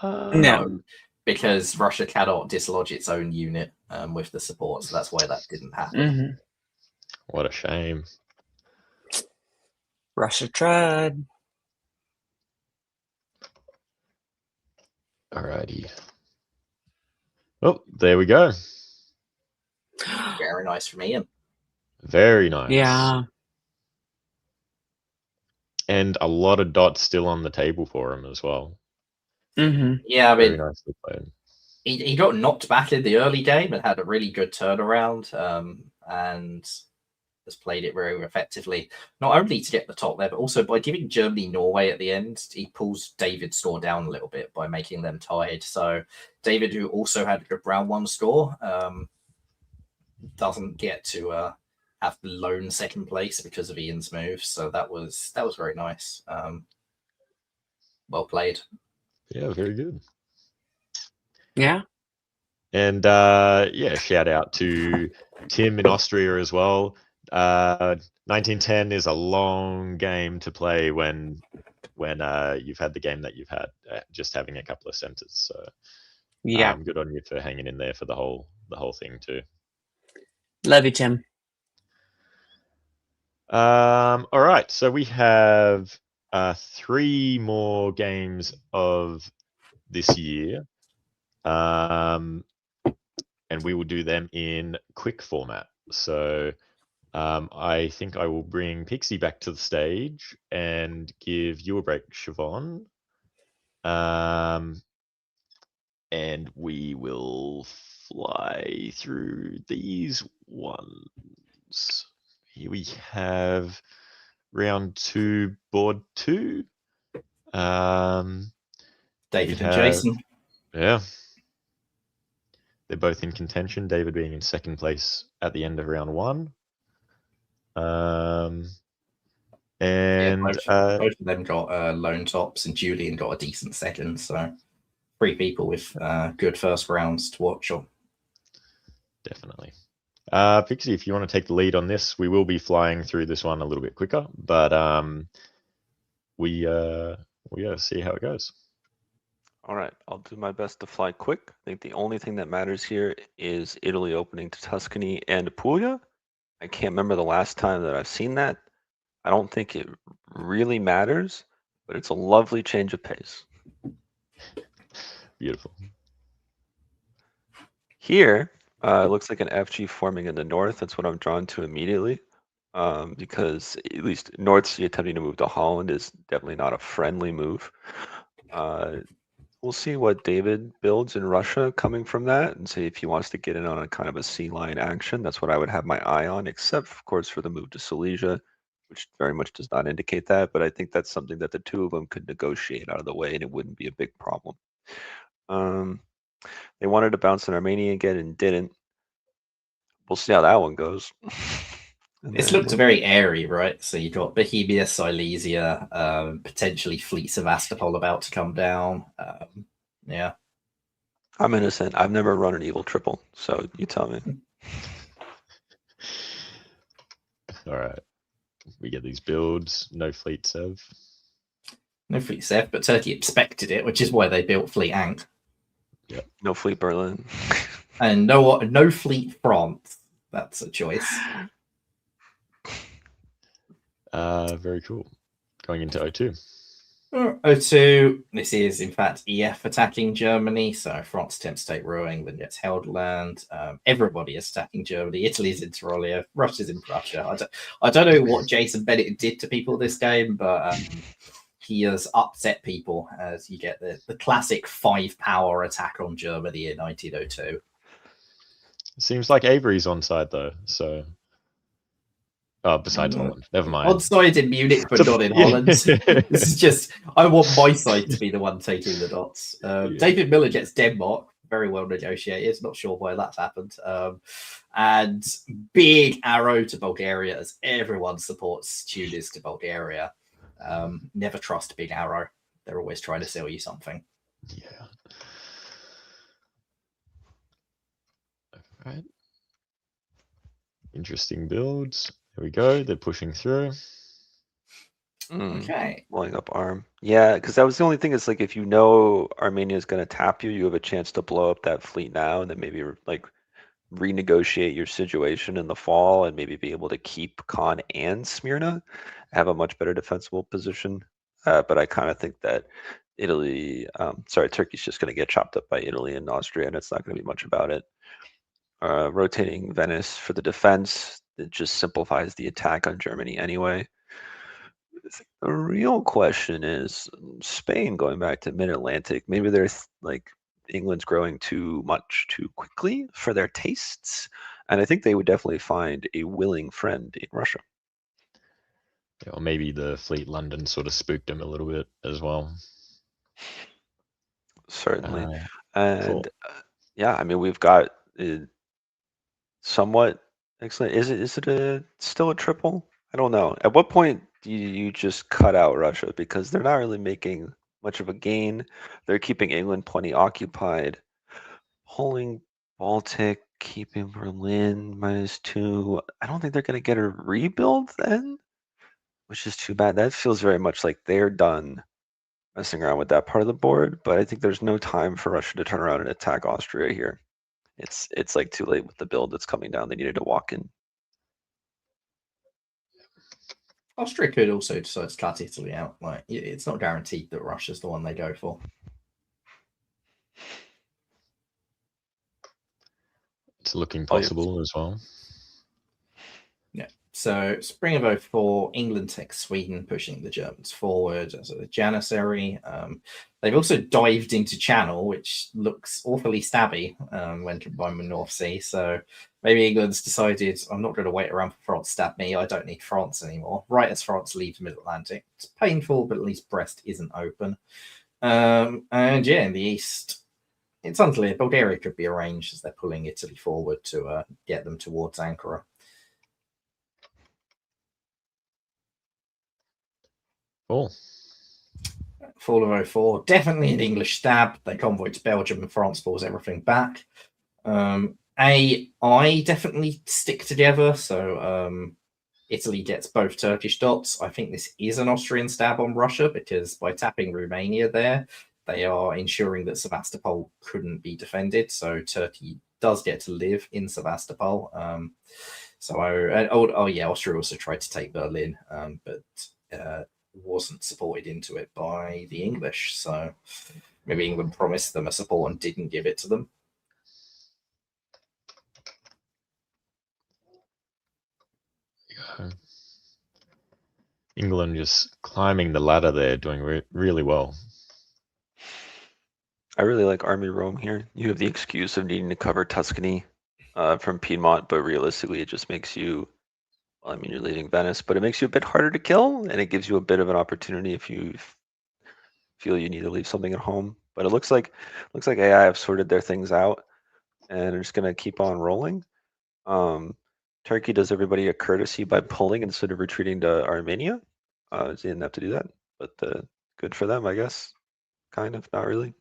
No. Because Russia cannot dislodge its own unit with the support, so that's why that didn't happen. What a shame. Russia tried. Alrighty. Oh, there we go. Very nice from Ian. Very nice. Yeah. And a lot of dots still on the table for him as well. Mm-hmm. Yeah, I Very mean, nicely played. he got knocked back in the early game and had a really good turnaround, and has played it very effectively. Not only to get the top there, but also by giving Germany Norway at the end, he pulls David's score down a little bit by making them tied. So David, who also had a good round one score, doesn't get to have the lone second place because of Ian's move. So that was very nice. Well played. Yeah, very good. Yeah. And yeah, shout out to Tim in Austria as well. 1910 is a long game to play when you've had the game that you've had, just having a couple of centers. So Yeah. good on you for hanging in there for the whole thing too. Love you, Tim. All right, so we have 3 more games of this year, and we will do them in quick format. So I think I will bring Pixie back to the stage and give you a break, Siobhan. And we will fly through these ones. Here we have round 2, board 2. David and Jason. Yeah. They're both in contention, David being in second place at the end of round 1. And both of them got lone tops, and Julian got a decent second. So 3 people with good first rounds to watch on. Definitely. Pixie, if you want to take the lead on this, we will be flying through this one a little bit quicker, but we gotta see how it goes. All right, I'll do my best to fly quick. I think the only thing that matters here is Italy opening to Tuscany and Apulia. I can't remember the last time that I've seen that. I don't think it really matters, but it's a lovely change of pace. Beautiful. Here, it looks like an FG forming in the north. That's what I'm drawn to immediately, because at least North Sea attempting to move to Holland is definitely not a friendly move. We'll see what David builds in Russia coming from that, and see if he wants to get in on a kind of a sea line action. That's what I would have my eye on, except of course for the move to Silesia, which very much does not indicate that. But I think that's something that the two of them could negotiate out of the way, and it wouldn't be a big problem. They wanted to bounce in Armenia again and didn't. We'll see how that one goes. It's looked very airy, right? So you've got Bohemia, Silesia, potentially fleet Sevastopol about to come down. Yeah. I'm innocent. I've never run an evil triple, so you tell me. All right. We get these builds. No fleet Sev. No fleet Sev, but Turkey expected it, which is why they built fleet Ankh. Yeah. No fleet Berlin. And no fleet France. That's a choice. Very cool. Going into O2. O2, this is in fact EF attacking Germany. So France attempts to take Rouen, then gets held land. Everybody is attacking Germany. Italy's in Tyrolia. Russia's in Prussia. I don't know what Jason Bennett did to people this game, but he has upset people as you get the classic 5-power attack on Germany in 1902. Seems like Avery's on side though, so. Oh, besides Holland. Never mind. On side in Munich, but not in Holland. This is just, I want my side to be the one taking the dots. David Miller gets Denmark. Very well negotiated. Not sure why that's happened. And big arrow to Bulgaria as everyone supports Tunis to Bulgaria. Never trust big arrow. They're always trying to sell you something. Yeah. All right. Interesting builds. Here we go. They're pushing through. Okay. Blowing up arm. Yeah, because that was the only thing. Is like if you know Armenia is going to tap you, you have a chance to blow up that fleet now, and then maybe like renegotiate your situation in the fall and maybe be able to keep Khan and Smyrna, have a much better defensible position. But I kind of think that Turkey's just going to get chopped up by Italy and Austria, and it's not going to be much about it. Rotating Venice for the defense, it just simplifies the attack on Germany anyway. The real question is Spain going back to mid-Atlantic. Maybe they're like England's growing too much too quickly for their tastes, and I think they would definitely find a willing friend in Russia. Yeah, or maybe the Fleet London sort of spooked him a little bit as well. Certainly, Cool. and yeah, I mean we've got somewhat excellent. Is it still a triple? I don't know. At what point do you just cut out Russia because they're not really making much of a gain? They're keeping England plenty occupied, holding Baltic, keeping Berlin -2. I don't think they're going to get a rebuild then, which is too bad. That feels very much like they're done messing around with that part of the board. But I think there's no time for Russia to turn around and attack Austria here. It's like too late with the build that's coming down. They needed to walk in. Austria could also decide to cut Italy out. Like, it's not guaranteed that Russia's the one they go for. It's looking possible as well. Yeah. So spring of 04, England takes Sweden, pushing the Germans forward as a Janissary. They've also dived into Channel, which looks awfully stabby when combined with North Sea. So maybe England's decided, I'm not going to wait around for France to stab me. I don't need France anymore. Right as France leaves Mid-Atlantic. It's painful, but at least Brest isn't open. And yeah, in the east, it's unclear. Bulgaria could be arranged as they're pulling Italy forward to get them towards Ankara. Cool. Fall of 04, definitely an English stab. They convoy to Belgium and France pulls everything back. I definitely stick together. So Italy gets both Turkish dots. I think this is an Austrian stab on Russia because by tapping Romania there, they are ensuring that Sevastopol couldn't be defended. So Turkey does get to live in Sevastopol. Austria also tried to take Berlin, but wasn't supported into it by the English. So maybe England promised them a support and didn't give it to them. England just climbing the ladder there, doing really well. I really like Army Rome here. You have the excuse of needing to cover Tuscany from Piedmont, but realistically it just makes you, well, I mean, you're leaving Venice, but it makes you a bit harder to kill, and it gives you a bit of an opportunity if you feel you need to leave something at home. But it looks like AI have sorted their things out, and they're just going to keep on rolling. Turkey does everybody a courtesy by pulling instead of retreating to Armenia. They didn't have to do that, but good for them, I guess. Kind of, not really.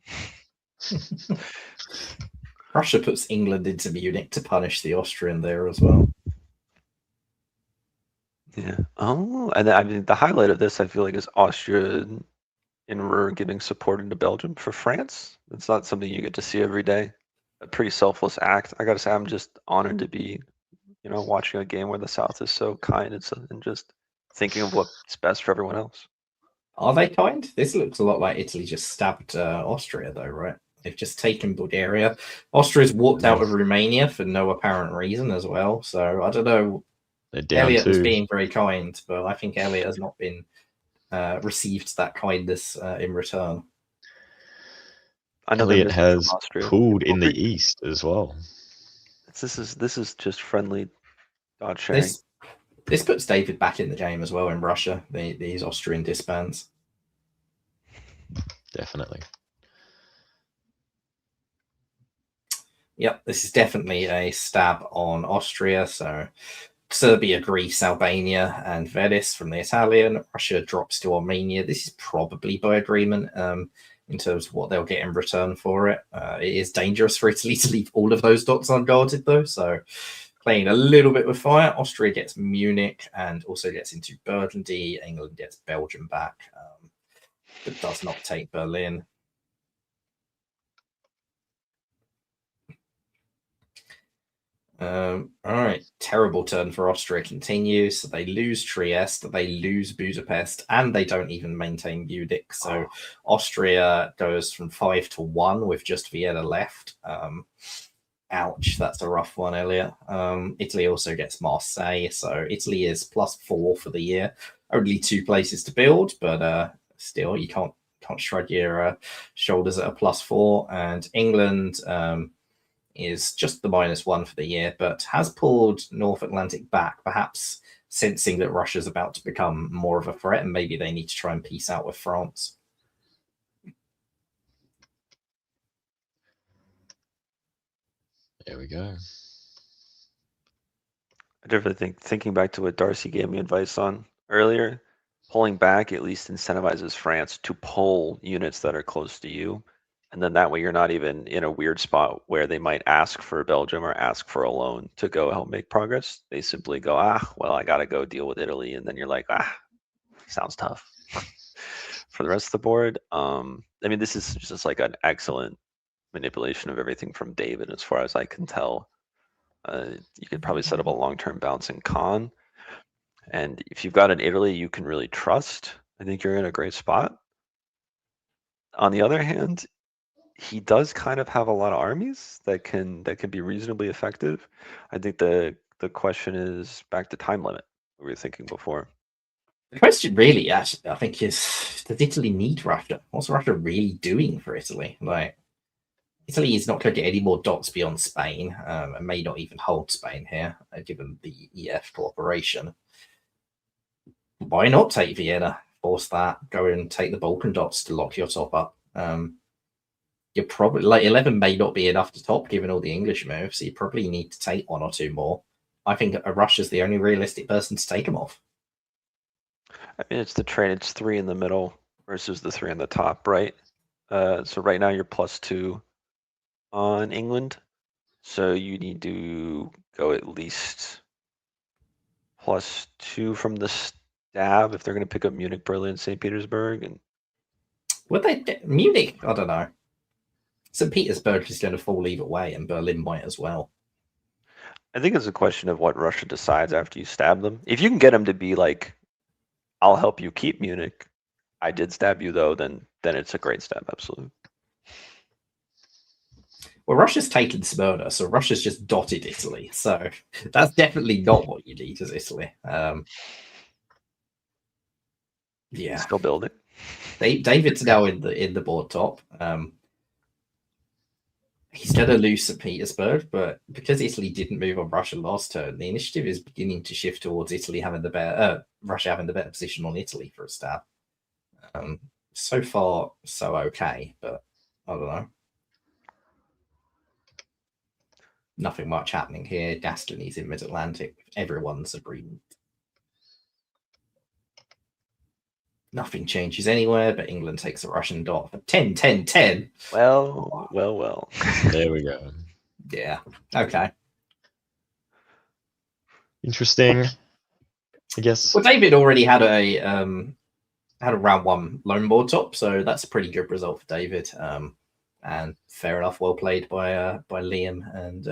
Russia puts England into Munich to punish the Austrian there as well. Yeah. Oh, and I mean, the highlight of this, I feel like, is Austria in Ruhr giving support into Belgium for France. It's not something you get to see every day. A pretty selfless act. I gotta say, I'm just honored to be, watching a game where the South is so kind and just thinking of what's best for everyone else. Are they kind? This looks a lot like Italy just stabbed Austria, though, right? They've just taken Bulgaria. Austria's walked out of Romania for no apparent reason as well. So I don't know. Elliot was being very kind, but I think Elliot has not been received that kindness in return. Elliot has pulled in the east as well. This is just friendly dot sharing. This puts David back in the game as well in Russia. These Austrian disbands. Definitely. Yep, this is definitely a stab on Austria. So Serbia, Greece, Albania, and Venice from the Italian. Russia drops to Armenia. This is probably by agreement in terms of what they'll get in return for it. It is dangerous for Italy to leave all of those dots unguarded, though. So playing a little bit with fire. Austria gets Munich and also gets into Burgundy. England gets Belgium back, but does not take Berlin. All right, terrible turn for Austria continues. So they lose Trieste, they lose Budapest, and they don't even maintain Munich. So Austria goes from 5 to 1 with just Vienna left. Ouch, that's a rough one, Elliot. Italy also gets Marseille, so Italy is +4 for the year. Only 2 places to build, but still, you can't shrug your shoulders at a +4. And England is just the -1 for the year, but has pulled North Atlantic back, perhaps sensing that Russia's about to become more of a threat, and maybe they need to try and peace out with France. There we go. I definitely think, thinking back to what Darcy gave me advice on earlier, pulling back at least incentivizes France to pull units that are close to you. And then that way you're not even in a weird spot where they might ask for Belgium or ask for a loan to go help make progress. They simply go, well, I got to go deal with Italy. And then you're like, sounds tough. For the rest of the board, I mean, this is just like an excellent manipulation of everything from David, as far as I can tell. You could probably set up a long-term bouncing con. And if you've got an Italy you can really trust, I think you're in a great spot. On the other hand, he does kind of have a lot of armies that can be reasonably effective. I think the question is back to time limit we were thinking before. The question really, actually, I think, is does Italy need Russia? What's Russia really doing for Italy? Like, Italy is not going to get any more dots beyond Spain, and may not even hold Spain here, given the EF cooperation. Why not take Vienna? Force that. Go and take the Balkan dots to lock your top up. You're probably like 11 may not be enough to top, given all the English moves. So you probably need to take 1 or 2 more. I think Russia's the only realistic person to take them off. I mean, it's the trade. It's 3 in the middle versus the 3 on the top, right? So right now you're +2 on England. So you need to go at least +2 from the stab if they're going to pick up Munich, Berlin, St. Petersburg. And would they Munich? I don't know. St. Petersburg is going to fall either way, and Berlin might as well. I think it's a question of what Russia decides after you stab them. If you can get them to be like, I'll help you keep Munich, I did stab you though, then it's a great stab, absolutely. Well, Russia's taken Smyrna, so Russia's just dotted Italy. So that's definitely not what you need as Italy. Yeah, still building. David's now in the board top. He's going to lose St. Petersburg, but because Italy didn't move on Russia last turn, the initiative is beginning to shift towards Italy having the better, Russia having the better position on Italy for a stab. So far, so okay, but I don't know. Nothing much happening here. Gascony's in Mid-Atlantic. Everyone's agreement. Nothing changes anywhere, but England takes a Russian dot for 10-10-10. Well. There we go. Yeah. Okay. Interesting. I guess. Well, David already had a round 1 lone board top, so that's a pretty good result for David. And fair enough, well played by Liam and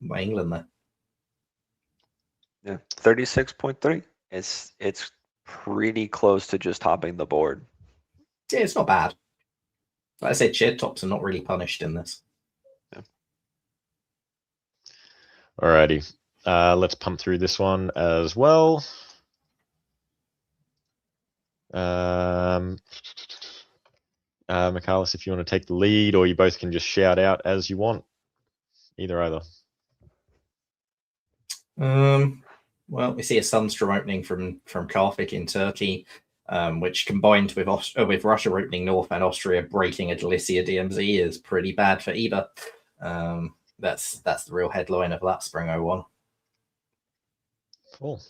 by England there. Yeah, 36.3. It's pretty close to just topping the board. Yeah, it's not bad. Like I said, shared tops are not really punished in this. Yeah. Alrighty. Let's pump through this one as well. Michaelis, if you want to take the lead, or you both can just shout out as you want. Either. Well, we see a Sunstorm opening from Karfik in Turkey, which combined with Russia opening north and Austria breaking a Galicia DMZ is pretty bad for either. That's the real headline of that Spring 01. Cool.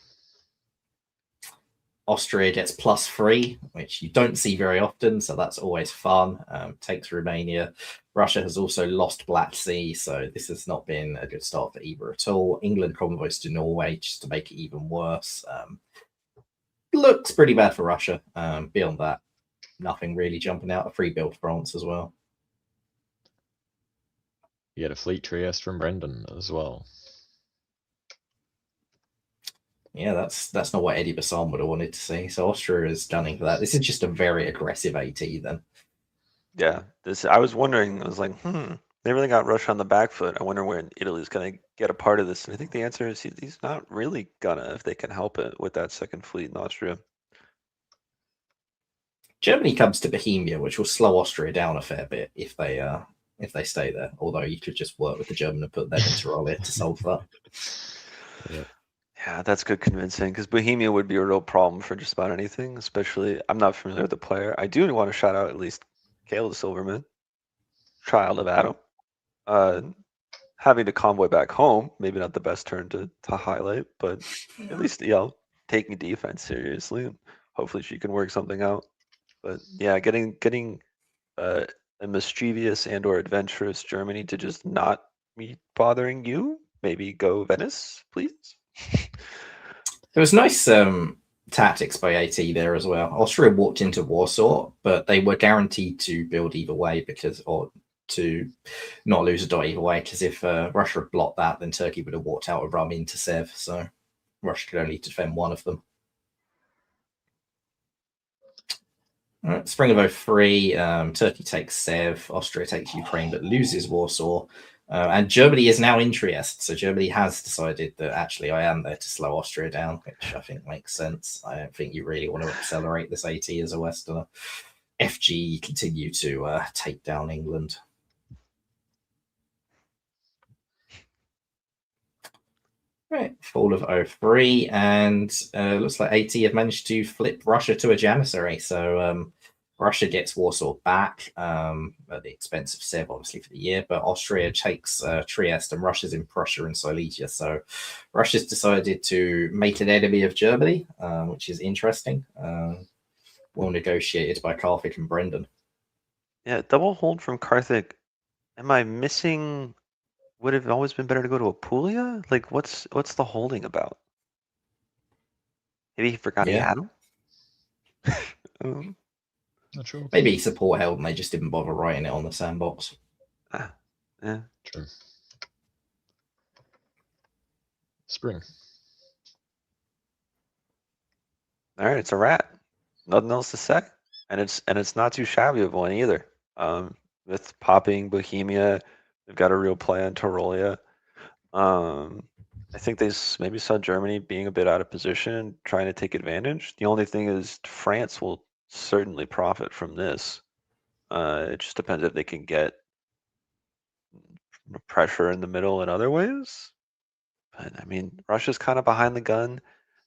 Austria gets +3, which you don't see very often, so that's always fun. Takes Romania. Russia has also lost Black Sea, so this has not been a good start for either at all. England convoys to Norway just to make it even worse. Looks pretty bad for Russia. Beyond that, nothing really jumping out. A free build France as well. You get a fleet Trieste from Brendan as well. Yeah, that's not what Eddie Bassan would have wanted to see. So Austria is gunning for that. This is just a very aggressive AT then. Yeah, this I was wondering. I was like, they really got Russia on the back foot. I wonder when Italy's going to get a part of this. And I think the answer is he's not really gonna if they can help it with that second fleet in Austria. Germany comes to Bohemia, which will slow Austria down a fair bit if they stay there. Although you could just work with the German and put them into Tyrolia to solve that. Yep. Yeah, that's good convincing because Bohemia would be a real problem for just about anything. Especially, I'm not familiar with the player. I do want to shout out at least Caleb Silverman, child of Adam. Having to convoy back home, maybe not the best turn to highlight, but at least taking defense seriously, and hopefully she can work something out. But yeah, getting a mischievous and or adventurous Germany to just not be bothering you. Maybe go Venice, please. There was nice tactics by AT there as well. Austria walked into Warsaw, but they were guaranteed to build either way or to not lose a dot either way, because if Russia had blocked that, then Turkey would have walked out of Rum into Sev, so Russia could only defend one of them. All right, Spring of 03, Turkey takes Sev, Austria takes Ukraine, but loses Warsaw. And Germany is now in Trieste, so Germany has decided that actually I am there to slow Austria down, which I think makes sense. I don't think you really want to accelerate this AT as a Westerner. FG continue to take down England. Right, fall of 03, and looks like AT have managed to flip Russia to a Janissary. So Russia gets Warsaw back at the expense of Sev, obviously, for the year, but Austria takes Trieste, and Russia's in Prussia and Silesia. So Russia's decided to make an enemy of Germany, which is interesting. Well negotiated by Karthik and Brendan. Yeah, double hold from Karthik. Am I missing? Would it have always been better to go to Apulia? Like, what's the holding about? Maybe he forgot he had him. Not sure. Maybe support held and they just didn't bother writing it on the sandbox. Yeah. True. Spring. All right, it's a rat. Nothing else to say, and it's not too shabby of one either. With popping Bohemia, they've got a real play on Tyrolia. I think they maybe saw Germany being a bit out of position, trying to take advantage. The only thing is France will certainly profit from this. It just depends if they can get pressure in the middle in other ways. But I mean, Russia's kind of behind the gun.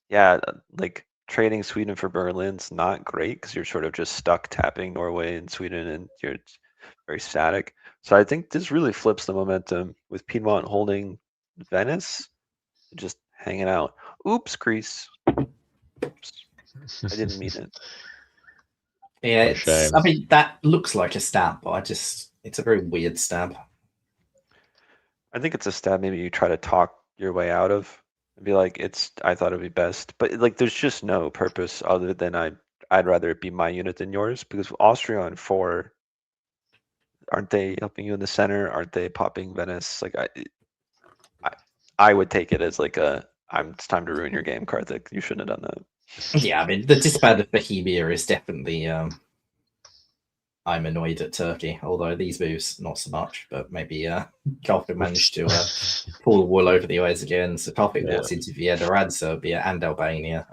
Yeah, like trading Sweden for Berlin's not great because you're sort of just stuck tapping Norway and Sweden, and you're very static. So I think this really flips the momentum with Piedmont holding Venice, just hanging out. Oops, Greece. Oops. I didn't mean it. Yeah, Shame. I mean, that looks like a stab, but it's a very weird stab. I think it's a stab maybe you try to talk your way out of and be like, I thought it'd be best. But like there's just no purpose other than I'd rather it be my unit than yours, because Austria on 4, aren't they helping you in the center? Aren't they popping Venice? Like I would take it as like it's time to ruin your game, Karthik. You shouldn't have done that. Yeah, I mean, the disband of Bohemia is definitely. I'm annoyed at Turkey, although these moves not so much. But maybe Karthik managed to pull the wool over the eyes again. So Karthik walks into Vienna and Serbia and Albania,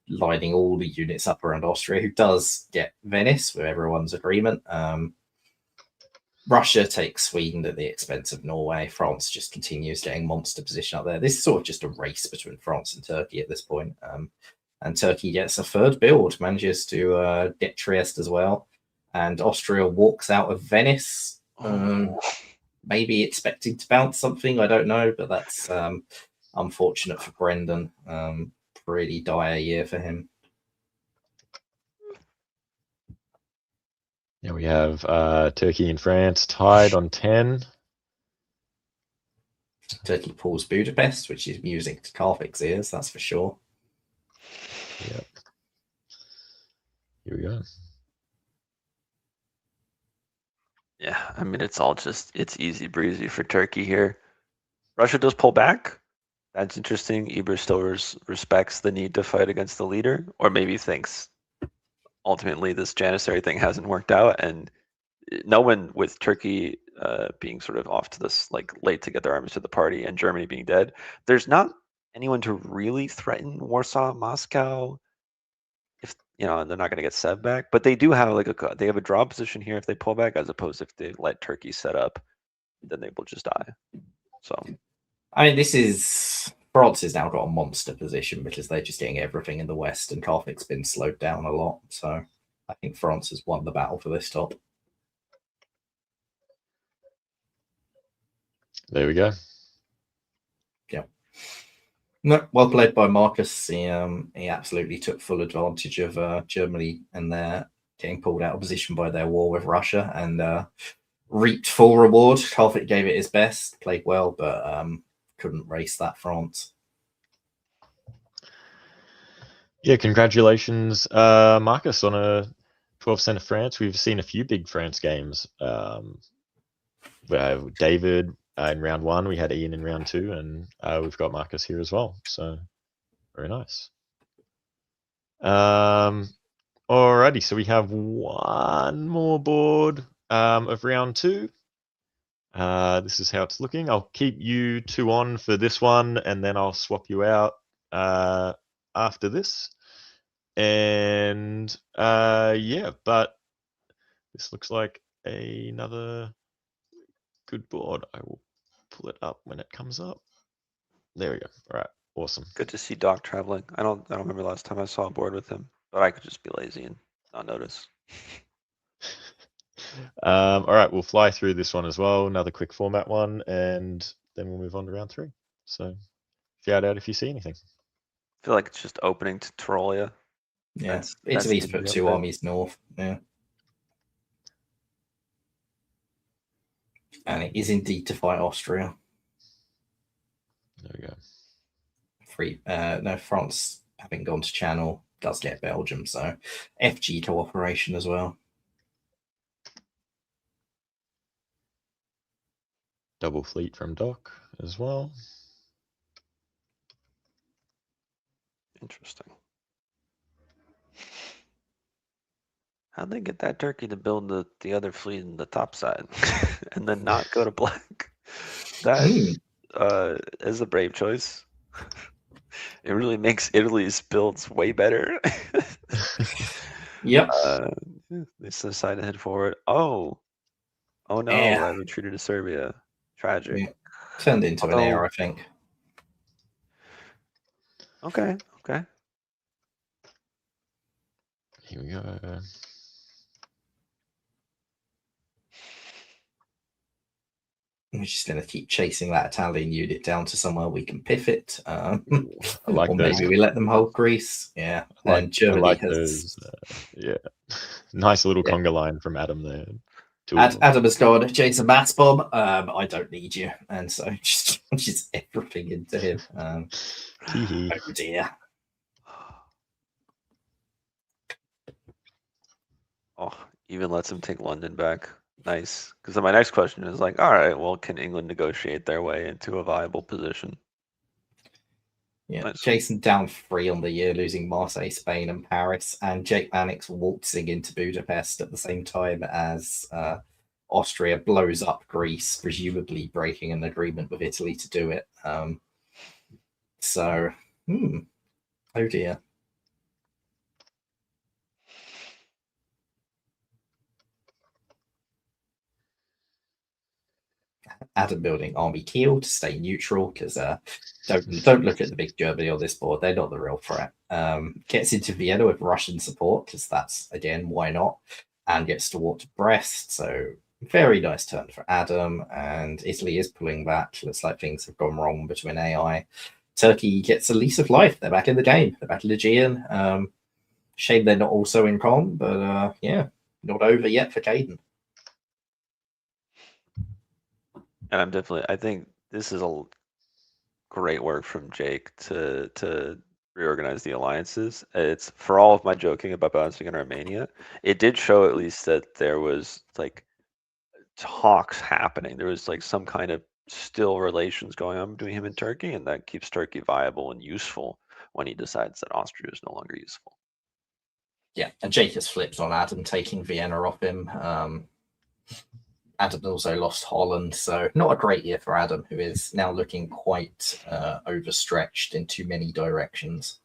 lining all the units up around Austria, who does get Venice with everyone's agreement. Russia takes Sweden at the expense of Norway. France just continues getting monster position up there. This is sort of just a race between France and Turkey at this point. And Turkey gets a third build, manages to get Trieste as well. And Austria walks out of Venice, maybe expecting to bounce something. I don't know, but that's unfortunate for Brendan. Pretty dire year for him. Yeah, we have Turkey and France tied on 10. Turkey pulls Budapest, which is music to Karthik's ears, that's for sure. Yep. Here we go. Yeah, I mean, it's easy breezy for Turkey here. Russia does pull back. That's interesting. Eber still respects the need to fight against the leader, or maybe thinks ultimately this Janissary thing hasn't worked out, and no one with Turkey being sort of off to this like late to get their arms to the party, and Germany being dead, there's not anyone to really threaten Warsaw, Moscow. If they're not going to get Sev back, but they do have they have a draw position here if they pull back, as opposed to if they let Turkey set up, then they will just die. So, I mean, France has now got a monster position because they're just getting everything in the West, and Carthag's been slowed down a lot. So I think France has won the battle for this top. There we go. Yeah. No, well played by Marcus. He absolutely took full advantage of Germany and their getting pulled out of position by their war with Russia, and reaped full reward. Carthage gave it his best, played well, but couldn't race that France. Yeah, congratulations, Marcus, on a 12% of France. We've seen a few big France games. David in round 1, we had Ian in round 2, and we've got Marcus here as well. So very nice. Alrighty, so we have one more board of round 2. This is how it's looking. I'll keep you 2 on for this one, and then I'll swap you out after this. And yeah, but this looks like another good board. I will pull it up when it comes up. There we go. All right, awesome. good to see Doc traveling. I don't remember last time I saw a board with him, but I could just be lazy and not notice. All right, we'll fly through this one as well. Another quick format one, and then we'll move on to round 3. So shout out if you see anything. I feel like it's just opening to Tyrolia. Yeah, Italy's put 2 armies north. Yeah. And it is indeed to fight Austria. There we go. France, having gone to Channel, does get Belgium, so FG cooperation as well. Double fleet from Doc as well. Interesting. How'd they get that Turkey to build the other fleet in the top side and then not go to black? That is a brave choice. It really makes Italy's builds way better. Yep. They decide to head forward. Oh no! Yeah. I retreated to Serbia. Tragic. Yeah. Turned into an air, I think. Okay. Here we go. We're just going to keep chasing that Italian unit down to somewhere we can piff it. I like or those. maybe we let them hold Greece. Yeah. And Germany has... yeah. Nice little conga line from Adam there. Adam has gone, Jason Mass Bomb, I don't need you. And so just launches everything into him. Oh dear. Oh, even lets him take London back. Nice. Because then my next question is like, all right, well, can England negotiate their way into a viable position? Yeah, nice. Jason down 3 on the year, losing Marseille, Spain, and Paris, and Jake Mannix waltzing into Budapest at the same time as Austria blows up Greece, presumably breaking an agreement with Italy to do it. Oh dear. Adam building army Kiel to stay neutral because don't look at the big Germany on this board. They're not the real threat. Gets into Vienna with Russian support because that's, again, why not? And gets to walk to Brest. So very nice turn for Adam. And Italy is pulling back. Looks like things have gone wrong between AI. Turkey gets a lease of life. They're back in the game. They're back in Aegean. Shame they're not also in Con, but yeah, not over yet for Caden. And I think this is a great work from Jake to reorganize the alliances. It's, for all of my joking about bouncing in Armenia, it did show at least that there was like talks happening. There was like some kind of still relations going on between him and Turkey, and that keeps Turkey viable and useful when he decides that Austria is no longer useful. Yeah, and Jake has flipped on Adam, taking Vienna off him. Adam also lost Holland, so not a great year for Adam, who is now looking quite overstretched in too many directions.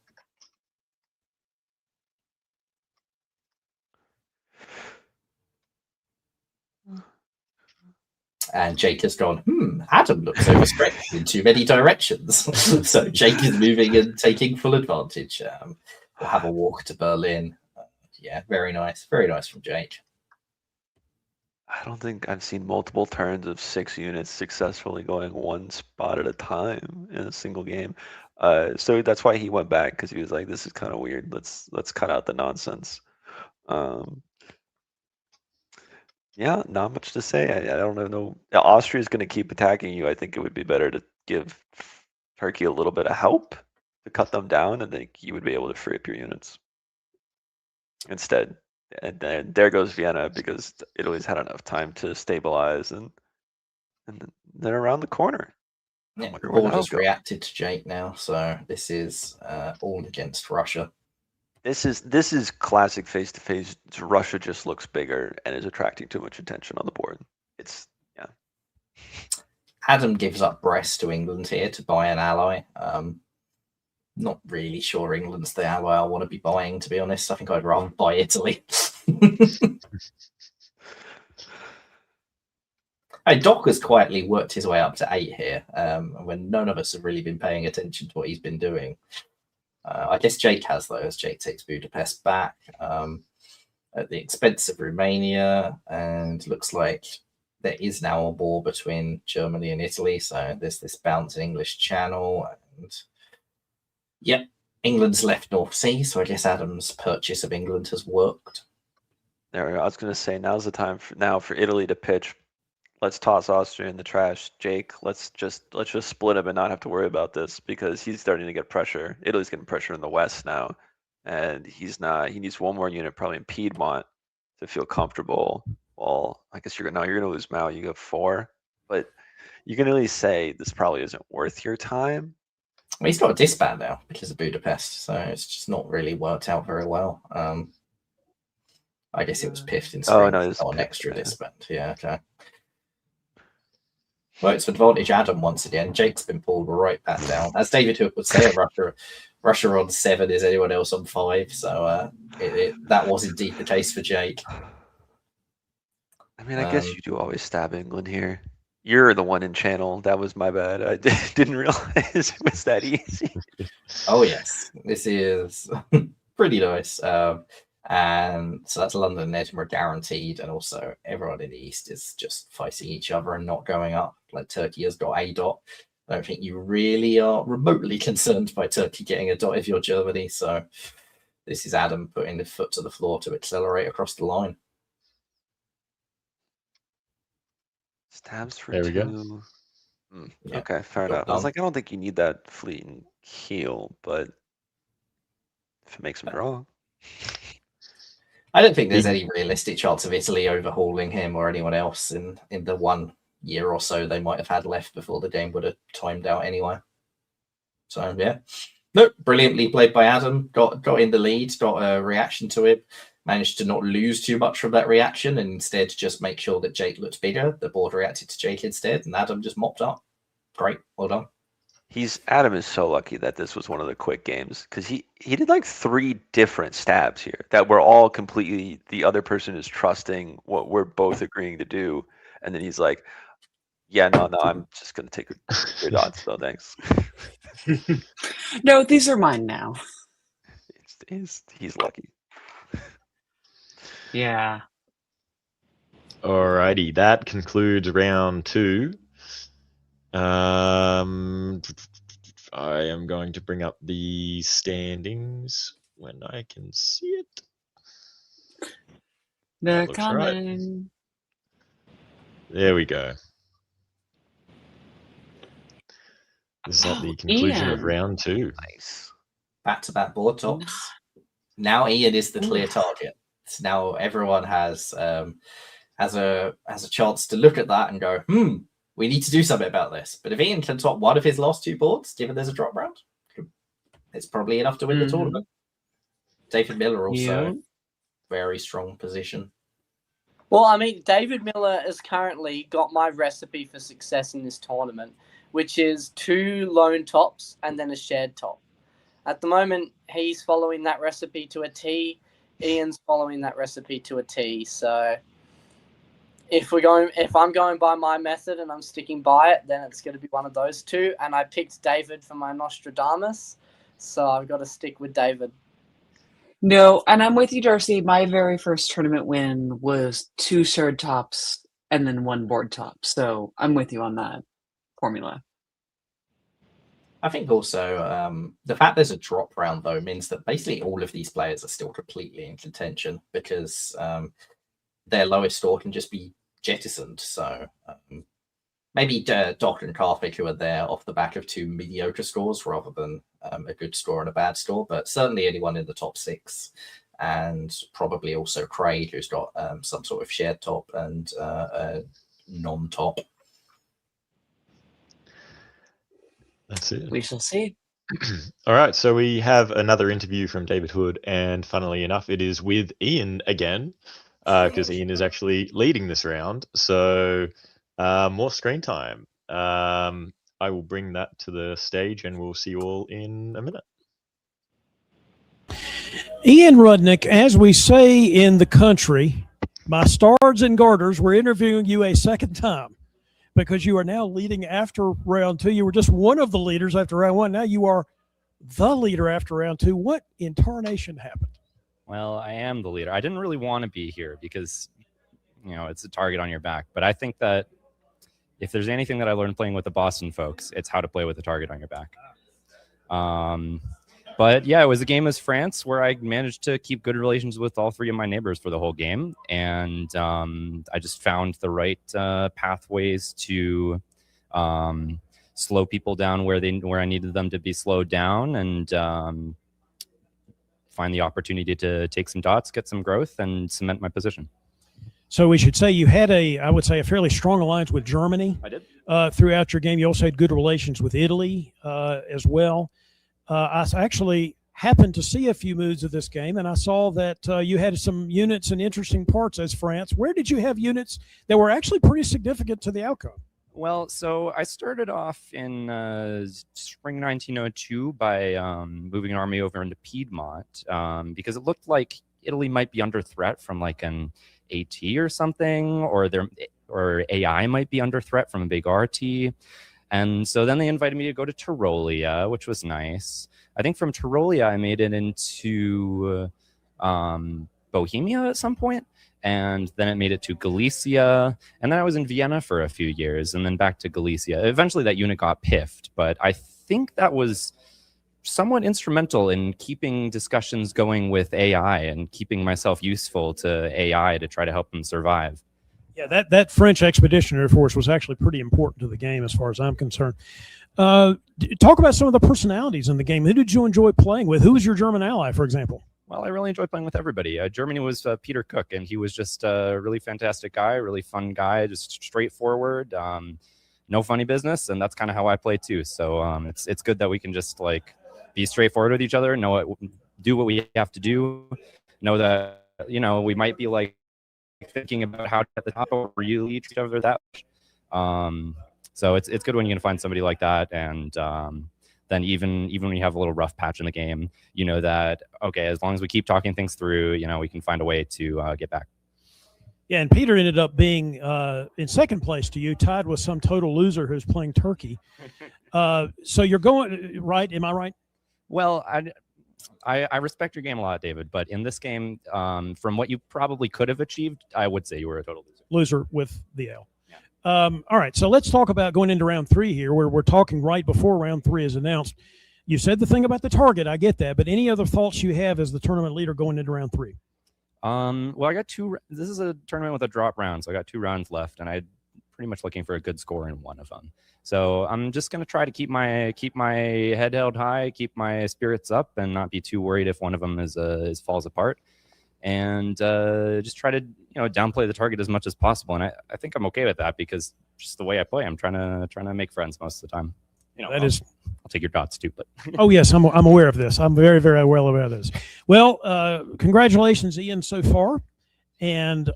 And Jake has gone, Adam looks overstretched in too many directions. So Jake is moving and taking full advantage. We'll have a walk to Berlin. Yeah, very nice. Very nice from Jake. I don't think I've seen multiple turns of 6 units successfully going one spot at a time in a single game. So that's why he went back, because he was like, "This is kind of weird. Let's cut out the nonsense." Yeah, not much to say. I don't know. Austria is going to keep attacking you. I think it would be better to give Turkey a little bit of help to cut them down, and then you would be able to free up your units instead. And then there goes Vienna, because Italy's had enough time to stabilize, and they're around the corner. Yeah, the board has reacted to Jake now, so this is all against Russia. This is classic face-to-face. Russia just looks bigger and is attracting too much attention on the board. Yeah. Adam gives up Brest to England here to buy an ally. Not really sure England's the ally I want to be buying, to be honest. I think I'd rather buy Italy. Doc has quietly worked his way up to 8 here, when none of us have really been paying attention to what he's been doing. I guess Jake has, though, as Jake takes Budapest back at the expense of Romania, and looks like there is now a war between Germany and Italy, so there's this bounce in English Channel, and yep, England's left North Sea, so I guess Adam's purchase of England has worked. There we go. I was going to say, now's the time for Italy to pitch. Let's toss Austria in the trash. Jake, let's just split him and not have to worry about this, because he's starting to get pressure. Italy's getting pressure in the West now, and he's not. He needs one more unit, probably in Piedmont, to feel comfortable. Well, I guess you're going to lose Mao. You have 4, but you can at least say this probably isn't worth your time. Well, he's got a disband now because of Budapest, so it's just not really worked out very well. I guess it was piffed in spring. Oh no, it's not an extra disband. Yeah, okay. Well, it's advantage Adam once again. Jake's been pulled right back down. As David Hook would say, Russia on 7 is anyone else on 5. So that was indeed the case for Jake. I mean, I guess you do always stab England here. You're the one in channel. That was my bad. I didn't realize it was that easy. Oh, yes. This is pretty nice. And so that's London and Edinburgh guaranteed, and also everyone in the East is just fighting each other and not going up. Like Turkey has got a dot. I don't think you really are remotely concerned by Turkey getting a dot if you're Germany. So this is Adam putting the foot to the floor to accelerate across the line. Stabs for There we 2. go. Yeah, Okay, fair enough. I was like, I don't think you need that fleet in Kiel, but if it makes him draw. I don't think there's any realistic chance of Italy overhauling him or anyone else in the 1 year or so they might have had left before the game would have timed out anyway. So yeah, no, brilliantly played by Adam. Got in the lead, got a reaction to it, managed to not lose too much from that reaction, and instead just make sure that Jake looked bigger. The board reacted to Jake instead, and Adam just mopped up. Great, well done. Adam is so lucky that this was one of the quick games, because he did like 3 different stabs here that were all completely, the other person is trusting what we're both agreeing to do, and then he's like, yeah, no, I'm just gonna take your dots though, thanks. No, these are mine now. He's lucky. Yeah. Alrighty, that concludes round 2. I am going to bring up the standings when I can see it. They're looks coming. There we go. This is at the conclusion of Ian. round 2. Nice. Back-to-back board tops. Now Ian is the clear target. So now everyone has has a chance to look at that and go, we need to do something about this. But if Ian can top one of his last 2 boards, given there's a drop round, it's probably enough to win the tournament. David Miller also very strong position. Well, I mean, David Miller has currently got my recipe for success in this tournament, which is 2 lone tops and then a shared top. At the moment, he's following that recipe to a T. Ian's following that recipe to a T. So if I'm going by my method and I'm sticking by it, then it's going to be one of those 2. And I picked David for my Nostradamus, so I've got to stick with David. No, and I'm with you, Darcy. My very first tournament win was 2 shared tops and then 1 board top. So I'm with you on that formula. I think also the fact there's a drop round, though, means that basically all of these players are still completely in contention because their lowest score can just be jettisoned. So maybe Doc and Karthik, who are there off the back of 2 mediocre scores rather than a good score and a bad score, but certainly anyone in the top 6, and probably also Craig, who's got some sort of shared top and a non-top. That's it. We shall see. All right, so we have another interview from David Hood, and funnily enough, it is with Ian again, because Ian is actually leading this round. So more screen time. I will bring that to the stage, and we'll see you all in a minute. Ian Rudnick, as we say in the country, by stars and garters, we're interviewing you a second time because you are now leading after round 2. You were just one of the leaders after round 1. Now you are the leader after round 2. What in tarnation happened? Well, I am the leader. I didn't really want to be here because, it's a target on your back. But I think that if there's anything that I learned playing with the Boston folks, it's how to play with a target on your back. But yeah, it was a game as France where I managed to keep good relations with all 3 of my neighbors for the whole game. And I just found the right pathways to slow people down where I needed them to be slowed down, and find the opportunity to take some dots, get some growth, and cement my position. So we should say you had I would say, a fairly strong alliance with Germany. I did. Throughout your game. You also had good relations with Italy as well. I actually happened to see a few moves of this game, and I saw that you had some units and interesting parts as France. Where did you have units that were actually pretty significant to the outcome? Well, so I started off in spring 1902 by moving an army over into Piedmont because it looked like Italy might be under threat from like an AT or something, or AI might be under threat from a big RT. And so then they invited me to go to Tyrolia, which was nice. I think from Tyrolia, I made it into Bohemia at some point. And then it made it to Galicia. And then I was in Vienna for a few years and then back to Galicia. Eventually that unit got piffed, but I think that was somewhat instrumental in keeping discussions going with AI and keeping myself useful to AI to try to help them survive. Yeah, that French expeditionary force was actually pretty important to the game as far as I'm concerned. Talk about some of the personalities in the game. Who did you enjoy playing with? Who was your German ally, for example? Well, I really enjoyed playing with everybody. Germany was Peter Cook, and he was just a really fantastic guy, really fun guy, just straightforward, no funny business, and that's kind of how I play too. So it's good that we can just like be straightforward with each other, do what we have to do, know that we might be like thinking about how to get the top or really each other that much. So it's good when you can find somebody like that, and then even when you have a little rough patch in the game, you know that, okay, as long as we keep talking things through, we can find a way to get back. Yeah, and Peter ended up being in second place to you, tied with some total loser who's playing Turkey. So you're going, right? Am I right? Well, I respect your game a lot, David, but in this game, from what you probably could have achieved, I would say you were a total loser. Loser with the L. All right, so let's talk about going into round 3 here, where we're talking right before round 3 is announced. You said the thing about the target, I get that, but any other thoughts you have as the tournament leader going into round 3? Well, I got this is a tournament with a drop round, so I got 2 rounds left, and I'm pretty much looking for a good score in one of them. So I'm just going to try to keep my head held high, keep my spirits up, and not be too worried if one of them falls apart. and just try to downplay the target as much as possible. And I think I'm okay with that because just the way I play, I'm trying to make friends most of the time. I'll take your dots too, but oh yes, I'm aware of this. I'm very, very well aware of this. Well, congratulations, Ian, so far. And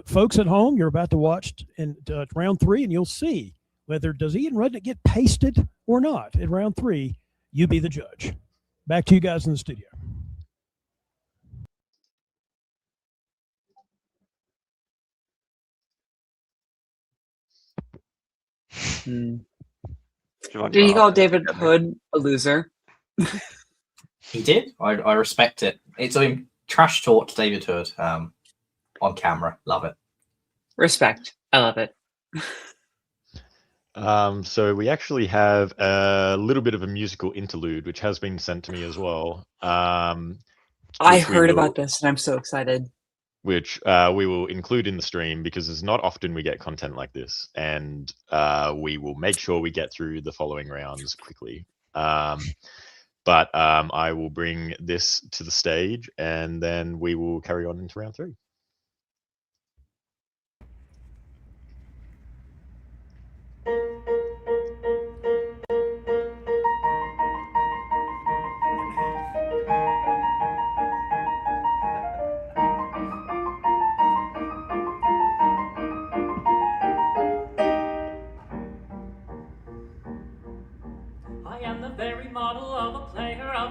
folks at home, you're about to watch in round 3, and you'll see whether does Ian Rudnick get pasted or not in round 3. You be the judge. Back to you guys in the studio. Did he call David Hood a loser? He did. I respect it. It's trash talk to David Hood on camera. Love it. Respect. I love it. So we actually have a little bit of a musical interlude, which has been sent to me as well. I heard about this, and I'm so excited. Which we will include in the stream because it's not often we get content like this, and we will make sure we get through the following rounds quickly. But I will bring this to the stage, and then we will carry on into round 3.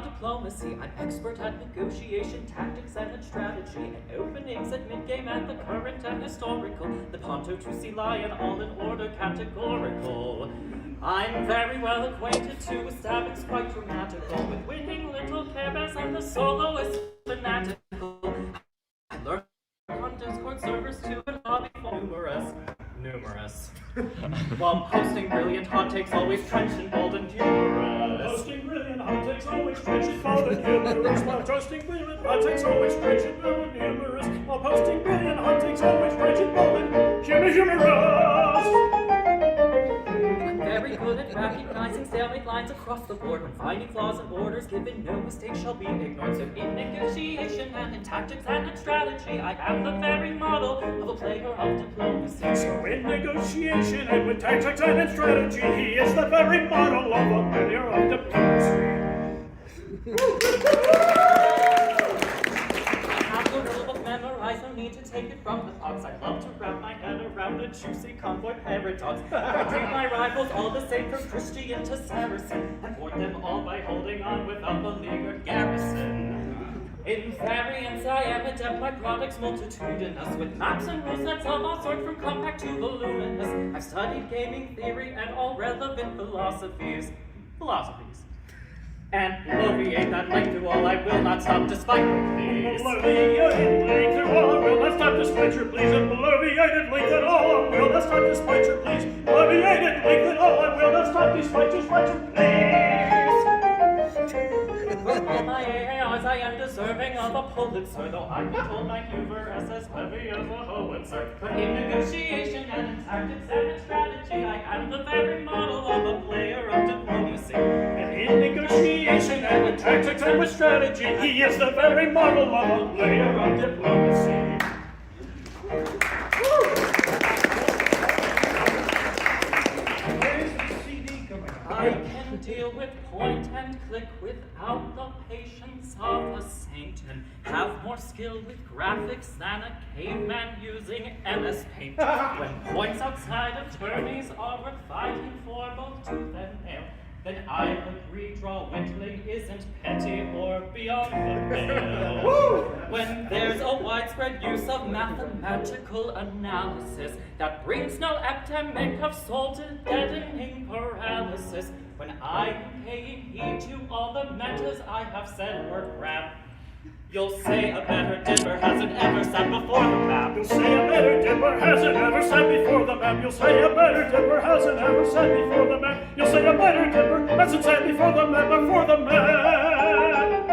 Diplomacy. I'm expert at negotiation, tactics, and strategy, and openings at mid-game and the current and historical, the Ponto to Sea Lion, all in order categorical. I'm very well acquainted to with stabbings quite dramatical, with winning little Care Bears and the soloist fanatical. I learned on Discord servers to and hobby for numerous. While posting brilliant hot takes, always trenchant, bold, and humorous. Posting brilliant hot takes, always trenchant, bold, and humorous. While posting brilliant hot takes, always trenchant, bold, and humorous. While posting brilliant hot takes, always trenchant, bold, and humorous. I'm very good at recognizing stalemate lines across the board when finding flaws in orders, given no mistake shall be ignored. So in negotiation and in tactics and in strategy, I am the very model of a player of diplomacy. So in negotiation and with tactics and in strategy, he is the very model of a player of diplomacy. I don't need to take it from the thoughts. I love to wrap my head around a juicy convoy paradox. I treat my rivals all the same, from Christian to Saracen, and thwart them all by holding on without beleaguered garrison. In variance I am adept, my products multitudinous, with maps and rule sets of all sorts from compact to voluminous. I've studied gaming theory and all relevant philosophies. And bloviate that length through all, I will not stop despite your pleas. Bloviated length through all, I will not stop despite your pleas. And bloviated length at all, I will not stop despite your pleas. Bloviated length at all, I will not stop despite your pleas. With all my AARs, I am deserving of a Pulitzer, though I'm told my humor is as heavy as a howitzer. But in negotiation and in tactics and in strategy, I am the very model of a player of diplomacy. In negotiation and with tactics and with strategy, he is the very model of a player of diplomacy. I can deal with point and click without the patience of a saint, and have more skill with graphics than a caveman using MS Paint. When points outside attorneys are worth fighting for both tooth and nail, then I agree draw whittling isn't petty or beyond the pale. When there's a widespread use of mathematical analysis that brings no epidemic of soul to deadening paralysis, when I am paying heed to all the metas I have said word crap, you'll say a better dipper hasn't ever sat before the map. You'll say a better dipper hasn't ever sat before the map. You'll say a better dipper hasn't ever sat before the map. You'll say a better dipper hasn't sat before the map, before the map.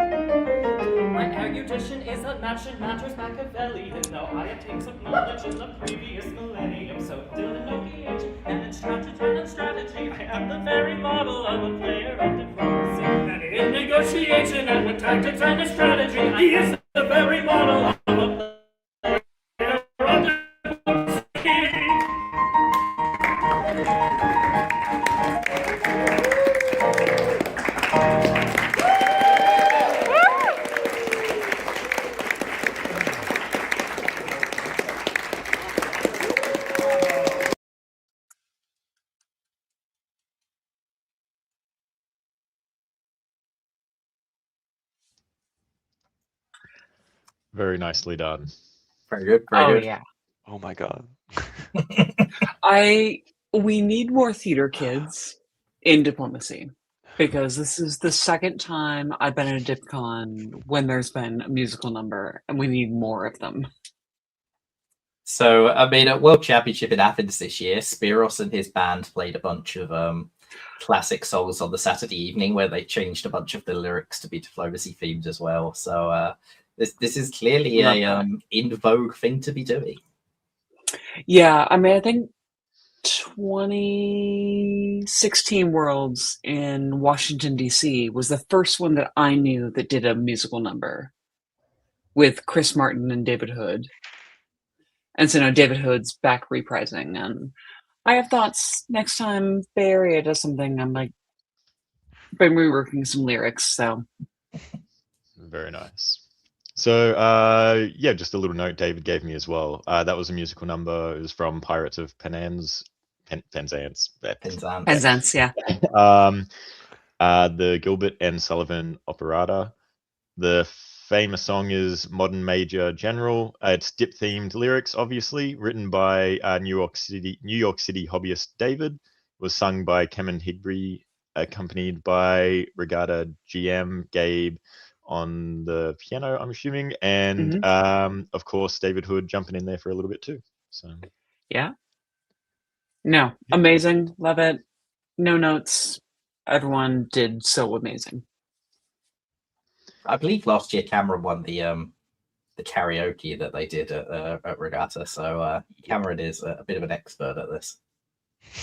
My erudition is unmatched in matters Machiavellian, though I attained some knowledge in the previous millennium. So still in negotiation and in strategy, I am the very model of a player of diplomacy. And in negotiation and with tactics and in strategy, he is the very model of a Very nicely done. Very good. Very Oh good. yeah. Oh my god. We need more theater kids in diplomacy because this is the second time I've been at a DipCon when there's been a musical number, and we need more of them. So, I mean, at World Championship in Athens this year, Spiros and his band played a bunch of classic songs on the Saturday evening, where they changed a bunch of the lyrics to be diplomacy themed as well. So, this is clearly Love in vogue thing to be doing. Yeah, I mean, I think 2016 Worlds in Washington, D.C. was the first one that I knew that did a musical number with Chris Martin and David Hood. And so now David Hood's back reprising. And I have thoughts next time Bay Area does something, I'm like, been reworking some lyrics. So Very nice. So, yeah, just a little note David gave me as well. That was a musical number. It was from Pirates of Penzance. Penzance. Penzance, yeah. The Gilbert and Sullivan operata. The famous song is Modern Major General. It's dip themed lyrics, obviously, written by New York City hobbyist David. It was sung by Kemen Higby, accompanied by Regatta GM Gabe on the piano, I'm assuming, and of course David Hood jumping in there for a little bit too. So yeah. No, amazing. Love it. No notes. Everyone did so amazing. I believe last year Cameron won the karaoke that they did at Regatta. So Cameron is a bit of an expert at this.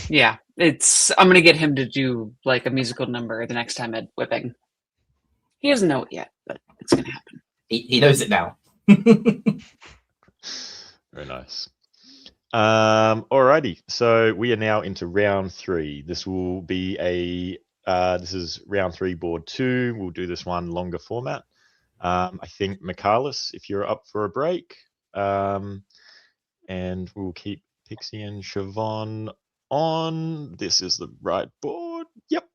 Yeah, I'm gonna get him to do like a musical number the next time at Whipping. He doesn't know it yet, but it's gonna happen. He knows it now. Very nice. Alrighty, so we are now into round 3. This will be this is round 3, board 2. We'll do this one longer format. I think Michaelis, if you're up for a break, and we'll keep Pixie and Siobhan on. This is the right board. Yep.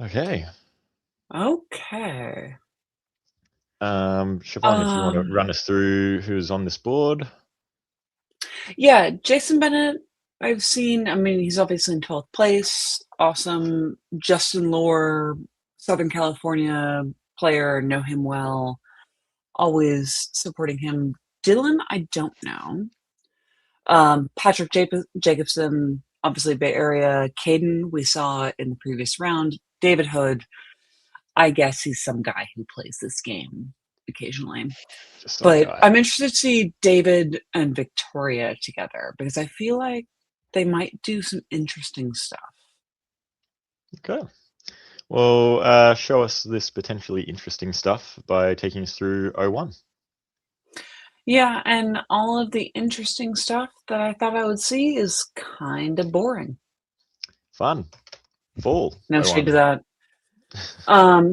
Okay. Okay. Siobhan, if you want to run us through who's on this board. Yeah, Jason Bennett, I've seen. I mean, he's obviously in 12th place. Awesome. Justin Lohr, Southern California player, know him well. Always supporting him. Dylan, I don't know. Patrick Jacobson, obviously Bay Area. Caden, we saw in the previous round. David Hood, I guess he's some guy who plays this game occasionally. But I'm interested to see David and Victoria together because I feel like they might do some interesting stuff. Okay. Well, show us this potentially interesting stuff by taking us through 01. Yeah, and all of the interesting stuff that I thought I would see is kind of boring. Fun. Full. No shade to that.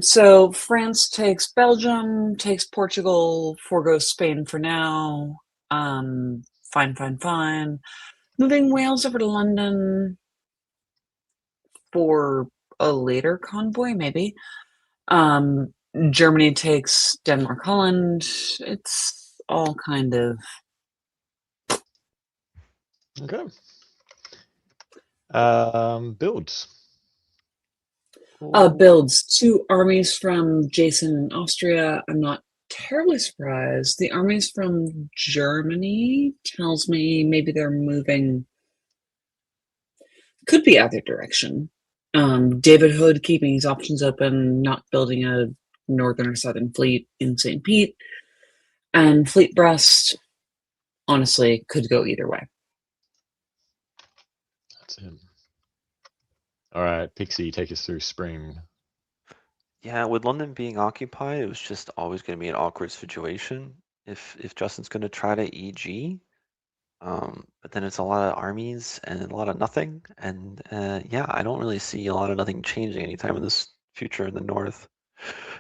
So France takes Belgium, takes Portugal, forgoes Spain for now. Fine. Moving Wales over to London for a later convoy, maybe. Germany takes Denmark, Holland. It's all kind of okay. Builds. Builds 2 armies from Jason in Austria. I'm not terribly surprised. The armies from Germany tells me maybe they're moving. Could be either direction. David Hood keeping his options open, not building a northern or southern fleet in St. Pete. And Fleet Brest, honestly, could go either way. That's it. All right, Pixie, take us through spring. Yeah, with London being occupied, it was just always going to be an awkward situation if Justin's going to try to EG. But then it's a lot of armies and a lot of nothing. And yeah, I don't really see a lot of nothing changing anytime in this future in the north.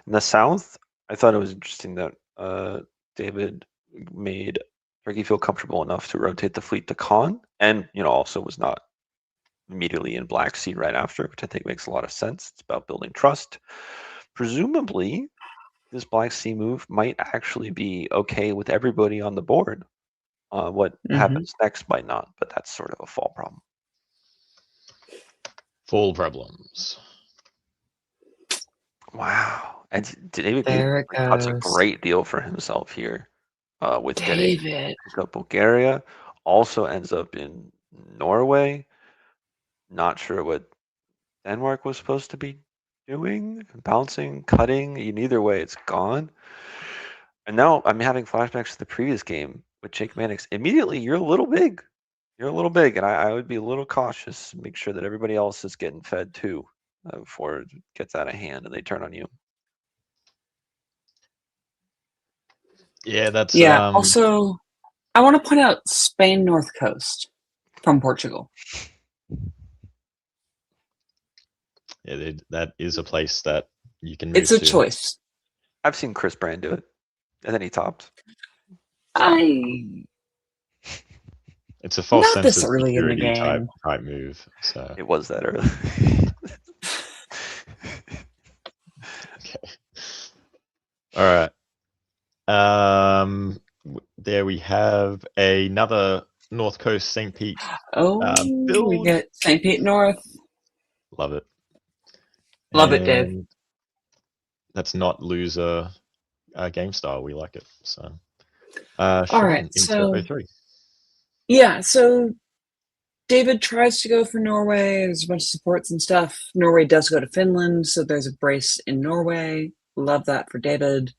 In the south, I thought it was interesting that David made Turkey feel comfortable enough to rotate the fleet to Khan, and also was not immediately in Black Sea right after, which I think makes a lot of sense. It's about building trust. Presumably, this Black Sea move might actually be okay with everybody on the board. What happens next might not, but that's sort of a fall problem. Fall problems. Wow. And David There it cuts a goes. great deal for himself here with getting David. pick up Bulgaria. Also ends up in Norway. Not sure what Denmark was supposed to be doing. Bouncing, cutting. In either way, it's gone. And now I'm having flashbacks to the previous game with Jake Mannix. Immediately, you're a little big. You're a little big, and I would be a little cautious. Make sure that everybody else is getting fed too before it gets out of hand and they turn on you. Yeah, that's Yeah. Also, I want to point out Spain North Coast from Portugal. Yeah, that is a place that you can move It's a to. choice. I've seen Chris Brand do it, and then he topped. It's a false Not sense this of early in the security game. type move. So It was that early. okay. All right. There we have another North Coast St. Pete. We build. get St. Pete North. Love it. Love it, Dave. And that's not loser game style. We like it. So All right, into so 03. yeah, so David tries to go for Norway. There's a bunch of supports and stuff. Norway does go to Finland, so there's a brace in Norway. Love that for David.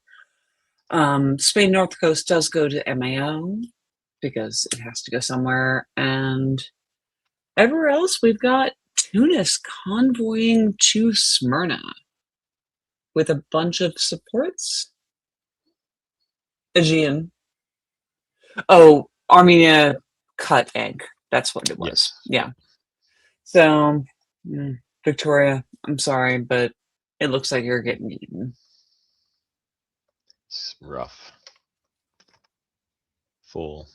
Spain North Coast does go to MAO because it has to go somewhere. And everywhere else, we've got Tunis convoying to Smyrna with a bunch of supports. Aegean. Oh, Armenia cut egg. That's what it was. Yes. Yeah. So, Victoria, I'm sorry, but it looks like you're getting eaten. It's rough. Full.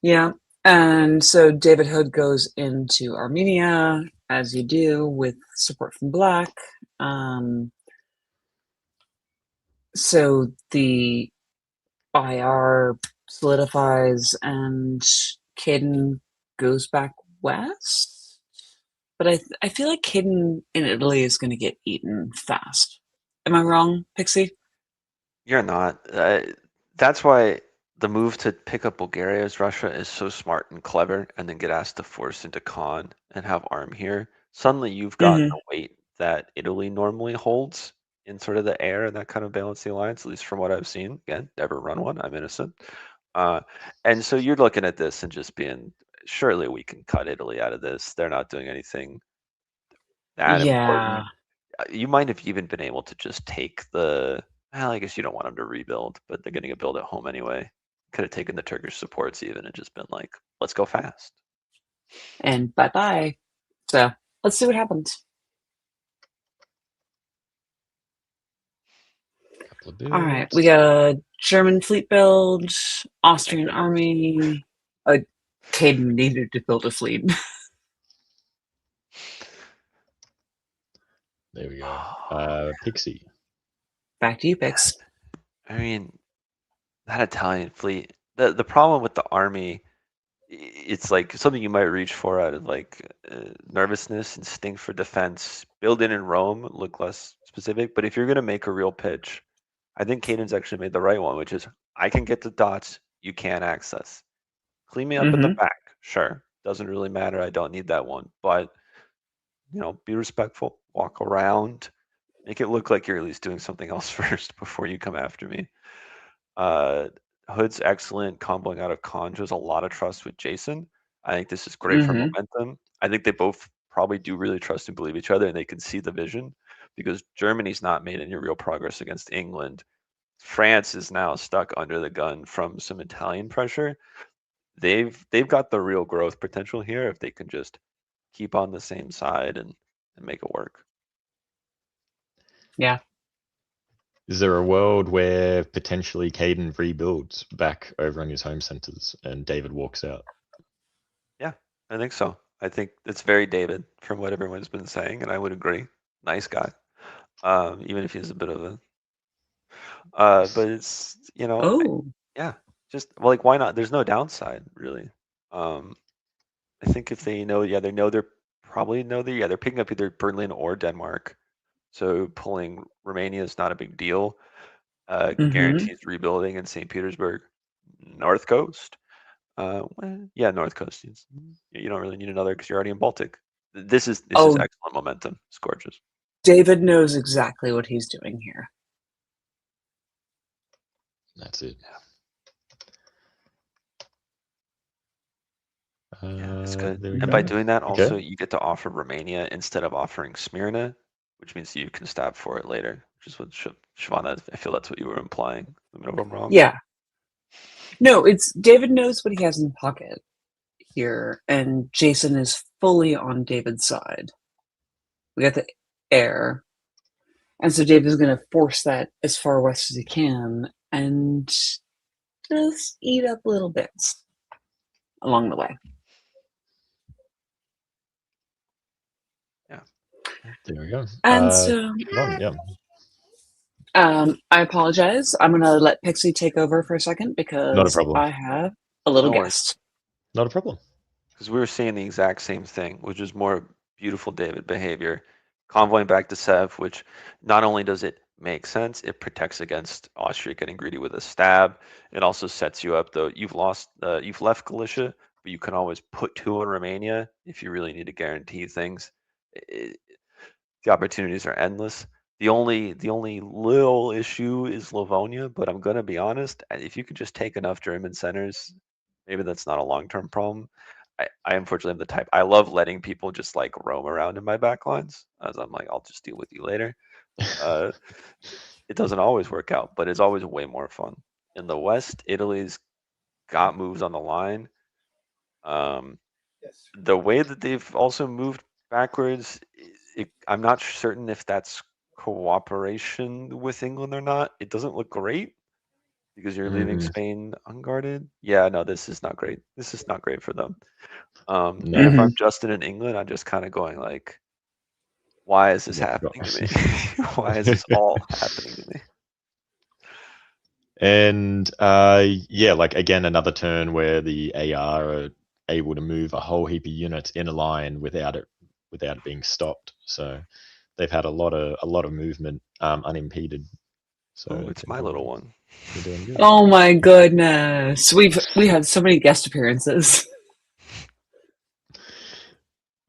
Yeah. And so David Hood goes into Armenia, as you do, with support from Black. So the IR solidifies and Caden goes back west. But I feel like Caden in Italy is going to get eaten fast. Am I wrong, Pixie? You're not. That's why the move to pick up Bulgaria as Russia is so smart and clever, and then get asked to force into Khan and have arm here. Suddenly, you've got the weight that Italy normally holds in sort of the air and that kind of balancing alliance, at least from what I've seen. Again, never run one. I'm innocent. And so you're looking at this and just being, surely we can cut Italy out of this. They're not doing anything that important. You might have even been able to just take the. Well, I guess you don't want them to rebuild, but they're getting a build at home anyway. Could have taken the Turkish supports even and just been like, let's go fast. And bye-bye. So let's see what happens. All right, we got a German fleet build, Austrian army. Caden needed to build a fleet. There we go. Pixie. Back to you, Pix. I mean, that Italian fleet. The problem with the army, it's like something you might reach for out of like nervousness, instinct for defense. Build in Rome, look less specific. But if you're gonna make a real pitch, I think Caden's actually made the right one, which is I can get the dots you can't access. Clean me up in the back, sure. Doesn't really matter. I don't need that one, but be respectful. Walk around. Make it look like you're at least doing something else first before you come after me. Hood's excellent comboing out of Khan shows a lot of trust with Jason. I think this is great for momentum. I think they both probably do really trust and believe each other, and they can see the vision because Germany's not made any real progress against England. France is now stuck under the gun from some Italian pressure. They've got the real growth potential here if they can just keep on the same side and make it work. Yeah. Is there a world where potentially Caden rebuilds back over on his home centers and David walks out? Yeah, I think so. I think it's very David from what everyone's been saying, and I would agree. Nice guy, even if he's a bit of a But it's Oh. yeah, just well, like why not? There's no downside really. I think if they know, yeah, they're probably know that they're picking up either Berlin or Denmark. So pulling Romania is not a big deal. Guarantees rebuilding in St. Petersburg, North Coast. Yeah, North Coast. You don't really need another because you're already in Baltic. This is Oh. excellent momentum. It's gorgeous. David knows exactly what he's doing here. That's it. Yeah, it's good. There we And by go. doing that, also Okay. you get to offer Romania instead of offering Smyrna, which means you can stab for it later. Which is what Shivana. I feel that's what you were implying. Let me know if I'm wrong. Yeah. No, it's David knows what he has in pocket here, and Jason is fully on David's side. We got the air, and so David is going to force that as far west as he can, and just eat up little bits along the way. Yeah. There we go. And so, yeah. I apologize. I'm going to let Pixie take over for a second Not a because problem. I have a little No worries. guest. Not a problem. Because we were saying the exact same thing, which is more beautiful David behavior. Convoying back to Sev, which not only does it make sense, it protects against Austria getting greedy with a stab. It also sets you up, though. You've left Galicia, but you can always put 2 in Romania if you really need to guarantee things. The opportunities are endless. The only little issue is Livonia, but I'm gonna be honest. If you could just take enough German centers, maybe that's not a long-term problem. I unfortunately am the type. I love letting people just like roam around in my backlines, as I'm like, I'll just deal with you later. It doesn't always work out, but it's always way more fun. In the West, Italy's got moves on the line. The way that they've also moved backwards, I'm not certain if that's cooperation with England or not. It doesn't look great because you're leaving Spain unguarded. Yeah, no, this is not great. This is not great for them. And if I'm Justin in England, I'm just kind of going like, why is this happening to me? Why is this all happening to me? And yeah, like again, another turn where the AR are able to move a whole heap of units in a line without it being stopped. So they've had a lot of movement unimpeded. So it's my little one. They're doing good. Oh my goodness, we had so many guest appearances.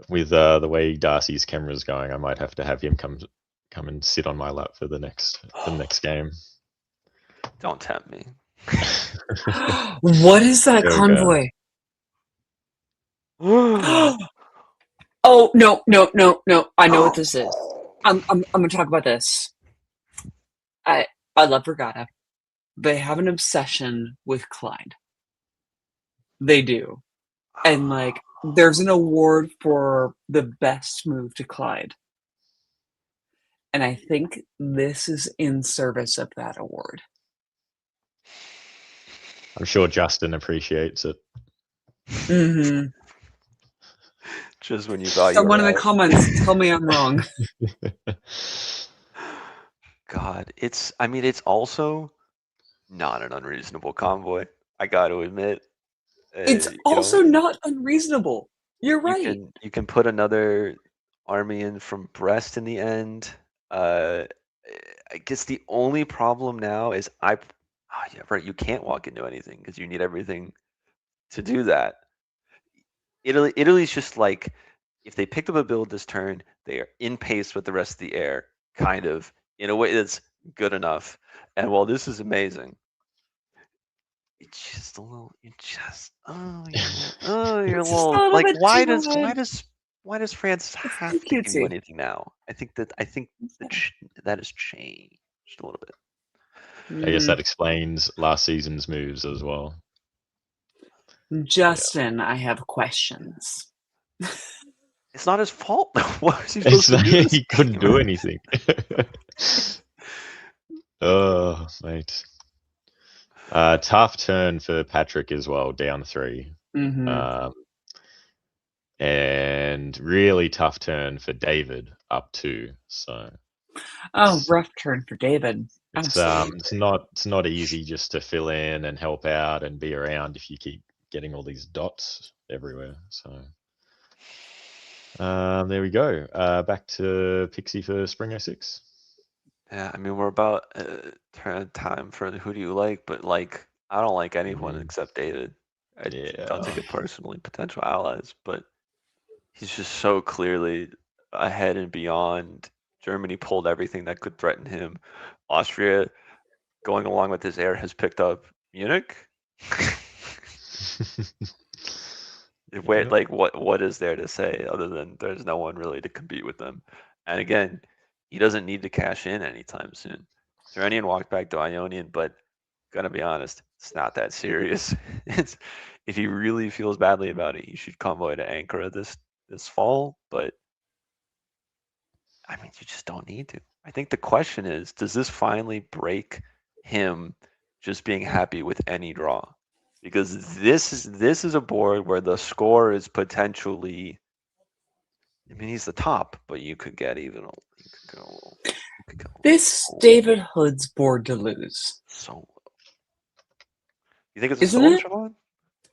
With the way Darcy's camera's going, I might have to have him come and sit on my lap for the next game. Don't tempt me. What is that convoy? Oh no! I know what this is. I'm gonna talk about this. I love Regatta. They have an obsession with Clyde. They do, and like there's an award for the best move to Clyde, and I think this is in service of that award. I'm sure Justin appreciates it. Mm-hmm. Just when you thought Someone you were in the comments tell me I'm wrong. God, it's also not an unreasonable convoy. I got to admit. It's also not unreasonable. You're right. You can put another army in from Brest in the end. I guess the only problem now is yeah, right. You can't walk into anything because you need everything to do that. Italy's just like, if they picked up a build this turn, they are in pace with the rest of the air, kind of, in a way that's good enough. And while this is amazing, it's just a little, you're a little, like, why does France have to do anything now? I think that has changed a little bit. I guess that explains last season's moves as well. Justin, I have questions. It's not his fault. What was he supposed to do? He couldn't do anything. Oh, mate. Tough turn for Patrick as well, down 3. Mm-hmm. And really tough turn for David, up 2. So. Oh, rough turn for David. Absolutely. It's not easy just to fill in and help out and be around if you keep getting all these dots everywhere. So there we go. Back to Pixie for Spring 06. Yeah, I mean, we're about time for the who do you like, but like, I don't like anyone except David. I don't take it personally, potential allies, but he's just so clearly ahead and beyond. Germany pulled everything that could threaten him. Austria, going along with his air, has picked up Munich. Wait, like what is there to say other than there's no one really to compete with them? And again, he doesn't need to cash in anytime soon. Turanian walked back to Ionian, but gonna be honest, it's not that serious. It's if he really feels badly about it, he should convoy to Ankara this fall, but I mean you just don't need to. I think the question is, does this finally break him just being happy with any draw? Because this is a board where the score is potentially. I mean, he's the top, but you could get even. You could go. This David Hood's board to lose. So low. You think it's a Isn't solo, it? Siobhan? Do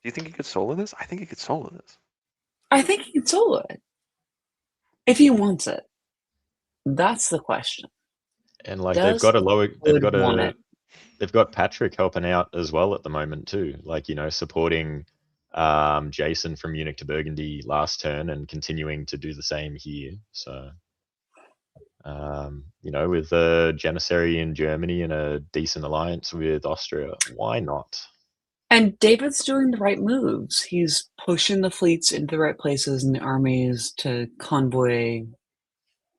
you think he could solo this? I think he could solo this. I think he can solo it if he wants it. That's the question. And like Does they've got Patrick helping out as well at the moment too. Like, supporting Jason from Munich to Burgundy last turn and continuing to do the same here. So with a Janissary in Germany and a decent alliance with Austria, why not? And David's doing the right moves. He's pushing the fleets into the right places and the armies to convoy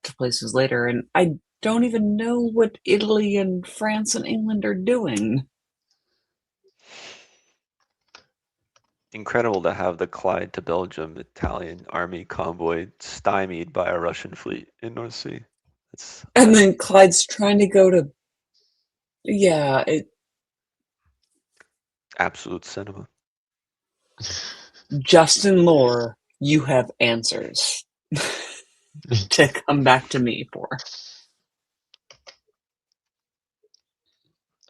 to places later. And I don't even know what Italy and France and England are doing. Incredible to have the Clyde to Belgium Italian army convoy stymied by a Russian fleet in North Sea. And then Clyde's trying to go to. Yeah, absolute cinema. Justin Lore, you have answers to come back to me for.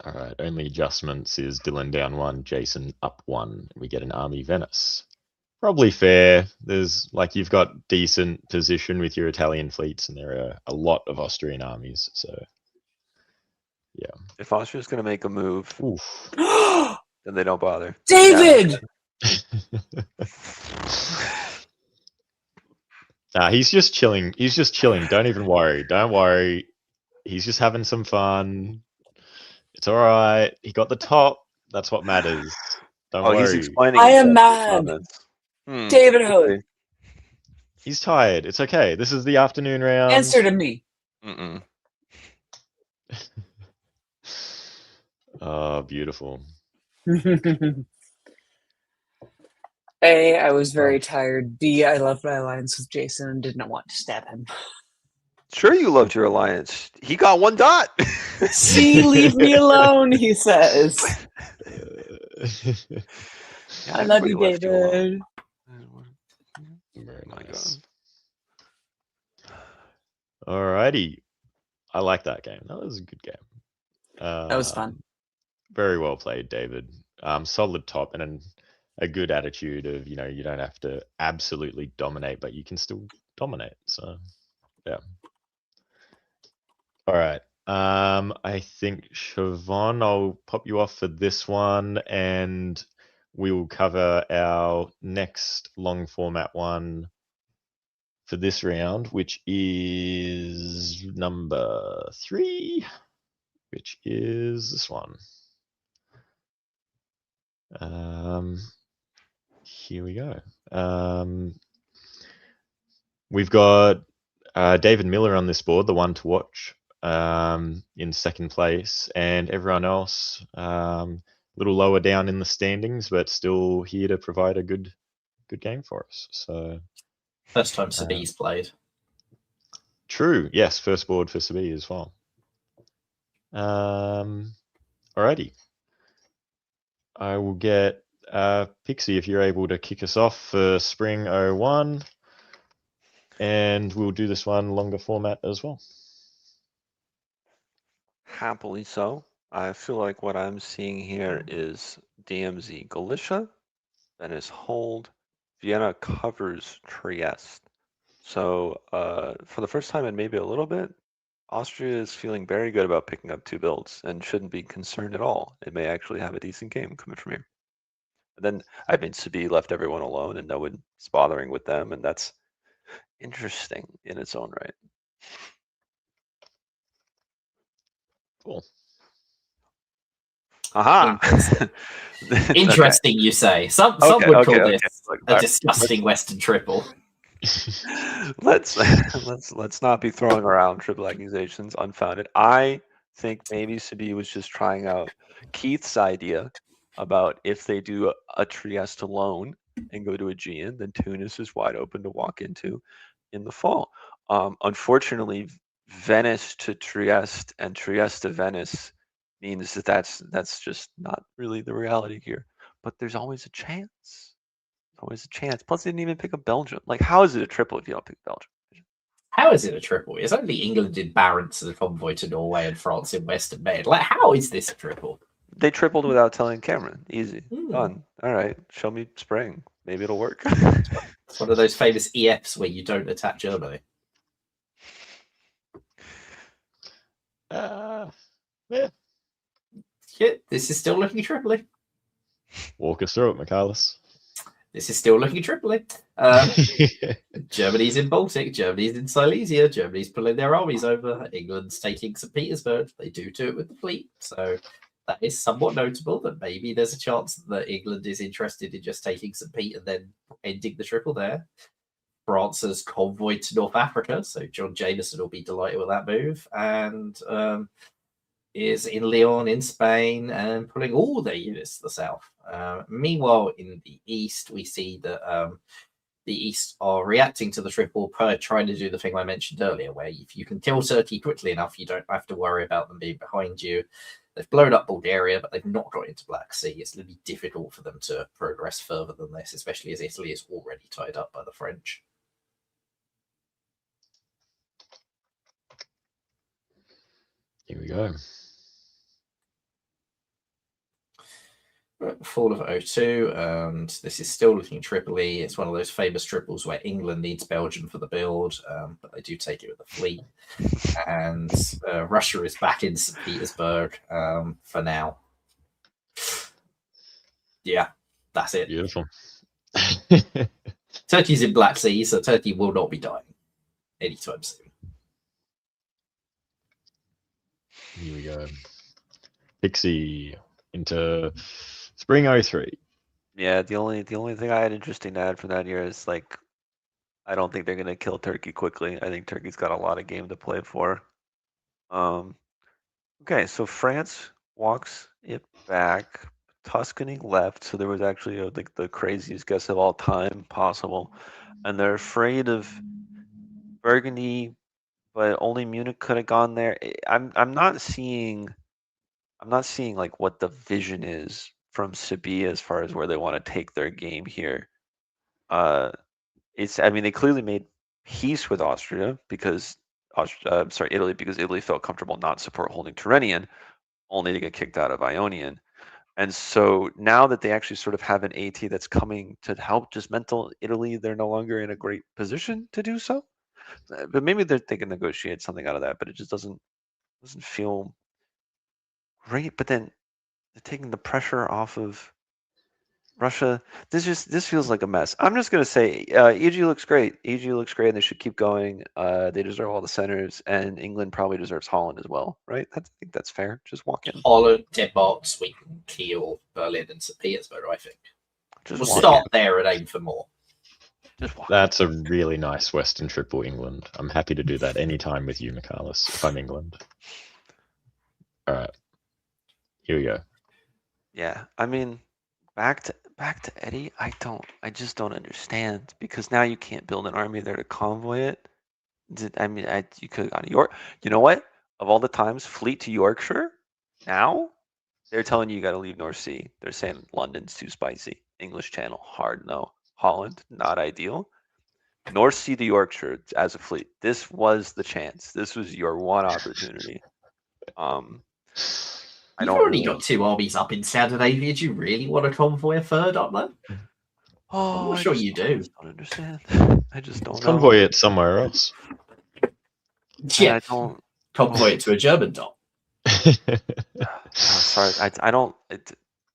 All right, only adjustments is Dylan down 1, Jason up 1. We get an army Venice. Probably fair. There's you've got decent position with your Italian fleets, and there are a lot of Austrian armies. So, yeah. If Austria's going to make a move, then they don't bother. David! Nah, he's just chilling. He's just chilling. Don't even worry. Don't worry. He's just having some fun. It's all right. He got the top. That's what matters. Don't worry. He's explaining. I am mad. David Hood. He's tired. It's okay. This is the afternoon round. Answer to me. Oh, beautiful. A, I was very tired. B, I loved my alliance with Jason and did not want to stab him. Sure, you loved your alliance. He got 1 dot. See, leave me alone, he says. I love you, David. Very nice. Alrighty. I like that game. That was a good game. That was fun. Very well played, David. Solid top and a good attitude of, you don't have to absolutely dominate, but you can still dominate. So, yeah. All right. I think, Siobhan, I'll pop you off for this one, and we will cover our next long format one for this round, which is number 3, which is this one. Here we go. We've got David Miller on this board, the one to watch, in second place, and everyone else a little lower down in the standings, but still here to provide a good game for us. So first time Sabi's played. True. Yes, first board for Sabi as well. Alrighty. I will get Pixie if you're able to kick us off for Spring 01, and we'll do this one longer format as well. Happily so. I feel like what I'm seeing here is DMZ Galicia, Venice hold, Vienna covers Trieste. So for the first time in maybe a little bit, Austria is feeling very good about picking up 2 builds and shouldn't be concerned at all. It may actually have a decent game coming from here. And then I mean, Sabi left everyone alone and no one's bothering with them, and that's interesting in its own right. Cool. Aha! Interesting, you say. Some Okay, would call okay, this Look, a disgusting Western triple. let's not be throwing around triple accusations unfounded. I think maybe Sabi was just trying out Keith's idea about if they do a Trieste alone and go to Aegean, then Tunis is wide open to walk into in the fall. Unfortunately, Venice to Trieste and Trieste to Venice means that's just not really the reality here. But there's always a chance. Always a chance. Plus, they didn't even pick up Belgium. Like, how is it a triple if you don't pick Belgium? How is it a triple? It's only England in Barents as a convoy to Norway and France in Western Med. Like, how is this a triple? They tripled without telling Cameron. Easy. Done. All right. Show me spring. Maybe it'll work. It's one of those famous EFs where you don't attack Germany. Yeah. Yeah, this is still looking triply. Walk us through it, Michaelis. This is still looking triply. Germany's in Baltic, Germany's in Silesia, Germany's pulling their armies over, England's taking St. Petersburg. They do it with the fleet, so that is somewhat notable that maybe there's a chance that England is interested in just taking St. Pete and then ending the triple there. France has convoyed to North Africa, so John Jameson will be delighted with that move, and is in Leon in Spain and pulling all their units to the south. Meanwhile, in the east, we see that the east are reacting to the triple per trying to do the thing I mentioned earlier, where if you can kill Turkey quickly enough, you don't have to worry about them being behind you. They've blown up Bulgaria, but they've not got into Black Sea. It's going to be difficult for them to progress further than this, especially as Italy is already tied up by the French. Here we go. Fall of 02, and this is still looking Tripoli. It's one of those famous triples where England needs Belgium for the build, but they do take it with the fleet. And Russia is back in St. Petersburg for now. Yeah, that's it. Beautiful. Turkey's in Black Sea, so Turkey will not be dying anytime soon. Here we go. Pixie into spring 03. Yeah, the only thing I had interesting to add for that year is like I don't think they're gonna kill Turkey quickly. I think Turkey's got a lot of game to play for. Okay, so France walks it back. Tuscany left, so there was actually like the craziest guess of all time possible, and they're afraid of Burgundy, but only Munich could have gone there. I'm not seeing like what the vision is from Sabia as far as where they want to take their game here. I mean, they clearly made peace with Austria because Italy, because Italy felt comfortable not support holding Tyrrhenian, only to get kicked out of Ionian. And so now that they actually sort of have an AT that's coming to help dismantle Italy, they're no longer in a great position to do so. But maybe they can negotiate something out of that, but it just doesn't feel great. But then they're taking the pressure off of Russia. This feels like a mess. I'm just gonna say EG looks great. EG looks great, and they should keep going. They deserve all the centers, and England probably deserves Holland as well, right? I think that's fair. Just walk in. Holland, Denmark, Sweden, Kiel, Berlin, and St. Petersburg, I think. Just We'll walk start in. there and aim for more. Just walk. That's a really nice Western triple England. I'm happy to do that anytime with you, Michaelis, if I'm England. All right. Here we go. Yeah, I mean, back to Eddie. I just don't understand because now you can't build an army there to convoy it. You could have gone to York. You know what? Of all the times, fleet to Yorkshire. Now they're telling you got to leave North Sea. They're saying London's too spicy. English Channel, hard no. Holland, not ideal. North Sea to Yorkshire as a fleet. This was the chance. This was your one opportunity. I You've don't already really. got 2 armies up in Scandinavia. Do you really want to convoy a third up there? I'm Oh, not sure you I do. just don't understand. I just don't know. Convoy it somewhere else. Yeah, I don't. convoy it to a German dot. Sorry, I don't.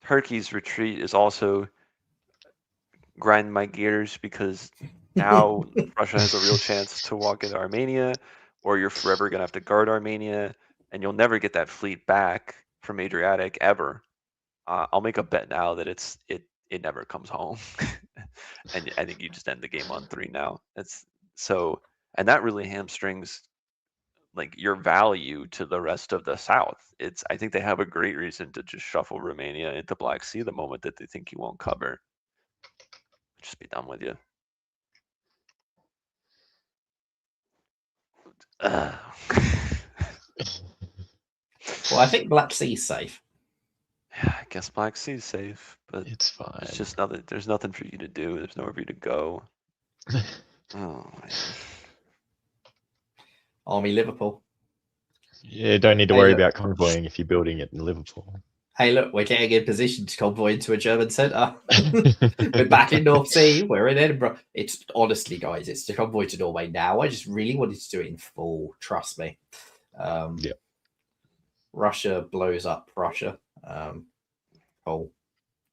Turkey's retreat is also grind my gears because now Russia has a real chance to walk into Armenia, or you're forever gonna have to guard Armenia, and you'll never get that fleet back from Adriatic ever. I'll make a bet now that it never comes home, and I think you just end the game on 3 now. That's so, and that really hamstrings like your value to the rest of the South. I think they have a great reason to just shuffle Romania into Black Sea the moment that they think you won't cover. Just be done with you. Well, I think Black Sea's safe. Yeah, I guess Black Sea's safe, but It's fine. it's just nothing. There's nothing for you to do. There's nowhere for you to go. Oh man. Army Liverpool. Yeah, don't need to Hey, worry look. about convoying if you're building it in Liverpool. Hey, look, we're getting in position to convoy into a German centre. We're back in North Sea. We're in Edinburgh. It's honestly, guys, it's to convoy to Norway now. I just really wanted to do it in full. Trust me. Yeah. Russia blows up Prussia.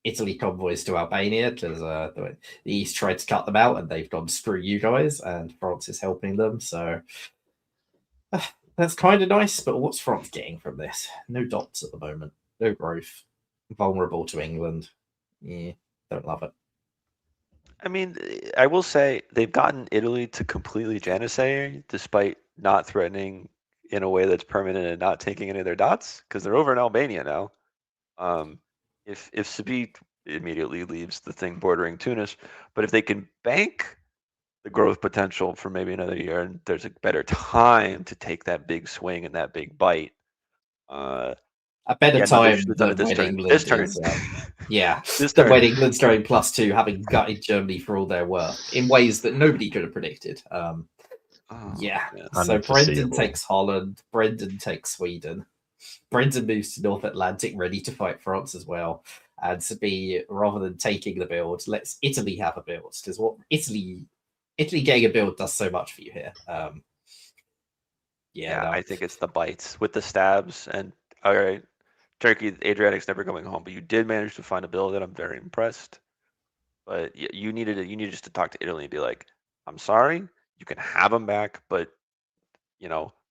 Italy convoys to Albania because the East tried to cut them out and they've gone screw you guys, and France is helping them. So that's kind of nice. But what's France getting from this? No dots at the moment. No growth. Vulnerable to England. Yeah, don't love it. I mean, I will say they've gotten Italy to completely janissary despite not threatening in a way that's permanent and not taking any of their dots because they're over in Albania now. If Sabit immediately leaves the thing bordering Tunis, but if they can bank the growth potential for maybe another year and there's a better time to take that big swing and that big bite. A better Yeah, no, they time should have done it than this when turn. England This turn. is. Yeah, This than turn. when England's going +2, having gutted Germany for all their worth in ways that nobody could have predicted. Yeah. So Brendan Unforeseeable. takes Holland. Brendan takes Sweden. Brendan moves to North Atlantic, ready to fight France as well. And to be, rather than taking the build, let's Italy have a build. Because what Italy getting a build does so much for you here. Yeah, No. I think it's the bites with the stabs. And all right, Turkey, Adriatic's never coming home, but you did manage to find a bill that I'm very impressed. But you needed just to talk to Italy and be like, I'm sorry, you can have them back, but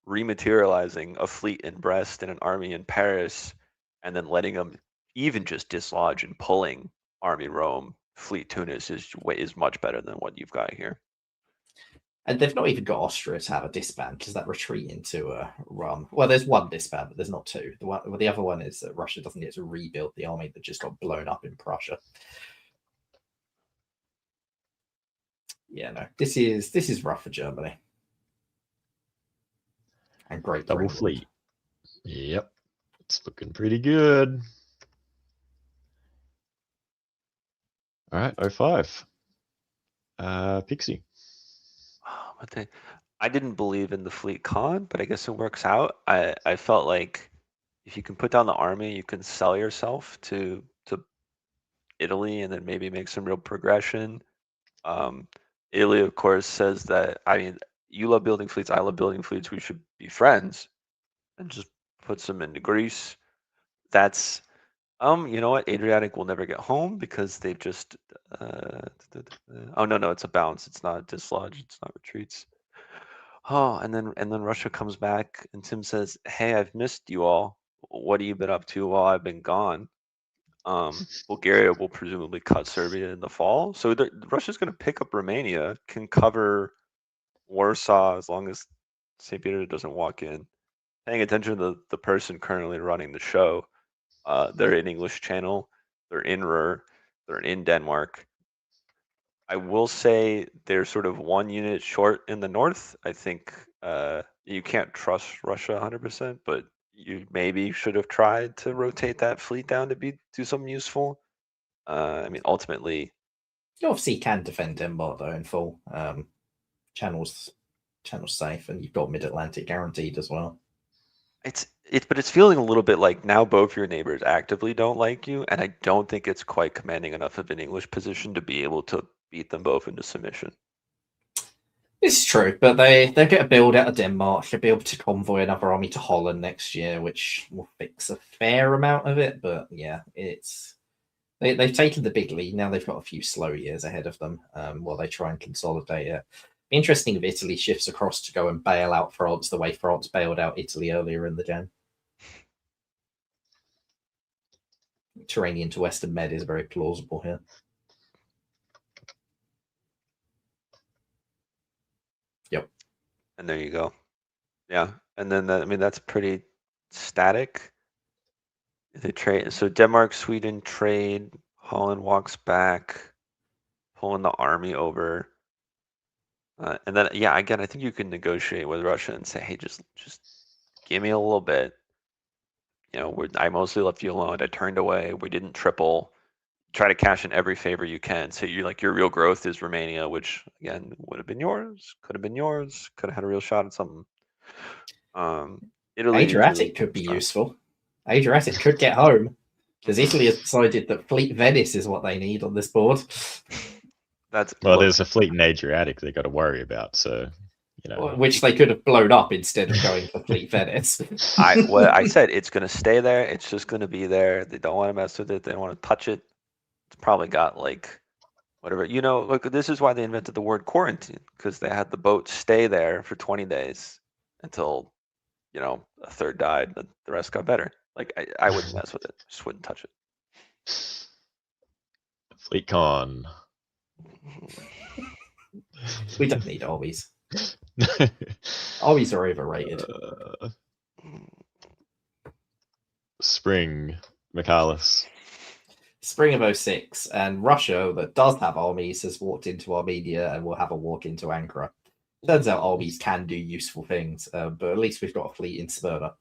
rematerializing a fleet in Brest and an army in Paris, and then letting them even just dislodge and pulling army Rome, fleet Tunis is much better than what you've got here. And they've not even got Austria to have a disband because that retreat into Rum. Well, there's one disband, but there's not two. The other one is that Russia doesn't get to rebuild the army that just got blown up in Prussia. Yeah, no, this is rough for Germany. And great for Double England. fleet. Yep. It's looking pretty good. All right, 05. Pixie. I didn't believe in the fleet con, but I guess it works out. I felt like if you can put down the army, you can sell yourself to Italy and then maybe make some real progression. Italy, of course, says that, I mean, you love building fleets, I love building fleets, we should be friends, and just put some into Greece. That's, you know what? Adriatic will never get home because they've just, oh no, it's a bounce. It's not dislodge. It's not retreats. Oh, and then Russia comes back and Tim says, "Hey, I've missed you all. What have you been up to while I've been gone?" Bulgaria will presumably cut Serbia in the fall, so Russia's going to pick up Romania, can cover Warsaw as long as St. Peter doesn't walk in. Paying attention to the person currently running the show, they're in English Channel, they're in Ruhr, they're in Denmark. I will say they're sort of one unit short in the north. I think you can't trust Russia 100%, but you maybe should have tried to rotate that fleet down to do something useful. I mean, ultimately, You obviously can defend Denmark though in full. Channel's safe, and you've got Mid-Atlantic guaranteed as well. but it's feeling a little bit like now both your neighbors actively don't like you, and I don't think it's quite commanding enough of an English position to be able to beat them both into submission. It's true, but they'll get a build out of Denmark. They'll be able to convoy another army to Holland next year, which will fix a fair amount of it. But yeah, they've taken the big lead. Now they've got a few slow years ahead of them while they try and consolidate it. Interesting if Italy shifts across to go and bail out France the way France bailed out Italy earlier in the game. Mediterranean to Western Med is very plausible here. Yep. And there you go. Yeah, and then that's pretty static. They trade. So Denmark, Sweden trade. Holland walks back, pulling the army over. And then, yeah, again, I think you can negotiate with Russia and say, hey, just give me a little bit. I mostly left you alone. I turned away. We didn't triple. Try to cash in every favor you can. So your real growth is Romania, which again would have been yours, could have been yours, could have had a real shot at something. Italy Adriatic could be useful. Adriatic could get home because Italy has decided that Fleet Venice is what they need on this board. There's a fleet in Adriatic they got to worry about, so which they could have blown up instead of going for Fleet Venice. I said it's going to stay there. It's just going to be there. They don't want to mess with it. They don't want to touch it. It's probably got whatever. Look, this is why they invented the word quarantine, because they had the boat stay there for 20 days until a third died, but the rest got better. I wouldn't mess with it. Just wouldn't touch it. FleetCon. We don't need armies. Armies are overrated. Spring, Michaelis. Spring of 06, and Russia, that does have armies, has walked into Armenia and will have a walk into Ankara. Turns out armies can do useful things, but at least we've got a fleet in Smyrna.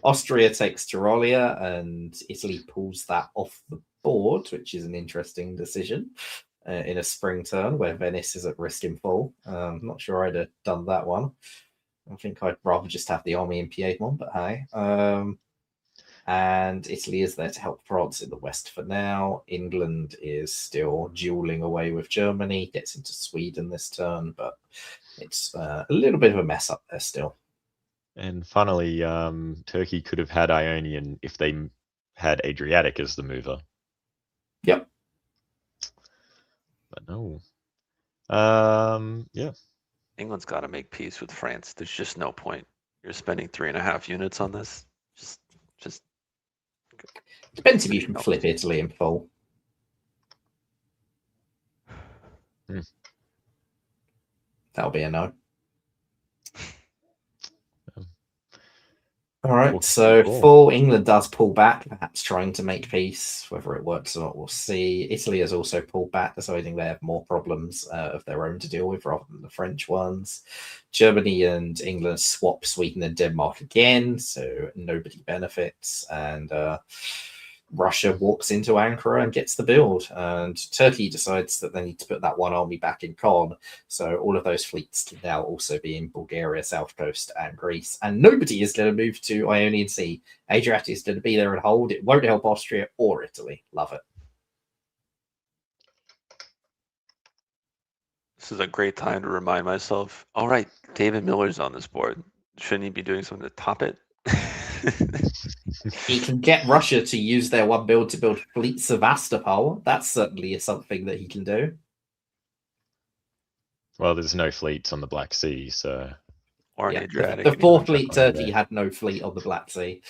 Austria takes Tyrolia, and Italy pulls that off the board, which is an interesting decision in a spring turn where Venice is at risk in full. I'm not sure I'd have done that one. I think I'd rather just have the army in Piedmont, but hey. And Italy is there to help France in the west for now. England is still dueling away with Germany, gets into Sweden this turn, but it's a little bit of a mess up there still. And finally, Turkey could have had Ionian if they had Adriatic as the mover. Yep. But no. Yeah. England's got to make peace with France. There's just no point. You're spending 3.5 units on this. Just. Depends if you can flip Italy in full. That'll be a no. All right, so full England does pull back, perhaps trying to make peace. Whether it works or not, we'll see. Italy has also pulled back, deciding they have more problems of their own to deal with rather than the French ones. Germany and England swap Sweden and Denmark again, so nobody benefits. And Russia walks into Ankara and gets the build. And Turkey decides that they need to put that one army back in Con. So all of those fleets can now also be in Bulgaria, South Coast, and Greece. And nobody is going to move to Ionian Sea. Adriatic is going to be there and hold. It won't help Austria or Italy. Love it. This is a great time to remind myself, all right, David Miller's on this board. Shouldn't he be doing something to top it? He can get Russia to use their one build to build fleet Sevastopol. That's certainly something that he can do. Well, there's no fleets on the Black Sea, so... Or an Adriatic. The 4 fleet Turkey had no fleet on the Black Sea.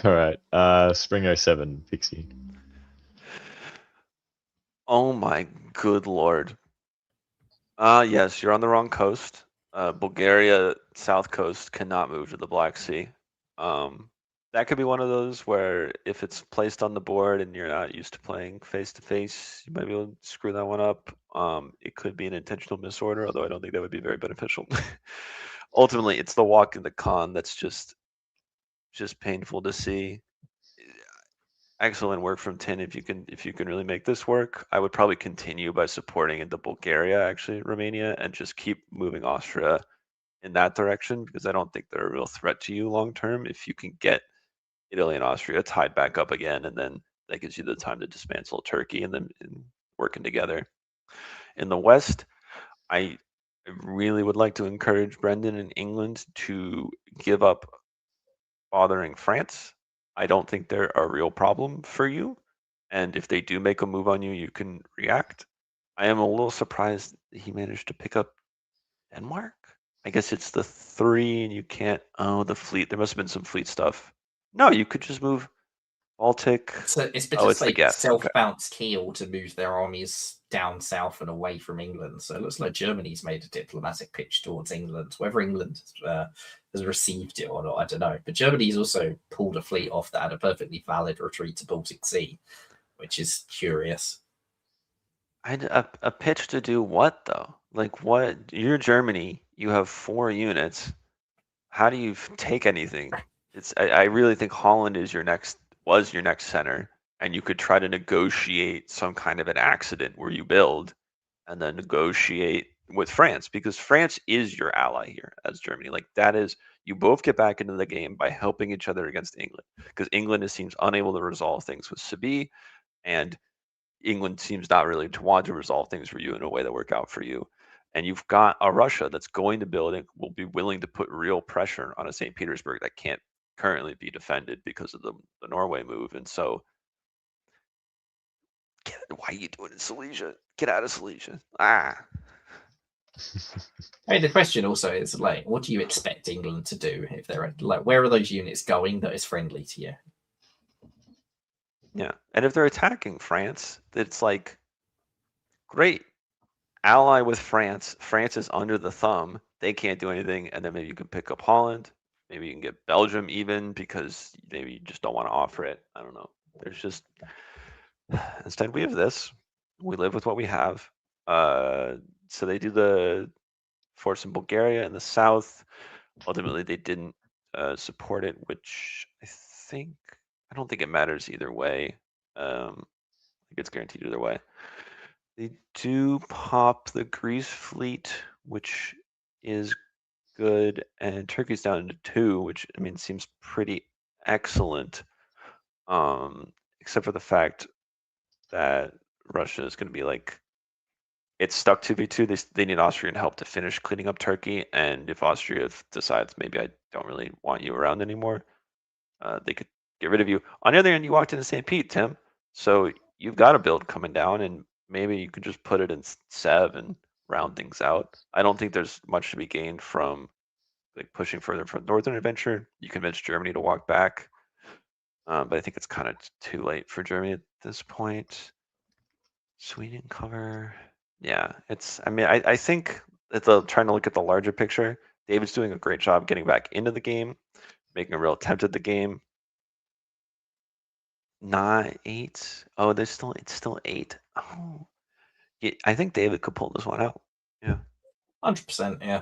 All right. Spring 07, Pixie. Oh my good lord. Yes, you're on the wrong coast. Bulgaria, South Coast, cannot move to the Black Sea. That could be one of those where if it's placed on the board and you're not used to playing face-to-face, you might be able to screw that one up. It could be an intentional misorder, although I don't think that would be very beneficial. Ultimately, it's the walk in the con that's just painful to see. excellent work from Tin. If you can really make this work, I would probably continue by supporting into Bulgaria, actually Romania, and just keep moving Austria in that direction, because I don't think they're a real threat to you long term. If you can get Italy and Austria tied back up again, and then that gives you the time to dismantle Turkey and then working together. In the West, I really would like to encourage Brendan and England to give up bothering France. I don't think they're a real problem for you. And if they do make a move on you, you can react. I am a little surprised he managed to pick up Denmark. I guess it's the 3 and you can't. Oh, the fleet. There must have been some fleet stuff. No, you could just move Baltic. So it's Oh, because it's the they guess. Okay. self-bounced Kiel to move their armies down south and away from England. So it looks like Germany's made a diplomatic pitch towards England. Whether England has received it or not, I don't know. But Germany's also pulled a fleet off that had a perfectly valid retreat to Baltic Sea, which is curious. A pitch to do what, though? Like, what? You're Germany. You have 4 units. How do you take anything? I really think Holland was your next center, and you could try to negotiate some kind of an accident where you build, and then negotiate with France, because France is your ally here as Germany. Like, that is, you both get back into the game by helping each other against England, because England seems unable to resolve things with Sabine, and England seems not really to want to resolve things for you in a way that work out for you. And you've got a Russia that's going to build and will be willing to put real pressure on a St. Petersburg that can't currently be defended because of the Norway move. And so, why are you doing it in Silesia? Get out of Silesia. I mean, the question also is, like, what do you expect England to do if they're like, where are those units going that is friendly to you? Yeah, and if they're attacking France, it's like, great, ally with France. France is under the thumb. They can't do anything, and then maybe you can pick up Holland. Maybe you can get Belgium even, because maybe you just don't want to offer it. I don't know. There's just, instead we have this. We live with what we have. So they do the force in Bulgaria in the south. Ultimately, they didn't support it, which I don't think it matters either way. I think it's guaranteed either way. They do pop the Greece fleet, which is good, and Turkey's down to 2, which, I mean, seems pretty excellent, except for the fact that Russia is going to be like, it's stuck 2v2. They need Austrian help to finish cleaning up Turkey, and if Austria decides maybe I don't really want you around anymore, they could get rid of you. On the other hand, you walked into St. Pete, Tim, so you've got a build coming down, and maybe you could just put it in Sev and round things out. I don't think there's much to be gained from like pushing further from Northern Adventure. You convince Germany to walk back, but I think it's kind of too late for Germany at this point. Sweden cover. Yeah, it's. I mean, I think that trying to look at the larger picture, David's doing a great job getting back into the game, making a real attempt at the game. 8. Oh, it's still 8. Oh, yeah, I think David could pull this one out. Yeah, 100%. Yeah,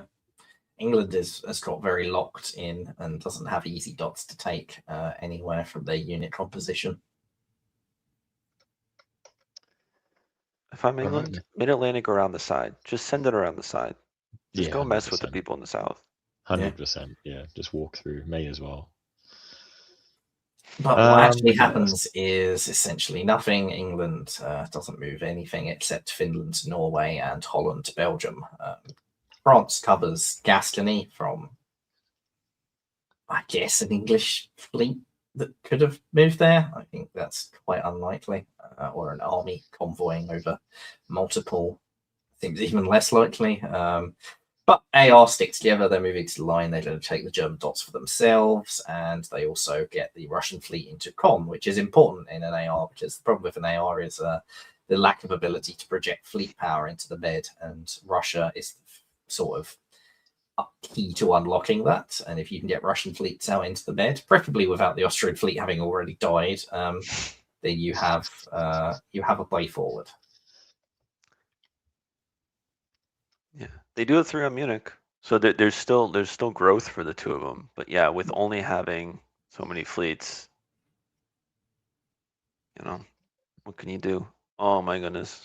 England has got very locked in and doesn't have easy dots to take anywhere from their unit composition. If I'm England, Mid-Atlantic around the side. Just send it around the side. Just go 100%. mess with the people in the south. 100%. Yeah, just walk through. May as well. But what actually happens is essentially nothing. England doesn't move anything except Finland to Norway and Holland to Belgium. France covers Gascony from, I guess, an English fleet that could have moved there. I think that's quite unlikely. Or an army convoying over multiple things, even less likely. But AR stick together, they're moving to the line, they're going to take the German dots for themselves, and they also get the Russian fleet into Con, which is important in an AR, because the problem with an AR is the lack of ability to project fleet power into the Med, and Russia is sort of key to unlocking that. And if you can get Russian fleets out into the Med, preferably without the Austrian fleet having already died, then you have a way forward. Yeah, they do it through Munich, so there's still growth for the two of them. But yeah, with only having so many fleets, You know, what can you do? Oh my goodness.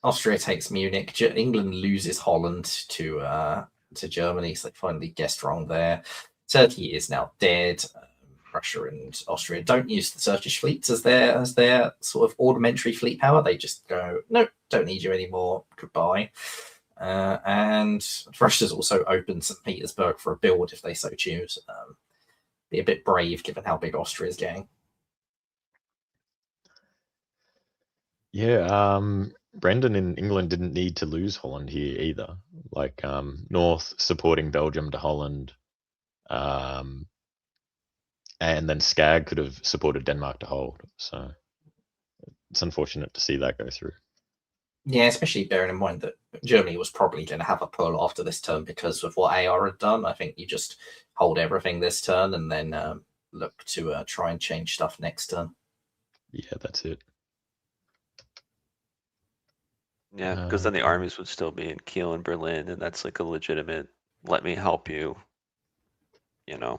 Austria takes Munich. England loses Holland to Germany, so they finally guessed wrong there. Turkey is now dead. Russia and Austria don't use the Turkish fleets as their sort of ornamentary fleet power. They just go, no, don't need you anymore. Goodbye. And Russia's also opened St. Petersburg for a build if they so choose. Be a bit brave given how big Austria is getting. Yeah, Brendan in England didn't need to lose Holland here either. Like North supporting Belgium to Holland, and then Skag could have supported Denmark to hold. So it's unfortunate to see that go through. Yeah, especially bearing in mind that Germany was probably going to have a pull after this turn because of what AR had done. I think you just hold everything this turn and then look to try and change stuff next turn. Yeah, that's it. Yeah, because then the armies would still be in Kiel and Berlin, and that's like a legitimate "let me help you," that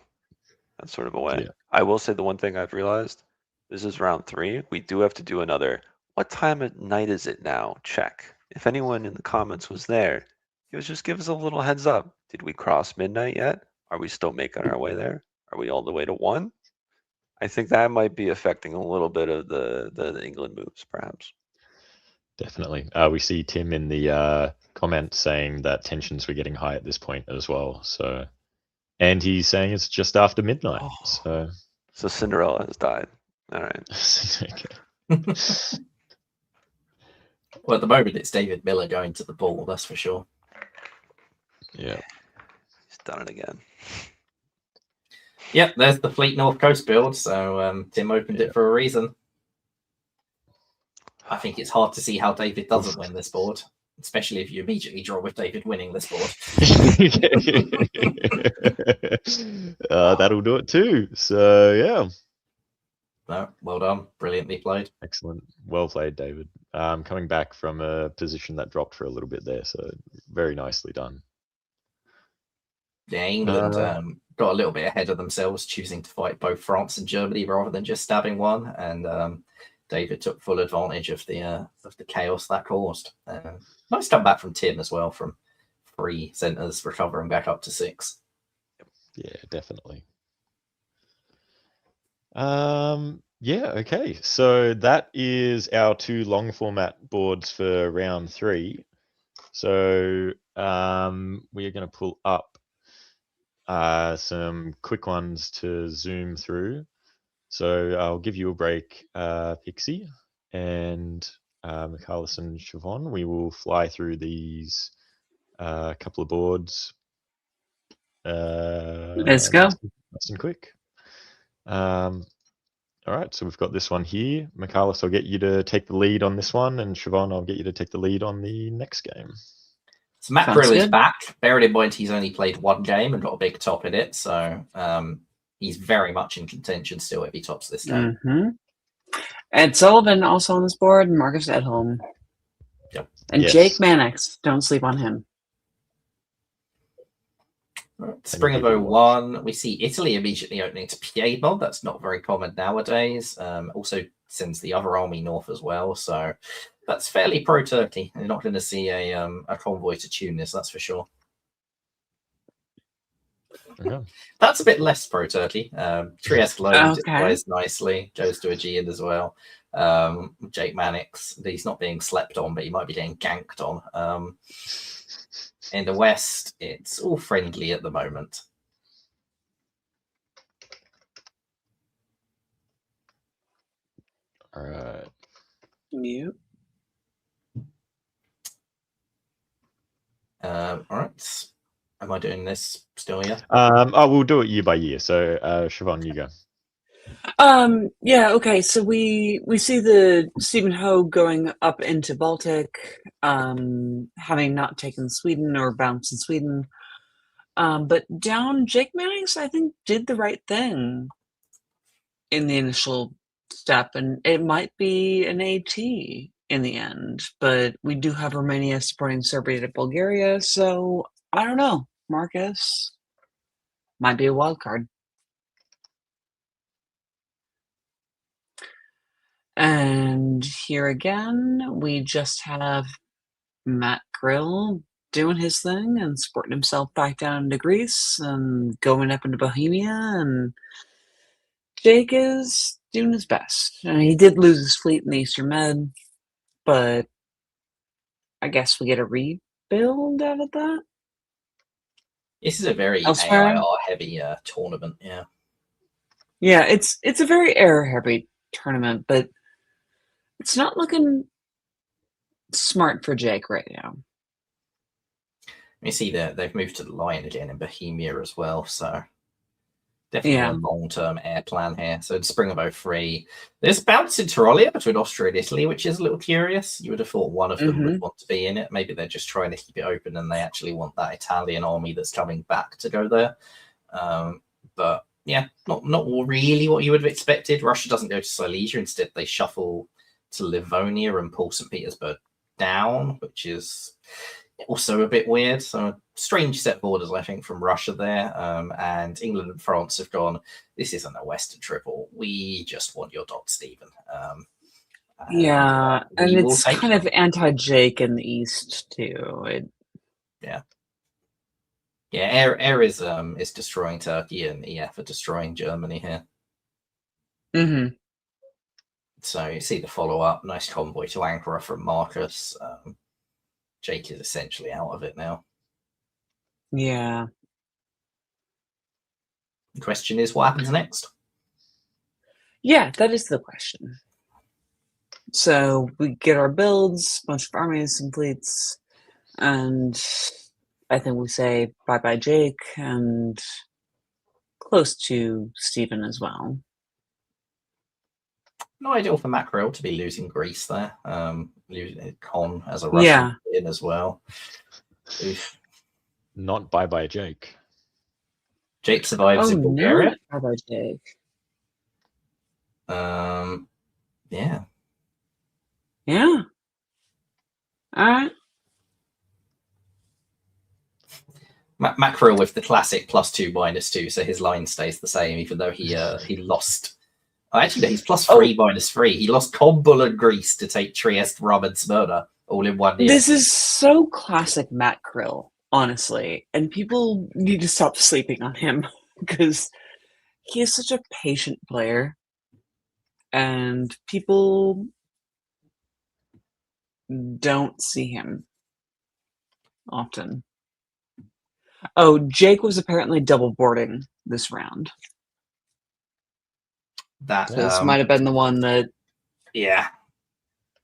sort of a way. Yeah. I will say the one thing I've realized, this is round 3. We do have to do another, what time at night is it now? Check. If anyone in the comments was there, just give us a little heads up. Did we cross midnight yet? Are we still making our way there? Are we all the way to 1? I think that might be affecting a little bit of the England moves, perhaps. Definitely. We see Tim in the comments saying that tensions were getting high at this point as well. So, and he's saying it's just after midnight. So Cinderella has died. All right. Okay. Well, at the moment, it's David Miller going to the ball, that's for sure. Yeah. He's done it again. Yep, there's the Fleet North Coast build. So Tim opened it for a reason. I think it's hard to see how David doesn't win this board, especially if you immediately draw with David winning this board. That'll do it too. So, yeah. No, well done. Brilliantly played. Excellent. Well played, David. Coming back from a position that dropped for a little bit there. So, very nicely done. Yeah, England got a little bit ahead of themselves, choosing to fight both France and Germany rather than just stabbing one. And David took full advantage of the chaos that caused. Nice comeback from Tim as well, from 3 centres recovering back up to 6. Yeah, definitely. Yeah, okay. So that is our 2 long format boards for round 3. So we are going to pull up some quick ones to zoom through. So I'll give you a break, Pixie, and Michaelis and Siobhan. We will fly through these couple of boards. Let's go. Nice and quick. All right, so we've got this one here. Michaelis, I'll get you to take the lead on this one, and Siobhan, I'll get you to take the lead on the next game. So Matt Brill is back. Bearing in mind he's only played 1 game and got a big top in it, so he's very much in contention still if he tops this game. Mm-hmm. Ed Sullivan also on this board, and Marcus Edholm. Yep. And Yes. Jake Mannix. Don't sleep on him. Spring of 01, we see Italy immediately opening to Piedmont. That's not very common nowadays. Also sends the other army north as well, so that's fairly pro-Turkey. You're not going to see a convoy to Tunis, that's for sure. Okay. That's a bit less pro-Turkey. Trieste Loan displays nicely, goes to Aegean as well. Jake Mannix, he's not being slept on, but he might be getting ganked on. In the West, it's all friendly at the moment. All right. Mute. All right. Am I doing this still? Yeah. We'll do it year by year. So, Siobhan, you go. Yeah, okay. So we see the Stephen Hogue going up into Baltic, having not taken Sweden or bounced in Sweden. But down Jake Mannix, I think, did the right thing in the initial step, and it might be an AT in the end. But we do have Romania supporting Serbia to Bulgaria, so I don't know. Marcus might be a wild card. And here again, we just have Matt Grill doing his thing and sporting himself back down into Greece and going up into Bohemia, and Jake is doing his best. And he did lose his fleet in the Eastern Med, but I guess we get a rebuild out of that. This is a very Elsewhere? AIR heavy tournament. Yeah. Yeah, it's a very error heavy tournament, but it's not looking smart for Jake right now. You see that they've moved to the line again in Bohemia as well, so definitely a long-term air plan here. So in spring of 03, there's bounce in Tyrolia between Austria and Italy, which is a little curious. You would have thought one of them would want to be in it. Maybe they're just trying to keep it open and they actually want that Italian army that's coming back to go there. But yeah, not really what you would have expected. Russia doesn't go to Silesia. Instead, they shuffle to Livonia and pull St. Petersburg down, which is also a bit weird. So a strange set of orders, I think, from Russia there. And England and France have gone, this isn't a Western triple. We just want your dot, Stephen. Yeah, and we will it's take kind of anti-Jake in the East too. Yeah. Yeah, Air is destroying Turkey, and EF are destroying Germany here. Mm-hmm. So you see the follow-up, nice convoy to Ankara from Marcus. Jake is essentially out of it now. Yeah. The question is, what happens next? Yeah, that is the question. So we get our builds, bunch of armies and fleets, and I think we say bye-bye Jake, and close to Stephen as well. No ideal for Mackerel to be losing Greece there. Losing Con as a Russian in as well. Oof. Not bye-bye Jake. Jake survives in Bulgaria. No, bye-bye Jake. Yeah. Yeah. All right. Mackerel with the classic +2 -2, so his line stays the same, even though he lost. Actually, he's +3 -3. He lost Kombul and Greece to take Trieste, Rum, and Smyrna all in 1 year. This is so classic Matt Krill, honestly, and people need to stop sleeping on him because he is such a patient player, and people don't see him often. Oh, Jake was apparently double boarding this round. This might have been the one that... Yeah.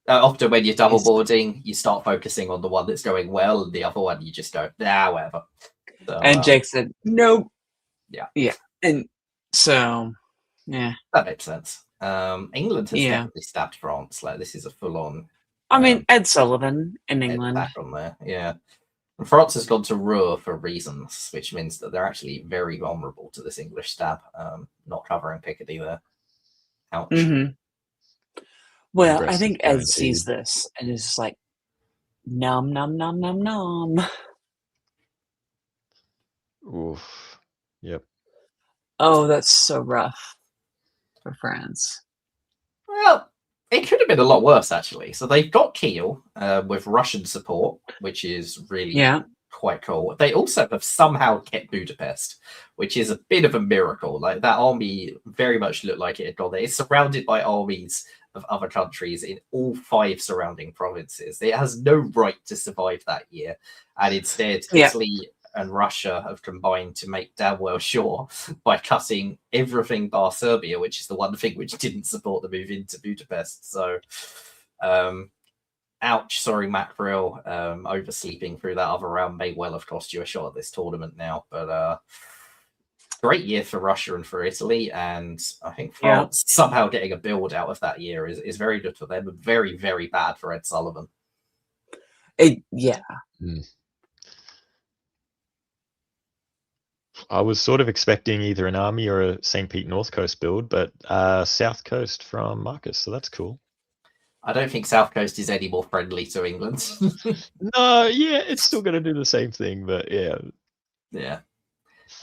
Often when you're double boarding, you start focusing on the one that's going well, and the other one you just go, whatever. So, and Jake said, nope. Yeah. Yeah. And so, yeah. That makes sense. England has definitely stabbed France. Like, this is a full-on... I mean, Ed Sullivan in England. Back on there, yeah. And France has gone to Ruhr for reasons, which means that they're actually very vulnerable to this English stab, not covering Picardy there. Ouch. Mm-hmm. Well, I think Ed sees this and is just like, nom, nom, nom, nom, nom. Oof. Yep. Oh, that's so rough for France. Well, it could have been a lot worse, actually. So they've got Kiel with Russian support, which is really quite cool. They also have somehow kept Budapest, which is a bit of a miracle. Like, that army very much looked like it had gone there. It's surrounded by armies of other countries in all 5 surrounding provinces. It has no right to survive that year. And instead, Italy and Russia have combined to make damn well sure by cutting everything bar Serbia, which is the one thing which didn't support the move into Budapest. So, ouch, sorry, Mackerel. Oversleeping through that other round may well have cost you a shot at this tournament now. But great year for Russia and for Italy. And I think France somehow getting a build out of that year is very good for them, but very, very bad for Ed Sullivan. I was sort of expecting either an army or a St. Pete North Coast build, but South Coast from Marcus, so that's cool. I don't think South Coast is any more friendly to England. No, yeah, it's still going to do the same thing, but yeah. Yeah.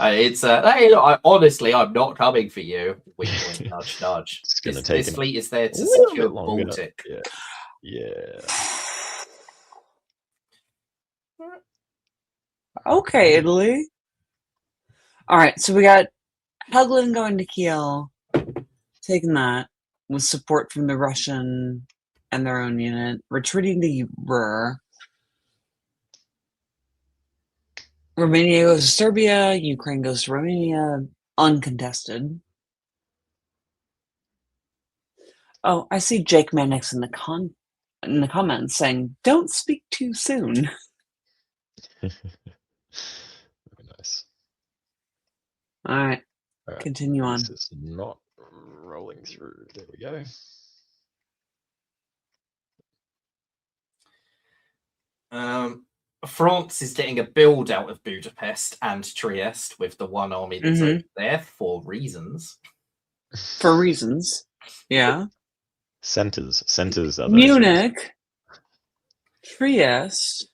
It's hey, look, honestly, I'm not coming for you. Wink, wink, nudge, nudge. It's gonna This, take this a fleet is there to little secure bit longer. Baltic. Yeah. Yeah. Okay, Italy. All right, so we got Helgoland going to Kiel, taking that with support from the Russian and their own unit, retreating to Ruhr. Romania goes to Serbia, Ukraine goes to Romania, uncontested. Oh, I see Jake Mannix in the comments saying, "Don't speak too soon." Very nice. All right, All right. continue on. This is not rolling through. There we go. France is getting a build out of Budapest and Trieste with the one army that's over there for reasons. For reasons, yeah. Centers are those Munich, Trieste,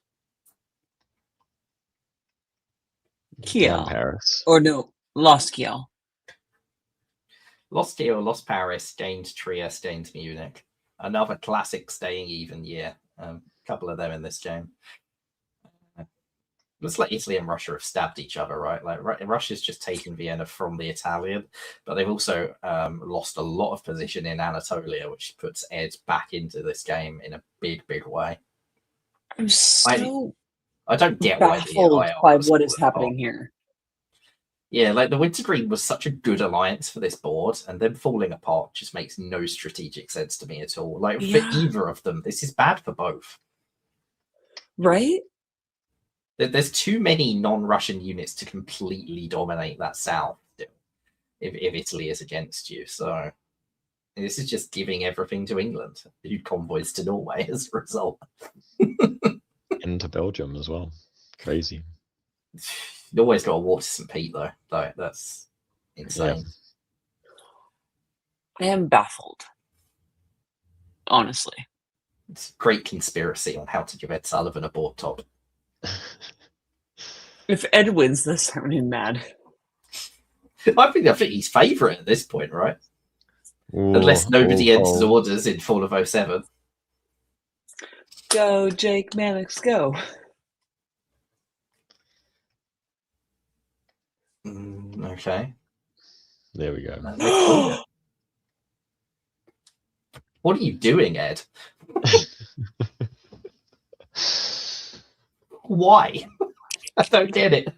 down Kiel, Paris. or no, lost Kiel. Lost Kiel, lost Paris, gained Trieste, gained Munich. Another classic staying even year. A couple of them in this game. Looks like Italy and Russia have stabbed each other, right? Like Russia's just taken Vienna from the Italian, but they've also lost a lot of position in Anatolia, which puts Ed back into this game in a big, big way. I'm so I don't get why baffled the by what is happening here. Yeah, like the Wintergreen was such a good alliance for this board, and them falling apart just makes no strategic sense to me at all. Like for either of them, this is bad for both. Right? There's too many non-Russian units to completely dominate that south if Italy is against you. So this is just giving everything to England, who convoys to Norway as a result. And to Belgium as well. Crazy. Norway's got a war to St. Pete, though. Like, that's insane. I am baffled. Honestly. It's a great conspiracy on how to give Ed Sullivan a board top. If Ed wins this, I'm really mad. I think he's favourite at this point, right? Ooh, Unless nobody enters orders in Fall of 07. Go, Jake Mannix, go. Okay. There we go. What are you doing, Ed? Why? I don't get it.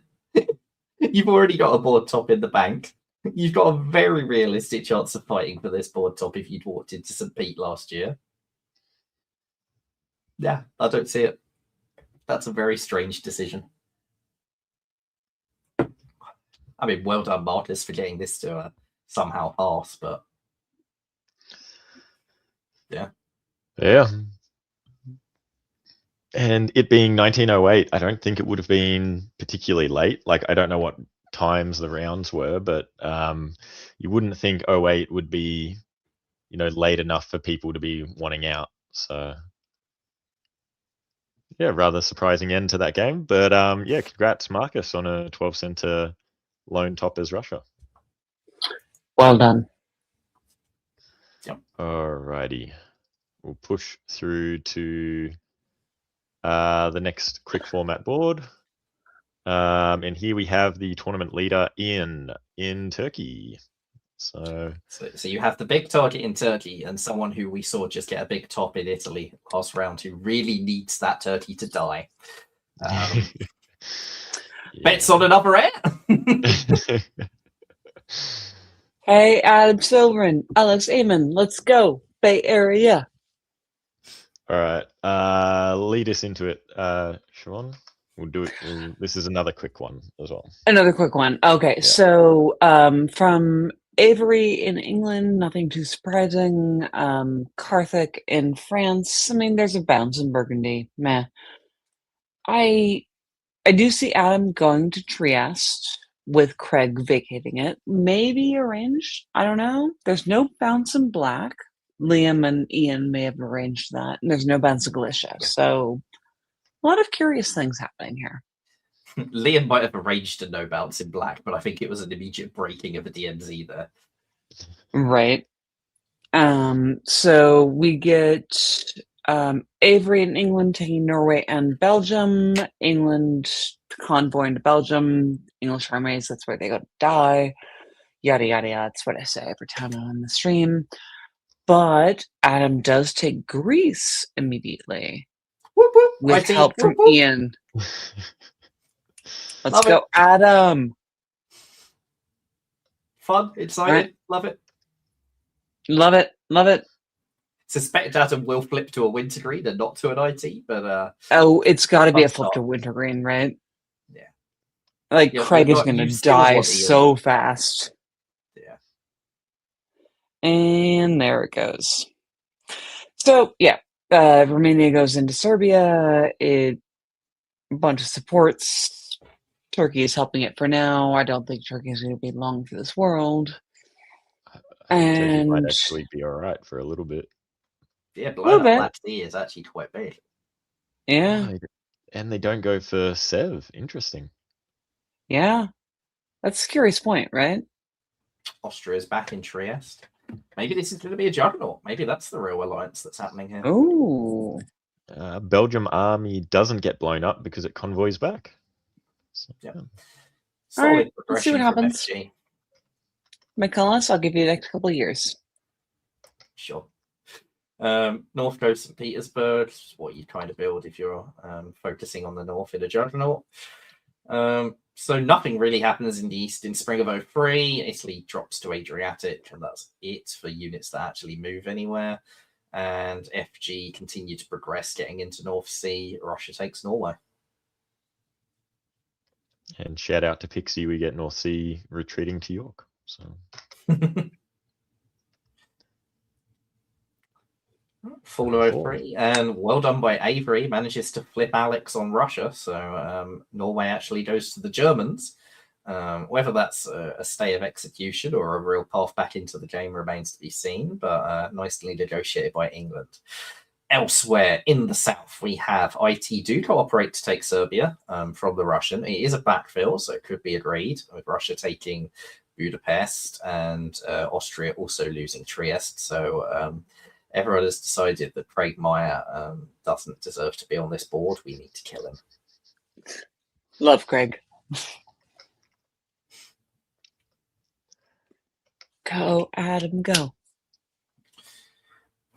You've already got a board top in the bank. You've got a very realistic chance of fighting for this board top if you'd walked into St. Pete last year. Yeah, I don't see it. That's a very strange decision. I mean, well done, Marcus, for getting this to somehow pass, but yeah. Yeah. And it being 1908, I don't think it would have been particularly late. Like, I don't know what times the rounds were, but you wouldn't think 08 would be, late enough for people to be wanting out. So, yeah, rather surprising end to that game. But yeah, congrats, Marcus, on a 12 center lone top as Russia. Well done. Yep. Alrighty. We'll push through to the next quick format board. And here we have the tournament leader in Turkey. So you have the big target in Turkey and someone who we saw just get a big top in Italy last round who really needs that turkey to die. Bets on another air. Hey, Adam Silverin, Alex Amon, let's go. Bay Area. All right. Lead us into it, Siobhan. We'll do it. This is another quick one as well. Another quick one. Okay, yeah. So from Avery in England, nothing too surprising. Carthage in France. I mean, there's a bounce in Burgundy. Meh. I do see Adam going to Trieste with Craig vacating it. Maybe arranged. I don't know. There's no bounce in Black. Liam and Ian may have arranged that. And there's no bounce in Galicia. So a lot of curious things happening here. Liam might have arranged a no bounce in black, but I think it was an immediate breaking of a DMZ there. Right. So we get Avery in England taking Norway and Belgium. England convoying to Belgium. English armies, that's where they go to die. Yada yada yada. That's what I say every time I'm on the stream. But Adam does take Greece immediately Whoop, whoop, with IT, help from whoop, whoop. Ian. Let's Love go, it. Adam. Fun, excited, Right. love it. Love it. Love it. Suspect Adam will flip to a wintergreen and not to an IT, but Oh, it's got to be a Fun flip start. to wintergreen, right? Yeah. Like Yeah, Craig you're is not- going you to still die want so Ian. fast. Yeah. And there it goes. So yeah, Romania goes into Serbia. A bunch of supports. Turkey is helping it for now. I don't think Turkey is going to be long for this world. I think Turkey might And actually be all right for a little bit. Yeah, Little blowing up bit. Black Sea is actually quite big. yeah, Oh, and they don't go for Sev. Interesting. yeah, that's a curious point, right? Austria's back in Trieste. Maybe this is going to be a juggernaut. Maybe that's the real alliance that's happening here. Ooh, Belgium army doesn't get blown up because it convoys back. So, Yeah. All Solid right, let's see progression what from happens. FG. McCullis, I'll give you the next couple of years. Sure. North Coast St. Petersburg is what you kind of build if you're focusing on the north in a juggernaut. So nothing really happens in the east in spring of 03. Italy drops to Adriatic, and that's it for units that actually move anywhere. And FG continue to progress, getting into North Sea. Russia takes Norway. and shout out to Pixie, we get North Sea retreating to York. So Fall of 03, and well done by Avery, manages to flip Alex on Russia. So Norway actually goes to the Germans. Whether that's a stay of execution or a real path back into the game remains to be seen, but nicely negotiated by England. Elsewhere in the south, we have IT do cooperate to take Serbia from the Russian. It is a backfill, so it could be agreed, with Russia taking Budapest and Austria also losing Trieste. So everyone has decided that Craig Meyer doesn't deserve to be on this board. We need to kill him. Love Craig. Go, Adam, go.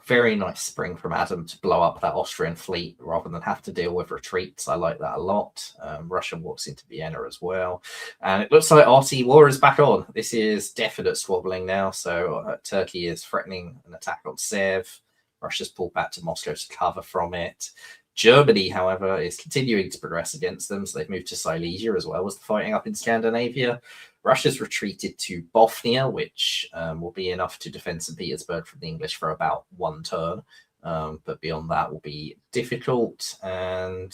Very nice spring from Adam to blow up that Austrian fleet rather than have to deal with retreats. I like that a lot. Russia walks into Vienna as well. And it looks like RT war is back on. This is definite squabbling now. So Turkey is threatening an attack on Sev. Russia's pulled back to Moscow to cover from it. Germany, however, is continuing to progress against them. So they've moved to Silesia as well as the fighting up in Scandinavia. Russia's retreated to Bothnia, which will be enough to defend St. Petersburg from the English for about one turn. But beyond that will be difficult. And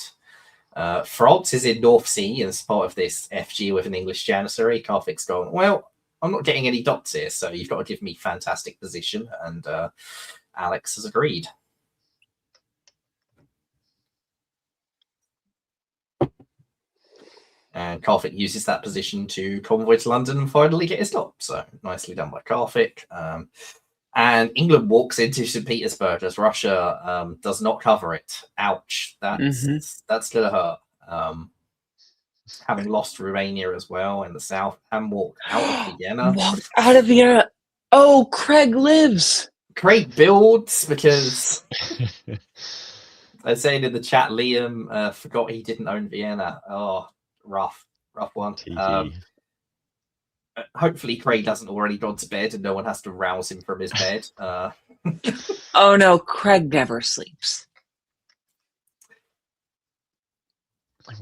France is in North Sea as part of this FG with an English Janissary. Karfik's gone, well, I'm not getting any dots here, so you've got to give me fantastic position. And Alex has agreed. And Karfik uses that position to convoy to London and finally get his top. So nicely done by Karfik. And England walks into St. Petersburg as Russia does not cover it. Ouch. That's going to hurt. Having lost Romania as well in the south and walked out of Vienna. Walked out of Vienna. Oh, Craig lives. Great builds because I was saying in the chat, Liam forgot he didn't own Vienna. Oh, rough one. Hopefully Craig hasn't already gone to bed and no one has to rouse him from his bed. Oh no, Craig never sleeps.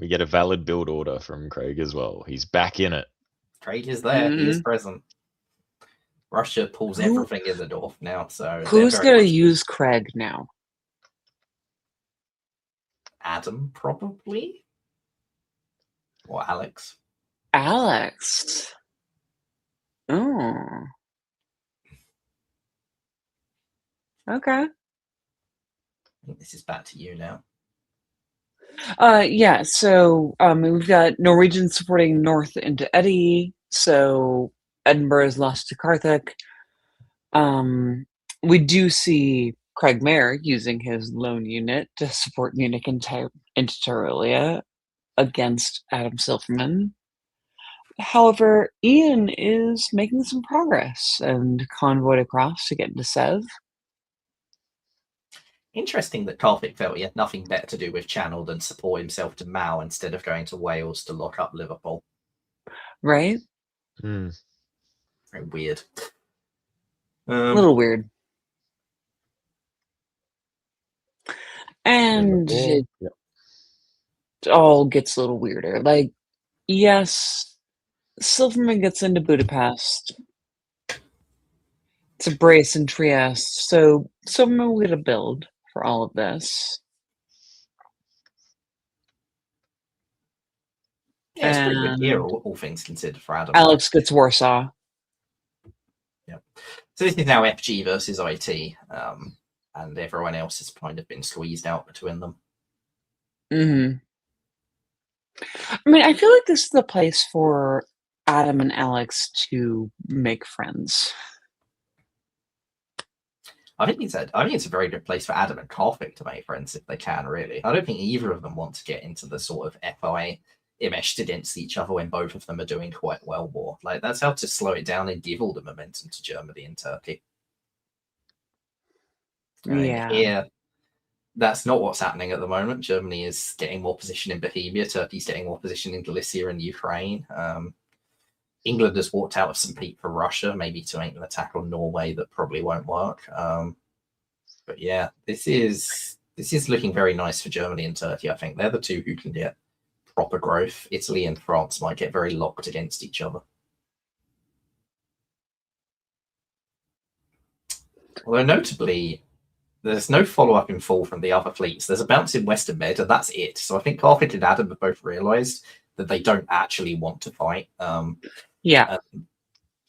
we get a valid build order from Craig as well. He's back in it. Craig is there. He is present. Russia pulls everything in the north now. So who's going to use Craig now? Adam, probably. Or Alex. Alex. Oh. Okay. I think this is back to you now. Yeah, so we've got Norwegian supporting north into Eddie, so Edinburgh is lost to Carthage. We do see Craig Mayer using his lone unit to support Munich into Tyrolia against Adam Silverman. However, Ian is making some progress and convoyed across to get into Sev. Interesting that Carthage felt he had nothing better to do with Channel than support himself to Mao instead of going to Wales to lock up Liverpool. Right? Hmm. Very weird. A little weird. And it all gets a little weirder. Like, yes, Silverman gets into Budapest. It's a brace in Trieste, so Silverman will get a build for all of this. Yeah, it's pretty good year, all things considered, for Adam. Alex gets Warsaw. Yep. So this is now FG versus IT, and everyone else has kind of been squeezed out between them. I mean, I feel like this is the place for Adam and Alex to make friends. I think it's a very good place for Adam and Carthage to make friends if they can, really. I don't think either of them want to get into the sort of FOA enmeshed against each other when both of them are doing quite well war. Like, that's how to slow it down and give all the momentum to Germany and Turkey. Yeah. Here, that's not what's happening at the moment. Germany is getting more position in Bohemia. Turkey's getting more position in Galicia and Ukraine. England has walked out of St. Pete for Russia, maybe to make an attack on Norway that probably won't work. But yeah, this is looking very nice for Germany and Turkey. I think they're the two who can get proper growth. Italy and France might get very locked against each other. Although notably, there's no follow-up in full from the other fleets. There's a bounce in Western Med, and that's it. So I think Carthage and Adam have both realised that they don't actually want to fight.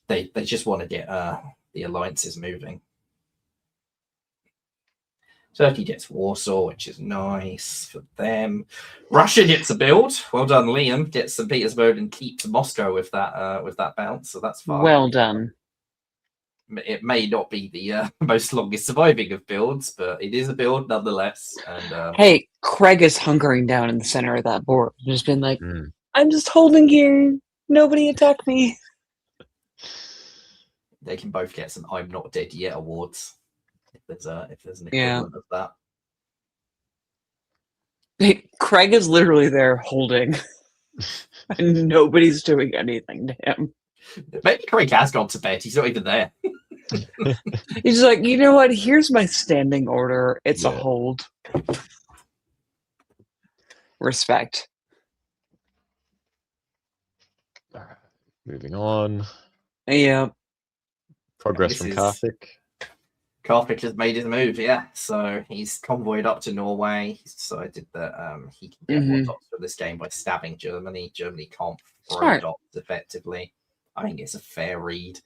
They just want to get the alliances moving. Turkey gets Warsaw, which is nice for them. Russia gets a build. Well done, Liam. Gets St. Petersburg and keeps Moscow with that bounce. So that's fine. Well done. It may not be the most longest surviving of builds, but it is a build nonetheless. And hey, Craig is hunkering down in the center of that board. Just been like, I'm just holding here. Nobody attack me. They can both get some "I'm Not Dead Yet" awards if there's an equivalent of that. Hey, Craig is literally there holding, and nobody's doing anything to him. Maybe Craig has gone to bed. He's not even there. He's like, you know what? Here's my standing order. It's a hold. Respect. All right, moving on. Yeah. Progress from Carthage. Carthage has made his move, yeah. So he's convoyed up to Norway. He's decided that he can get more dots for this game by stabbing Germany. Germany can't throw dots effectively. I think it's a fair read.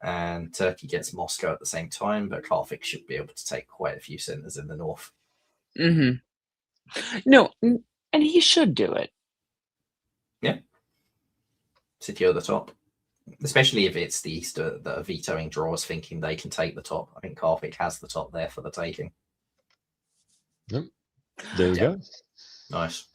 And Turkey gets Moscow at the same time, but Carthage should be able to take quite a few centers in the north. No, and he should do it. Yeah. Secure the top. Especially if it's the East that are vetoing draws, thinking they can take the top. I think Carthage has the top there for the taking. Yep. There you go. Nice.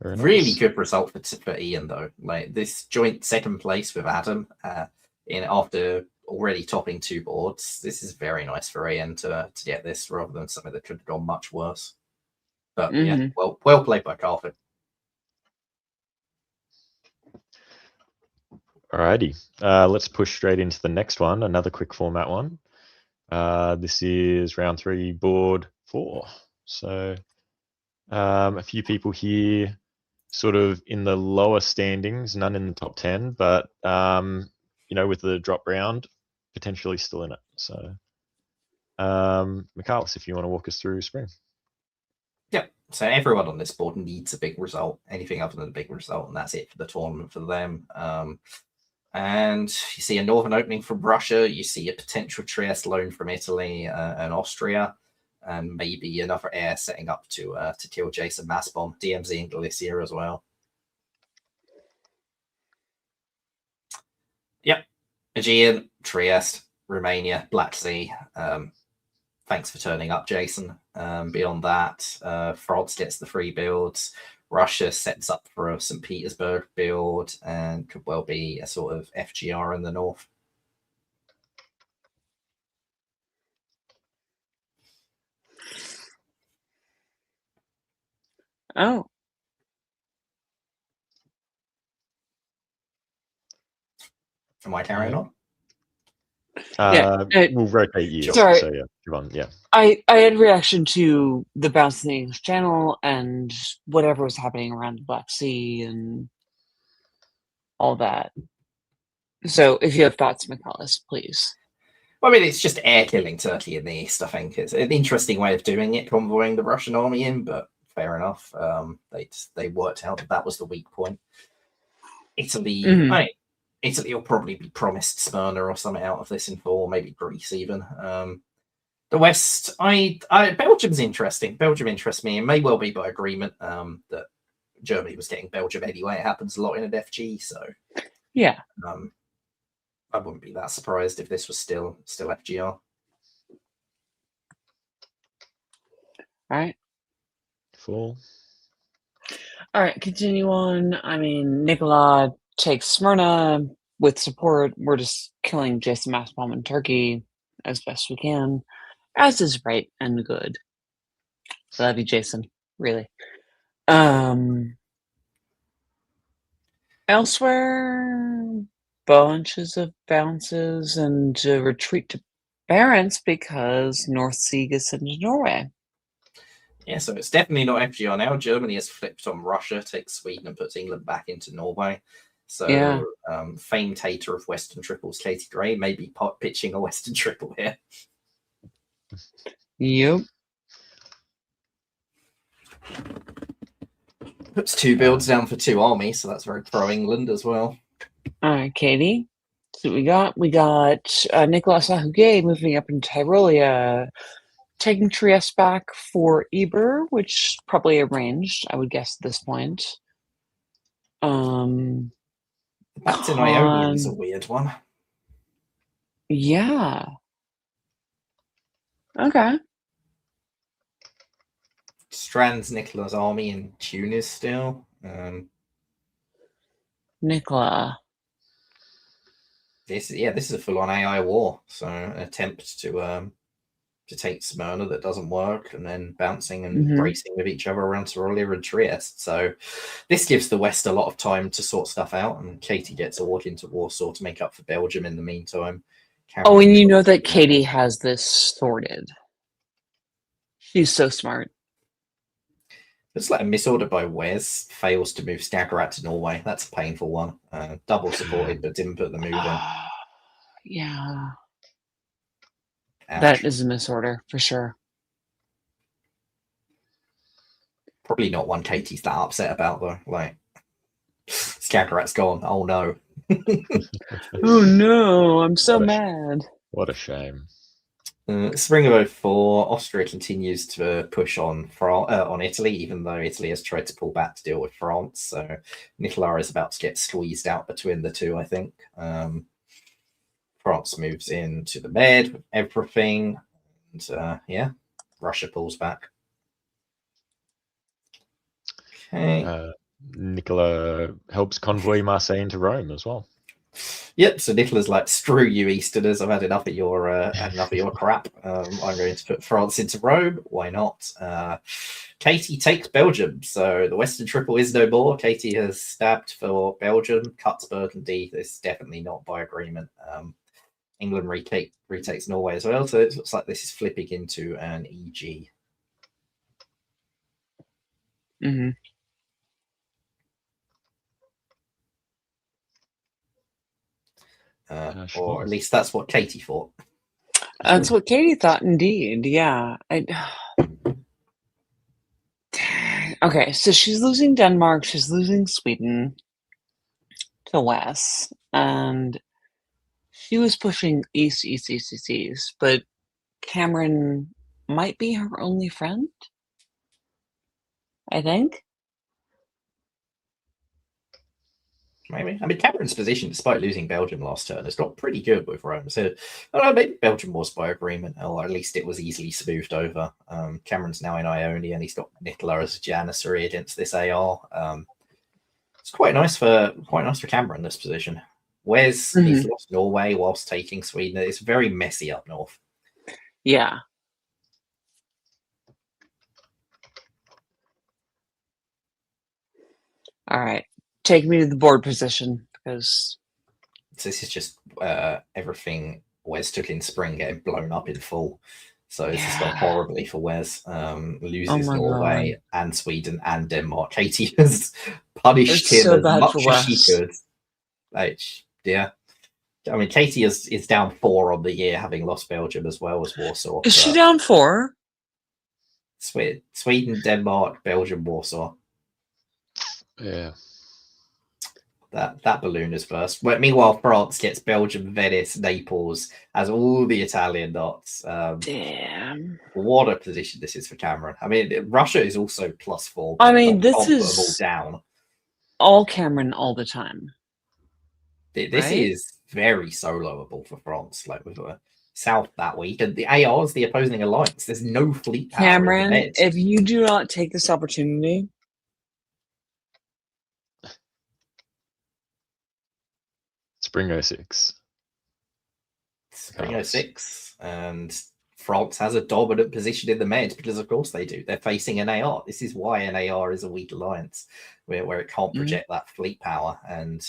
Very nice. Really good result for Ian, though. Like, this joint second place with Adam, after already topping 2 boards. This is very nice for Ian to get this rather than something that could have gone much worse. But yeah, well played by Carthage. Alrighty, let's push straight into the next one, another quick format one. This is round 3, board 4. So a few people here sort of in the lower standings, none in the top 10, but with the drop round, potentially still in it. So Michaelis, if you want to walk us through Spring. Yeah, so everyone on this board needs a big result, anything other than a big result, and that's it for the tournament for them. And you see a northern opening from Russia, you see a potential Trieste loan from Italy and Austria. and maybe another air setting up to kill Jason Massbomb, DMZ and Galicia as well. Yep, Aegean, Trieste, Romania, Black Sea. Thanks for turning up, Jason. Beyond that, France gets the free builds. Russia sets up for a St. Petersburg build and could well be a sort of FGR in the north. Oh, Am I carrying on? We'll rotate you. Sorry. So yeah, come on. Yeah. I had reaction to the bounce in the English Channel and whatever was happening around the Black Sea and all that. So if you have thoughts, McCullis, please. Well, I mean, it's just air killing Turkey in the east. I think it's an interesting way of doing it, convoying the Russian army in, but fair enough. They worked out that was the weak point. Italy, Italy will probably be promised Smyrna or something out of this in fall, maybe Greece even. The West, Belgium's interesting. Belgium interests me. It may well be by agreement that Germany was getting Belgium anyway. It happens a lot in an FG, so yeah. I wouldn't be that surprised if this was still FGR. All right. Full. All right, continue on. I mean, Nikola takes Smyrna with support. We're just killing Jason Massbomb in Turkey as best we can, as is right and good. Love you, Jason. Really. Elsewhere, bunches of bounces and retreat to Barents because North Sea gets into Norway. Yeah, so it's definitely not FGR now. Germany has flipped on Russia, takes Sweden and puts England back into Norway. So Yeah. Famed hater of Western triples, Katie Gray, may be pitching a Western triple here. Yep. Puts 2 builds down for 2 armies, so that's very pro-England as well. All right, Katie. So we got Nicolas Ahuguet moving up into Tyrolia, taking Trieste back for Eber, which probably arranged, I would guess at this point. Back to Ionian is a weird one. Yeah. Okay. Strands Nicola's army in Tunis still. Nicola. This is a full-on AI war. So an attempt to take Smyrna that doesn't work, and then bouncing and racing with each other around Tyrolia and Trieste. So this gives the West a lot of time to sort stuff out, and Katie gets a walk into Warsaw to make up for Belgium in the meantime. Oh, and you know that Katie has this sorted. She's so smart. It's like a misorder by Wes fails to move Skagerrak to Norway. That's a painful one. Double supported, but didn't put the move in. Yeah. Ouch. That is a misorder for sure. Probably not one Katie's that upset about though. Like Skagerrak's gone. Oh no. Oh no, I'm so mad. What a shame. Spring of 04, Austria continues to push on Italy, even though Italy has tried to pull back to deal with France. So Nicola is about to get squeezed out between the two, I think. France moves into the Med with everything. And Russia pulls back. Okay. Nicola helps convoy Marseille into Rome as well. Yep, so Nicola's like, screw you, Easterners. I've had enough of your crap. I'm going to put France into Rome. Why not? Katie takes Belgium, so the Western Triple is no more. Katie has stabbed for Belgium, cuts Burgundy. This is definitely not by agreement. England retakes Norway as well, so it looks like this is flipping into an EG. Mm-hmm. Or at least that's what Katie thought. That's what Katie thought, indeed. Yeah. Okay, so she's losing Denmark, she's losing Sweden to Wes, and she was pushing east, but Cameron might be her only friend. I think. Maybe. I mean, Cameron's position, despite losing Belgium last turn, has got pretty good with Rome. So, I don't know, maybe Belgium was by agreement, or at least it was easily smoothed over. Cameron's now in Ionia, and he's got Nicola as a Janissary against this AR. It's quite nice for Cameron, this position. Wes, he's lost Norway whilst taking Sweden. It's very messy up north. Yeah. All right. Take me to the board position, because So this is just everything Wes took in spring getting blown up in full. So this has gone horribly for Wes. Loses Norway and Sweden and Denmark. Katie has punished him as much as she could. Yeah. I mean, Katie is down 4 on the year, having lost Belgium as well as Warsaw. Is she down 4? Sweden, Denmark, Belgium, Warsaw. Yeah. That balloon is burst. Meanwhile, France gets Belgium, Venice, Naples, has all the Italian dots. Damn. What a position this is for Cameron. I mean, Russia is also +4. I mean, this is down. All Cameron all the time. This is very soloable for France. Like with South that week, and the AR is the opposing alliance. There's no fleet power. Cameron, if you do not take this opportunity. Spring 06. Spring 06, and France has a dominant position in the Med because, of course, they do. They're facing an AR. This is why an AR is a weak alliance, where it can't project that fleet power. And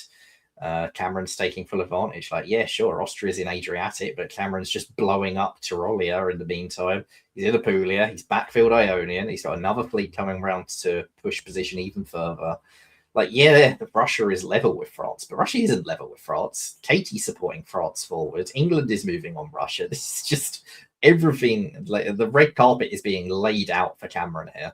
Cameron's taking full advantage. Like, yeah, sure, Austria's in Adriatic, but Cameron's just blowing up Tyrolia in the meantime. He's in Apulia. He's backfilled Ionian. He's got another fleet coming around to push position even further. Like, yeah, Russia is level with France, but Russia isn't level with France. Katie's supporting France forward. England is moving on Russia. This is just everything. Like, the red carpet is being laid out for Cameron here.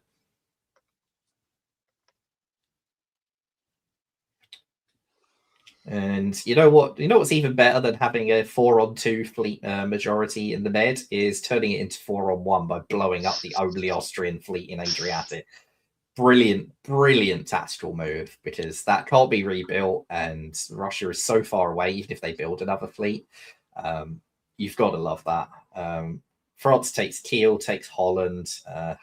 And you know what? You know what's even better than having a 4-on-2 fleet majority in the Med is turning it into 4-on-1 by blowing up the only Austrian fleet in Adriatic. Brilliant tactical move, because that can't be rebuilt, and Russia is so far away. Even if they build another fleet, you've got to love that. France takes Kiel, takes Holland,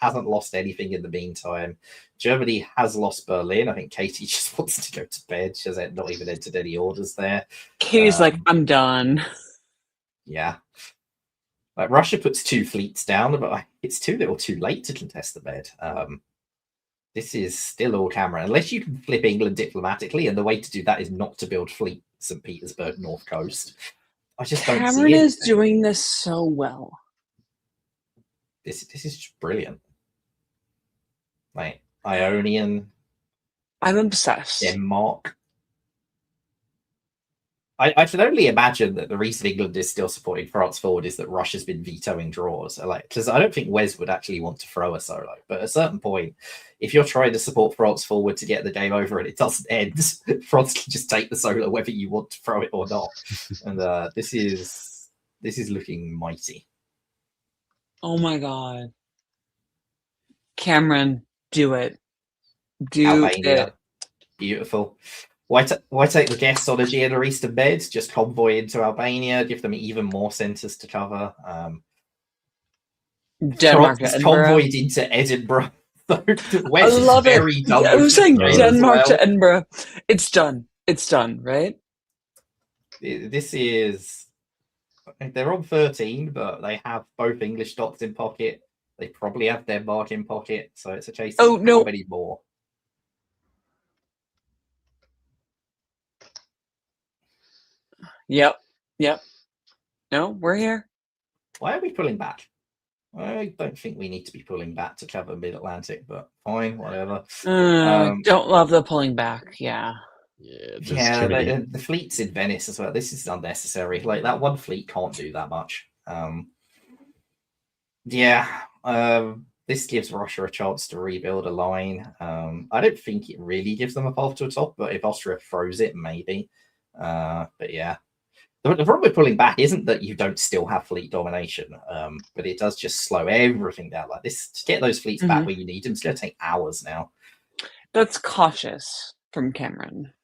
hasn't lost anything in the meantime. Germany has lost Berlin. I think Katie just wants to go to bed. She has not even entered any orders there. Katie's like, I'm done. Yeah. Like, Russia puts 2 fleets down, but it's too little too late to contest the Med. This is still all Cameron, unless you can flip England diplomatically, and the way to do that is not to build fleet St. Petersburg North Coast. I just don't see it. Cameron is doing this so well. This is just brilliant. Like, Ionian. I'm obsessed. Denmark. I can only imagine that the reason England is still supporting France forward is that Russia's been vetoing draws. Like, because I don't think Wes would actually want to throw a solo. But at a certain point, if you're trying to support France forward to get the game over and it doesn't end, France can just take the solo whether you want to throw it or not. And this is looking mighty. Oh my god. Cameron, do it. Do Albania. it. Beautiful. Why take the guests on Aegean or Eastern Med? Just convoy into Albania, give them even more centres to cover. Denmark to Edinburgh. Convoyed into Edinburgh. I love it. I was saying Denmark to Edinburgh. It's done. It's done, right? This is... They're on 13, but they have both English dots in pocket. They probably have Denmark in pocket, so it's a case of how many more. Yep. No, we're here. Why are we pulling back? I don't think we need to be pulling back to cover Mid-Atlantic, but fine, whatever. Don't love the pulling back, yeah. The fleet's in Venice as well. This is unnecessary. Like, that one fleet can't do that much. This gives Russia a chance to rebuild a line. I don't think it really gives them a path to a top, but if Austria throws it, maybe. But yeah, The problem with pulling back isn't that you don't still have fleet domination, but it does just slow everything down like this. To get those fleets back where you need them, it's going to take hours now. That's cautious from Cameron.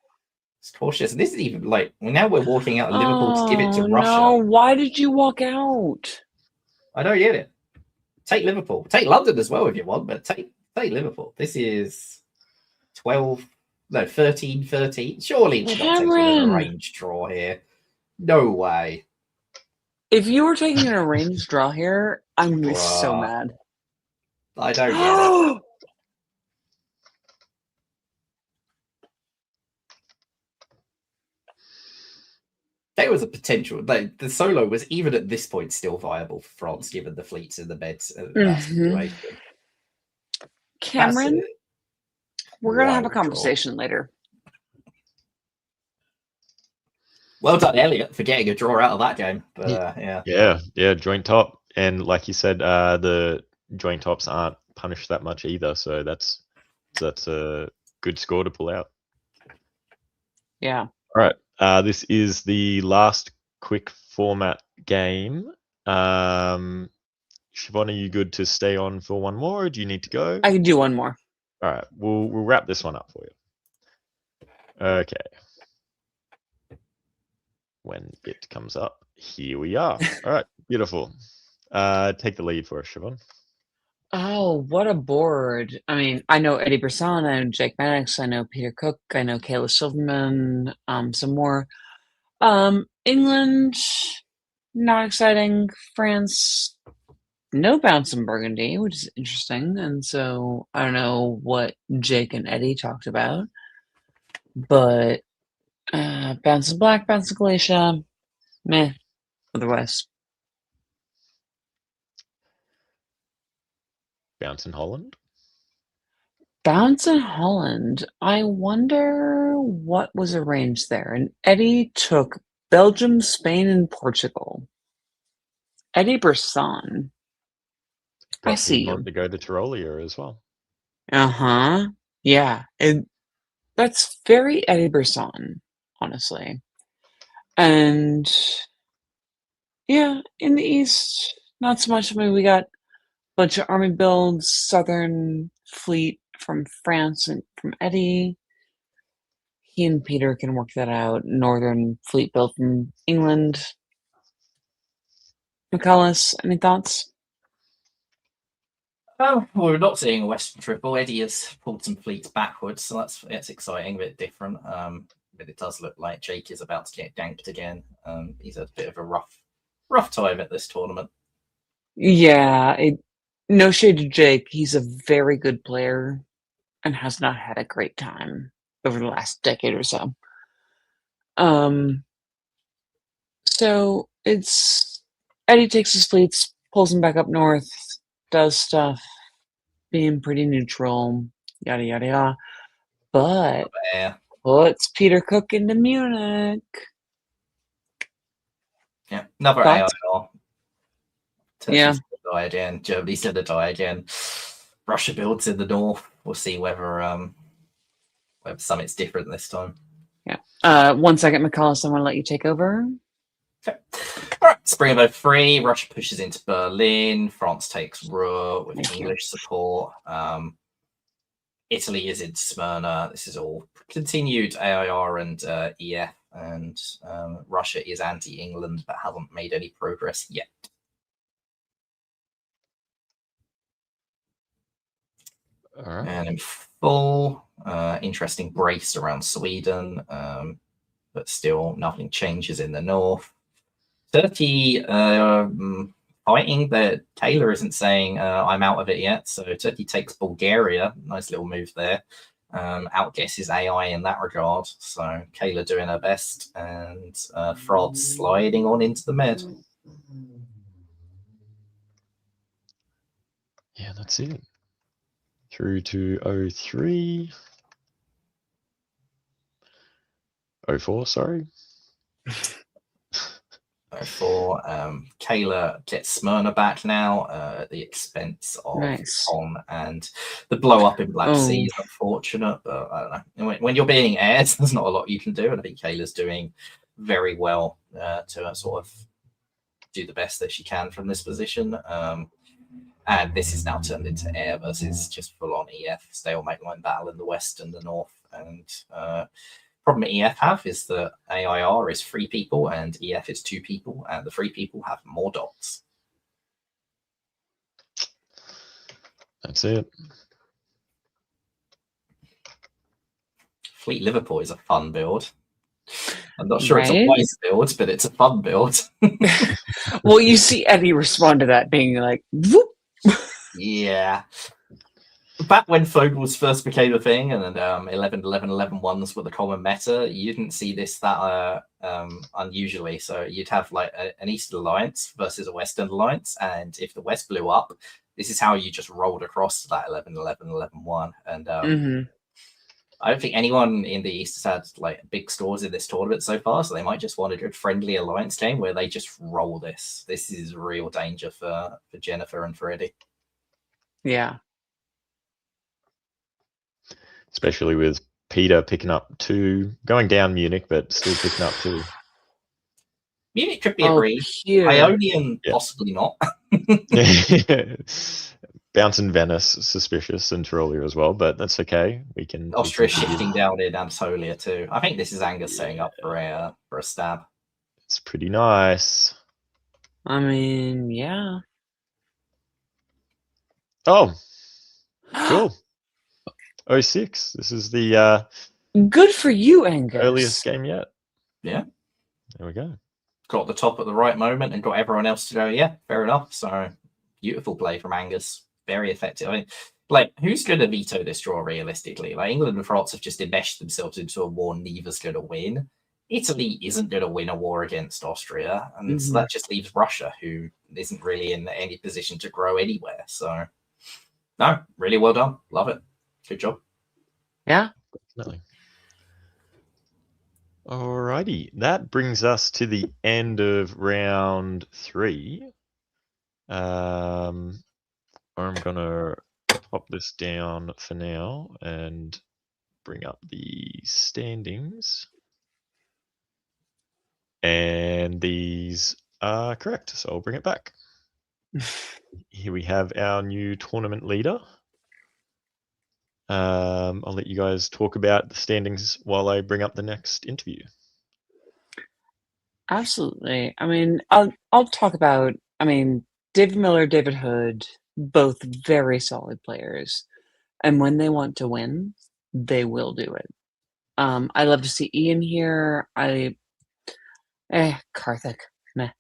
It's cautious. And this is even like now we're walking out of Liverpool to give it to Russia. No, why did you walk out? I don't get it. Take Liverpool. Take London as well if you want, but take Liverpool. This is 13. Surely we're not taking an arranged draw here. No way. If you were taking an arranged draw here, I'm so mad. I don't get it. There was a potential. Like, the solo was even at this point still viable for France, given the fleets in the beds. Situation. Cameron, we're gonna have a conversation later. Well done, Elliot, for getting a draw out of that game. But yeah, joint top, and like you said, the joint tops aren't punished that much either, so that's a good score to pull out. Yeah. All right. This is the last quick format game. Siobhan, are you good to stay on for one more, or do you need to go? I can do one more. All right. We'll wrap this one up for you. Okay. When it comes up, here we are. All right. Beautiful. Take the lead for us, Siobhan. Oh, what a board. I mean, I know Eddie Brisson, I know Jake Maddox, I know Peter Cook, I know Kayla Silverman, some more. England, not exciting. France, no bounce in Burgundy, which is interesting. And so I don't know what Jake and Eddie talked about. But bounce in Black, bounce in Galatia, meh, otherwise. Bounce in Holland. Bounce in Holland. I wonder what was arranged there. And Eddie took Belgium, Spain, and Portugal. Eddie Brisson. I see you. To go to Tyrolia as well. Yeah. That's very Eddie Brisson, honestly. And yeah, in the East, not so much. I mean, we got bunch of army builds, Southern Fleet from France and from Eddie. He and Peter can work that out. Northern Fleet build from England. McCullis, any thoughts? Oh, well, we're not seeing a Western triple. Eddie has pulled some fleets backwards, so that's exciting, a bit different. But it does look like Jake is about to get ganked again. He's had a bit of a rough time at this tournament. Yeah, no shade to Jake. He's a very good player and has not had a great time over the last decade or so. So it's Eddie takes his fleets, pulls them back up north, does stuff, being pretty neutral, yada yada yada. But puts Peter Cook into Munich. Yeah, another Thoughts? AIR. Yeah. Die again. Germany's gonna die again. Russia builds in the north. We'll see whether Summit's different this time. Yeah. 1 second, McCullis. I want to let you take over. Okay. All right. Spring of 03. Russia pushes into Berlin. France takes Ruhr with English support. Italy is in Smyrna. This is all continued AIR and EF. And Russia is anti-England but hasn't made any progress yet. All right. And in full, interesting brace around Sweden, but still nothing changes in the north. Turkey fighting, but Taylor isn't saying I'm out of it yet. So Turkey takes Bulgaria. Nice little move there. Outguesses AI in that regard. So Kayla doing her best, and Frod sliding on into the med. Yeah, that's it. Through to 03. 04, sorry. 04. Kayla gets Smyrna back now at the expense of Tom, and the blow up in Black Sea is unfortunate, but I don't know. When you're being aired, there's not a lot you can do, and I think Kayla's doing very well to sort of do the best that she can from this position. And this is now turned into air versus just full-on EF stalemate line battle in the west and the north. And problem EF have is that AIR is 3 people and EF is 2 people, and the 3 people have more dots. That's it. Fleet Liverpool is a fun build. I'm not sure it's a Right? wise build, but it's a fun build. Well, you see Eddie respond to that being like, whoop. Yeah. Back when Fogels first became a thing, and then 11 ones were the common meta, you didn't see this that unusually. So you'd have like an Eastern Alliance versus a Western Alliance, and if the West blew up, this is how you just rolled across to that 11-1. And I don't think anyone in the East has had like big scores in this tournament so far, so they might just want a good friendly alliance game where they just roll this. This is real danger for Jennifer and for Eddie. Yeah. Especially with Peter picking up 2, going down Munich, but still picking up 2. Munich could be a breed. Cute. Ionian, possibly not. Bouncing Venice, suspicious, and Tyrolia as well, but that's okay. We can. Austria shifting down in Anatolia too. I think this is Angus setting up for a stab. It's pretty nice. I mean, yeah. Oh, cool. 06. This is the Good for you, Angus. earliest game yet. Yeah. There we go. Got the top at the right moment and got everyone else to go, yeah, fair enough. So beautiful play from Angus. Very effective. I mean, like, who's going to veto this draw realistically? Like, England and France have just enmeshed themselves into a war neither's going to win. Italy isn't going to win a war against Austria. And so that just leaves Russia, who isn't really in any position to grow anywhere. So, no, really well done. Love it. Good job. Yeah. Definitely. Alrighty. That brings us to the end of round 3. I'm going to pop this down for now and bring up the standings. And these are correct, so I'll bring it back. Here we have our new tournament leader. I'll let you guys talk about the standings while I bring up the next interview. Absolutely. I mean, I'll talk about, I mean, David Miller, David Hood, both very solid players. And when they want to win, they will do it. I love to see Ian here. Karthik. Meh.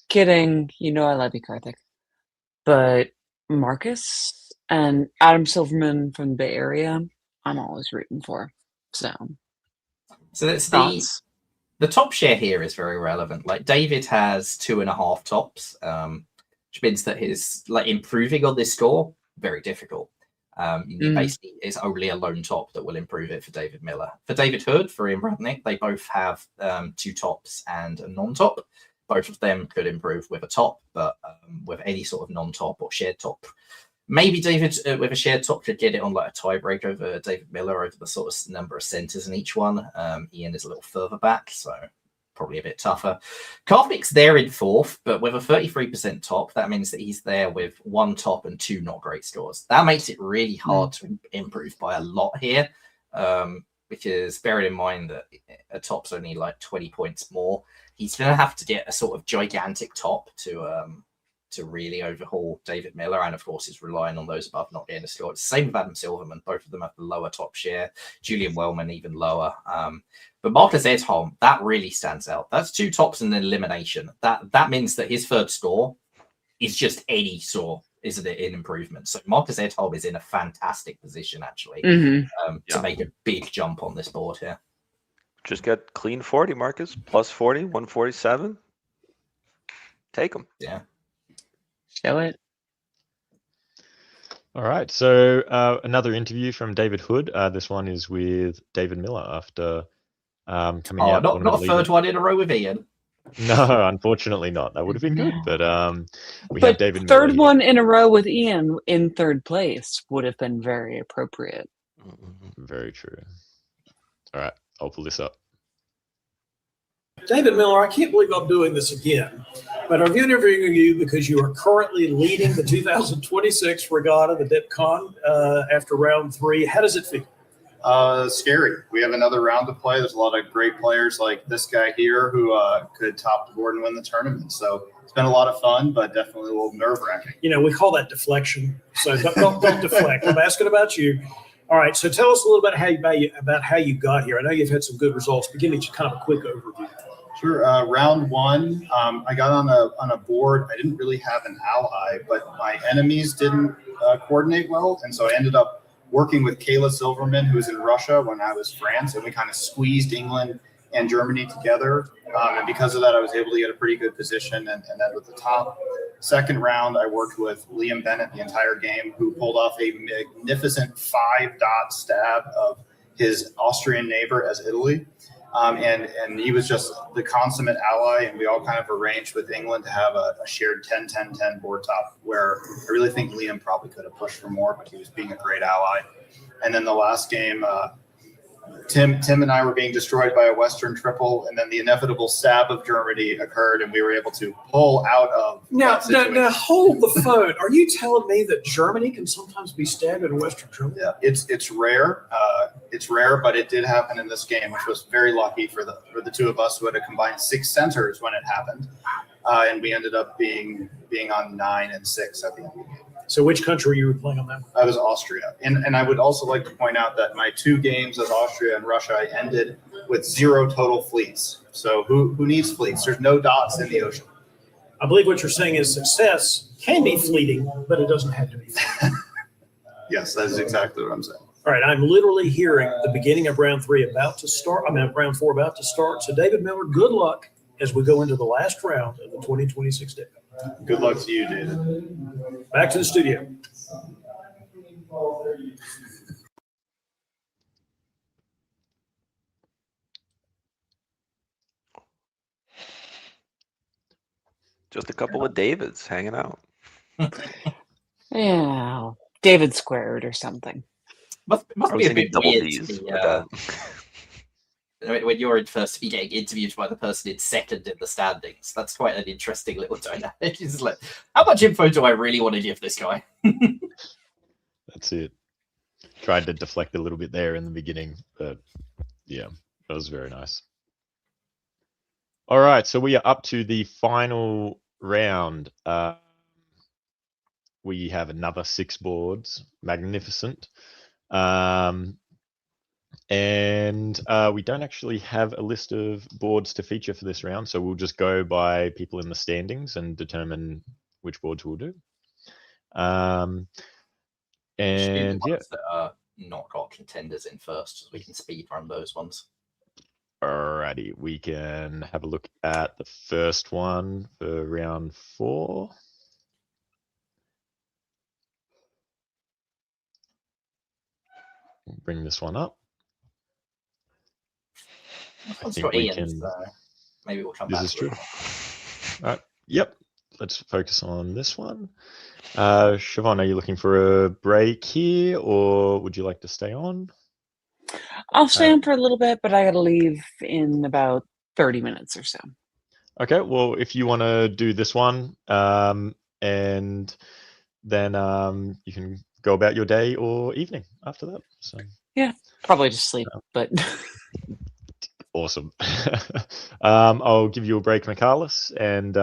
Kidding. You know I love you, Karthik. But Marcus and Adam Silverman from the Bay Area, I'm always rooting for. So that's thoughts? The top share here is very relevant. Like, David has 2.5 tops, which means that his improving on this score very difficult. Basically, it's only a lone top that will improve it for David Miller. For David Hood, for Ian Bradnick, they both have 2 tops and a non-top. Both of them could improve with a top, but with any sort of non-top or shared top. Maybe David with a shared top could get it on like a tiebreak over David Miller over the sort of number of centers in each one. Ian is a little further back, so probably a bit tougher. Karthik's there in 4th, but with a 33% top, that means that he's there with 1 top and 2 not great scores. That makes it really hard to improve by a lot here, because bearing in mind that a top's only like 20 points more, he's going to have to get a sort of gigantic top to really overhaul David Miller, and of course is relying on those above not getting a score. It's the same with Adam Silverman. Both of them have the lower top share. Julian Wellman even lower. But Marcus Edholm, that really stands out. That's 2 tops and an elimination. That means that his 3rd score is just any score, isn't it, in improvement. So Marcus Edholm is in a fantastic position, actually, to make a big jump on this board here. Just get clean 40, Marcus. Plus 40, 147. Take them. Yeah. Show it. All right. So another interview from David Hood. This one is with David Miller after coming out. Not a third one in a row with Ian. No, unfortunately not. That would have been good. But we have David Miller. Third one in a row with Ian in 3rd place would have been very appropriate. Very true. All right. I'll pull this up. David Miller, I can't believe I'm doing this again, but I'm interviewing you because you are currently leading the 2026 Regatta, the DipCon, after round 3. How does it feel? Scary. We have another round to play. There's a lot of great players like this guy here who could top the board and win the tournament. So it's been a lot of fun, but definitely a little nerve-wracking. You know, we call that deflection. So don't deflect. I'm asking about you. All right. So tell us a little bit about how you got here. I know you've had some good results, but give me just kind of a quick overview. Sure. Round 1, I got on a board. I didn't really have an ally, but my enemies didn't coordinate well, and so I ended up working with Kayla Silverman, who was in Russia when I was France, and we kind of squeezed England and Germany together. And because of that, I was able to get a pretty good position and end at the top. Second round, I worked with Liam Bennett the entire game, who pulled off a magnificent 5-dot stab of his Austrian neighbor as Italy. And he was just the consummate ally, and we all kind of arranged with England to have a shared 10-10-10 board top, where I really think Liam probably could have pushed for more, but he was being a great ally. And then the last game, Tim and I were being destroyed by a Western triple, and then the inevitable stab of Germany occurred, and we were able to pull out of that situation. Now, hold the phone. Are you telling me that Germany can sometimes be stabbed in a Western triple? Yeah, it's rare. It's rare, but it did happen in this game, which was very lucky for the two of us who had a combined 6 centers when it happened, and we ended up being on 9 and 6 at the end of the game. So which country you were playing on that? I was Austria. And I would also like to point out that my 2 games as Austria and Russia, I ended with 0 total fleets. So who needs fleets? There's no dots in the ocean. I believe what you're saying is success can be fleeting, but it doesn't have to be fleeting. Yes, that is exactly what I'm saying. All right, I'm literally hearing the beginning of round 3 about to start. Round 4 about to start. So David Miller, good luck as we go into the last round of the 2026 day. Good luck to you, David. Back to the studio. Just a couple of Davids hanging out. Yeah, David squared or something. Must I was be a thinking bit double weird Ds. to be, but, when you're first to be getting interviewed by the person in second in the standings. That's quite an interesting little dynamic. It's like, how much info do I really want to give this guy? That's it. Tried to deflect a little bit there in the beginning, but yeah, that was very nice. All right, so we are up to the final round. We have another 6 boards, magnificent. And we don't actually have a list of boards to feature for this round, so we'll just go by people in the standings and determine which boards we'll do. And yeah, that are not got contenders in first, so we can speed run those ones. alrighty, we can have a look at the first one for round 4. Bring this one up. I think we can. Maybe we'll come This back is to true. it. All right. Yep. Let's focus on this one. Siobhan, are you looking for a break here, or would you like to stay on? I'll stay on for a little bit, but I gotta leave in about 30 minutes or so. Okay. Well, if you want to do this one, and then you can go about your day or evening after that. So Yeah, probably just sleep, but awesome. I'll give you a break, Michaelis, and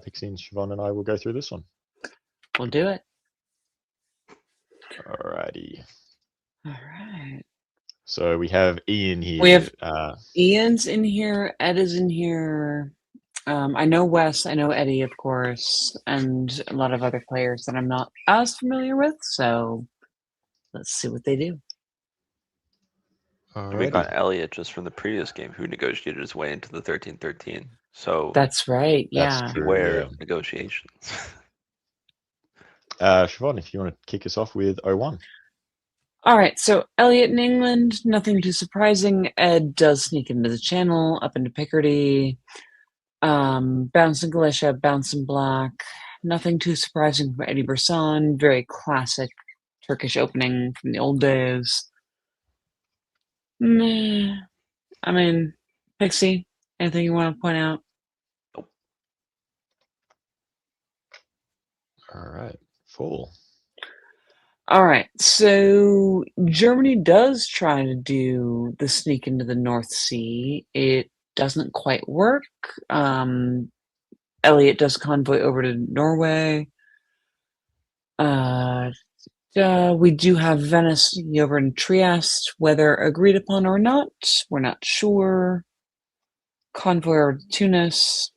Pixie and Siobhan and I will go through this one. we'll do it. Alrighty. All right. So we have Ian here. We have Ian's in here, Ed is in here. I know Wes, I know Eddie, of course, and a lot of other players that I'm not as familiar with. So let's see what they do. And we got Elliot just from the previous game, who negotiated his way into the 13-13. So That's right. That's Yeah. true. beware yeah. of negotiations. Siobhan, if you want to kick us off with 01. All right. So Elliot in England, nothing too surprising. Ed does sneak into the channel, up into Picardy. Bounce in Galicia, Bounce in Black. Nothing too surprising from Eddie Brisson. Very classic Turkish opening from the old days. Meh. I mean, Pixie, Anything you want to point out? All right, full. All right, so Germany does try to do the sneak into the North Sea. It doesn't quite work. Elliot does convoy over to Norway. We do have Venice over in Trieste, whether agreed upon or not, we're not sure. Convoy over to Tunis.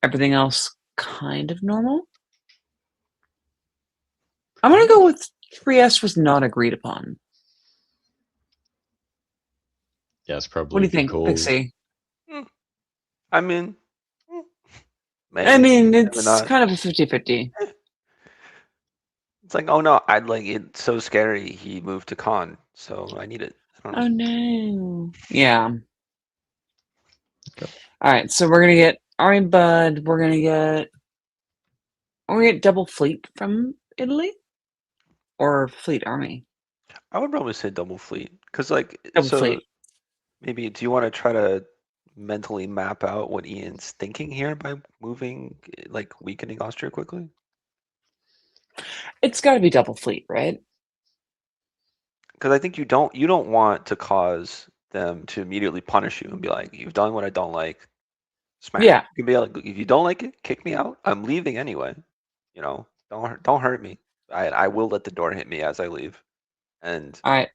Everything else kind of normal. I'm gonna go with Trieste was not agreed upon. Yeah, it's probably What do you a good think, call. Pixie? I mean, maybe. I mean, maybe it's not. kind of a 50-50. It's like, oh no, I'd like it's so scary. He moved to con, so I need it. I don't know. Oh no. Yeah. Okay. All right, so we're gonna get Army Bud. We're gonna get double fleet from Italy, or fleet army. I would probably say double fleet because, like, Double so fleet. maybe do you want to try to mentally map out what Ian's thinking here by moving, like, weakening Austria quickly? It's got to be double fleet, right? Because I think you don't want to cause them to immediately punish you and be like, you've done what I don't like. Smash. Yeah. You can be like, if you don't like it, kick me out. I'm leaving anyway. You know, don't hurt me. I will let the door hit me as I leave. And All right,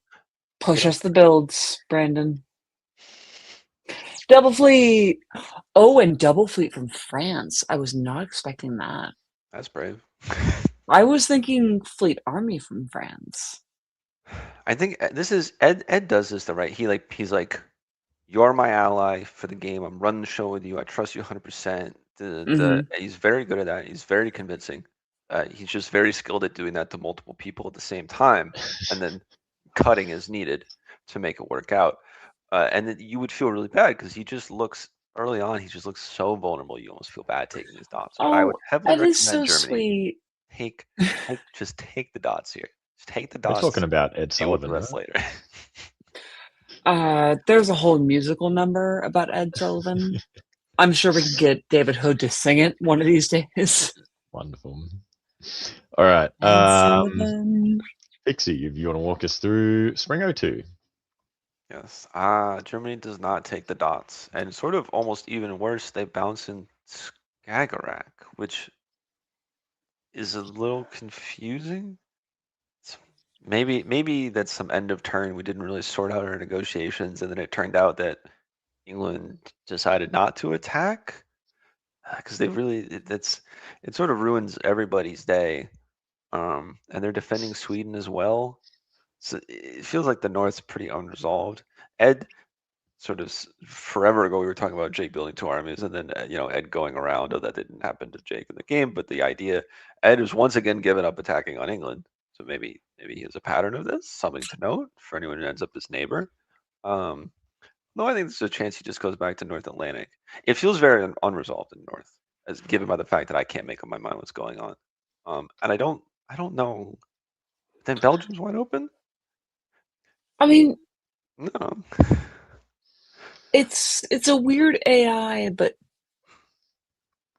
push know- us the builds, Brandon. Double fleet. Oh, and double fleet from France. I was not expecting that. that's brave. I was thinking fleet army from France. I think this is Ed. Ed does this the right. He's like, you're my ally for the game. I'm running the show with you. I trust you 100%. He's very good at that. He's very convincing. He's just very skilled at doing that to multiple people at the same time, and then cutting as needed to make it work out. And then you would feel really bad because he just looks early on. He just looks so vulnerable. You almost feel bad taking these dots. But I would Oh, heavily that is recommend so Germany sweet. just take the dots here. Just take the We're dots. talking about Ed Deal with the Sullivan, rest right? later. There's a whole musical number about Ed Sullivan. I'm sure we can get David Hood to sing it one of these days. Wonderful. All right. Ed Sullivan. Pixie, if you want to walk us through Spring 02. Yes. Germany does not take the dots. And sort of almost even worse, they bounce in Skagerrak, which is a little confusing. Maybe that's some end of turn. We didn't really sort out our negotiations, and then it turned out that England decided not to attack because they really it sort of ruins everybody's day. And they're defending Sweden as well. So it feels like the North's pretty unresolved. Ed sort of forever ago we were talking about Jake building two armies, and then Ed going around. Oh, that didn't happen to Jake in the game, but the idea Ed has once again given up attacking on England. So maybe he has a pattern of this. Something to note for anyone who ends up his neighbor. No, I think there's a chance he just goes back to North Atlantic. It feels very unresolved in the North, as given by the fact that I can't make up my mind what's going on. And I don't know. Then Belgium's wide open? I mean, No. it's a weird AI, but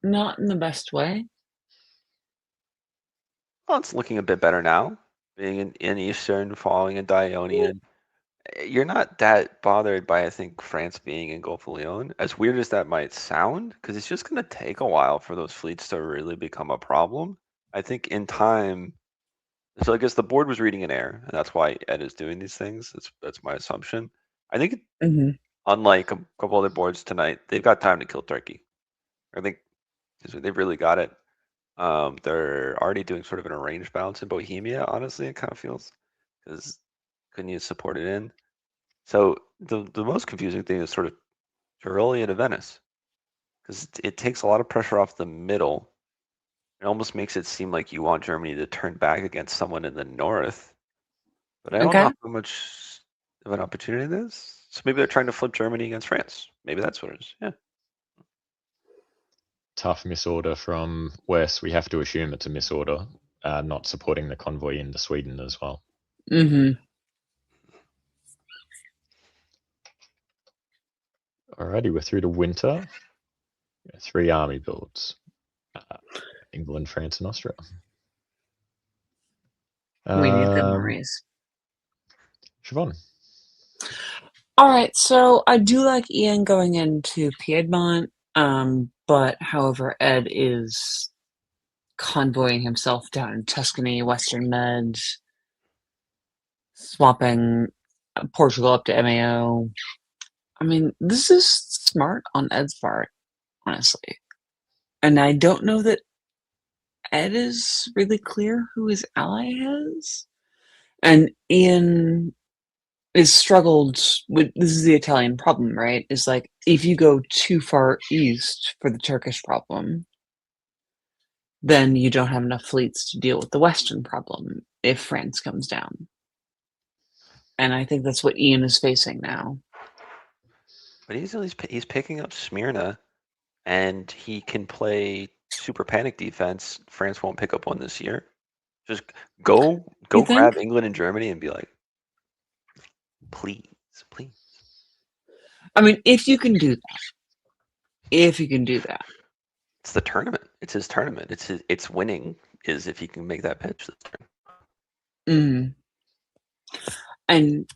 not in the best way. Well, it's looking a bit better now. Being in Eastern, following in Dionian. You're not that bothered by, I think, France being in Gulf of Leon. As weird as that might sound, because it's just going to take a while for those fleets to really become a problem. I think in time, so I guess the board was reading in air, and that's why Ed is doing these things. That's my assumption. I think, unlike a couple other boards tonight, they've got time to kill Turkey. I think they've really got it. They're already doing sort of an arranged balance in Bohemia, honestly, it kind of feels, because couldn't you support it in? So the most confusing thing is sort of Tyrolia to Venice, because it takes a lot of pressure off the middle. It almost makes it seem like you want Germany to turn back against someone in the north. But I don't know how much of an opportunity it is. So maybe they're trying to flip Germany against France. Maybe that's what it is. Yeah. Tough misorder from West. We have to assume it's a misorder, not supporting the convoy into Sweden as well. Alrighty, we're through to winter. 3 army builds. England, France, and Austria. We need the memories. Siobhan. All right, so I do like Ian going into Piedmont, but however, Ed is convoying himself down in Tuscany, Western Med, swapping Portugal up to MAO. I mean, this is smart on Ed's part, honestly. And I don't know that Ed is really clear who his ally is. And Ian is struggled with, this is the Italian problem, right? Is like, if you go too far east for the Turkish problem, then you don't have enough fleets to deal with the Western problem if France comes down. And I think that's what Ian is facing now. But he's picking up Smyrna, and he can play super panic defense. France won't pick up one this year. Just go You grab think? England and Germany and be like, please. I mean, if you can do that, It's the tournament. It's his tournament. It's winning is if he can make that pitch this turn. And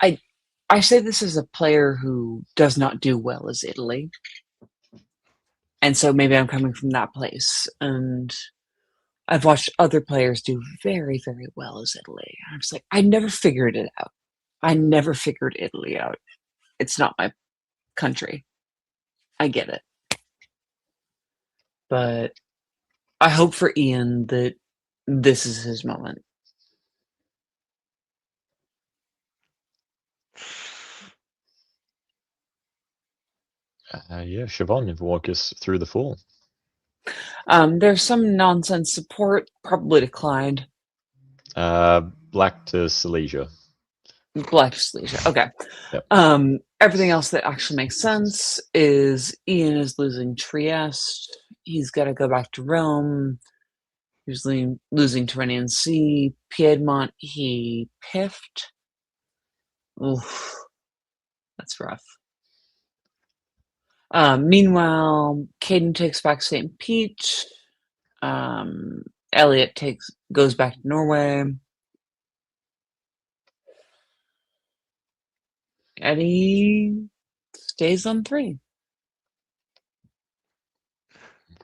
I say this as a player who does not do well as Italy. And so maybe I'm coming from that place. And I've watched other players do very, very well as Italy. I'm just like, I never figured it out. I never figured Italy out. It's not my country. I get it. But I hope for Ian that this is his moment. Yeah, Siobhan, you've walked us through the fall. There's some nonsense support, probably declined. Black to Silesia. Black to Silesia. Okay. Yep. Everything else that actually makes sense is Ian is losing Trieste. He's got to go back to Rome. He's losing Tyrrhenian Sea. Piedmont, he piffed. Oof. That's rough. Meanwhile, Caden takes back St. Pete. Elliot goes back to Norway. Eddie stays on 3.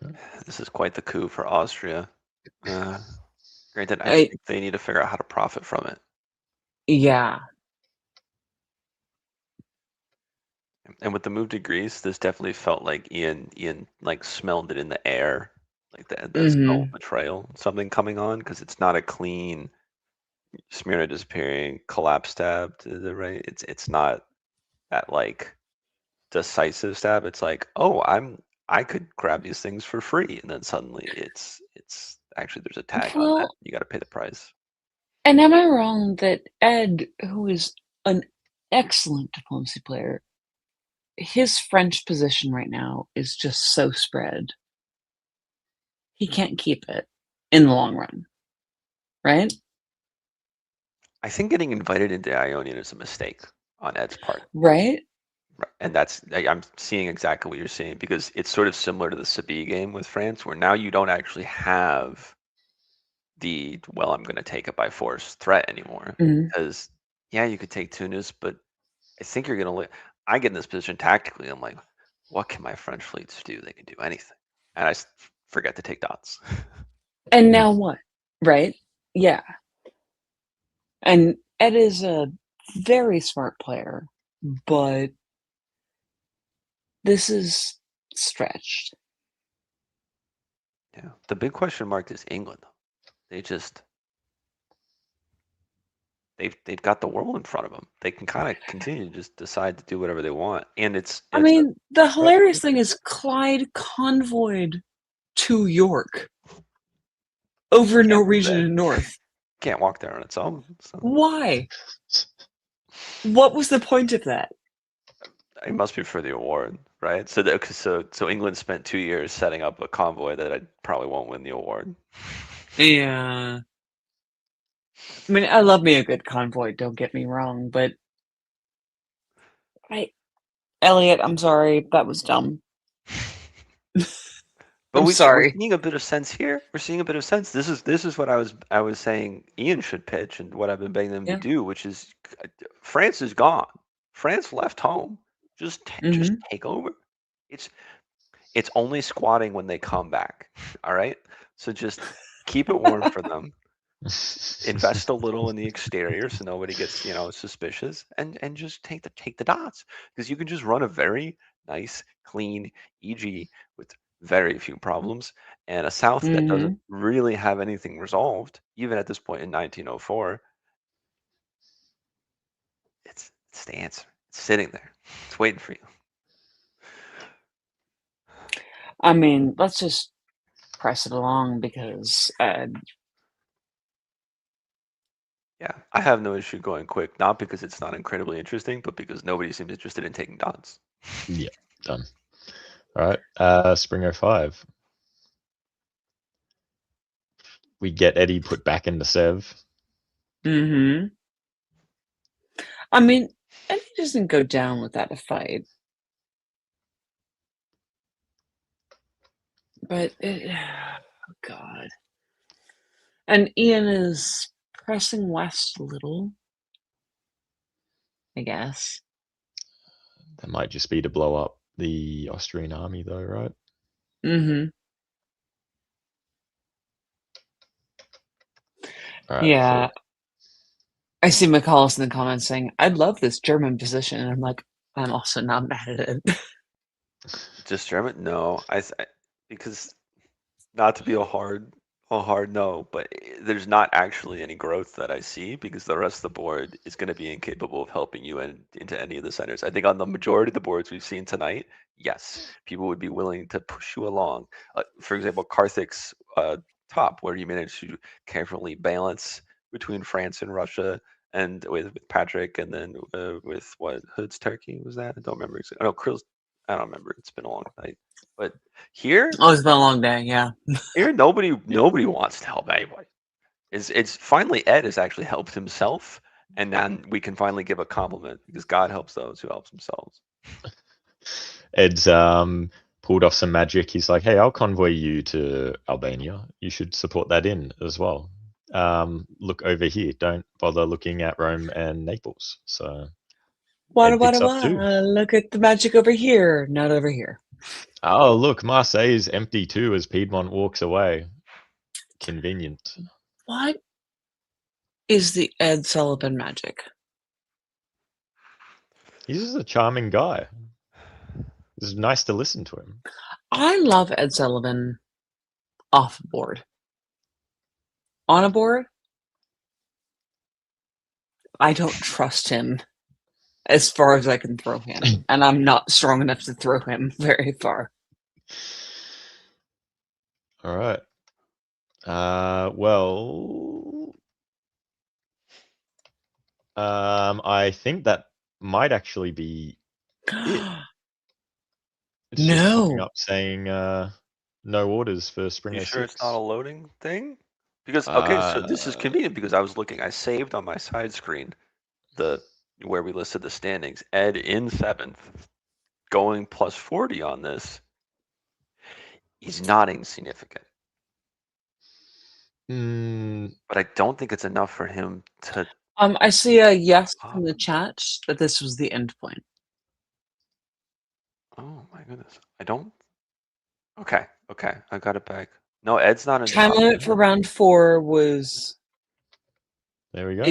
Okay. This is quite the coup for Austria. Granted, I think they need to figure out how to profit from it. Yeah. And with the move to Greece, this definitely felt like Ian like smelled it in the air, like the smell of betrayal, something coming on, because it's not a clean Smyrna disappearing, collapse stab to the right. It's not that like decisive stab. It's like, oh, I could grab these things for free, and then suddenly it's actually there's a tag on that. You got to pay the price. And am I wrong that Ed, who is an excellent diplomacy player, his French position right now is just so spread. He can't keep it in the long run, right? I think getting invited into Ionian is a mistake on Ed's part. Right? And I'm seeing exactly what you're saying, because it's sort of similar to the Sabine game with France, where now you don't actually have the, well, I'm going to take it by force threat anymore. Because, yeah, you could take Tunis, but I think you're going to I get in this position tactically. I'm like, what can my French fleets do? They can do anything. And I forget to take dots. And now what? Right? Yeah. And Ed is a very smart player, but this is stretched. Yeah. The big question mark is England. They've got the world in front of them. They can kind of continue to just decide to do whatever they want. And I mean, the hilarious thing is Clyde convoyed to York over Norwegian and North. Can't walk there on its own. So. Why? What was the point of that? It must be for the award, right? So England spent 2 years setting up a convoy that I probably won't win the award. Yeah. I mean, I love me a good convoy, don't get me wrong, but Elliot, I'm sorry. That was dumb. But I'm we're sorry. seeing a bit of sense here. We're seeing a bit of sense. This is what I was saying Ian should pitch, and what I've been begging them Yeah. to do, which is France is gone. France left home. Just take over. It's only squatting when they come back. All right. So just keep it warm for them. Invest a little in the exterior so nobody gets suspicious, and just take the dots, because you can just run a very nice, clean EG with very few problems, and a South that doesn't really have anything resolved, even at this point in 1904. It's the answer. It's sitting there. It's waiting for you. I mean, let's just press it along because Yeah, I have no issue going quick, not because it's not incredibly interesting, but because nobody seems interested in taking dots. Yeah, done. All right, Spring 05. We get Eddie put back into Sev. I mean, Eddie doesn't go down without a fight. But oh God. And Ian is pressing west a little, I guess. That might just be to blow up the Austrian army, though, right? All right, Yeah. I see McCallus in the comments saying, "I'd love this German position," and I'm like, I'm also not mad at it. Just German? No, because not to be a hard no, but there's not actually any growth that I see, because the rest of the board is going to be incapable of helping you into any of the centers. I think on the majority of the boards we've seen tonight, yes, people would be willing to push you along. For example, Karthik's top, where you managed to carefully balance between France and Russia, and with Patrick, and then with what Hood's Turkey was that? I don't remember. Oh no, Krill's. I don't remember. It's been a long night. But here, Oh, it's been a long day. Yeah. here nobody wants to help anybody. It's finally Ed has actually helped himself, and then we can finally give a compliment, because God helps those who help themselves. Ed's pulled off some magic. He's like, "Hey, I'll convoy you to Albania. You should support that in as well. Look over here. Don't bother looking at Rome and Naples." So Ed picks up too. Look at the magic over here, not over here. Oh, look, Marseille's empty too as Piedmont walks away. Convenient. What is the Ed Sullivan magic? He's just a charming guy. It's nice to listen to him. I love Ed Sullivan off board. On a board, I don't trust him as far as I can throw him, and I'm not strong enough to throw him very far. All right. Well, I think that might actually be it. It's just popping up saying no orders for Spring 06. You sure it's not a loading thing? Because okay, so this is convenient, because I was looking. I saved on my side screen where we listed the standings. Ed in 7th, going plus 40 on this. He's not insignificant. But I don't think it's enough for him to. I see a yes from the chat that this was the end point. Oh my goodness! I don't. Okay, I got it back. No, Ed's not in the Time top limit 10. for round 4 was. There we go.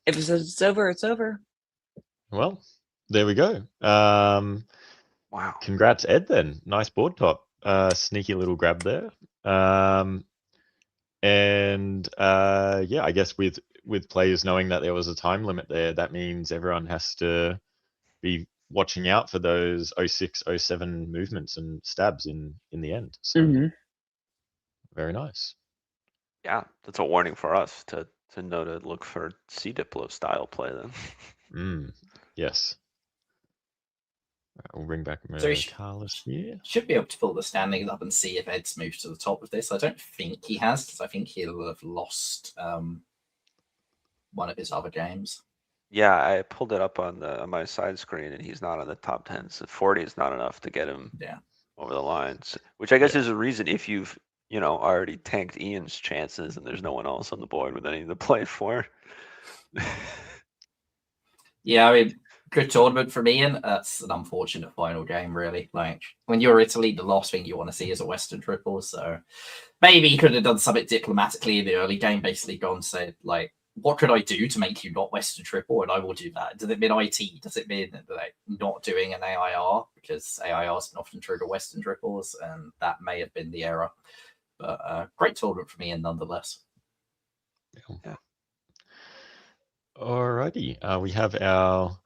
If it says it's over, it's over. Well, there we go. Wow. Congrats, Ed, then. Nice board top. Sneaky little grab there. And yeah, I guess with players knowing that there was a time limit there, that means everyone has to be watching out for those 06, 07 movements and stabs in the end. So very nice. Yeah, that's a warning for us to know to look for C Diplo style play then. Yes. We'll bring back Carlos here. Should be able to pull the standings up and see if Ed's moved to the top of this. I don't think he has, because I think he'll have lost one of his other games. Yeah, I pulled it up on my side screen, and he's not on the top 10. So 40 is not enough to get him over the lines, which I guess is a reason if you've already tanked Ian's chances and there's no one else on the board with anything to play for. Yeah, I mean, good tournament from Ian. That's an unfortunate final game, really. Like, when you're Italy, the last thing you want to see is a Western triple. So maybe he could have done something diplomatically in the early game, basically gone and said, like, what could I do to make you not Western triple? And I will do that. Does it mean IT? Does it mean like not doing an AIR? Because AIRs can often trigger Western triples, and that may have been the error. But great tournament for Ian nonetheless. Yeah. Alrighty, we have our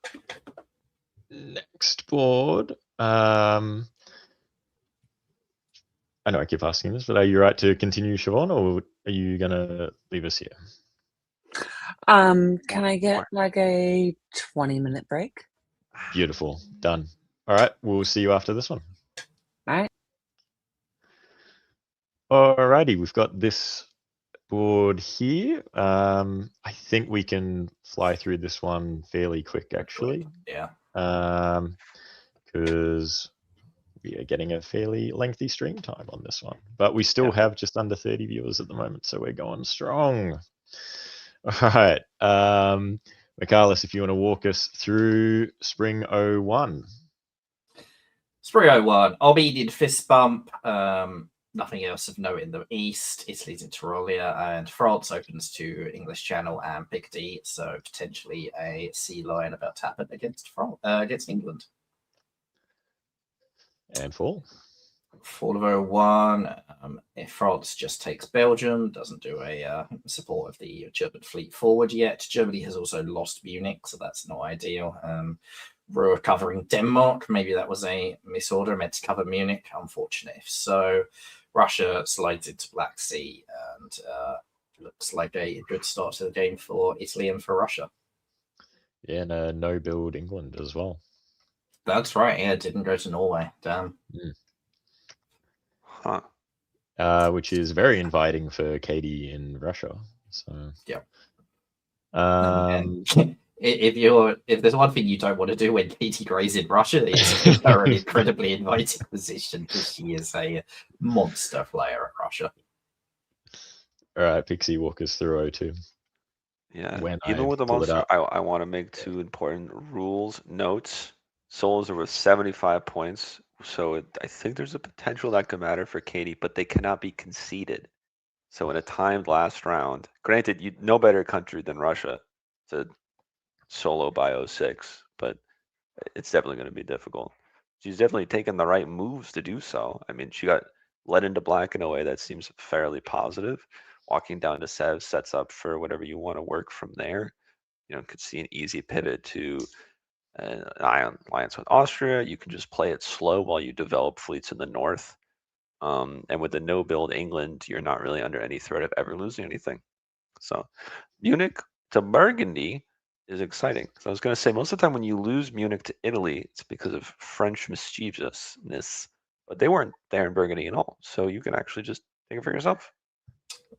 next board. I know I keep asking this, but are you right to continue, Siobhan, or are you going to leave us here? Can I get like a 20-minute break? Beautiful. Done. All right, we'll see you after this one. All right. Alrighty, we've got this board here. I think we can fly through this one fairly quick, actually. Yeah. Because we are getting a fairly lengthy stream time on this one, but we still have just under 30 viewers at the moment, so we're going strong. All right, Michaelis, if you want to walk us through Spring 01. Spring 01, Armenian fist bump. Nothing else of note in the East. Italy's in Tyrolia, and France opens to English Channel and Picardy, so potentially a sea lion about to happen against England. And fall. Fall of 01, if France just takes Belgium, doesn't do a support of the German fleet forward yet. Germany has also lost Munich, so that's not ideal. We're covering Denmark. Maybe that was a misorder, meant to cover Munich. Unfortunate if so. Russia slides into Black Sea, and looks like a good start to the game for Italy and for Russia. Yeah, and a no-build England as well. That's right. Yeah, didn't go to Norway. Damn. Huh. Which is very inviting for Katie in Russia. So yeah. If there's one thing you don't want to do when Katie Gray's in Russia, it's give her an incredibly inviting position, because she is a monster player at Russia. All right, Pixie, walk us through 02. Yeah. When Even with the pull it monster, up. I want to make two important rules notes. Solos are worth 75 points, so I think there's a potential that could matter for Katie, but they cannot be conceded. So in a timed last round, granted, you no better country than Russia to solo by 06, but it's definitely going to be difficult. She's definitely taken the right moves to do so. I mean, she got led into black in a way that seems fairly positive. Walking down to Sev sets up for whatever you want to work from there. Could see an easy pivot to an alliance with Austria. You can just play it slow while you develop fleets in the north. And with the no-build England, you're not really under any threat of ever losing anything. So Munich to Burgundy is exciting. So I was going to say, most of the time when you lose Munich to Italy, it's because of French mischievousness. But they weren't there in Burgundy at all. So you can actually just take it for yourself.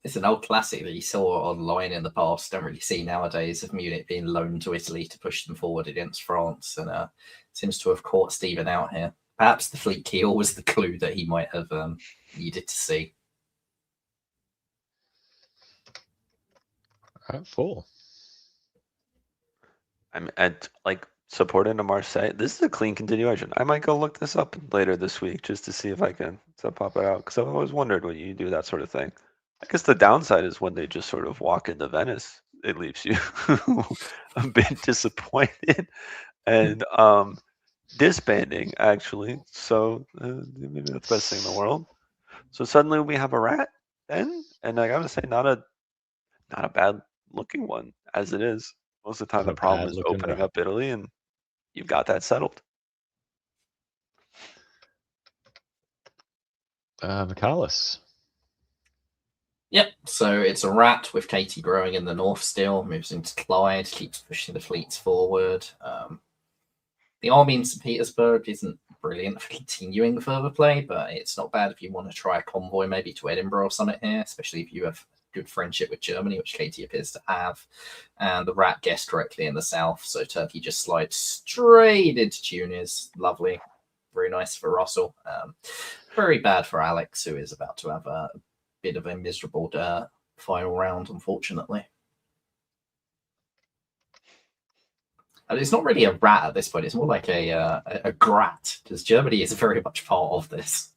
It's an old classic that you saw online in the past. Don't really see nowadays, of Munich being loaned to Italy to push them forward against France, and seems to have caught Stephen out here. Perhaps the fleet keel was the clue that he might have needed to see. All right, full. I'm at supporting to Marseille. This is a clean continuation. I might go look this up later this week just to see if I can pop it out, because I've always wondered when you do that sort of thing. I guess the downside is when they just sort of walk into Venice, it leaves you a bit disappointed and disbanding, actually. So maybe that's the best thing in the world. So suddenly we have a rat then, and I gotta say, not a bad looking one as it is. Most of the time, the problem is opening up Italy, and you've got that settled. Michaelis. Yep, so it's a rat with Katie growing in the north still, moves into Clyde, keeps pushing the fleets forward. The army in St. Petersburg isn't brilliant for continuing further play, but it's not bad if you want to try a convoy maybe to Edinburgh or something here, especially if you have good friendship with Germany, which Katie appears to have. And the rat guessed correctly in the south, so Turkey just slides straight into Tunis. Lovely. Very nice for Russell. Very bad for Alex, who is about to have a bit of a miserable final round, unfortunately. And it's not really a rat at this point. It's more like a grat, because Germany is very much part of this.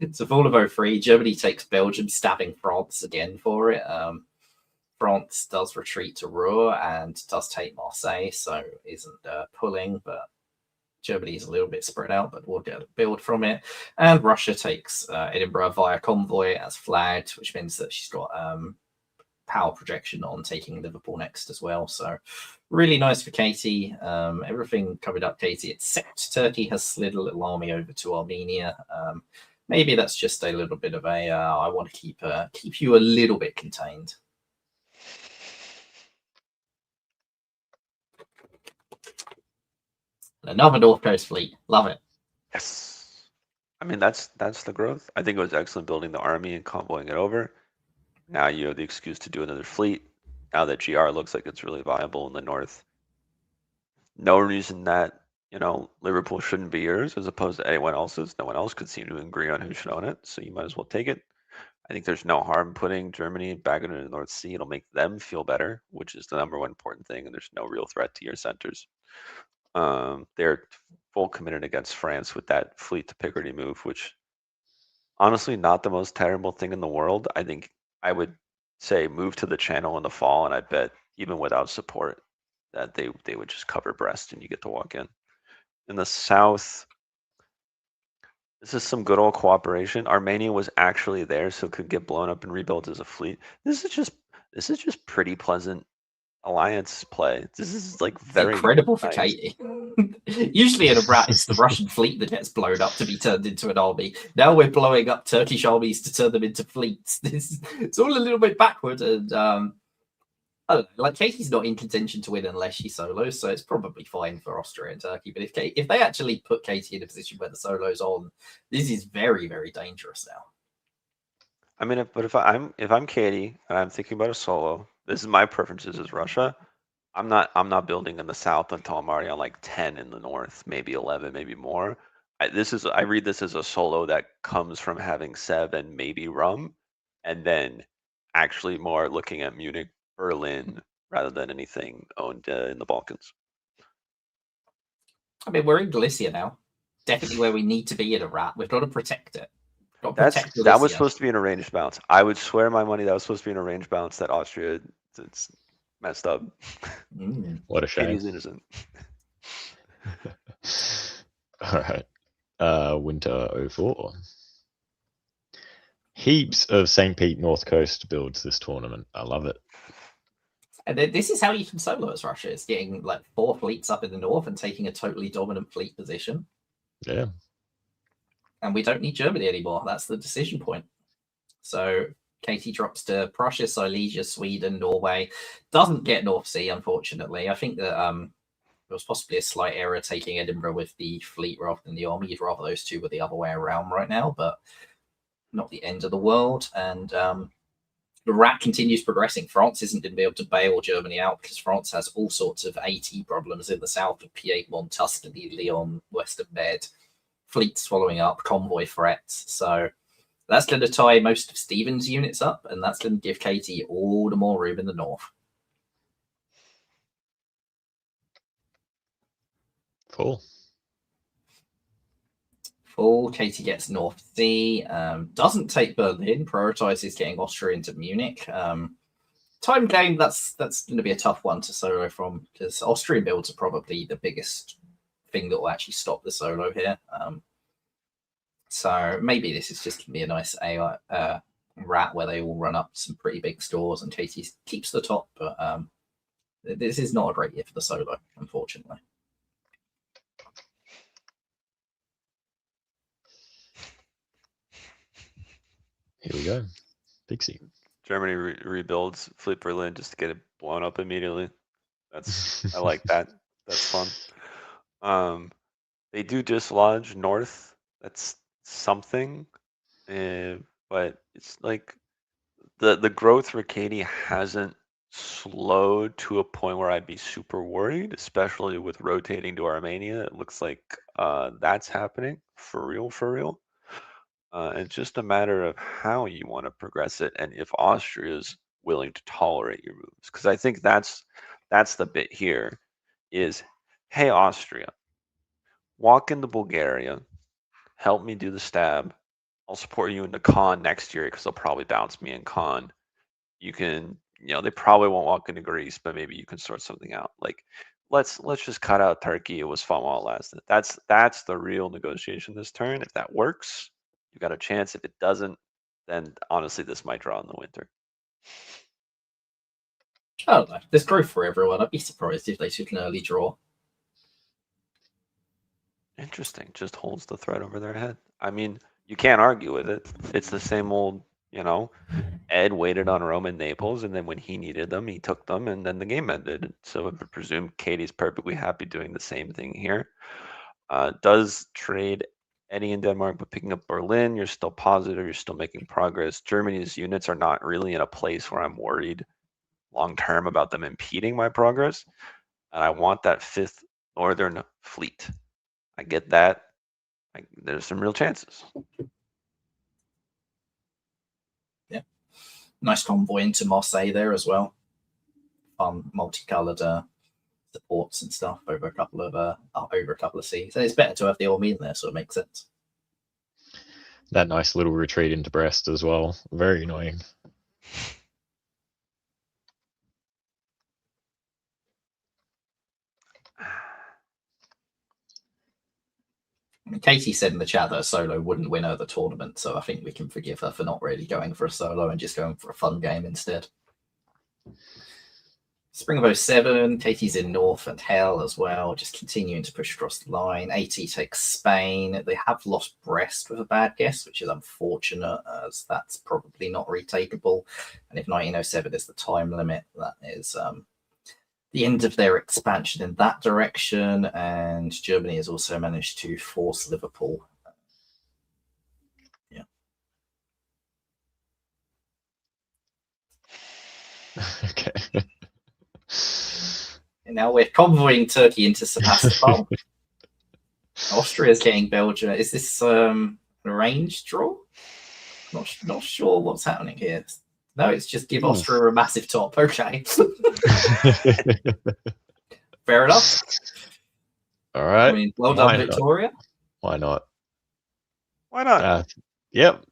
It's a fall of 03. Germany takes Belgium, stabbing France again for it. France does retreat to Rouen and does take Marseille, so isn't pulling, but Germany is a little bit spread out, but we'll get a build from it. And Russia takes Edinburgh via convoy as flagged, which means that she's got power projection on taking Liverpool next as well. So really nice for Katie. Everything covered up Katie, except Turkey has slid a little army over to Armenia. Maybe that's just a little bit of a I want to keep you a little bit contained. Another North Coast fleet. Love it. Yes. I mean, that's the growth. I think it was excellent building the army and convoying it over. Now you have the excuse to do another fleet. Now that GR looks like it's really viable in the north. No reason that, Liverpool shouldn't be yours as opposed to anyone else's. No one else could seem to agree on who should own it, so you might as well take it. I think there's no harm putting Germany back into the North Sea. It'll make them feel better, which is the number one important thing, and there's no real threat to your centers. They're full committed against France with that fleet to Picardy move, which honestly not the most terrible thing in the world. I think I would say move to the Channel in the fall, and I bet even without support that they would just cover Brest and you get to walk in. In the south, this is some good old cooperation. Armenia was actually there, so it could get blown up and rebuilt as a fleet. This is just pretty pleasant alliance play. This is like very incredible for nice. Katie. Usually in a rat, it's the Russian fleet that gets blown up to be turned into an army. Now we're blowing up Turkish armies to turn them into fleets. It's all a little bit backward, and I don't know. Like, Katie's not in contention to win unless she solos, so it's probably fine for Austria and Turkey. But if they actually put Katie in a position where the solo's on, this is very, very dangerous now. I mean, if I'm Katie and I'm thinking about a solo, this is my preferences as Russia. I'm not building in the south until I'm already on like 10 in the north, maybe 11, maybe more. I read this as a solo that comes from having Sev and maybe Rum, and then actually more looking at Munich, Berlin, rather than anything owned in the Balkans. I mean, we're in Galicia now. Definitely where we need to be in a rat. We've got to protect it. That was supposed to be an arranged bounce. I would swear my money that was supposed to be an arranged bounce that Austria it's messed up. What a shame. Katie's innocent. All right. Winter 04. Heaps of St. Pete North Coast builds this tournament. I love it. And this is how you can solo as Russia. It's getting like 4 fleets up in the north and taking a totally dominant fleet position. Yeah. And we don't need Germany anymore. That's the decision point. So Katie drops to Prussia, Silesia, Sweden, Norway. Doesn't get North Sea, unfortunately. I think that there was possibly a slight error taking Edinburgh with the fleet rather than the army. You'd rather those two were the other way around right now, but not the end of the world. And the rat continues progressing. France isn't going to be able to bail Germany out because France has all sorts of AT problems in the south of Piedmont, Tuscany, Lyon, Western Med, fleets swallowing up, convoy threats. So that's going to tie most of Stephen's units up, and that's going to give Katie all the more room in the north. Cool. Full. Katie gets North Sea. Doesn't take Berlin. Prioritizes getting Austria into Munich. Time game. That's going to be a tough one to solo from because Austrian builds are probably the biggest thing that will actually stop the solo here. So maybe this is just going to be a nice rat where they all run up some pretty big stores and Katie keeps the top. But this is not a great year for the solo, unfortunately. Here we go. Pixie. Germany rebuilds Fleet Berlin just to get it blown up immediately. I like that. That's fun. They do dislodge north. That's something, but it's like the growth for Katie hasn't slowed to a point where I'd be super worried, especially with rotating to Armenia. It looks like that's happening for real, for real. It's just a matter of how you want to progress it and if Austria's willing to tolerate your moves. Because I think that's the bit here is, hey, Austria, walk into Bulgaria, help me do the stab. I'll support you in the con next year because they'll probably bounce me in con. You can, they probably won't walk into Greece, but maybe you can sort something out. Like, let's just cut out Turkey. It was fun while it lasted. That's the real negotiation this turn. If that works, you got a chance. If it doesn't, then honestly, this might draw in the winter. I don't know. There's growth for everyone. I'd be surprised if they took an early draw. Interesting. Just holds the threat over their head. I mean, you can't argue with it. It's the same old, Ed waited on Rome and Naples, and then when he needed them, he took them, and then the game ended. So I presume Katie's perfectly happy doing the same thing here. Does trade Eddie in Denmark, but picking up Berlin, you're still positive, you're still making progress. Germany's units are not really in a place where I'm worried long term about them impeding my progress. And I want that 5th Northern Fleet. I get that. There's some real chances. Yeah. Nice convoy into Marseille there as well. Multicolored supports and stuff over a couple of seas. And it's better to have the army in there, so it makes sense. That nice little retreat into Brest as well. Very annoying. Katie said in the chat that a solo wouldn't win her the tournament, so I think we can forgive her for not really going for a solo and just going for a fun game instead. Spring of 07, Katie's in North and Hell as well, just continuing to push across the line. AT takes Spain. They have lost Brest with a bad guess, which is unfortunate, as that's probably not retakeable. And if 1907 is the time limit, that is the end of their expansion in that direction. And Germany has also managed to force Liverpool. Yeah. Okay. And now we're convoying Turkey into Sebastopol. Austria's getting Belgium. Is this an arranged draw? Not sure what's happening here. No, it's just give Austria a massive top. Okay. Fair enough. All right. I mean, well done, Victoria. Why not? Why not? Yep.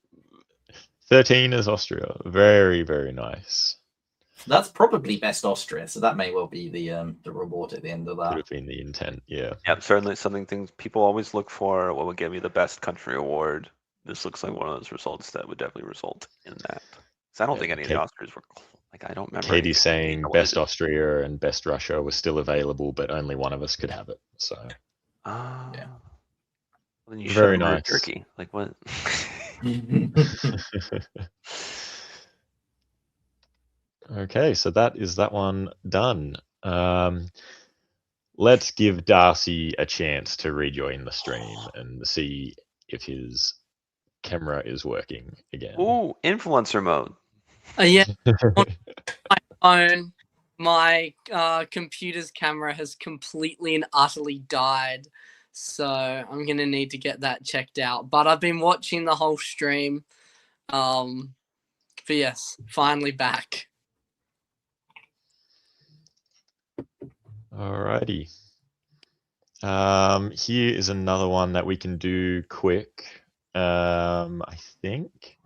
13 is Austria. Very, very nice. That's probably best Austria, so that may well be the reward at the end of that. Could have been the intent, yeah. Yep, certainly things people always look for. What would give me the best country award? This looks like one of those results that would definitely result in that. Because I don't think any of the Austrias were I don't remember. Katie's saying best Austria and best Russia was still available, but only one of us could have it. So. Yeah. Well, then you very should nice. Turkey. Like what? Okay, so that is that one done. Let's give Darcy a chance to rejoin the stream and see if his camera is working again. Ooh, influencer mode. Yeah. On my phone, my computer's camera has completely and utterly died. So I'm going to need to get that checked out. But I've been watching the whole stream. But yes, finally back. Alrighty. Here is another one that we can do quick. I think.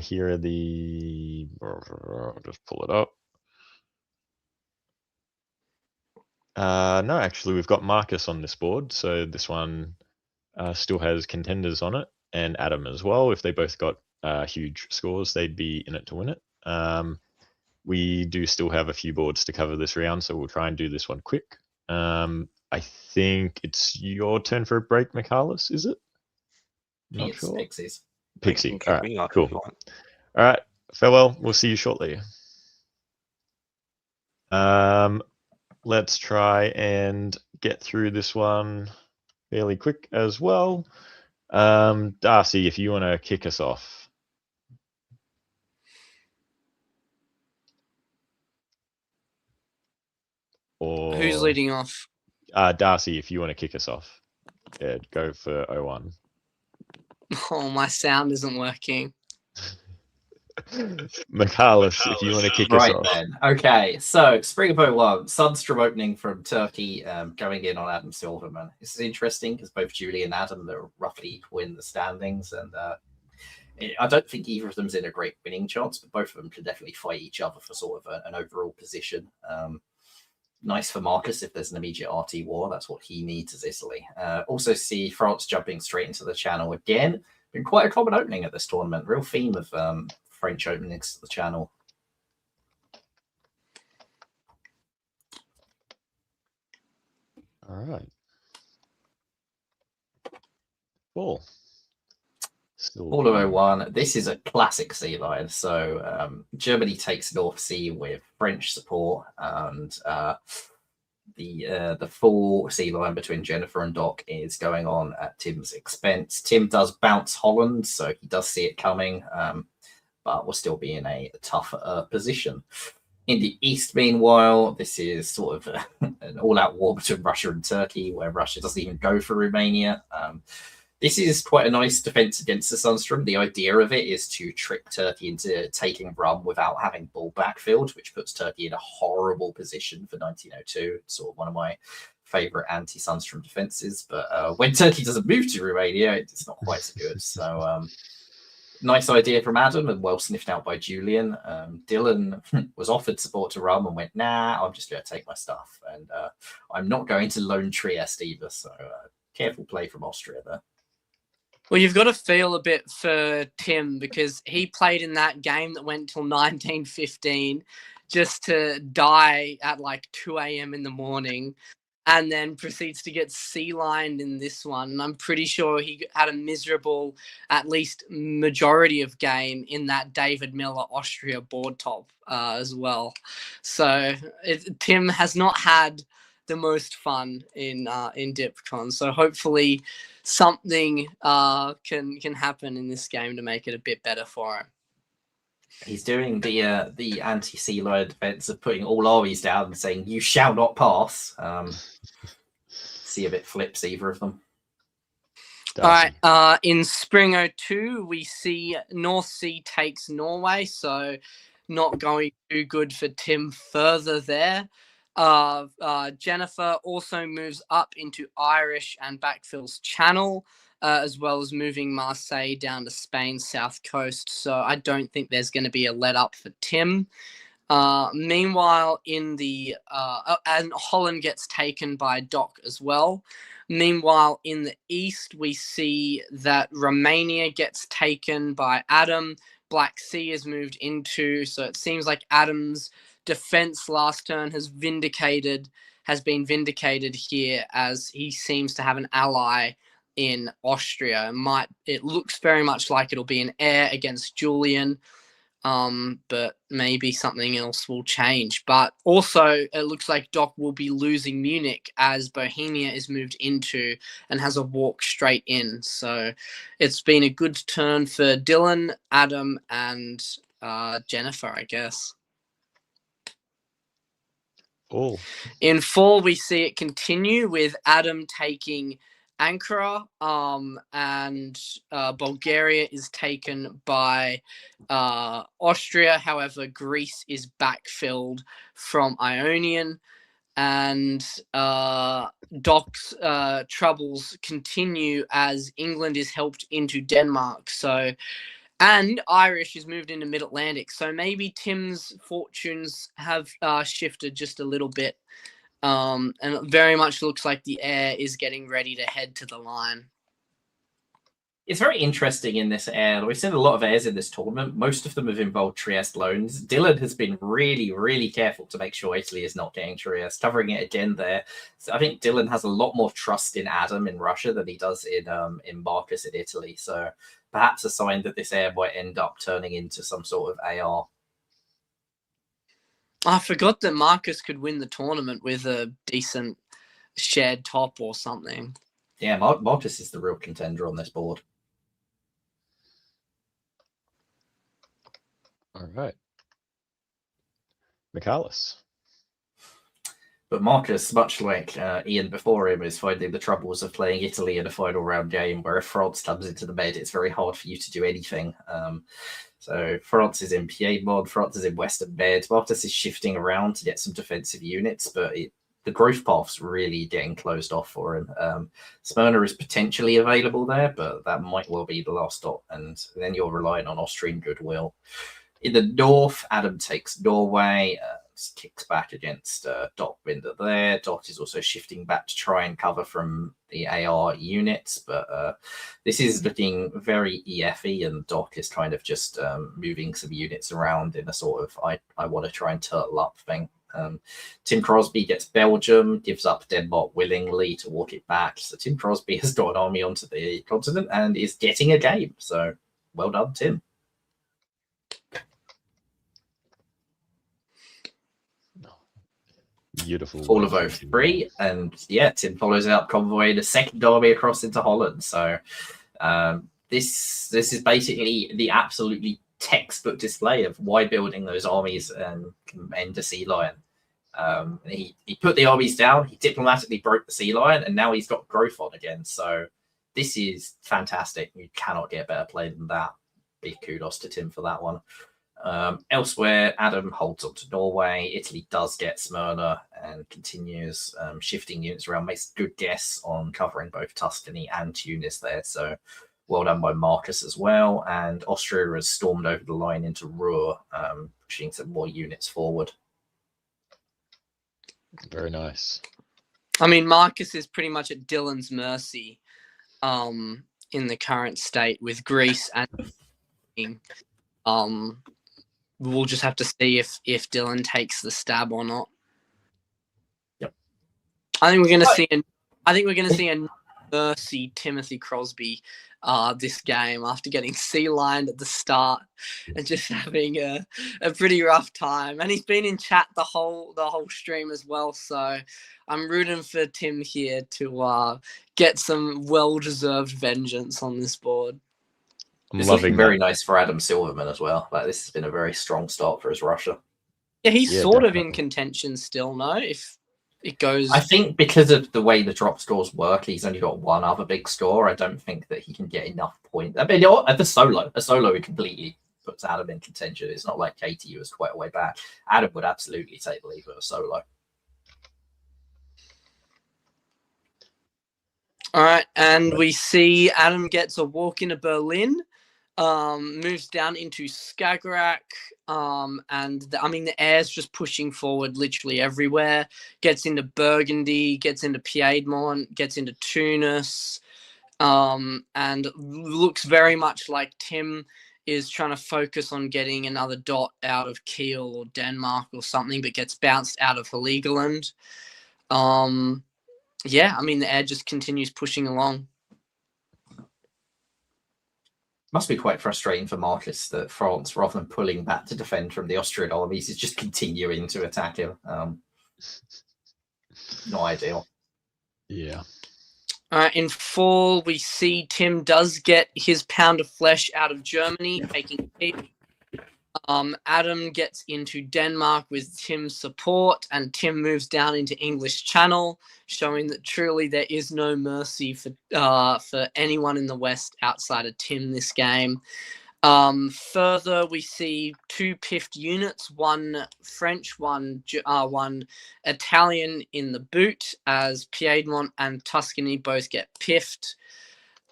Here are the. I'll just pull it up. No, actually, we've got Marcus on this board, so this one still has contenders on it, and Adam as well. If they both got huge scores, they'd be in it to win it. We do still have a few boards to cover this round, so we'll try and do this one quick. I think it's your turn for a break, Michaelis, is it? Not sure. Pixies. Pixie. All right, cool. All right, farewell. We'll see you shortly. Let's try and get through this one fairly quick as well. Darcy, if you want to kick us off. Who's or leading off? Darcy, if you want to kick us off. Yeah, go for 01. Oh, my sound isn't working. Michaelis, if you want to kick us Right off. then. Okay, so Spring of 01, Sunstrom opening from Turkey, going in on Adam Silverman. This is interesting because both Julie and Adam are roughly equal in the standings, and I don't think either of them's in a great winning chance, but both of them can definitely fight each other for sort of an overall position. Nice for Marcus if there's an immediate RT war. That's what he needs as Italy. Also see France jumping straight into the channel again. Been quite a common opening at this tournament. Real theme of French openings to the channel. All right. Ball. All of 01. This is a classic sea line. So Germany takes North Sea with French support, and the full sea line between Jennifer and Doc is going on at Tim's expense. Tim does bounce Holland, so he does see it coming, but will still be in a tougher position. In the East, meanwhile, this is sort of an all-out war between Russia and Turkey, where Russia doesn't even go for Romania. This is quite a nice defense against the Sunstrom. The idea of it is to trick Turkey into taking Rum without having ball backfield, which puts Turkey in a horrible position for 1902. It's sort of one of my favorite anti-Sunstrom defenses. But when Turkey doesn't move to Romania, it's not quite so good. So nice idea from Adam and well sniffed out by Julian. Dylan was offered support to Rum and went, nah, I'm just going to take my stuff. And I'm not going to loan Trieste either. So careful play from Austria there. Well, you've got to feel a bit for Tim because he played in that game that went till 1915 just to die at like 2 a.m. in the morning and then proceeds to get sea-lined in this one. And I'm pretty sure he had a miserable, at least majority of game in that David Miller Austria board top as well. So Tim has not had the most fun in DipCon. So hopefully something can happen in this game to make it a bit better for him. He's doing the anti-sea line defense of putting all armies down and saying, you shall not pass. See if it flips either of them. All right. In Spring 02, we see North Sea takes Norway, so not going too good for Tim further there. Jennifer also moves up into Irish and backfills Channel, as well as moving Marseille down to Spain's south coast. So I don't think there's going to be a let up for Tim. Meanwhile, in the and Holland gets taken by Doc as well. Meanwhile, in the east, we see that Romania gets taken by Adam. Black Sea is moved into, so it seems like Adam's defense last turn has been vindicated here, as he seems to have an ally in Austria. It looks very much like it'll be an air against Julian, but maybe something else will change. But also, it looks like Doc will be losing Munich as Bohemia is moved into and has a walk straight in. So it's been a good turn for Dylan, Adam, and Jennifer, I guess. Oh. In fall, we see it continue with Adam taking Ankara, and Bulgaria is taken by Austria. However, Greece is backfilled from Ionian, and Doc's troubles continue as England is helped into Denmark. And Irish is moved into Mid-Atlantic. So maybe Tim's fortunes have shifted just a little bit. And it very much looks like the air is getting ready to head to the line. It's very interesting in this air. We've seen a lot of airs in this tournament. Most of them have involved Trieste loans. Dylan has been really, really careful to make sure Italy is not getting Trieste, covering it again there. So I think Dylan has a lot more trust in Adam in Russia than he does in Marcus in Italy. So perhaps a sign that this air might end up turning into some sort of AR. I forgot that Marcus could win the tournament with a decent shared top or something. Yeah, Marcus is the real contender on this board. All right. Michaelis. But Marcus, much like Ian before him, is finding the troubles of playing Italy in a final round game, where if France comes into the med, it's very hard for you to do anything. So France is in Piedmont, France is in Western Med. Marcus is shifting around to get some defensive units, but the growth path's really getting closed off for him. Smyrna is potentially available there, but that might well be the last stop, and then you're relying on Austrian goodwill. In the north, Adam takes Norway, kicks back against Dot Winder there. Dot is also shifting back to try and cover from the AR units, but this is looking very EF-y, and Dot is kind of just moving some units around in a sort of I want to try and turtle up thing. Tim Crosby gets Belgium, gives up Denmark willingly to walk it back. So Tim Crosby has got an army onto the continent and is getting a game. So well done, Tim. Beautiful. All of 03, and yeah, Tim follows it up, convoying a second army across into Holland. So this is basically the absolutely textbook display of why building those armies can end a sea lion. He put the armies down, he diplomatically broke the sea lion, and now he's got growth on again. So this is fantastic. You cannot get better play than that. Big kudos to Tim for that one. Elsewhere, Adam holds on to Norway. Italy does get Smyrna and continues shifting units around, makes a good guess on covering both Tuscany and Tunis there. So well done by Marcus as well. And Austria has stormed over the line into Ruhr, pushing some more units forward. Very nice. I mean, Marcus is pretty much at Dylan's mercy in the current state with Greece and we'll just have to see if Dylan takes the stab or not. Yep. I think we're going to see a mercy Timothy Crosby this game after getting sea-lined at the start and just having a pretty rough time. And he's been in chat the whole stream as well. So I'm rooting for Tim here to get some well-deserved vengeance on this board. It's looking very nice for Adam Silverman as well. Like, this has been a very strong start for his Russia. Yeah, he's sort of in contention still, no? If it goes... I think because of the way the drop scores work, he's only got one other big score. I don't think that he can get enough points. I mean, at a solo completely puts Adam in contention. It's not like Katie was quite a way back. Adam would absolutely take the lead with a solo. All right, and we see Adam gets a walk into Berlin. Moves down into Skagerrak, and the air's just pushing forward literally everywhere. Gets into Burgundy, gets into Piedmont, gets into Tunis, and looks very much like Tim is trying to focus on getting another dot out of Kiel or Denmark or something, but gets bounced out of Heligoland. Yeah, I mean, the air just continues pushing along. Must be quite frustrating for Marcus that France, rather than pulling back to defend from the Austrian armies, is just continuing to attack him. Not ideal. Yeah. In fall, we see Tim does get his pound of flesh out of Germany, taking it. Adam gets into Denmark with Tim's support, and Tim moves down into English Channel, showing that truly there is no mercy for anyone in the West outside of Tim this game. Further, we see two piffed units, one French, one Italian in the boot, as Piedmont and Tuscany both get piffed.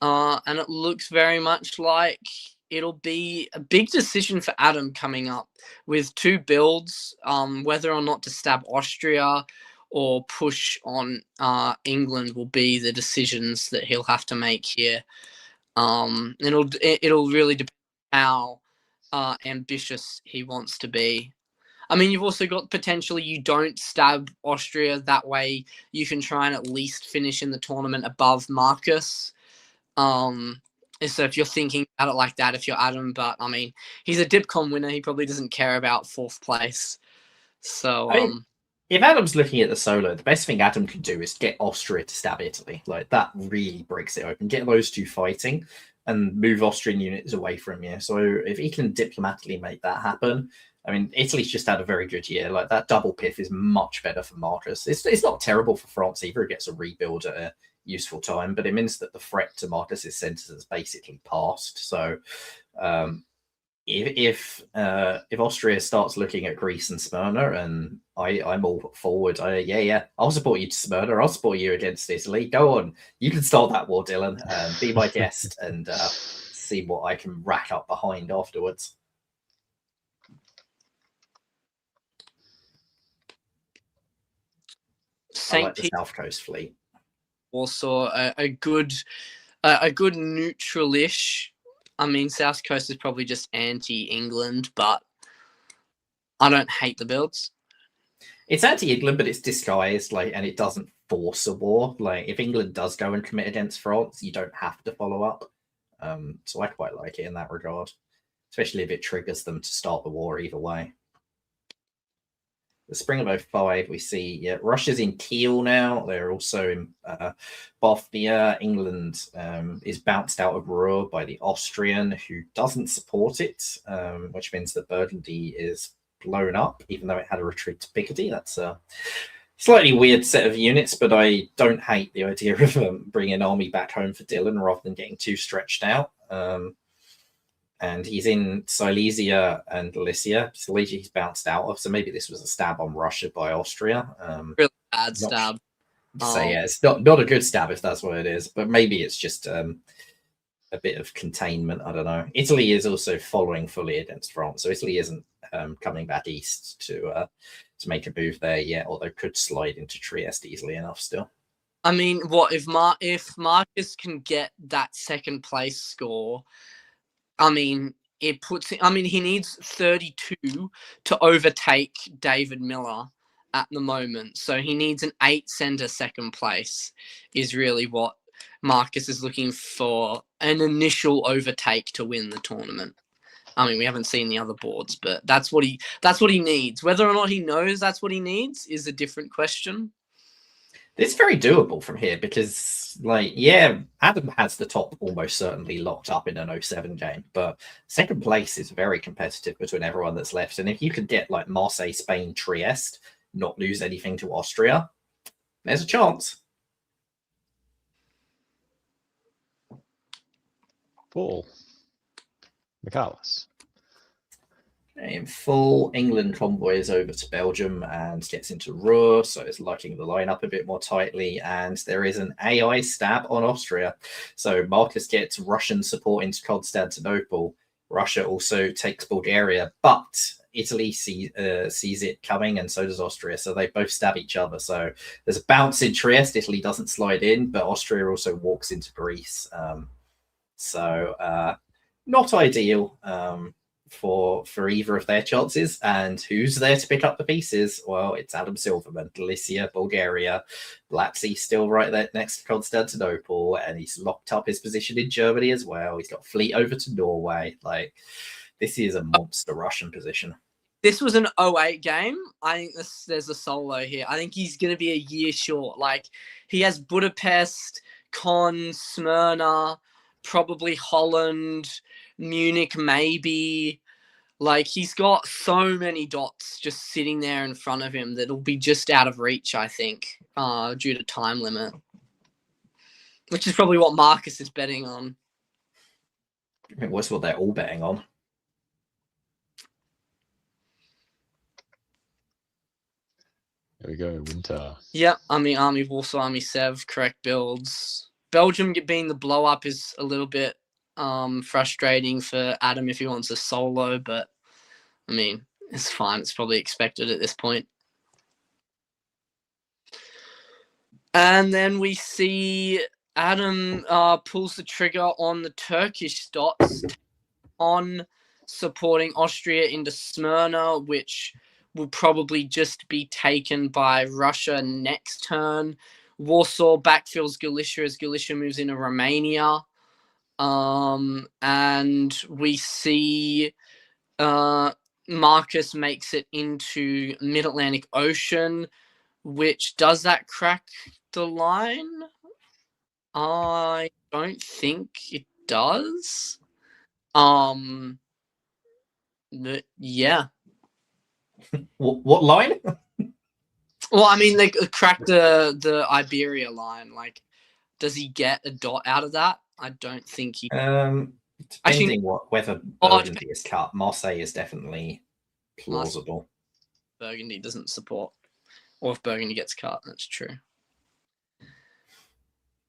And it looks very much like it'll be a big decision for Adam coming up with two builds, whether or not to stab Austria or push on England will be the decisions that he'll have to make here. It'll really depend how ambitious he wants to be. I mean, you've also got potentially you don't stab Austria. That way you can try and at least finish in the tournament above Marcus. So if you're thinking about it like that, if you're Adam, but I mean, he's a DipCon winner. He probably doesn't care about fourth place. So, if Adam's looking at the solo, the best thing Adam can do is get Austria to stab Italy. Like, that really breaks it open. Get those two fighting and move Austrian units away from you. So if he can diplomatically make that happen, I mean, Italy's just had a very good year. Like that double pith is much better for Marcus. It's not terrible for France either. It gets a rebuild at a useful time, but it means that the threat to Marcus's centres has basically passed. So if Austria starts looking at Greece and Smyrna, and I'm all forward, I'll support you to Smyrna. I'll support you against Italy. Go on, you can start that war, Dylan. Be my guest and see what I can rack up behind afterwards. I like the South Coast fleet. Also, a good neutral-ish. I mean, South Coast is probably just anti-England, but I don't hate the builds. It's anti-England, but it's disguised, and it doesn't force a war. Like, if England does go and commit against France, you don't have to follow up. So I quite like it in that regard, especially if it triggers them to start the war either way. The spring of 05, we see Russia's in Kiel now. They're also in Bothnia. England is bounced out of Ruhr by the Austrian, who doesn't support it, which means that Burgundy is blown up, even though it had a retreat to Picardy. That's a slightly weird set of units, but I don't hate the idea of bringing an army back home for Dylan rather than getting too stretched out. And he's in Silesia and Lycia. Silesia he's bounced out of, so maybe this was a stab on Russia by Austria. Really bad stab. It's not a good stab if that's what it is, but maybe it's just a bit of containment. I don't know. Italy is also following fully against France, so Italy isn't coming back east to make a move there yet, although could slide into Trieste easily enough still. I mean, what if Marcus can get that second place score? I mean, he needs 32 to overtake David Miller at the moment. So he needs an 8 center second place is really what Marcus is looking for, an initial overtake to win the tournament. I mean, we haven't seen the other boards, but that's what he needs. Whether or not he knows that's what he needs is a different question. It's very doable from here because, Adam has the top almost certainly locked up in an 07 game, but second place is very competitive between everyone that's left. And if you could get Marseille, Spain, Trieste, not lose anything to Austria, there's a chance. Paul. Michaelis. In full, England convoys over to Belgium and gets into Ruhr, so it's locking the line up a bit more tightly, and there is an AI stab on Austria. So Marcus gets Russian support into Constantinople. Russia also takes Bulgaria, but Italy sees it coming, and so does Austria, so they both stab each other. So there's a bounce in Trieste. Italy doesn't slide in, but Austria also walks into Greece. Not ideal for either of their chances. And who's there to pick up the pieces? Well, it's Adam Silverman, Lycia, Bulgaria, Black Sea still right there next to Constantinople, and he's locked up his position in Germany as well. He's got fleet over to Norway. This is a monster Russian position. This was an 08 game. I think there's a solo here. I think he's going to be a year short. He has Budapest, Caen, Smyrna, probably Holland, Munich, maybe. He's got so many dots just sitting there in front of him that'll be just out of reach, I think, due to time limit. Which is probably what Marcus is betting on. I think that's what they're all betting on. There we go, winter. Yep, Army Warsaw, Army Sev, correct builds. Belgium being the blow up is a little bit frustrating for Adam if he wants a solo, but it's fine. It's probably expected at this point. And then we see Adam pulls the trigger on the Turkish dots on supporting Austria into Smyrna, which will probably just be taken by Russia next turn. Warsaw backfills Galicia as Galicia moves into Romania. And we see Marcus makes it into Mid-Atlantic Ocean, which does that crack the line? I don't think it does. But yeah. What line? Well, I mean, they cracked the Iberia line. Like, does he get a dot out of that? I don't think he. Depending whether Burgundy is cut, Marseille is definitely plausible. Burgundy doesn't support, or if Burgundy gets cut, that's true.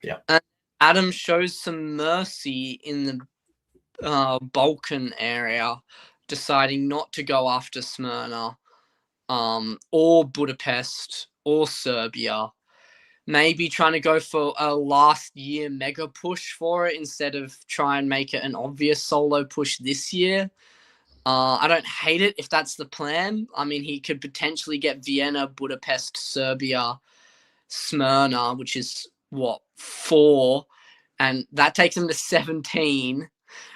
Yeah. And Adam shows some mercy in the Balkan area, deciding not to go after Smyrna, or Budapest, or Serbia. Maybe trying to go for a last year mega push for it instead of try and make it an obvious solo push this year. I don't hate it if that's the plan. I mean, he could potentially get Vienna, Budapest, Serbia, Smyrna, which is 4, and that takes him to 17,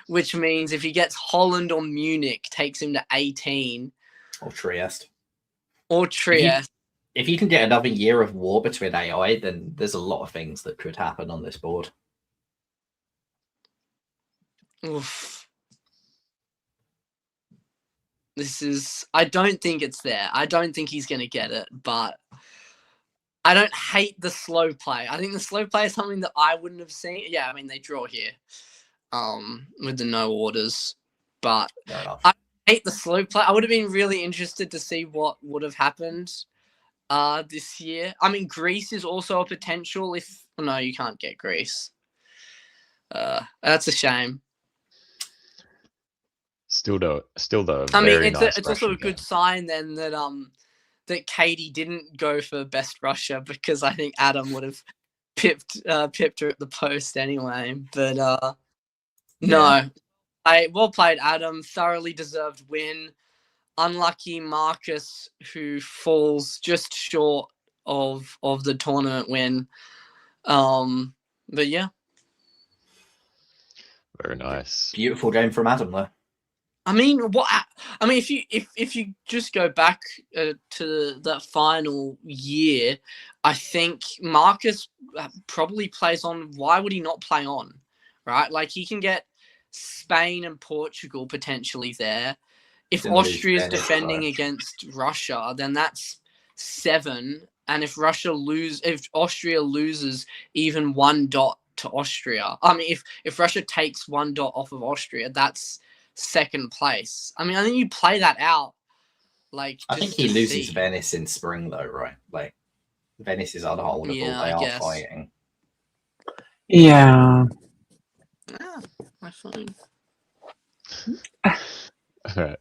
which means if he gets Holland or Munich, takes him to 18. Or Trieste. Or Trieste. If you can get another year of war between AI, then there's a lot of things that could happen on this board. Oof. I don't think it's there. I don't think he's going to get it, but I don't hate the slow play. I think the slow play is something that I wouldn't have seen. Yeah, I mean, they draw here with the no orders, but I hate the slow play. I would have been really interested to see what would have happened this year. I mean, Greece is also a potential no, you can't get Greece. That's a shame. Still though. I mean, Nice it's also a good sign then that that Katie didn't go for best Russia, because I think Adam would have pipped her at the post anyway. But no, well played, Adam. Thoroughly deserved win. Unlucky Marcus, who falls just short of the tournament win. But yeah, very nice. Beautiful game from Adam, though. I mean, if you just go back to that final year, I think Marcus probably plays on. Why would he not play on? Right, like he can get Spain and Portugal potentially there. If Austria is defending against Russia, then that's 7. And if Austria loses even 1 dot to Austria, I mean, if Russia takes 1 dot off of Austria, that's 2nd place. I mean, I think you play that out. Like, I think he loses Venice in spring, though, right? Like, Venice is unholdable. Yeah, they I are guess. fighting. Yeah. Yeah, I find. All right.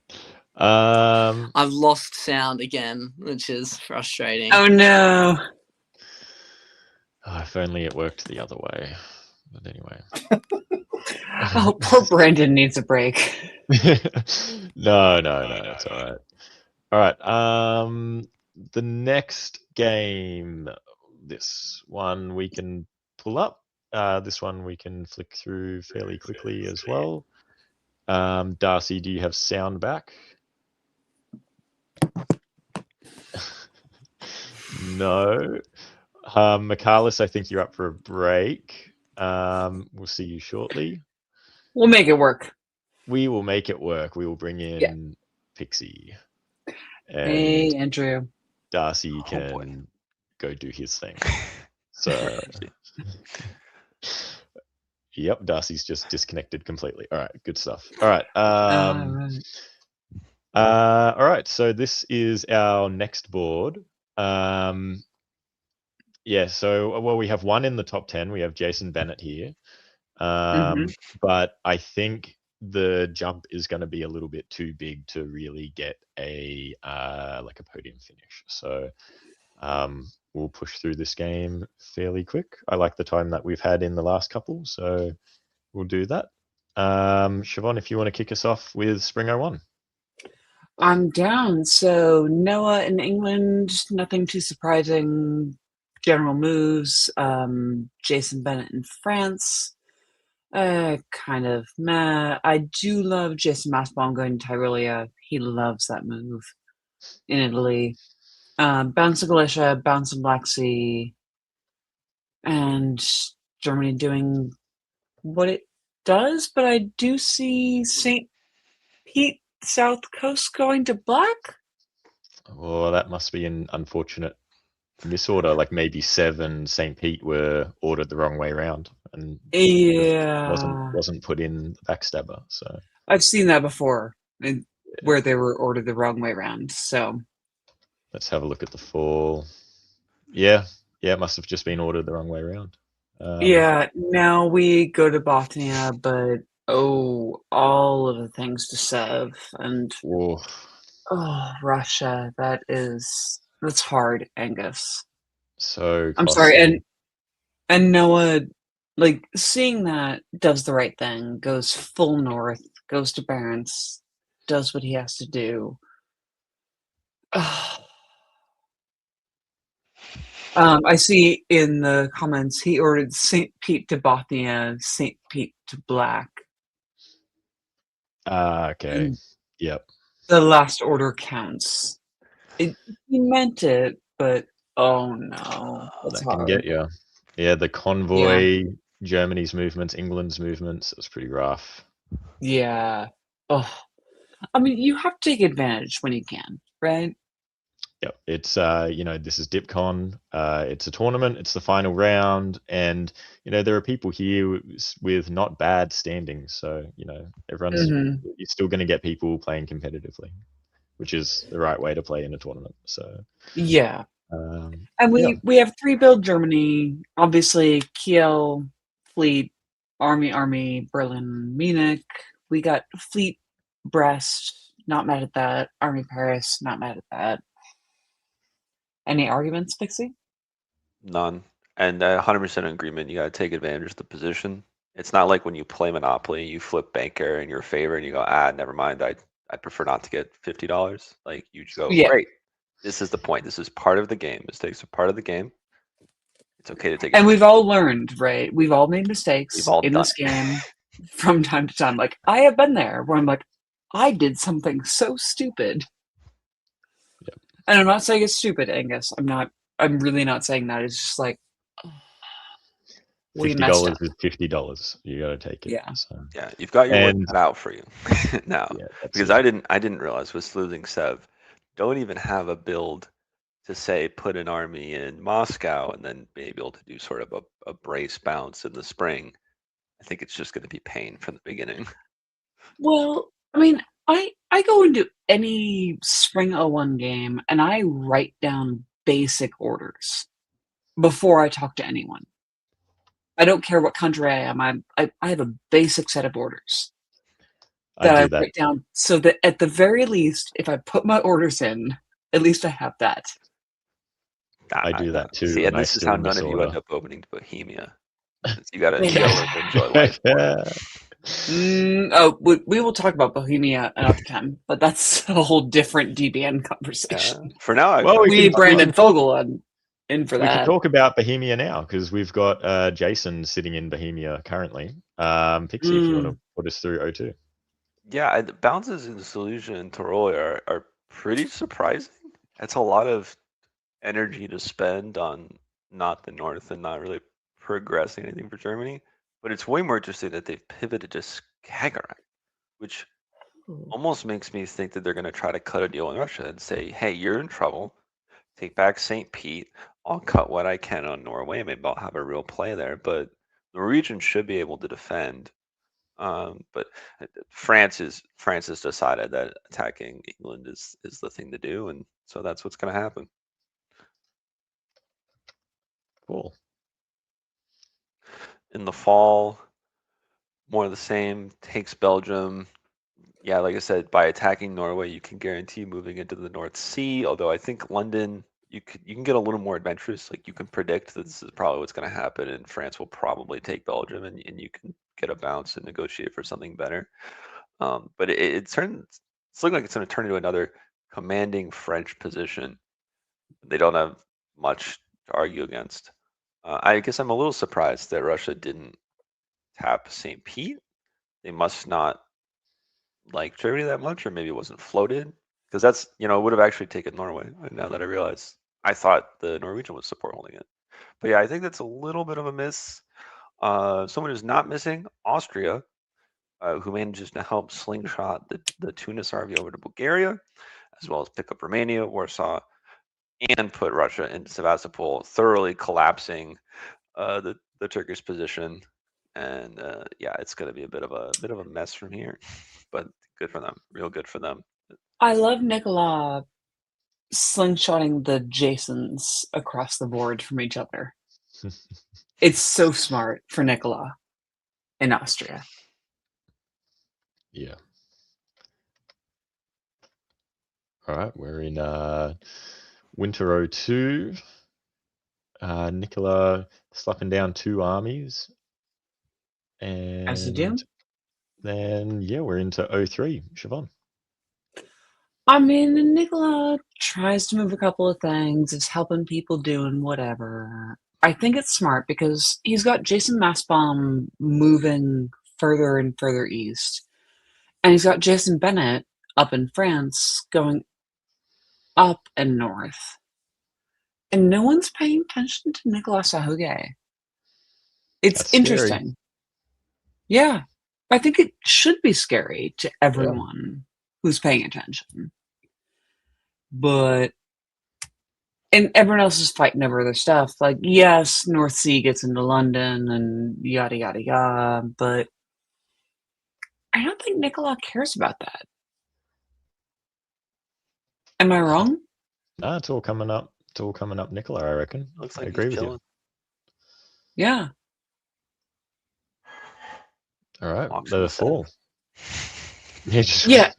I've lost sound again, which is frustrating. Oh no. Oh, if only it worked the other way. But anyway. Oh, poor Brandon needs a break. No, it's all right. All right. The next game, this one we can pull up. This one we can flick through fairly quickly as well. Darcy, do you have sound back? No. Michaelis, I think you're up for a break. We'll see you shortly. We'll make it work. We will make it work. We will bring in Pixie. And hey, Andrew. Darcy can go do his thing. So, yep, Darcy's just disconnected completely. All right, good stuff. All right. All right, so this is our next board. Yeah, so we have one in the top 10. We have Jason Bennett here. But I think the jump is going to be a little bit too big to really get a podium finish. So we'll push through this game fairly quick. I like the time that we've had in the last couple, so we'll do that. Siobhan, if you want to kick us off with Spring 01. I'm down. So Noah in England, nothing too surprising. General moves. Jason Bennett in France. Kind of meh. I do love Jason Massbaum going to Tyrolia. He loves that move in Italy. Bounce in Galicia, bounce in Black Sea, and Germany doing what it does, but I do see St. Pete South Coast going to black. Well, that must be an unfortunate misorder. Like maybe 7 St. Pete were ordered the wrong way around, and Yeah, wasn't put in the backstabber. So I've seen that before, where they were ordered the wrong way around. So let's have a look at the fall. Yeah, it must have just been ordered the wrong way around. yeah, now we go to Bothnia, but all of the things to Sev and Whoa. Russia. That's hard, Angus. So I'm sorry, costly. and Noah, like seeing that does the right thing, goes full north, goes to Barents, does what he has to do. I see in the comments he ordered St. Pete to Bothnia, St. Pete to Black. Okay. And Yep. the last order counts. He meant it, but oh no, that's That can hard. get you. Yeah, the convoy, Germany's movements, England's movements. It was pretty rough. Yeah. Oh, I mean, you have to take advantage when you can, right? Yep. It's this is DipCon. It's a tournament. It's the final round, and there are people here with not bad standings. So everyone's you're still going to get people playing competitively, which is the right way to play in a tournament. So Yeah. And yeah. we have 3 build Germany, obviously Kiel, Fleet, Army, Berlin, Munich. We got Fleet, Brest, not mad at that. Army, Paris, not mad at that. Any arguments, Pixie? None. And 100% agreement. You got to take advantage of the position. It's not like when you play Monopoly, you flip banker in your favor and you go, never mind. I prefer not to get $50. Like you go, great. This is the point. This is part of the game. Mistakes are part of the game. It's okay to take. And we've all learned, right? We've all made mistakes We've all in done this game from time to time. Like I have been there where I'm like, I did something so stupid. Yep. And I'm not saying it's stupid, Angus. I'm really not saying that. It's just like we messed up. $50 is $50. You got to take it. Yeah. So. Yeah, you've got your work cut out for you now. Yeah, because I didn't realize with losing Sev, don't even have a build to say put an army in Moscow and then be able to do sort of a brace bounce in the spring. I think it's just going to be pain from the beginning. Well, I mean, I go into any Spring 01 game and I write down basic orders before I talk to anyone. I don't care what country I am. I have a basic set of orders that I write down so that at the very least, if I put my orders in, at least I have that. I do that too. See, and this is how none of you end up opening to Bohemia. You gotta enjoy life. We will talk about Bohemia another time, but that's a whole different DBN conversation. For now, we need Brandon Fogel in for that. We can talk about Bohemia now because we've got Jason sitting in Bohemia currently. Pixie, if you want to put us through O2. Yeah, the bounces in Silesia and Tyrol are pretty surprising. That's a lot of energy to spend on not the north and not really progressing anything for Germany. But it's way more interesting that they've pivoted to Skagerrak, which almost makes me think that they're going to try to cut a deal in Russia and say, hey, you're in trouble. Take back St. Pete. I'll cut what I can on Norway. Maybe I'll have a real play there. But the region should be able to defend. But France has decided that attacking England is the thing to do, and so that's what's going to happen. Cool. In the fall, more of the same. Takes Belgium. Yeah, like I said, by attacking Norway, you can guarantee moving into the North Sea. Although I think London, you can get a little more adventurous. Like you can predict that this is probably what's going to happen, and France will probably take Belgium, and you can get a bounce and negotiate for something better. But it's looking like it's going to turn into another commanding French position. They don't have much to argue against. I guess I'm a little surprised that Russia didn't tap St. Pete. They must not like Germany that much, or maybe it wasn't floated, because that's it would have actually taken Norway. Now that I realize, I thought the Norwegian would support holding it, but yeah, I think that's a little bit of a miss. Someone who's not missing, Austria, who manages to help slingshot the Tunis army over to Bulgaria. as well as pick up Romania, Warsaw, and put Russia into Sevastopol, thoroughly collapsing the Turkish position. And yeah, it's going to be a bit of a mess from here, but good for them, real good for them. I love Nicola slingshotting the Jasons across the board from each other. It's so smart for Nicola in Austria. Yeah. All right, we're in Winter 02. Nicola slapping down 2 armies. As you do. And then, yeah, we're into 03. Siobhan. I mean, Nicola tries to move a couple of things, is helping people doing whatever. I think it's smart because he's got Jason Massbaum moving further and further east. And he's got Jason Bennett up in France going up and north. And no one's paying attention to Nicolas Sahuge. It's That's scary. interesting. Yeah. I think it should be scary to everyone who's paying attention. But and everyone else is fighting over other stuff. Like, yes, North Sea gets into London and yada yada yada, but I don't think Nicola cares about that. Am I wrong? No, it's all coming up. It's all coming up, Nicola, I reckon. Looks I like agree he's with chilling. you. Yeah. All right, Walks the in the sun. fall. Yeah,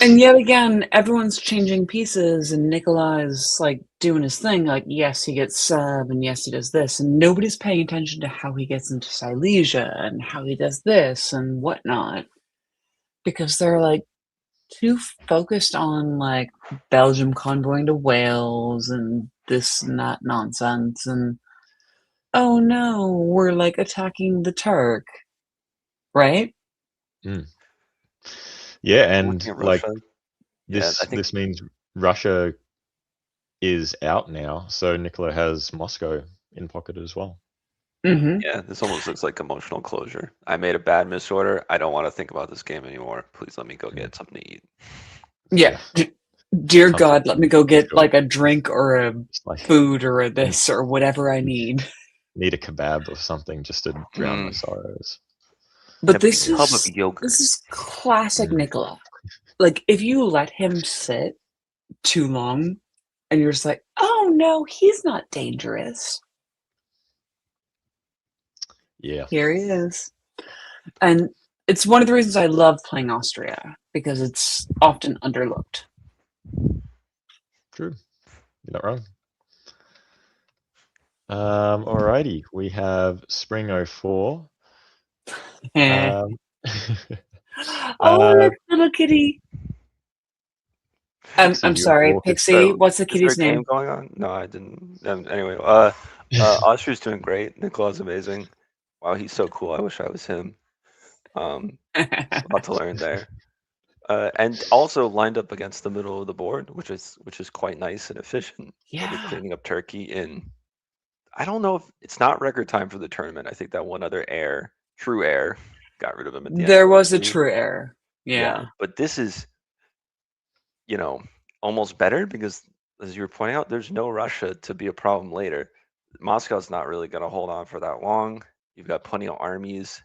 and yet again, everyone's changing pieces, and Nicola is like doing his thing. Like, yes, he gets sub, and yes, he does this, and nobody's paying attention to how he gets into Silesia and how he does this and whatnot, because they're like too focused on like Belgium convoying to Wales and this and that nonsense, and oh no, we're like attacking the Turk, right? Yeah, and Looking at like Russia, this, I think this means Russia is out now, so Nicola has Moscow in pocket as well. Mm-hmm. yeah, this almost looks like emotional closure. I made a bad misorder. I don't want to think about this game anymore. Please let me go get something to eat. Yeah. Dear Comfort. God, let me go get Sure. like a drink or a It's like food or a this or whatever I need. need a kebab or something just to drown my sorrows. But Have a this tub of is yogurt. this is classic Nicola. Like if you let him sit too long and you're just like, oh no, he's not dangerous. Yeah. Here he is. And it's one of the reasons I love playing Austria, because it's often underlooked. True. You're not wrong. Alrighty, we have Spring 04. Oh, uh, look, little kitty. I'm Pixie, sorry, you're Pixie. What's the Is there a kitty's game name? going on? No, I didn't. Anyway, Austria's doing great. Nicola's amazing. Wow, he's so cool. I wish I was him. A lot to learn there. And also lined up against the middle of the board, which is quite nice and efficient. Yeah. Really cleaning up Turkey in. I don't know if it's not record time for the tournament. I think that one other true heir, got rid of him at the end. There was a true heir. Yeah. But this is, almost better because, as you were pointing out, there's no Russia to be a problem later. Moscow's not really going to hold on for that long. You've got plenty of armies.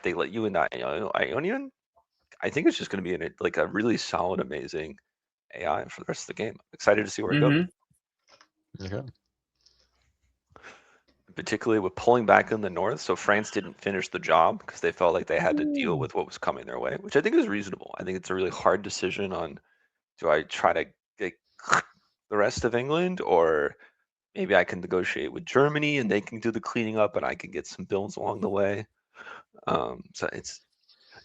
They let you in Ionian. I think it's just going to be a really solid, amazing AI for the rest of the game. Excited to see where it goes. Okay. Particularly with pulling back in the north, so France didn't finish the job because they felt like they had to deal with what was coming their way, which I think is reasonable. I think it's a really hard decision on, do I try to get the rest of England, or maybe I can negotiate with Germany and they can do the cleaning up and I can get some builds along the way. So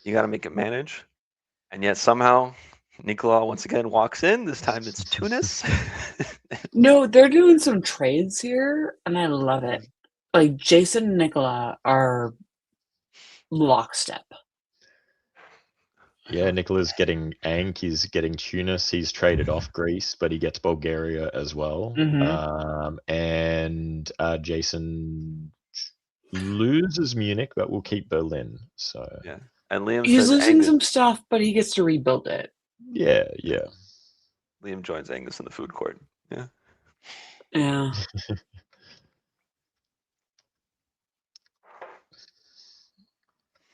you got to make it manage. And yet somehow Nicola once again walks in. This time it's Tunis. No, they're doing some trades here, and I love it. Like Jason and Nicola are lockstep. Yeah, Nicola's getting Ankh, he's getting Tunis, he's traded off Greece, but he gets Bulgaria as well. And Jason loses Munich, but will keep Berlin. So yeah, and Liam He's says losing Angus, some stuff, but he gets to rebuild it. Yeah, yeah. Liam joins Angus in the food court. Yeah. Yeah.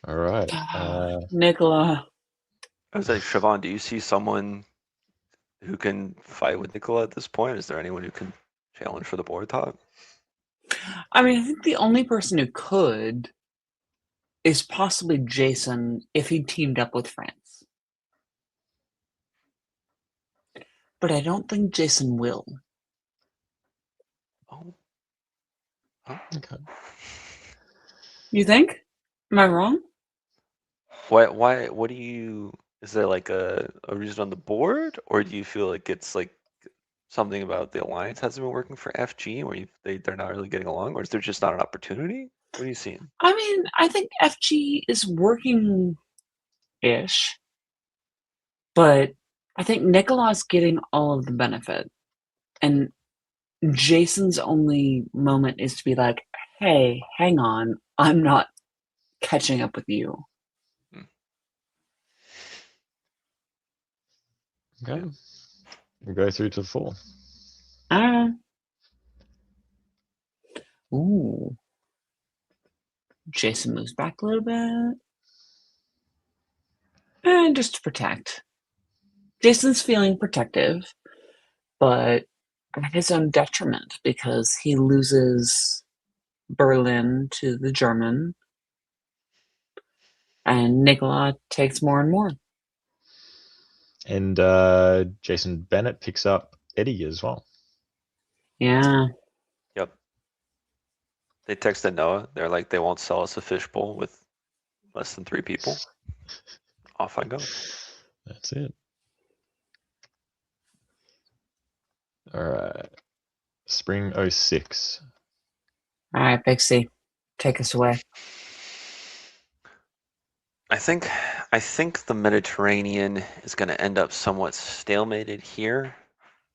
All right. Nicola. I was like, Siobhan, do you see someone who can fight with Nicola at this point? Is there anyone who can challenge for the board top? I mean, I think the only person who could is possibly Jason if he teamed up with France. But I don't think Jason will. Oh. Okay. You think? Am I wrong? Why? What do you? Is there like a reason on the board, or do you feel like it's like something about the alliance hasn't been working for FG, where they're not really getting along, or is there just not an opportunity? What are you seeing? I mean, I think FG is working-ish, but I think Nicola's getting all of the benefit, and Jason's only moment is to be like, "Hey, hang on, I'm not catching up with you." Okay. We'll go through to 4. Ooh. Jason moves back a little bit. And just to protect. Jason's feeling protective, but at his own detriment because he loses Berlin to the German, and Nicola takes more and more. And Jason Bennett picks up Eddie as well. Yeah. Yep. They texted Noah. They're like, they won't sell us a fishbowl with less than 3 people. Off I go. That's it. All right. Spring 06. All right, Big C, take us away. I think the Mediterranean is going to end up somewhat stalemated here.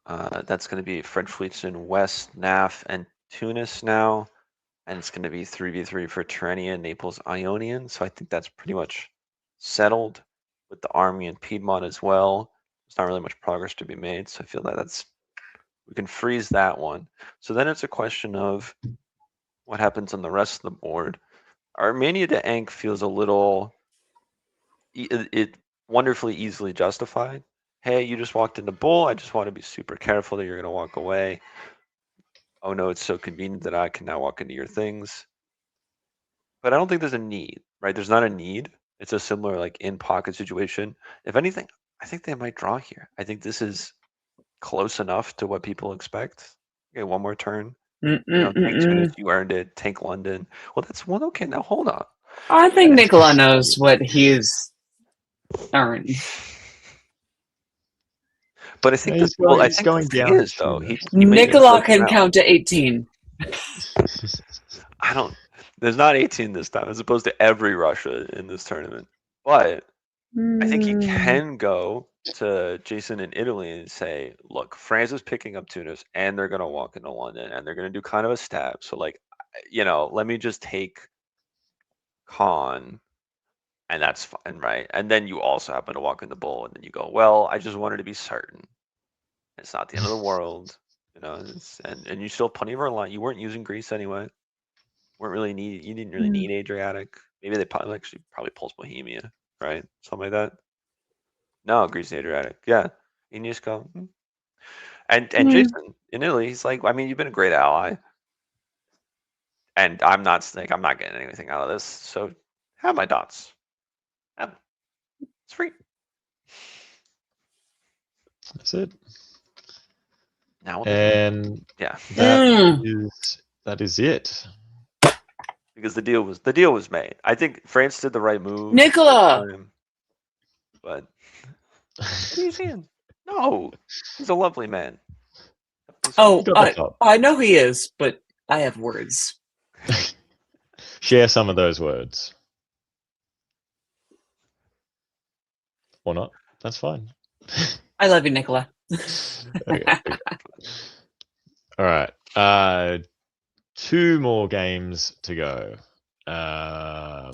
That's going to be French fleets in West, Naf, and Tunis now, and it's going to be 3v3 for Tyrrhenia, Naples, Ionian. So I think that's pretty much settled with the army in Piedmont as well. There's not really much progress to be made, so I feel that we can freeze that one. So then it's a question of what happens on the rest of the board. Armenia to Ankh feels a little it wonderfully easily justified. Hey, you just walked into bull. I just want to be super careful that you're going to walk away. Oh no, it's so convenient that I can now walk into your things. But I don't think there's a need, right? There's not a need. It's a similar like in pocket situation. If anything, I think they might draw here. I think this is close enough to what people expect. Okay, one more turn. Tank Tunis, you earned it. Tank London. Well, that's one. Okay, now hold on. I think Nicola knows what he's earned. But I think he's going the thing down. is, though, he Nicola can count to 18. I don't. There's not 18 this time, as opposed to every Russia in this tournament. But I think he can go to Jason in Italy and say, "Look, France is picking up Tunis, and they're gonna walk into London, and they're gonna do kind of a stab. So, like, let me just take Khan." And that's fine, right? And then you also happen to walk in the bull, and then you go, well, I just wanted to be certain. It's not the end of the world, and you still have plenty of our line. You weren't using Greece anyway. You didn't really need Adriatic. Maybe they probably pulls Bohemia, right? Something like that. No, Greece and Adriatic. Yeah. And you just go, And Jason in Italy, he's like, I mean, you've been a great ally. And I'm not getting anything out of this. So have my dots. It's free. That's it. Now, and yeah, that is it. Because the deal was made. I think France did the right move. Nicola, but what are you saying? No, he's a lovely man. Oh, I know he is, but I have words. Share some of those words. Or not. That's fine. I love you, Nicola. Okay. All right. 2 more games to go. I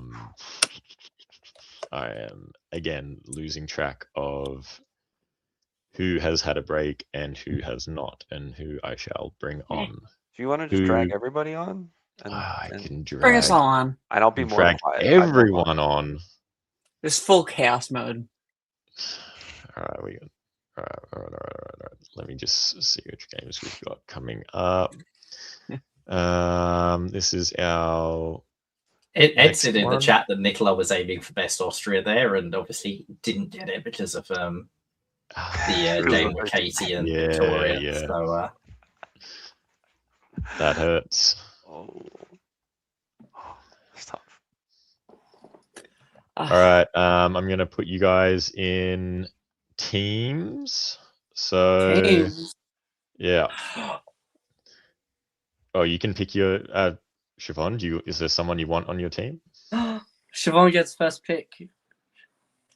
am again losing track of who has had a break and who has not, and who I shall bring on. Do you want to just drag Who everybody on? I can Bring us drag, all on. And I'll be more drag quiet. I don't mind. everyone on. This full chaos mode. All right, all right. Let me just see which games we've got coming up. This is our. Ed next said in the one. chat that Nicola was aiming for best Austria there, and obviously didn't get it because of the game with Katie and Yeah, Victoria. yeah. So That hurts. Oh, that's tough. All right, I'm gonna put you guys in teams. So Teams. yeah. Oh, you can pick your Siobhan. Is there someone you want on your team? Siobhan gets first pick.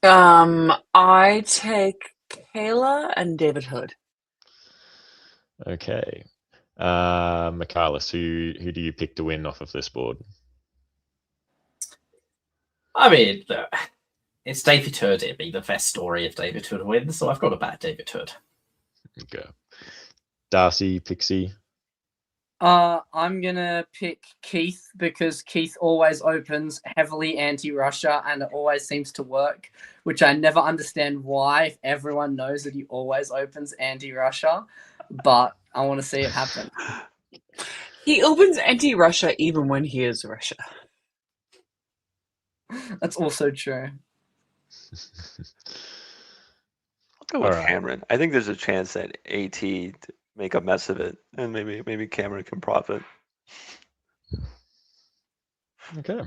I take Kayla and David Hood. Okay. Michaelis, who do you pick to win off of this board? I mean, it's David Hood. It'd be the best story if David Hood wins, so I've got to back David Hood. Okay. Darcy, Pixie. I'm gonna pick Keith because Keith always opens heavily anti-Russia and it always seems to work, which I never understand why if everyone knows that he always opens anti-Russia, but I want to see it happen. He opens anti-Russia even when he is Russia. That's also true. I'll go with All right. Cameron. I think there's a chance that AT make a mess of it, and maybe Cameron can profit. Okay. All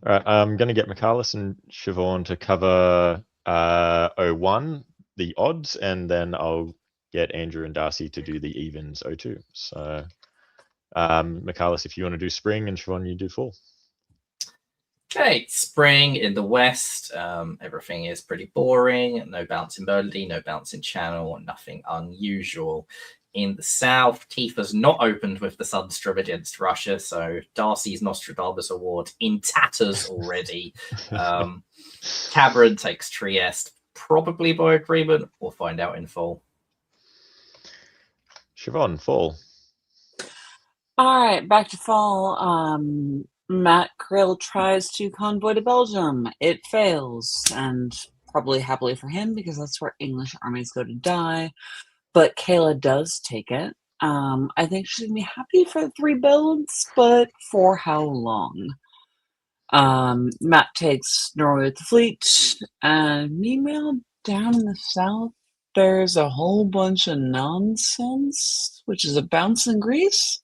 right. I'm going to get Michaelis and Siobhan to cover 01, the odds, and then I'll get Andrew and Darcy to do the evens 02. So, Michaelis, if you want to do spring, and Siobhan, you do fall. Okay, spring in the west. Everything is pretty boring. No bouncing melody, no bouncing channel, nothing unusual. In the south, Keith has not opened with the Sunstrom against Russia, so Darcy's Nostradamus Award in tatters already. Cameron takes Trieste, probably by agreement. We'll find out in fall. Siobhan, fall. All right, back to fall. Matt Krill tries to convoy to Belgium. It fails, and probably happily for him because that's where English armies go to die. But Kayla does take it. I think she's gonna be happy for the 3 builds, but for how long? Matt takes Norway with the fleet, and meanwhile, down in the south, there's a whole bunch of nonsense, which is a bounce in Greece.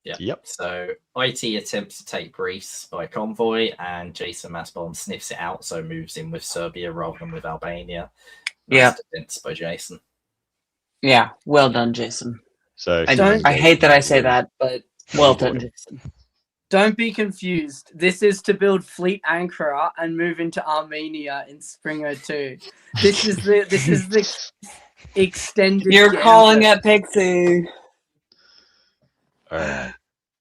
Yeah. Yep. So IT attempts to take Greece by convoy, and Jason Massbomb sniffs it out, so moves in with Serbia rather than with Albania. Yeah. Nice defense by Jason. Yeah, well done, Jason. So I hate that I say that, but well done, Jason. Don't be confused. This is to build Fleet Ankara and move into Armenia in spring 02. This is the extended. You're gambit. calling it Pixie. All right.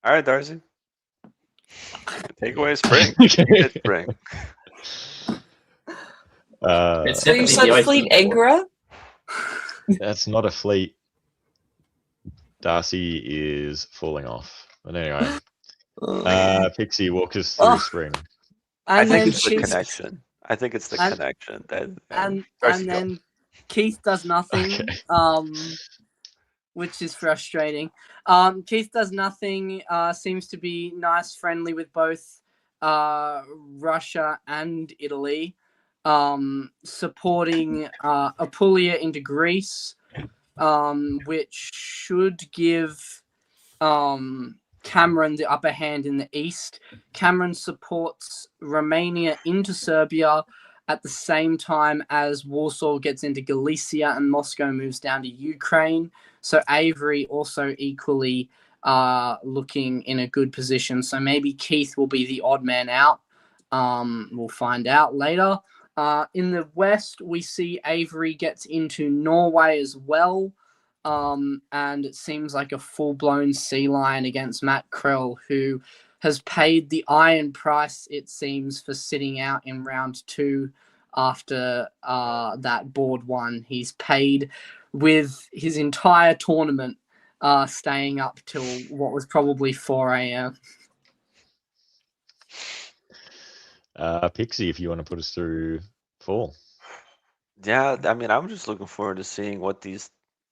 All right, Darcy. Take away spring. Get spring. It's So you definitely said the Fleet IT board. Ankara? That's not a fleet. Darcy is falling off. But anyway, Pixie, walk us through spring. I And think then it's the Keith, connection. I think it's the and- connection. and Darcy, go. then Keith does nothing. Okay. Which is frustrating. Keith does nothing. Seems to be nice, friendly with both Russia and Italy. Supporting Apulia into Greece, which should give Cameron the upper hand in the east. Cameron supports Romania into Serbia at the same time as Warsaw gets into Galicia and Moscow moves down to Ukraine. So Avery also equally looking in a good position. So maybe Keith will be the odd man out. We'll find out later. In the west, we see Avery gets into Norway as well. And it seems like a full-blown sea lion against Matt Krell, who has paid the iron price, it seems, for sitting out in round 2 after that board one. He's paid with his entire tournament staying up till what was probably 4 a.m. Pixie, if you want to put us through 4. Yeah, I mean, I'm just looking forward to seeing what these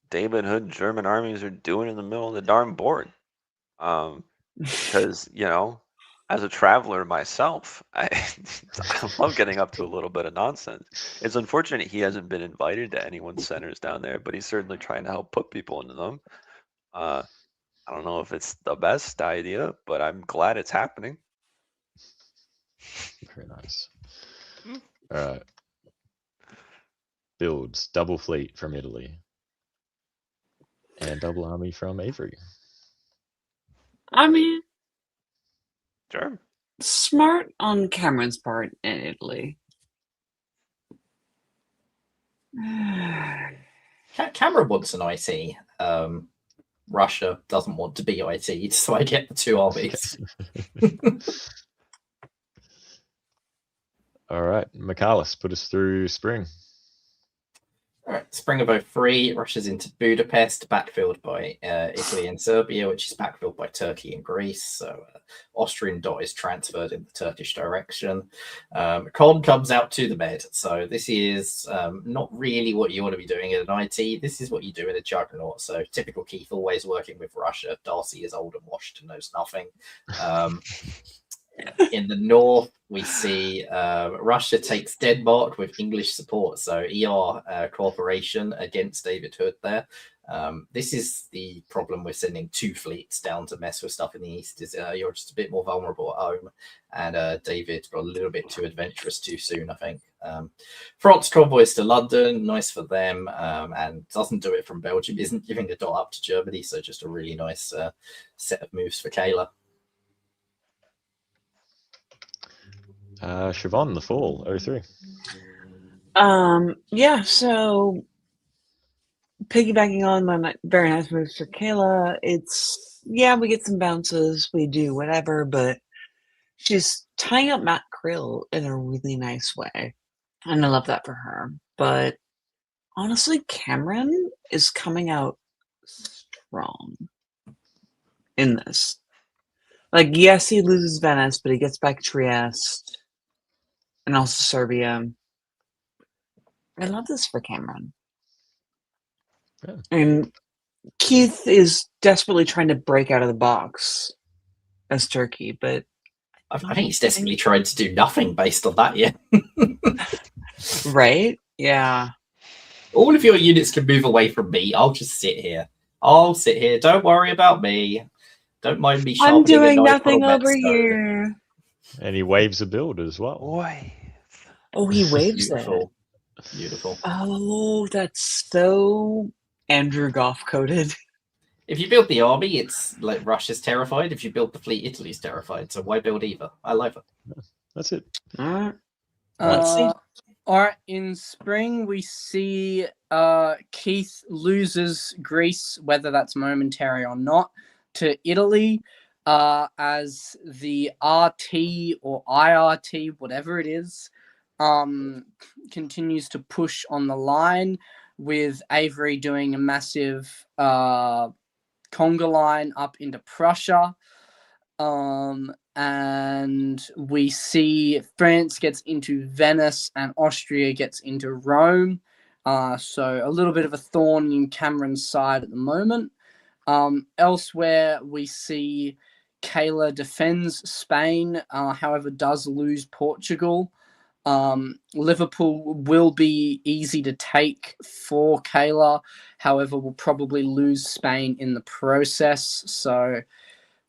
David Hood German armies are doing in the middle of the darn board. Because, as a traveler myself, I love getting up to a little bit of nonsense. It's unfortunate he hasn't been invited to anyone's centers down there, but he's certainly trying to help put people into them. I don't know if it's the best idea, but I'm glad it's happening. Very nice. All right. Builds double fleet from Italy and double army from Avery. I mean, Sure. smart on Cameron's part in Italy. Cameron wants an IT. Russia doesn't want to be IT, so I get the 2 armies. All right, Michalis, put us through spring. All right, spring of 03, Russia's into Budapest, backfilled by Italy and Serbia, which is backfilled by Turkey and Greece. So Austrian dot is transferred in the Turkish direction. Con comes out to the Med. So this is not really what you want to be doing in an IT. This is what you do in a juggernaut. So typical Keith, always working with Russia. Darcy is old and washed and knows nothing. In the north, we see Russia takes Denmark with English support, so ER cooperation against David Hood there. This is the problem with sending 2 fleets down to mess with stuff in the east, is you're just a bit more vulnerable at home, and David got a little bit too adventurous too soon, I think. France convoys to London, nice for them, and doesn't do it from Belgium, isn't giving the dot up to Germany, so just a really nice set of moves for Kayla. Siobhan, the fall, 03. Yeah, so piggybacking on my very nice moves for Kayla, we get some bounces, we do whatever, but she's tying up Matt Krill in a really nice way. And I love that for her. But honestly, Cameron is coming out strong in this. Like, yes, he loses Venice, but he gets back Trieste and also Serbia. I love this for Cameron. Yeah. And Keith is desperately trying to break out of the box as Turkey, but I think he's desperately tried to do nothing based on that, yeah. Right? Yeah. All of your units can move away from me. I'll just sit here. I'll sit here. Don't worry about me. Don't mind me. I'm doing a nice nothing little over Metstone. here. And he waves a build as well. Boy. Oh, he waves Beautiful. it. Beautiful. Oh, that's so Andrew Goff coded. If you build the army, it's like Russia's terrified. If you build the fleet, Italy's terrified. So why build either? I like it. That's it. All right. Let's see. All right, in spring we see Keith loses Greece, whether that's momentary or not, to Italy as the RT or IRT, whatever it is, continues to push on the line, with Avery doing a massive conga line up into Prussia. And we see France gets into Venice and Austria gets into Rome. So a little bit of a thorn in Cameron's side at the moment. Elsewhere, we see Kayla defends Spain, however, does lose Portugal. Liverpool will be easy to take for Kayla, however, will probably lose Spain in the process. So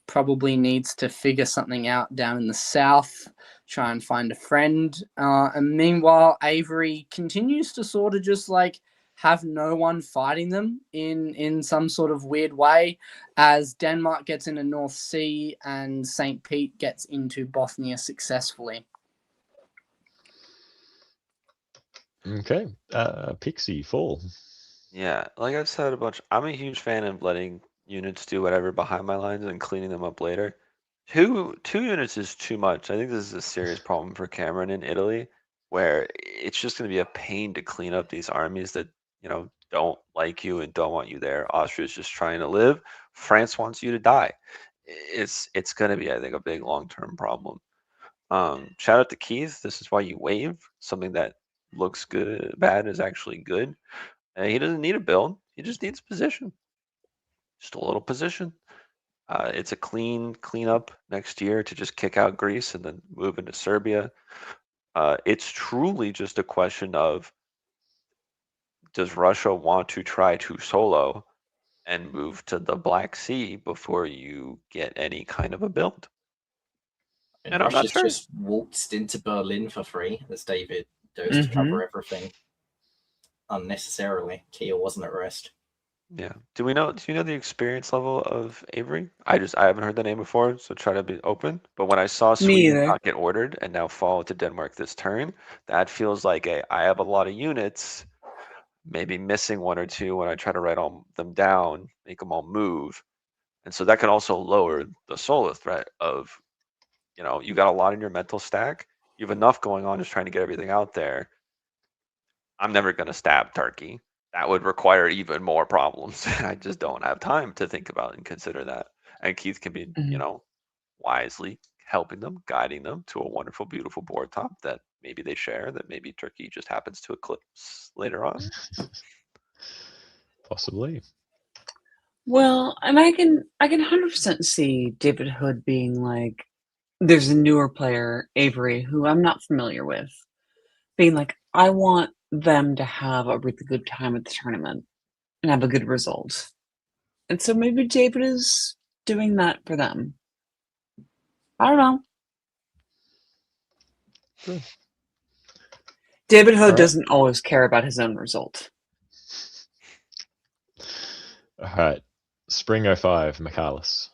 probably needs to figure something out down in the south, try and find a friend. And meanwhile, Avery continues to sort of just like have no one fighting them in some sort of weird way, as Denmark gets into North Sea and St. Pete gets into Bothnia successfully. Okay. Pixie, fall. Yeah, like I've said a bunch, I'm a huge fan of letting units do whatever behind my lines and cleaning them up later. Two units is too much. I think this is a serious problem for Cameron in Italy. where it's just going to be a pain to clean up these armies that don't like you and don't want you there. Austria's just trying to live. France wants you to die. It's going to be, I think, a big long-term problem. Shout out to Keith. This is why you wave. Something that looks good, bad is actually good. He doesn't need a build. He just needs position. Just a little position. It's a clean up next year to just kick out Greece and then move into Serbia. It's truly just a question of, does Russia want to try to solo and move to the Black Sea before you get any kind of a build? And I'm not Russia's sure. just waltzed into Berlin for free as David goes to cover everything unnecessarily. Kiel wasn't at rest. Yeah. Do you know the experience level of Avery? I haven't heard the name before, so try to be open. But when I saw Sweden either. not get ordered and now fall to Denmark this turn, that feels like I have a lot of units, maybe missing one or two when I try to write all them down, make them all move. And so that can also lower the solo threat of, you got a lot in your mental stack. You have enough going on just trying to get everything out there. I'm never going to stab Turkey. That would require even more problems. I just don't have time to think about and consider that. And Keith can be, wisely helping them, guiding them to a wonderful, beautiful board top that maybe they share, that maybe Turkey just happens to eclipse later on. Possibly. Well, and I can 100% see David Hood being like, there's a newer player, Avery, who I'm not familiar with, being like, I want them to have a really good time at the tournament and have a good result. And so maybe David is doing that for them. I don't know. Good. David Hood All right. doesn't always care about his own result. All right. Spring 05, Michaelis.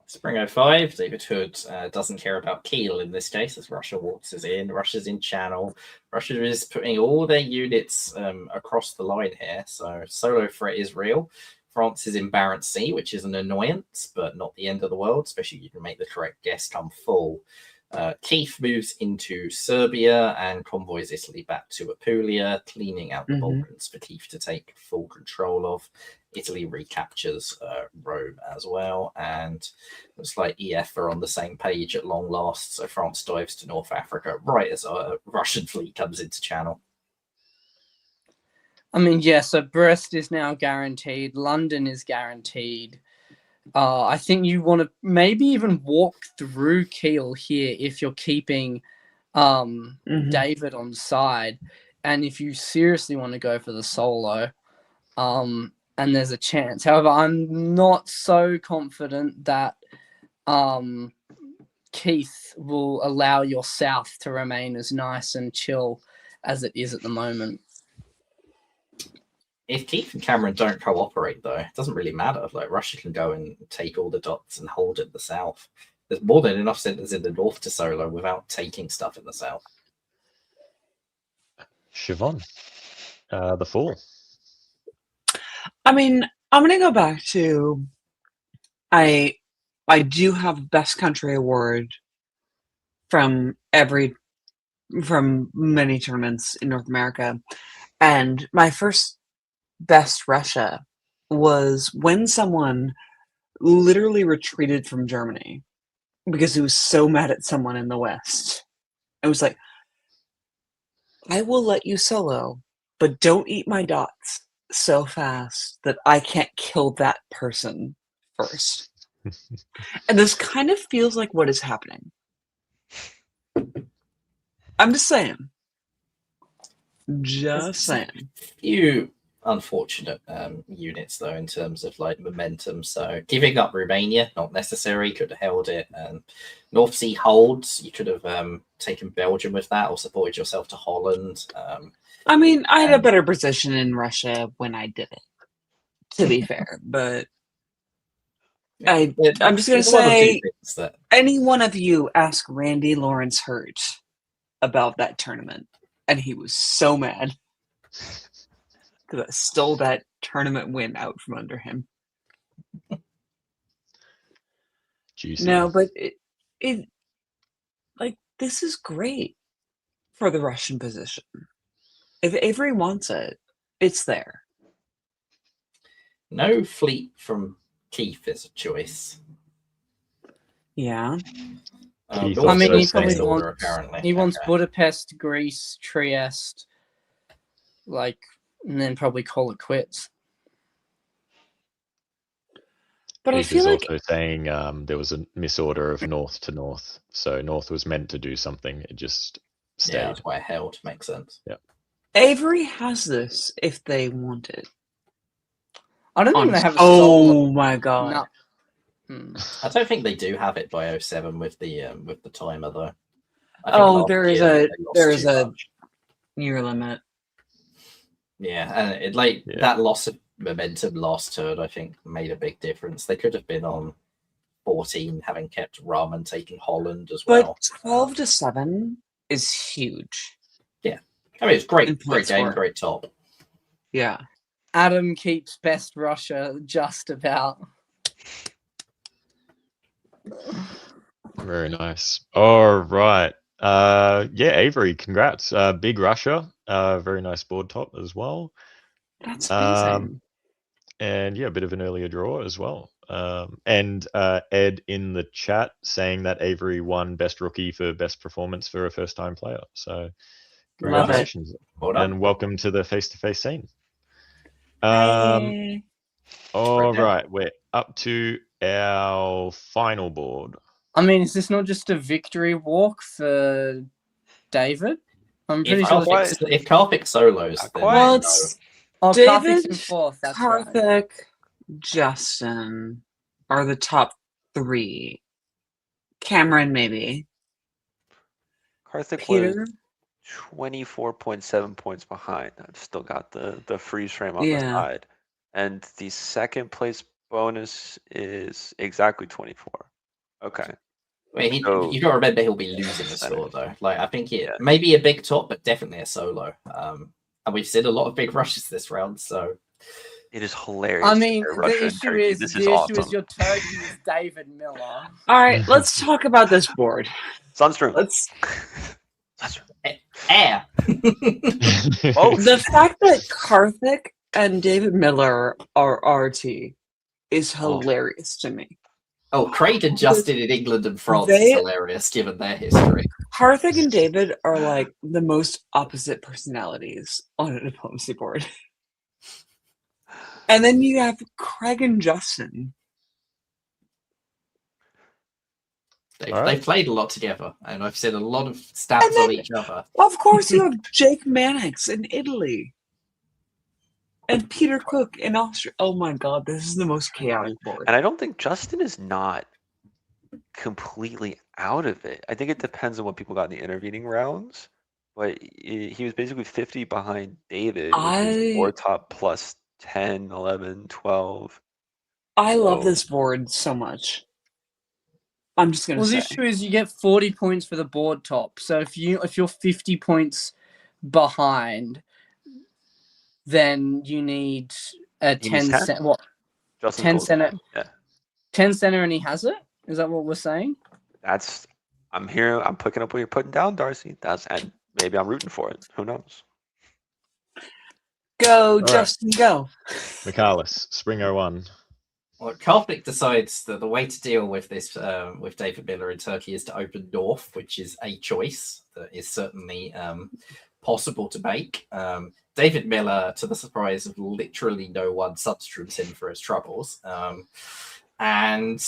Spring 05, David Hood doesn't care about Kiel in this case, as Russia waltzes in. Russia's in channel. Russia is putting all their units across the line here, so solo threat is real. France is in Barents Sea, which is an annoyance, but not the end of the world, especially if you can make the correct guess come full. Keith moves into Serbia and convoys Italy back to Apulia, cleaning out the Balkans for Keith to take full control of. Italy recaptures Rome as well, and looks like EF are on the same page at long last, so France dives to North Africa right as a Russian fleet comes into channel. I mean, yeah, so Brest is now guaranteed, London is guaranteed. I think you want to maybe even walk through Kiel here if you're keeping David on side, and if you seriously want to go for the solo, and there's a chance. However, I'm not so confident that Keith will allow your south to remain as nice and chill as it is at the moment. If Keith and Cameron don't cooperate, though, it doesn't really matter. Like, Russia can go and take all the dots and hold it in the south. There's more than enough centers in the north to solo without taking stuff in the south. Siobhan, the Fall. I mean, I'm going to go back to I do have Best Country Award from many tournaments in North America, and my first Best Russia was when someone literally retreated from Germany because he was so mad at someone in the West. It was like, I will let you solo, but don't eat my dots so fast that I can't kill that person first. And this kind of feels like what is happening. I'm just saying. Just saying. Few unfortunate units, though, in terms of like momentum. So giving up Romania, not necessary, could have held it. North Sea holds, you could have taken Belgium with that or supported yourself to Holland. I mean, I had a better position in Russia when I did it, to be fair. But I'm just going to say, any one of you ask Randy Lawrence Hurt about that tournament, and he was so mad because I stole that tournament win out from under him. Juicy. No, but it like, this is great. for the Russian position. If Avery wants it, it's there. No fleet from Keith is a choice. Yeah. Keith I mean, he also probably saying- wants. apparently. He wants Okay. Budapest, Greece, Trieste, like, and then probably call it quits. But I Keith feel is like also saying there was a misorder of north to north. So north was meant to do something. It just Yeah, stayed. that's why it held. Makes sense. Avery has this if they want it. I don't think they have a Oh solo. my god. No. Hmm. I don't think they do have it by 07 with the timer though. I think Oh, last there is year a they lost there is too a much. year limit. Yeah, and it Yeah. that loss of momentum last turn, I think, made a big difference. They could have been on 14, having kept Rahman taking Holland as But well. 12-7 is huge. I mean, it's in great point game, score. great top. Yeah. Adam keeps best Russia just about. Very nice. All right. Yeah, Avery, congrats. Big Russia. Very nice board top as well. That's amazing. And yeah, a bit of an earlier draw as well. And Ed in the chat saying that Avery won best rookie for best performance for a first time player. So Love it. congratulations. Well done. And welcome to the face-to-face scene. Hey. All there. right, we're up to our final board. I mean, is this not just a victory walk for David? I'm pretty If sure. Karthik solos, Not then quite. Well, no. it's Oh, David, Karthik's in fourth. That's right. Karthik, Justin are the top three. Cameron, maybe. Karthik Peter? was 24.7 points behind. I've still got the freeze frame on the Yeah. side. And the second place bonus is exactly 24. Okay. I mean, So- you got to remember he'll be losing the score though. Like I think it maybe a big top, but definitely a solo. And we've seen a lot of big rushes this round, so It is hilarious. I to mean, hear the Russia and issue Turkey. is This the is issue awesome. is your turkey is David Miller. All right, let's talk about this board. Sunstream. Let's. air. Both. The fact that Karthik and David Miller are RT is hilarious to me. Oh, Craig and Justin in England and France They- is hilarious given their history. Karthik and David are like the most opposite personalities on a diplomacy board. And then you have Craig and Justin. They've played a lot together, and I've seen a lot of stabs And then- on each other. Of course, you have Jake Mannix in Italy. And Peter Cook in Austria. Oh my god, this is the most chaotic board. And I don't think Justin is not completely out of it. I think it depends on what people got in the intervening rounds. But he was basically 50 behind David, which is four top plus 10, 11, 12. I love So- this board so much. I'm just gonna Well, say. the issue is you get 40 points for the board top. So if you're 50 points behind, then you need a He needs 10 10. cent. What? Justin 10 told center. me. Yeah. 10 center, and he has it. Is that what we're saying? I'm here. I'm picking up what you're putting down, Darcy. And maybe I'm rooting for it. Who knows? Go, right. Justin, go. Michaelis, Spring 01. Well, Karthik decides that the way to deal with this, with David Miller in Turkey, is to open north, which is a choice that is certainly possible to make. David Miller, to the surprise of literally no one, substrooms him for his troubles. And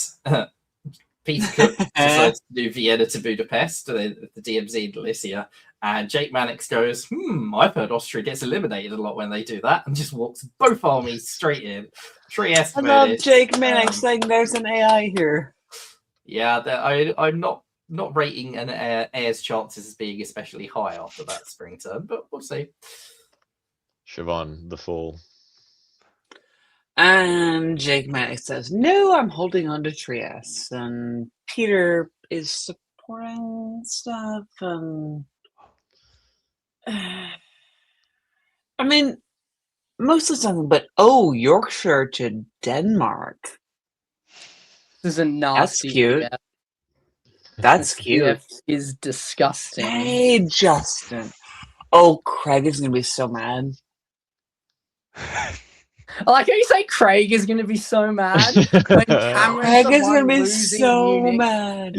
Peter Cook decides to do Vienna to Budapest, the DMZ in Lycia. And Jake Mannix goes, I've heard Austria gets eliminated a lot when they do that, and just walks both armies straight in. Trieste. I love Venice. Jake Mannix saying there's an AI here. Yeah, I'm not rating an air's chances as being especially high after that spring turn, but we'll see. Siobhan, the fall. And Jake Mannix says, no, I'm holding on to Trieste. And Peter is supporting stuff. And I mean, most of the time, but Yorkshire to Denmark. This is a nasty. cute. Yeah. That's cute. EF is disgusting. Hey, Justin. Oh, Craig is gonna be so mad. I like how you say Craig is going to be so mad when Cameron's Craig the is one gonna be losing so Munich. mad.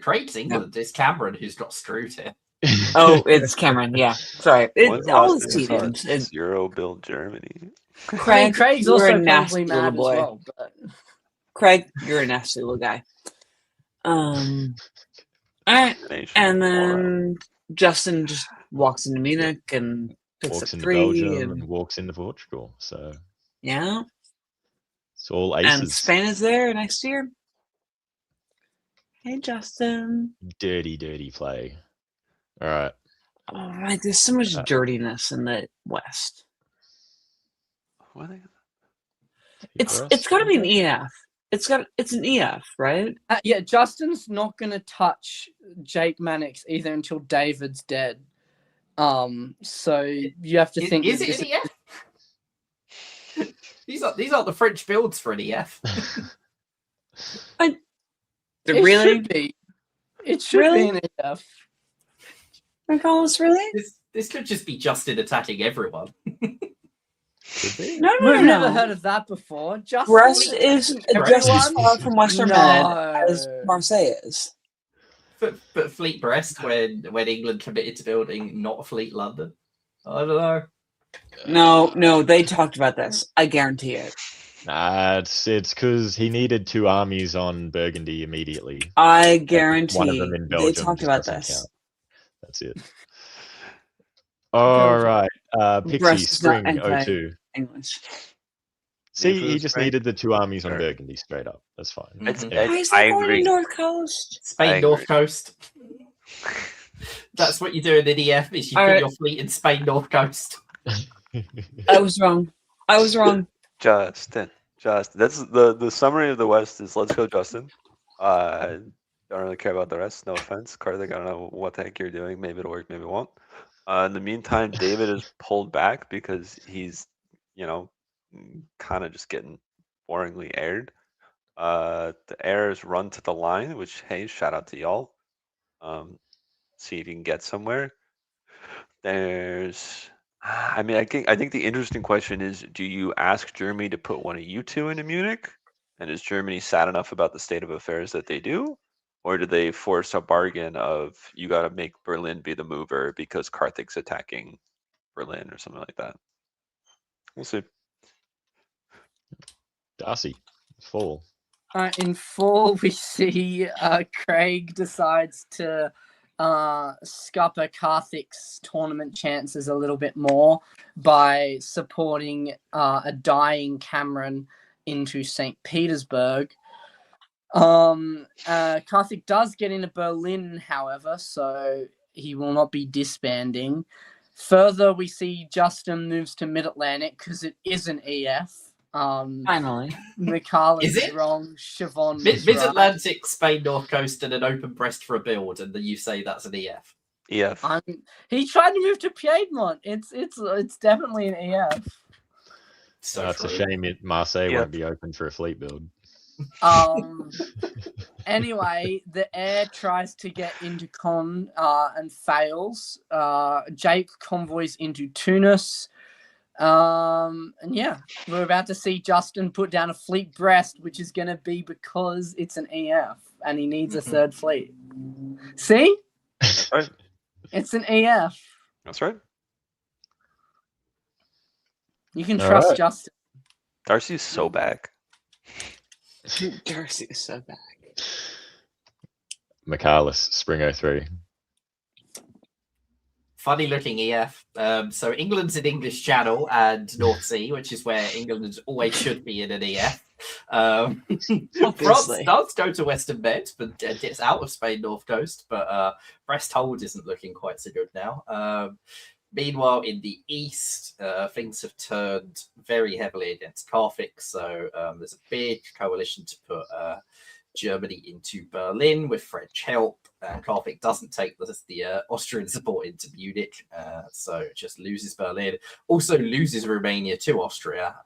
Craig's England. It's Cameron who's got screwed here. Oh, it's Cameron. Yeah, sorry. When's the All last the time we saw teams. Euro build Germany? Craig, Craig's you're also a nasty probably little mad as boy. well. But... Craig, you're a nasty little guy. And then Justin just walks into Munich and picks Walks up into 3 Belgium and and walks into Portugal. So yeah. it's all And aces. Spain is there next year. Hey, Justin. Dirty, dirty play. All right. Oh, right, there's so much dirtiness in the West. It's got to be an EF. It's an EF, right? Yeah, Justin's not going to touch Jake Mannix either until David's dead. So you have to think. Is it an EF? These aren't the French builds for an EF. It Really? should be. It should Really? be an EF. Carlos, really? This could just be Justin attacking everyone. No, We've never heard of that before. Justin Brest is just as everyone? far from Western No. Med as Marseille is. But Fleet Brest when England committed to building not Fleet London. I don't know. No, they talked about this. I guarantee it. Nah, it's because he needed 2 armies on Burgundy immediately. I guarantee one of them in they Belgium talked just about doesn't this. count. That's it. All right, Pixie Brest is not Spring 02. English. See, he just needed the 2 armies on Burgundy straight up. That's fine. Why is that going to North Coast? Spain North Coast. That's what you do in the EF is you put your fleet in Spain North Coast. I was wrong. Justin. That's the summary of the West is let's go, Justin. Don't really care about the rest. No offense, Karthik. I don't know what the heck you're doing. Maybe it'll work. Maybe it won't. In the meantime, David is pulled back because he's, kind of just getting boringly aired. The airs run to the line, which hey, shout out to y'all. See if you can get somewhere. I think the interesting question is, do you ask Germany to put one of you two into Munich? And is Germany sad enough about the state of affairs that they do? Or do they force a bargain of, you got to make Berlin be the mover because Karthik's attacking Berlin or something like that? We'll see. Darcy, fall. In fall, we see Craig decides to scupper Karthik's tournament chances a little bit more by supporting a dying Cameron into St. Petersburg. Karthik does get into Berlin, however, so he will not be disbanding. Further, we see Justin moves to Mid-Atlantic because it is an EF. Finally. Mikhail Is is it? wrong. Siobhan was Mid-Atlantic, Spain North Coast, and an open breast for a build, and then you say that's an EF. EF. He tried to move to Piedmont. It's definitely an EF. So That's a true. shame Marseille won't be open for a fleet build. Anyway, the heir tries to get into Con and fails. Jake convoys into Tunis. And yeah, we're about to see Justin put down a fleet Brest, which is going to be because it's an EF and he needs a third fleet. See? That's right. It's an EF. That's right. You can All trust right. Justin. Darcy's so back. Darcy is so back. Michaelis, Spring 03. Funny looking EF. So England's an English Channel and North Sea, which is where England always should be in an EF. France does go to Western Med, but it's out of Spain North Coast. But Brest Hold isn't looking quite so good now. Meanwhile, in the east, things have turned very heavily against Karthik. So there's a big coalition to put Germany into Berlin with French help. Karthik doesn't take the Austrian support into Munich, so just loses Berlin. Also loses Romania to Austria.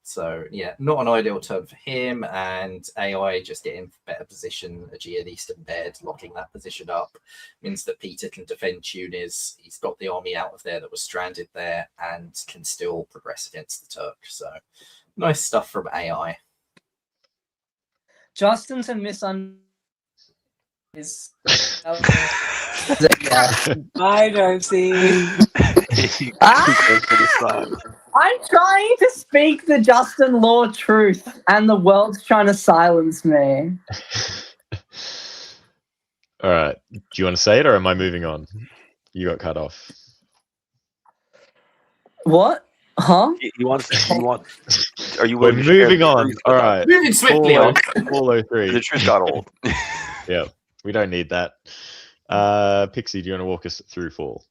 So yeah, not an ideal turn for him, and AI just getting better position. Aegean Eastern Bed, locking that position up, means that Peter can defend Tunis. He's got the army out of there that was stranded there, and can still progress against the Turk. So nice stuff from AI. Justin's a misunderstanding. Bye, Darcy. I'm trying to speak the Justin Law truth, and the world's trying to silence me. All right. Do you want to say it, or am I moving on? You got cut off. What? Huh? He wants. Are you? We're willing to share moving the on. truth All with us? right. Moving swiftly on. 403. The truth got old. Yeah, we don't need that. Pixie, do you want to walk us through Fall?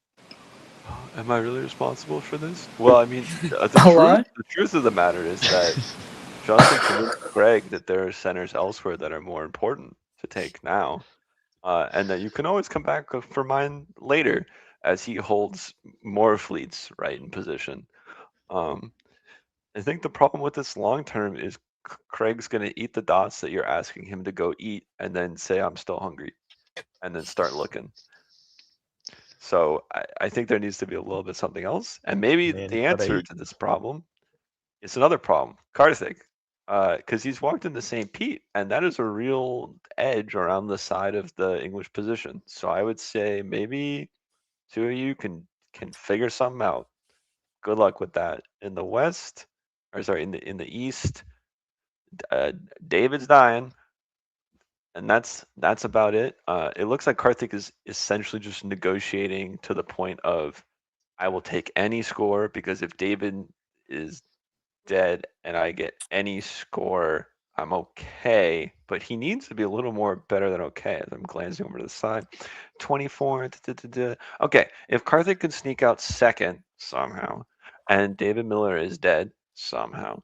Am I really responsible for this? Well, I mean, the truth of the matter is that Justin convinced Greg that there are centers elsewhere that are more important to take now, and that you can always come back for mine later as he holds more fleets right in position. I think the problem with this long term is Craig's going to eat the dots that you're asking him to go eat and then say, I'm still hungry, and then start looking. So I think there needs to be a little bit something else. And maybe the answer to this problem is another problem, Karthik, because he's walked in the St. Pete, and that is a real edge around the side of the English position. So I would say maybe two of you can figure something out. Good luck with that. In the West, or sorry, in the East, David's dying. And that's about it. It looks like Karthik is essentially just negotiating to the point of, I will take any score, because if David is dead and I get any score, I'm okay. But he needs to be a little more better than okay. As I'm glancing over to the side, 24. Okay, if Karthik could sneak out second somehow, and David Miller is dead somehow,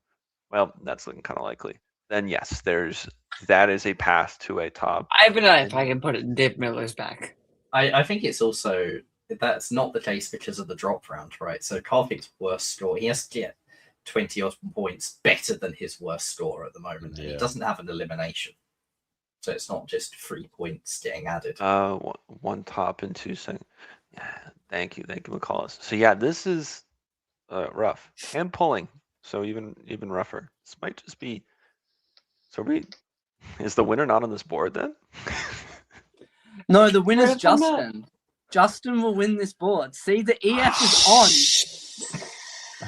well, that's looking kind of likely. Then yes, that is a path to a top. I don't know if I can put it in Dave Miller's back. I think it's also that's not the case because of the drop round, right? So Karthik's worst score, he has to get 20 odd points better than his worst score at the moment. And he doesn't have an elimination. So it's not just 3 points getting added. One top and 2 second. Yeah, thank you, McCullis. So yeah, this is rough. Hand pulling, so even rougher. This might just be. So is the winner not on this board then? No, the winner's Justin. Justin will win this board. See, the EF is on.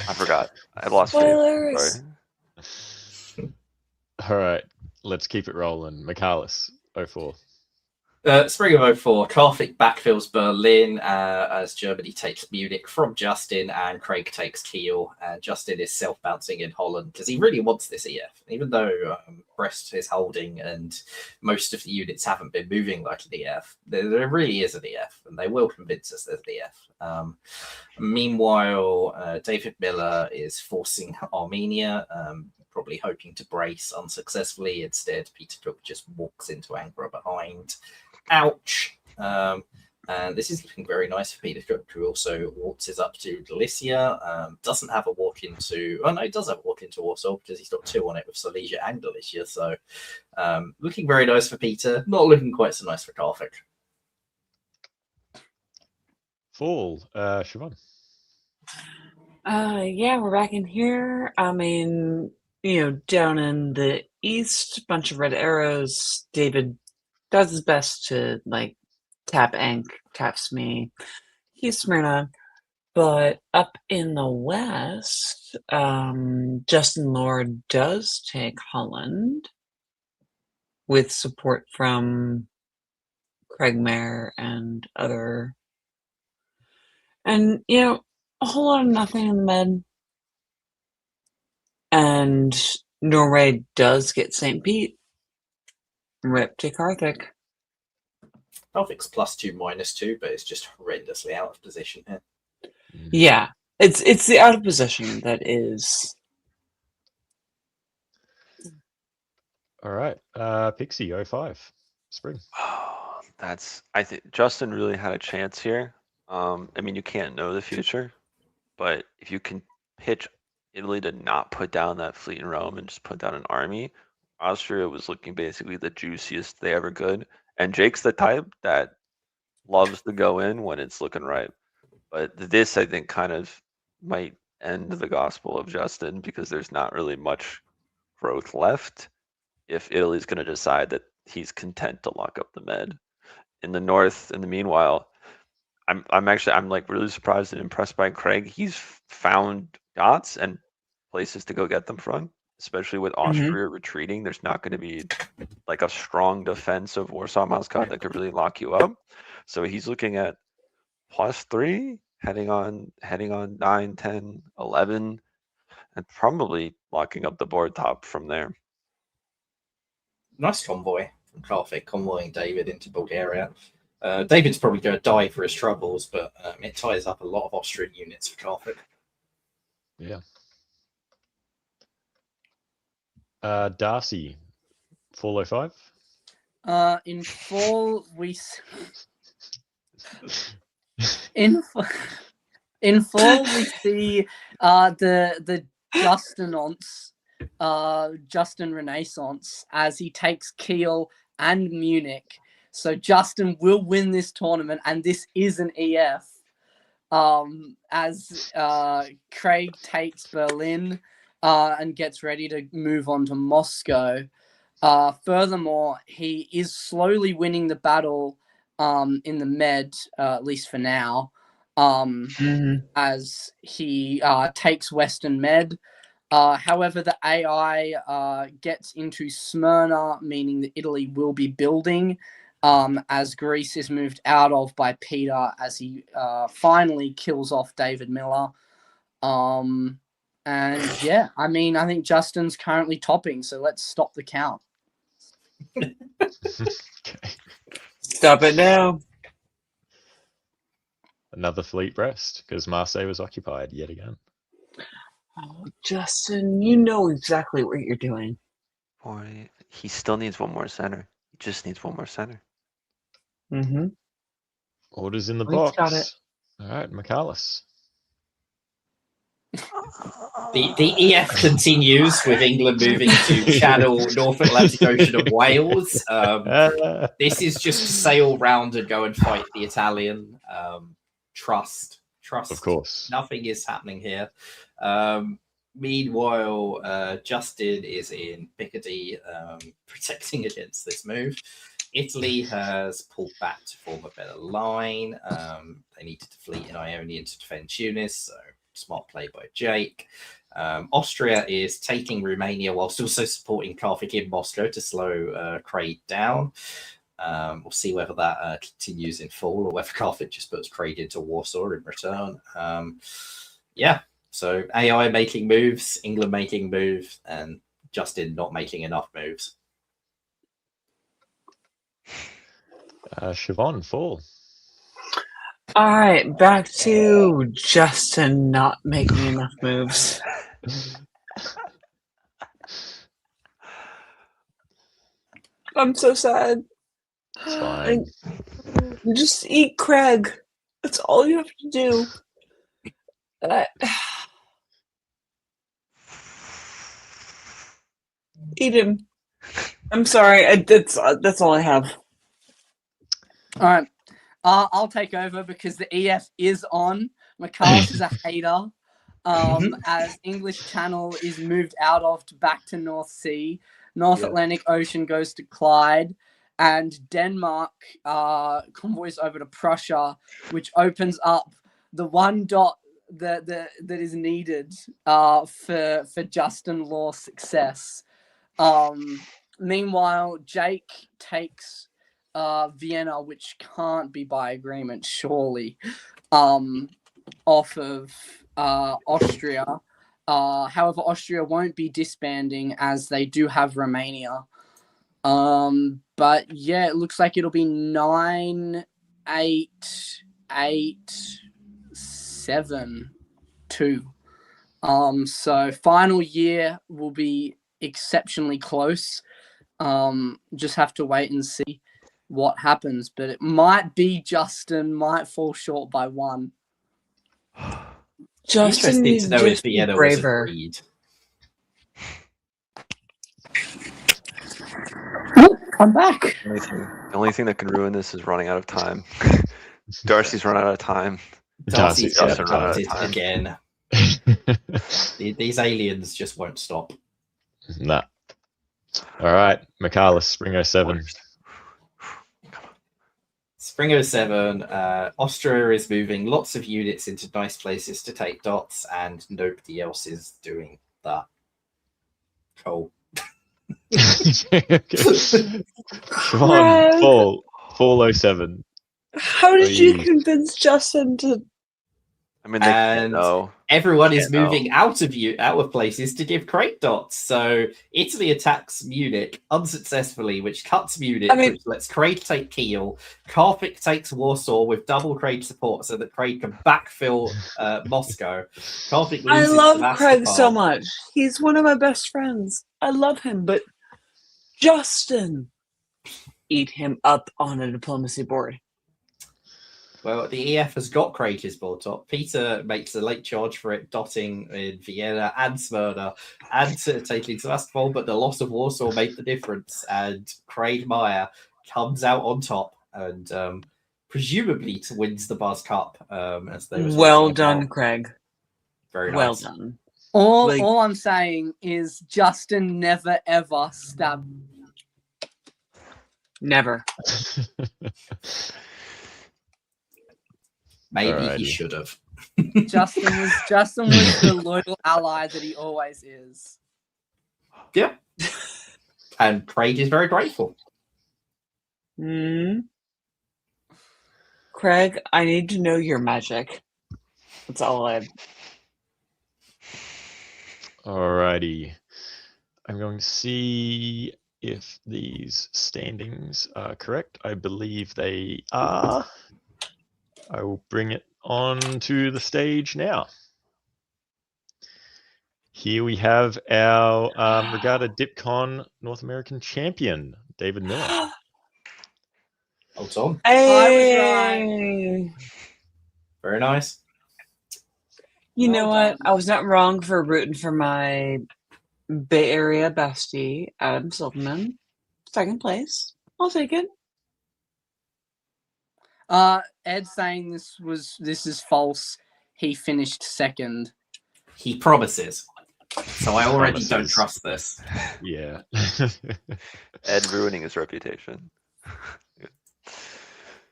I forgot. I lost Spoilers. Sorry. All right, let's keep it rolling. Michaelis, 04. Spring of 04, Karthik backfills Berlin as Germany takes Munich from Justin, and Craig takes Kiel. And Justin is self-bouncing in Holland because he really wants this EF, even though Brest is holding and most of the units haven't been moving like an EF. There really is an EF, and they will convince us there's an EF. Meanwhile, David Miller is forcing Armenia, probably hoping to brace unsuccessfully. Instead, Peter Cook just walks into Ankara behind. Ouch. And this is looking very nice for Peter Cook, who also waltzes up to Galicia. Doesn't have a walk into... Oh, no, he does have a walk into Warsaw because he's got 2 on it with Silesia and Galicia. So looking very nice for Peter. Not looking quite so nice for Karthik. Fall, Siobhan. Yeah, we're back in here. I mean, down in the east, bunch of red arrows. David does his best to tap Ankh, taps me. He's Smyrna. But up in the west, Justin Lord does take Holland with support from Craig Mayer and other. And, a whole lot of nothing in the med. And Norway does get St. Pete. Rip to Karthik. Karthik's +2, -2, but it's just horrendously out of position here. Yeah, it's the out of position that is. All right, Pixie, 05, Spring. I think Justin really had a chance here. I mean, you can't know the future, but if you can pitch Italy to not put down that fleet in Rome and just put down an army. Austria was looking basically the juiciest they ever could. And Jake's the type that loves to go in when it's looking right. But this, I think, kind of might end the gospel of Justin because there's not really much growth left if Italy's going to decide that he's content to lock up the Med. In the north, in the meanwhile, I'm like really surprised and impressed by Craig. He's found dots and places to go get them from, especially with Austria retreating. There's not going to be like a strong defense of Warsaw Muscat that could really lock you up. So he's looking at +3, heading on 9, 10, 11, and probably locking up the board top from there. Nice convoy from Karthik, convoying David into Bulgaria. David's probably going to die for his troubles, but it ties up a lot of Austrian units for Karthik. Yeah. Darcy, 405. In fall, in fall we see the Justin Renaissance as he takes Kiel and Munich. So Justin will win this tournament, and this is an EF. As Craig takes Berlin and gets ready to move on to Moscow. Furthermore, he is slowly winning the battle in the Med, at least for now, as he takes Western Med. However, the AI gets into Smyrna, meaning that Italy will be building, as Greece is moved out of by Peter as he finally kills off David Miller. And yeah, I mean, I think Justin's currently topping, so let's stop the count. Okay. Stop it now. Another fleet breast because Marseille was occupied yet again. Oh, Justin, you know exactly what you're doing. Boy, he still needs one more center. He just needs one more center. Orders in the He's box. got it. All right, Michaelis. The EF continues with England moving to channel North Atlantic Ocean and Wales. This is just to sail round and go and fight the Italian. Trust. Of course. Nothing is happening here. Meanwhile, Justin is in Picardy, protecting against this move. Italy has pulled back to form a better line. They needed to fleet in Ionian to defend Tunis, so smart play by Jake. Austria is taking Romania whilst also supporting Karthik in Moscow to slow Craig down. We'll see whether that continues in fall or whether Karthik just puts Craig into Warsaw in return. Yeah, so AI making moves, England making moves, and Justin not making enough moves. Siobhan, fall. All right, back to Justin not making enough moves. I'm so sad. It's fine. Just eat Craig. That's all you have to do. Eat him. I'm sorry. That's all I have. All right. I'll take over because the EF is on. Michaelis is a hater. As English Channel is moved out of back to North Sea. North Atlantic Ocean goes to Clyde. And Denmark convoys over to Prussia, which opens up the one dot that is needed for Justin Law's success. Meanwhile, Jake takes Vienna, which can't be by agreement, surely, off of Austria. However, Austria won't be disbanding as they do have Romania. But yeah, it looks like it'll be 9-8-8-7-2. So final year will be exceptionally close. Just have to wait and see what happens, but it might be Justin might fall short by one. Justin Interesting to needs know to if just be Vienna was braver. agreed. I'm back. The only thing that can ruin this is running out of time. Darcy's run out of time. Darcy's Darcy's gonna run out punt of it time. again. These aliens just won't stop. Nah. All right, Michaelis, Spring 07. Spring 07, Austria is moving lots of units into nice places to take dots, and nobody else is doing that. Cool. Come on, Fall 07. How did you Please. convince Justin to? I mean, they And know. everyone is Can't know. moving out of places to give crate dots. So Italy attacks Munich unsuccessfully, which cuts Munich, which lets Crate take Kiel. Karpik takes Warsaw with double Crate support so that Crate can backfill Moscow. Karpik I loses love Sevastopol. Craig so much. He's one of my best friends. I love him, but Justin, eat him up on a diplomacy board. Well, the EF has got Kratos ball top. Peter makes a late charge for it, dotting in Vienna and Smyrna and taking Sevastopol, but the loss of Warsaw made the difference, and Craig Meyer comes out on top and presumably wins the Buzz Cup. As they Well done, Craig. Very well nice. done. All I'm saying is Justin never ever stabbed. Never. Maybe he should have. Justin was the loyal ally that he always is. Yeah. And Craig is very grateful. Craig, I need to know your magic. That's all I. Alrighty. I'm going to see if these standings are correct. I believe they are. I will bring it on to the stage now. Here we have our Regatta DipCon North American champion, David Miller. Oh, Tom. Hey. I was right. Very nice. You Well know what? done. I was not wrong for rooting for my Bay Area bestie, Adam Silverman. Second place. I'll take it. Ed saying this is false. He finished second. He promises. So I already don't Promises. trust this. Yeah. Ed ruining his reputation.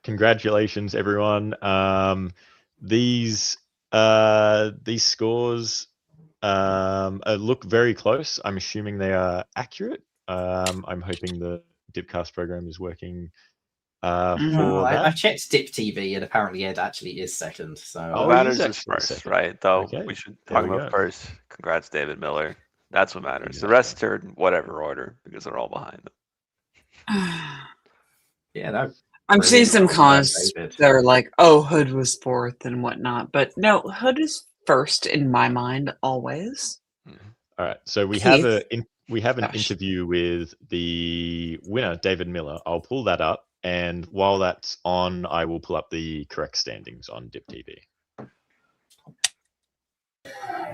Congratulations, everyone. These scores look very close. I'm assuming they are accurate. I'm hoping the Dipcast program is working for that. I've checked Dip TV, and apparently Ed actually is second. So What matters is first, right? Though Okay. we should There talk we about go. first. Congrats, David Miller. That's what matters. The rest are in whatever order because they're all behind them. yeah, no. I'm seeing some Brilliant. comments David. that are like, "Oh, Hood was fourth and whatnot," but no, Hood is first in my mind always. All right. So we have Keith. we have an Gosh. interview with the winner, David Miller. I'll pull that up, and while that's on, I will pull up the correct standings on Dip TV.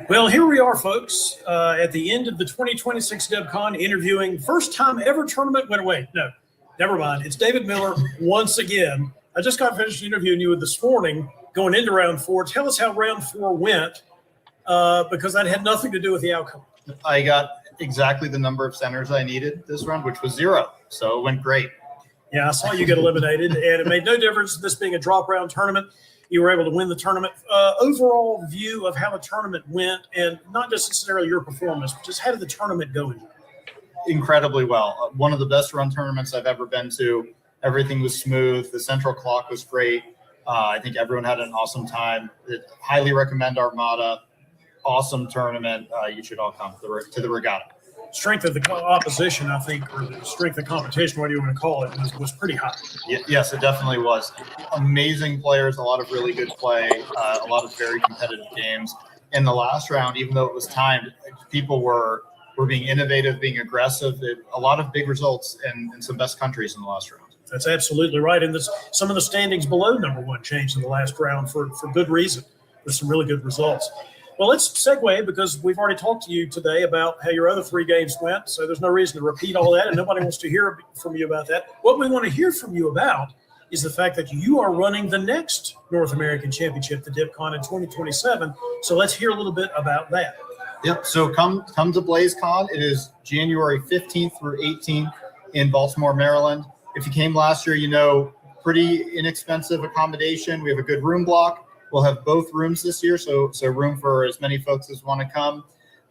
Well, here we are, folks, at the end of the 2026 DipCon, interviewing first time ever tournament winner. Wait, no, never mind. It's David Miller once again. I just got finished interviewing you this morning going into round 4. Tell us how round 4 went, because that had nothing to do with the outcome. I got exactly the number of centers I needed this round, which was 0. So it went great. Yeah, I saw you get eliminated, and it made no difference this being a drop round tournament. You were able to win the tournament. Overall view of how the tournament went, and not just necessarily your performance, but just how did the tournament go? Incredibly well. One of the best run tournaments I've ever been to. Everything was smooth. The central clock was great. I think everyone had an awesome time. Highly recommend Armada. Awesome tournament. You should all come to the Regatta. Strength of the opposition, I think, or the strength of competition, whatever you want to call it, was pretty high. Yes, it definitely was. Amazing players, a lot of really good play, a lot of very competitive games. In the last round, even though it was timed, people were being innovative, being aggressive. A lot of big results in some best countries in the last round. That's absolutely right. And some of the standings below number 1 changed in the last round for good reason. with some really good results. Well, let's segue, because we've already talked to you today about how your other 3 games went, so there's no reason to repeat all that, and nobody wants to hear from you about that. What we want to hear from you about is the fact that you are running the next North American Championship, the DipCon, in 2027. So let's hear a little bit about that. Yep. So come to BlazeCon. It is January 15th through 18th in Baltimore, Maryland. If you came last year, you know, pretty inexpensive accommodation. We have a good room block. We'll have both rooms this year, so room for as many folks as want to come.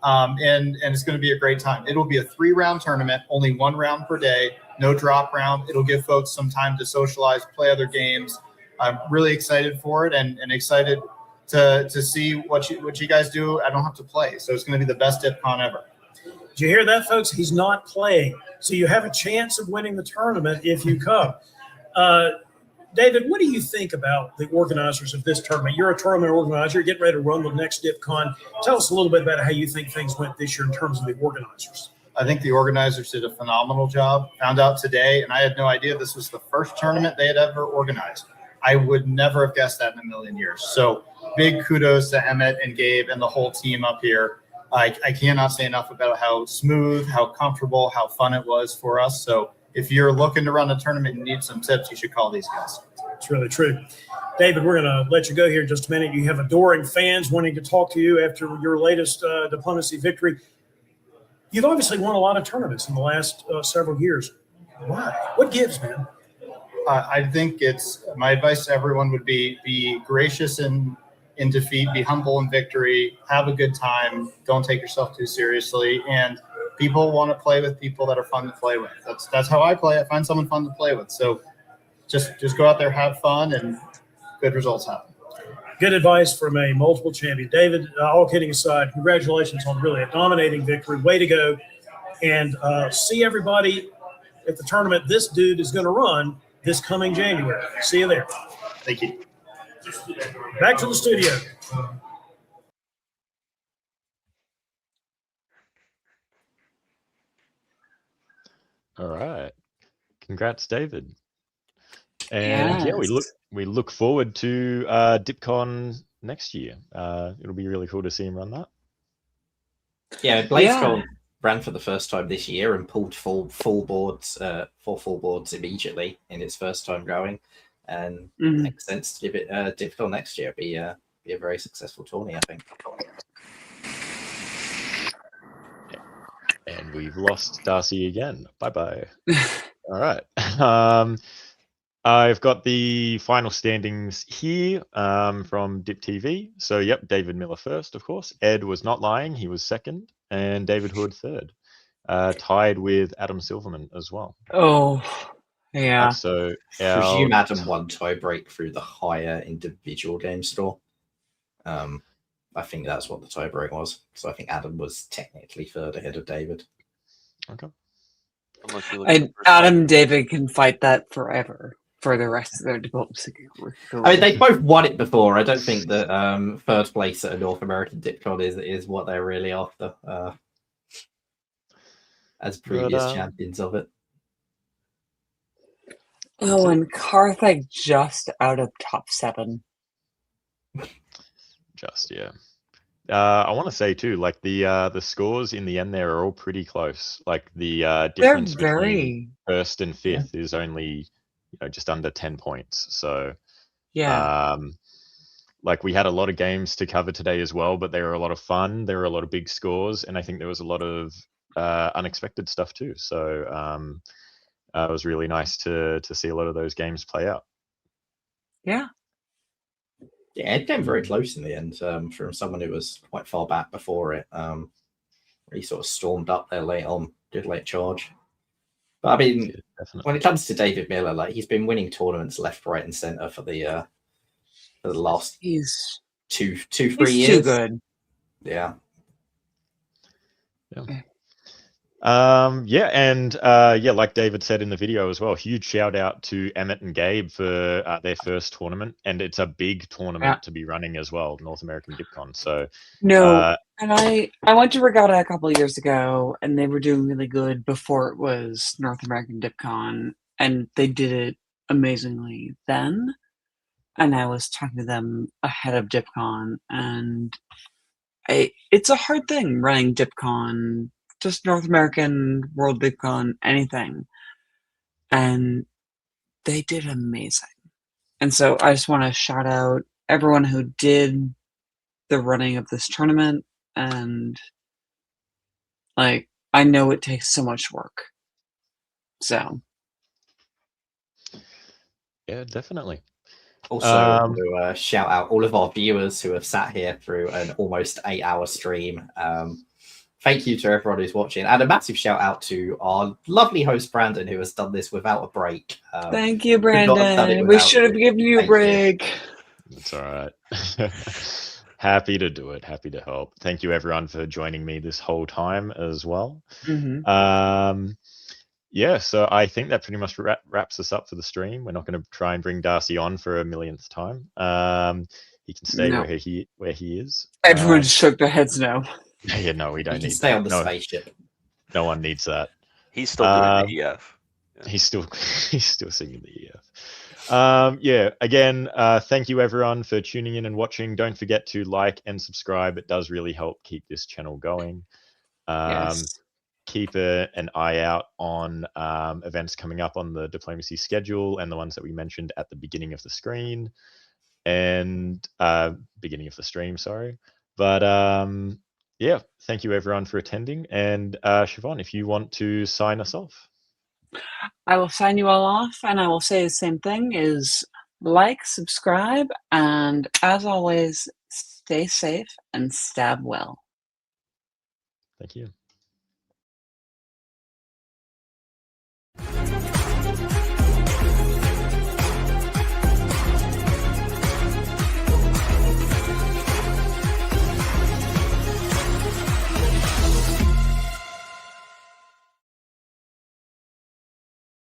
And it's going to be a great time. It'll be a 3-round tournament, only 1 round per day, no drop round. It'll give folks some time to socialize, play other games. I'm really excited for it and excited to see what you guys do. I don't have to play, so it's going to be the best DipCon ever. Did you hear that, folks? He's not playing. So you have a chance of winning the tournament if you come. David, what do you think about the organizers of this tournament? You're a tournament organizer. You're getting ready to run the next DipCon. Tell us a little bit about how you think things went this year in terms of the organizers. I think the organizers did a phenomenal job. Found out today, and I had no idea this was the first tournament they had ever organized. I would never have guessed that in a million years. So big kudos to Emmett and Gabe and the whole team up here. I cannot say enough about how smooth, how comfortable, how fun it was for us. So if you're looking to run a tournament and need some tips, you should call these guys. It's really true. David, we're going to let you go here in just a minute. You have adoring fans wanting to talk to you after your latest diplomacy victory. You've obviously won a lot of tournaments in the last several years. Why? What gives, man? I think it's my advice to everyone would be gracious in defeat, be humble in victory, have a good time, don't take yourself too seriously, and people want to play with people that are fun to play with. That's how I play. I find someone fun to play with. So just go out there, have fun, and good results happen. Good advice from a multiple champion. David, all kidding aside, congratulations on really a dominating victory. Way to go. And see everybody at the tournament this dude is going to run this coming January. See you there. Thank you. Back to the studio. All right. Congrats, David. And yeah, we look forward to DipCon next year. It'll be really cool to see him run that. Yeah, BlazeCon ran for the first time this year and pulled four full boards immediately in its first time going, and makes sense to give it DipCon next year. Be a very successful tourney, I think. And we've lost Darcy again. Bye-bye. All right. I've got the final standings here from Dip TV. So, yep, David Miller first, of course. Ed was not lying. He was second. And David Hood third. Tied with Adam Silverman as well. Oh, yeah. So, presume Adam won tiebreak through the higher individual game score. I think that's what the tiebreak was. So I think Adam was technically third ahead of David. Okay. And Adam and David can fight that forever for the rest of their diplomacy. I mean, they both won it before. I don't think that third place at a North American DipCon is what they're really after as previous champions of it. Oh, and Karthik just out of top 7. Just, yeah. I want to say too, like the scores in the end there are all pretty close. Like the difference between first and fifth is only just under 10 points. So like we had a lot of games to cover today as well, but they were a lot of fun. There were a lot of big scores, and I think there was a lot of unexpected stuff too. So it was really nice to see a lot of those games play out. Yeah. Yeah, it came very close in the end from someone who was quite far back before it. He sort of stormed up there late on, did late charge. But I mean, when it comes to David Miller, like he's been winning tournaments left, right, and center for the last 2-3 years. Too good. Yeah. And like David said in the video as well, huge shout out to Emmett and Gabe for their first tournament, and it's a big tournament to be running as well, North American DipCon. So and I went to Regatta a couple of years ago, and they were doing really good before it was North American DipCon, and they did it amazingly then. and I was talking to them ahead of DipCon, and it's a hard thing running DipCon, just North American, World DipCon, anything. And they did amazing. And so I just want to shout out everyone who did the running of this tournament. And like, I know it takes so much work. So. Yeah, definitely. Also, to shout out all of our viewers who have sat here through an almost 8-hour stream. Thank you to everyone who's watching, and a massive shout out to our lovely host Brandon, who has done this without a break. Thank you, could not have done it Brandon. We without should have you. given you a Thank you. break. That's all right. Happy to do it. Happy to help. Thank you, everyone, for joining me this whole time as well. Yeah, so I think that pretty much wraps us up for the stream. We're not going to try and bring Darcy on for a millionth time. He can stay No. where he is. Everyone shook their heads no. Yeah, no, we don't He can need stay that. on the No, spaceship. no one needs that. He's still doing the EF. He's still singing the EF. Yeah, again, thank you everyone for tuning in and watching. Don't forget to like and subscribe. It does really help keep this channel going. Yes. Keep an eye out on events coming up on the diplomacy schedule and the ones that we mentioned at the beginning of the screen and beginning of the stream, sorry. But yeah, thank you everyone for attending. And Siobhan, if you want to sign us off. I will sign you all off, and I will say the same thing: is like, subscribe, and as always, stay safe and stab well. Thank you.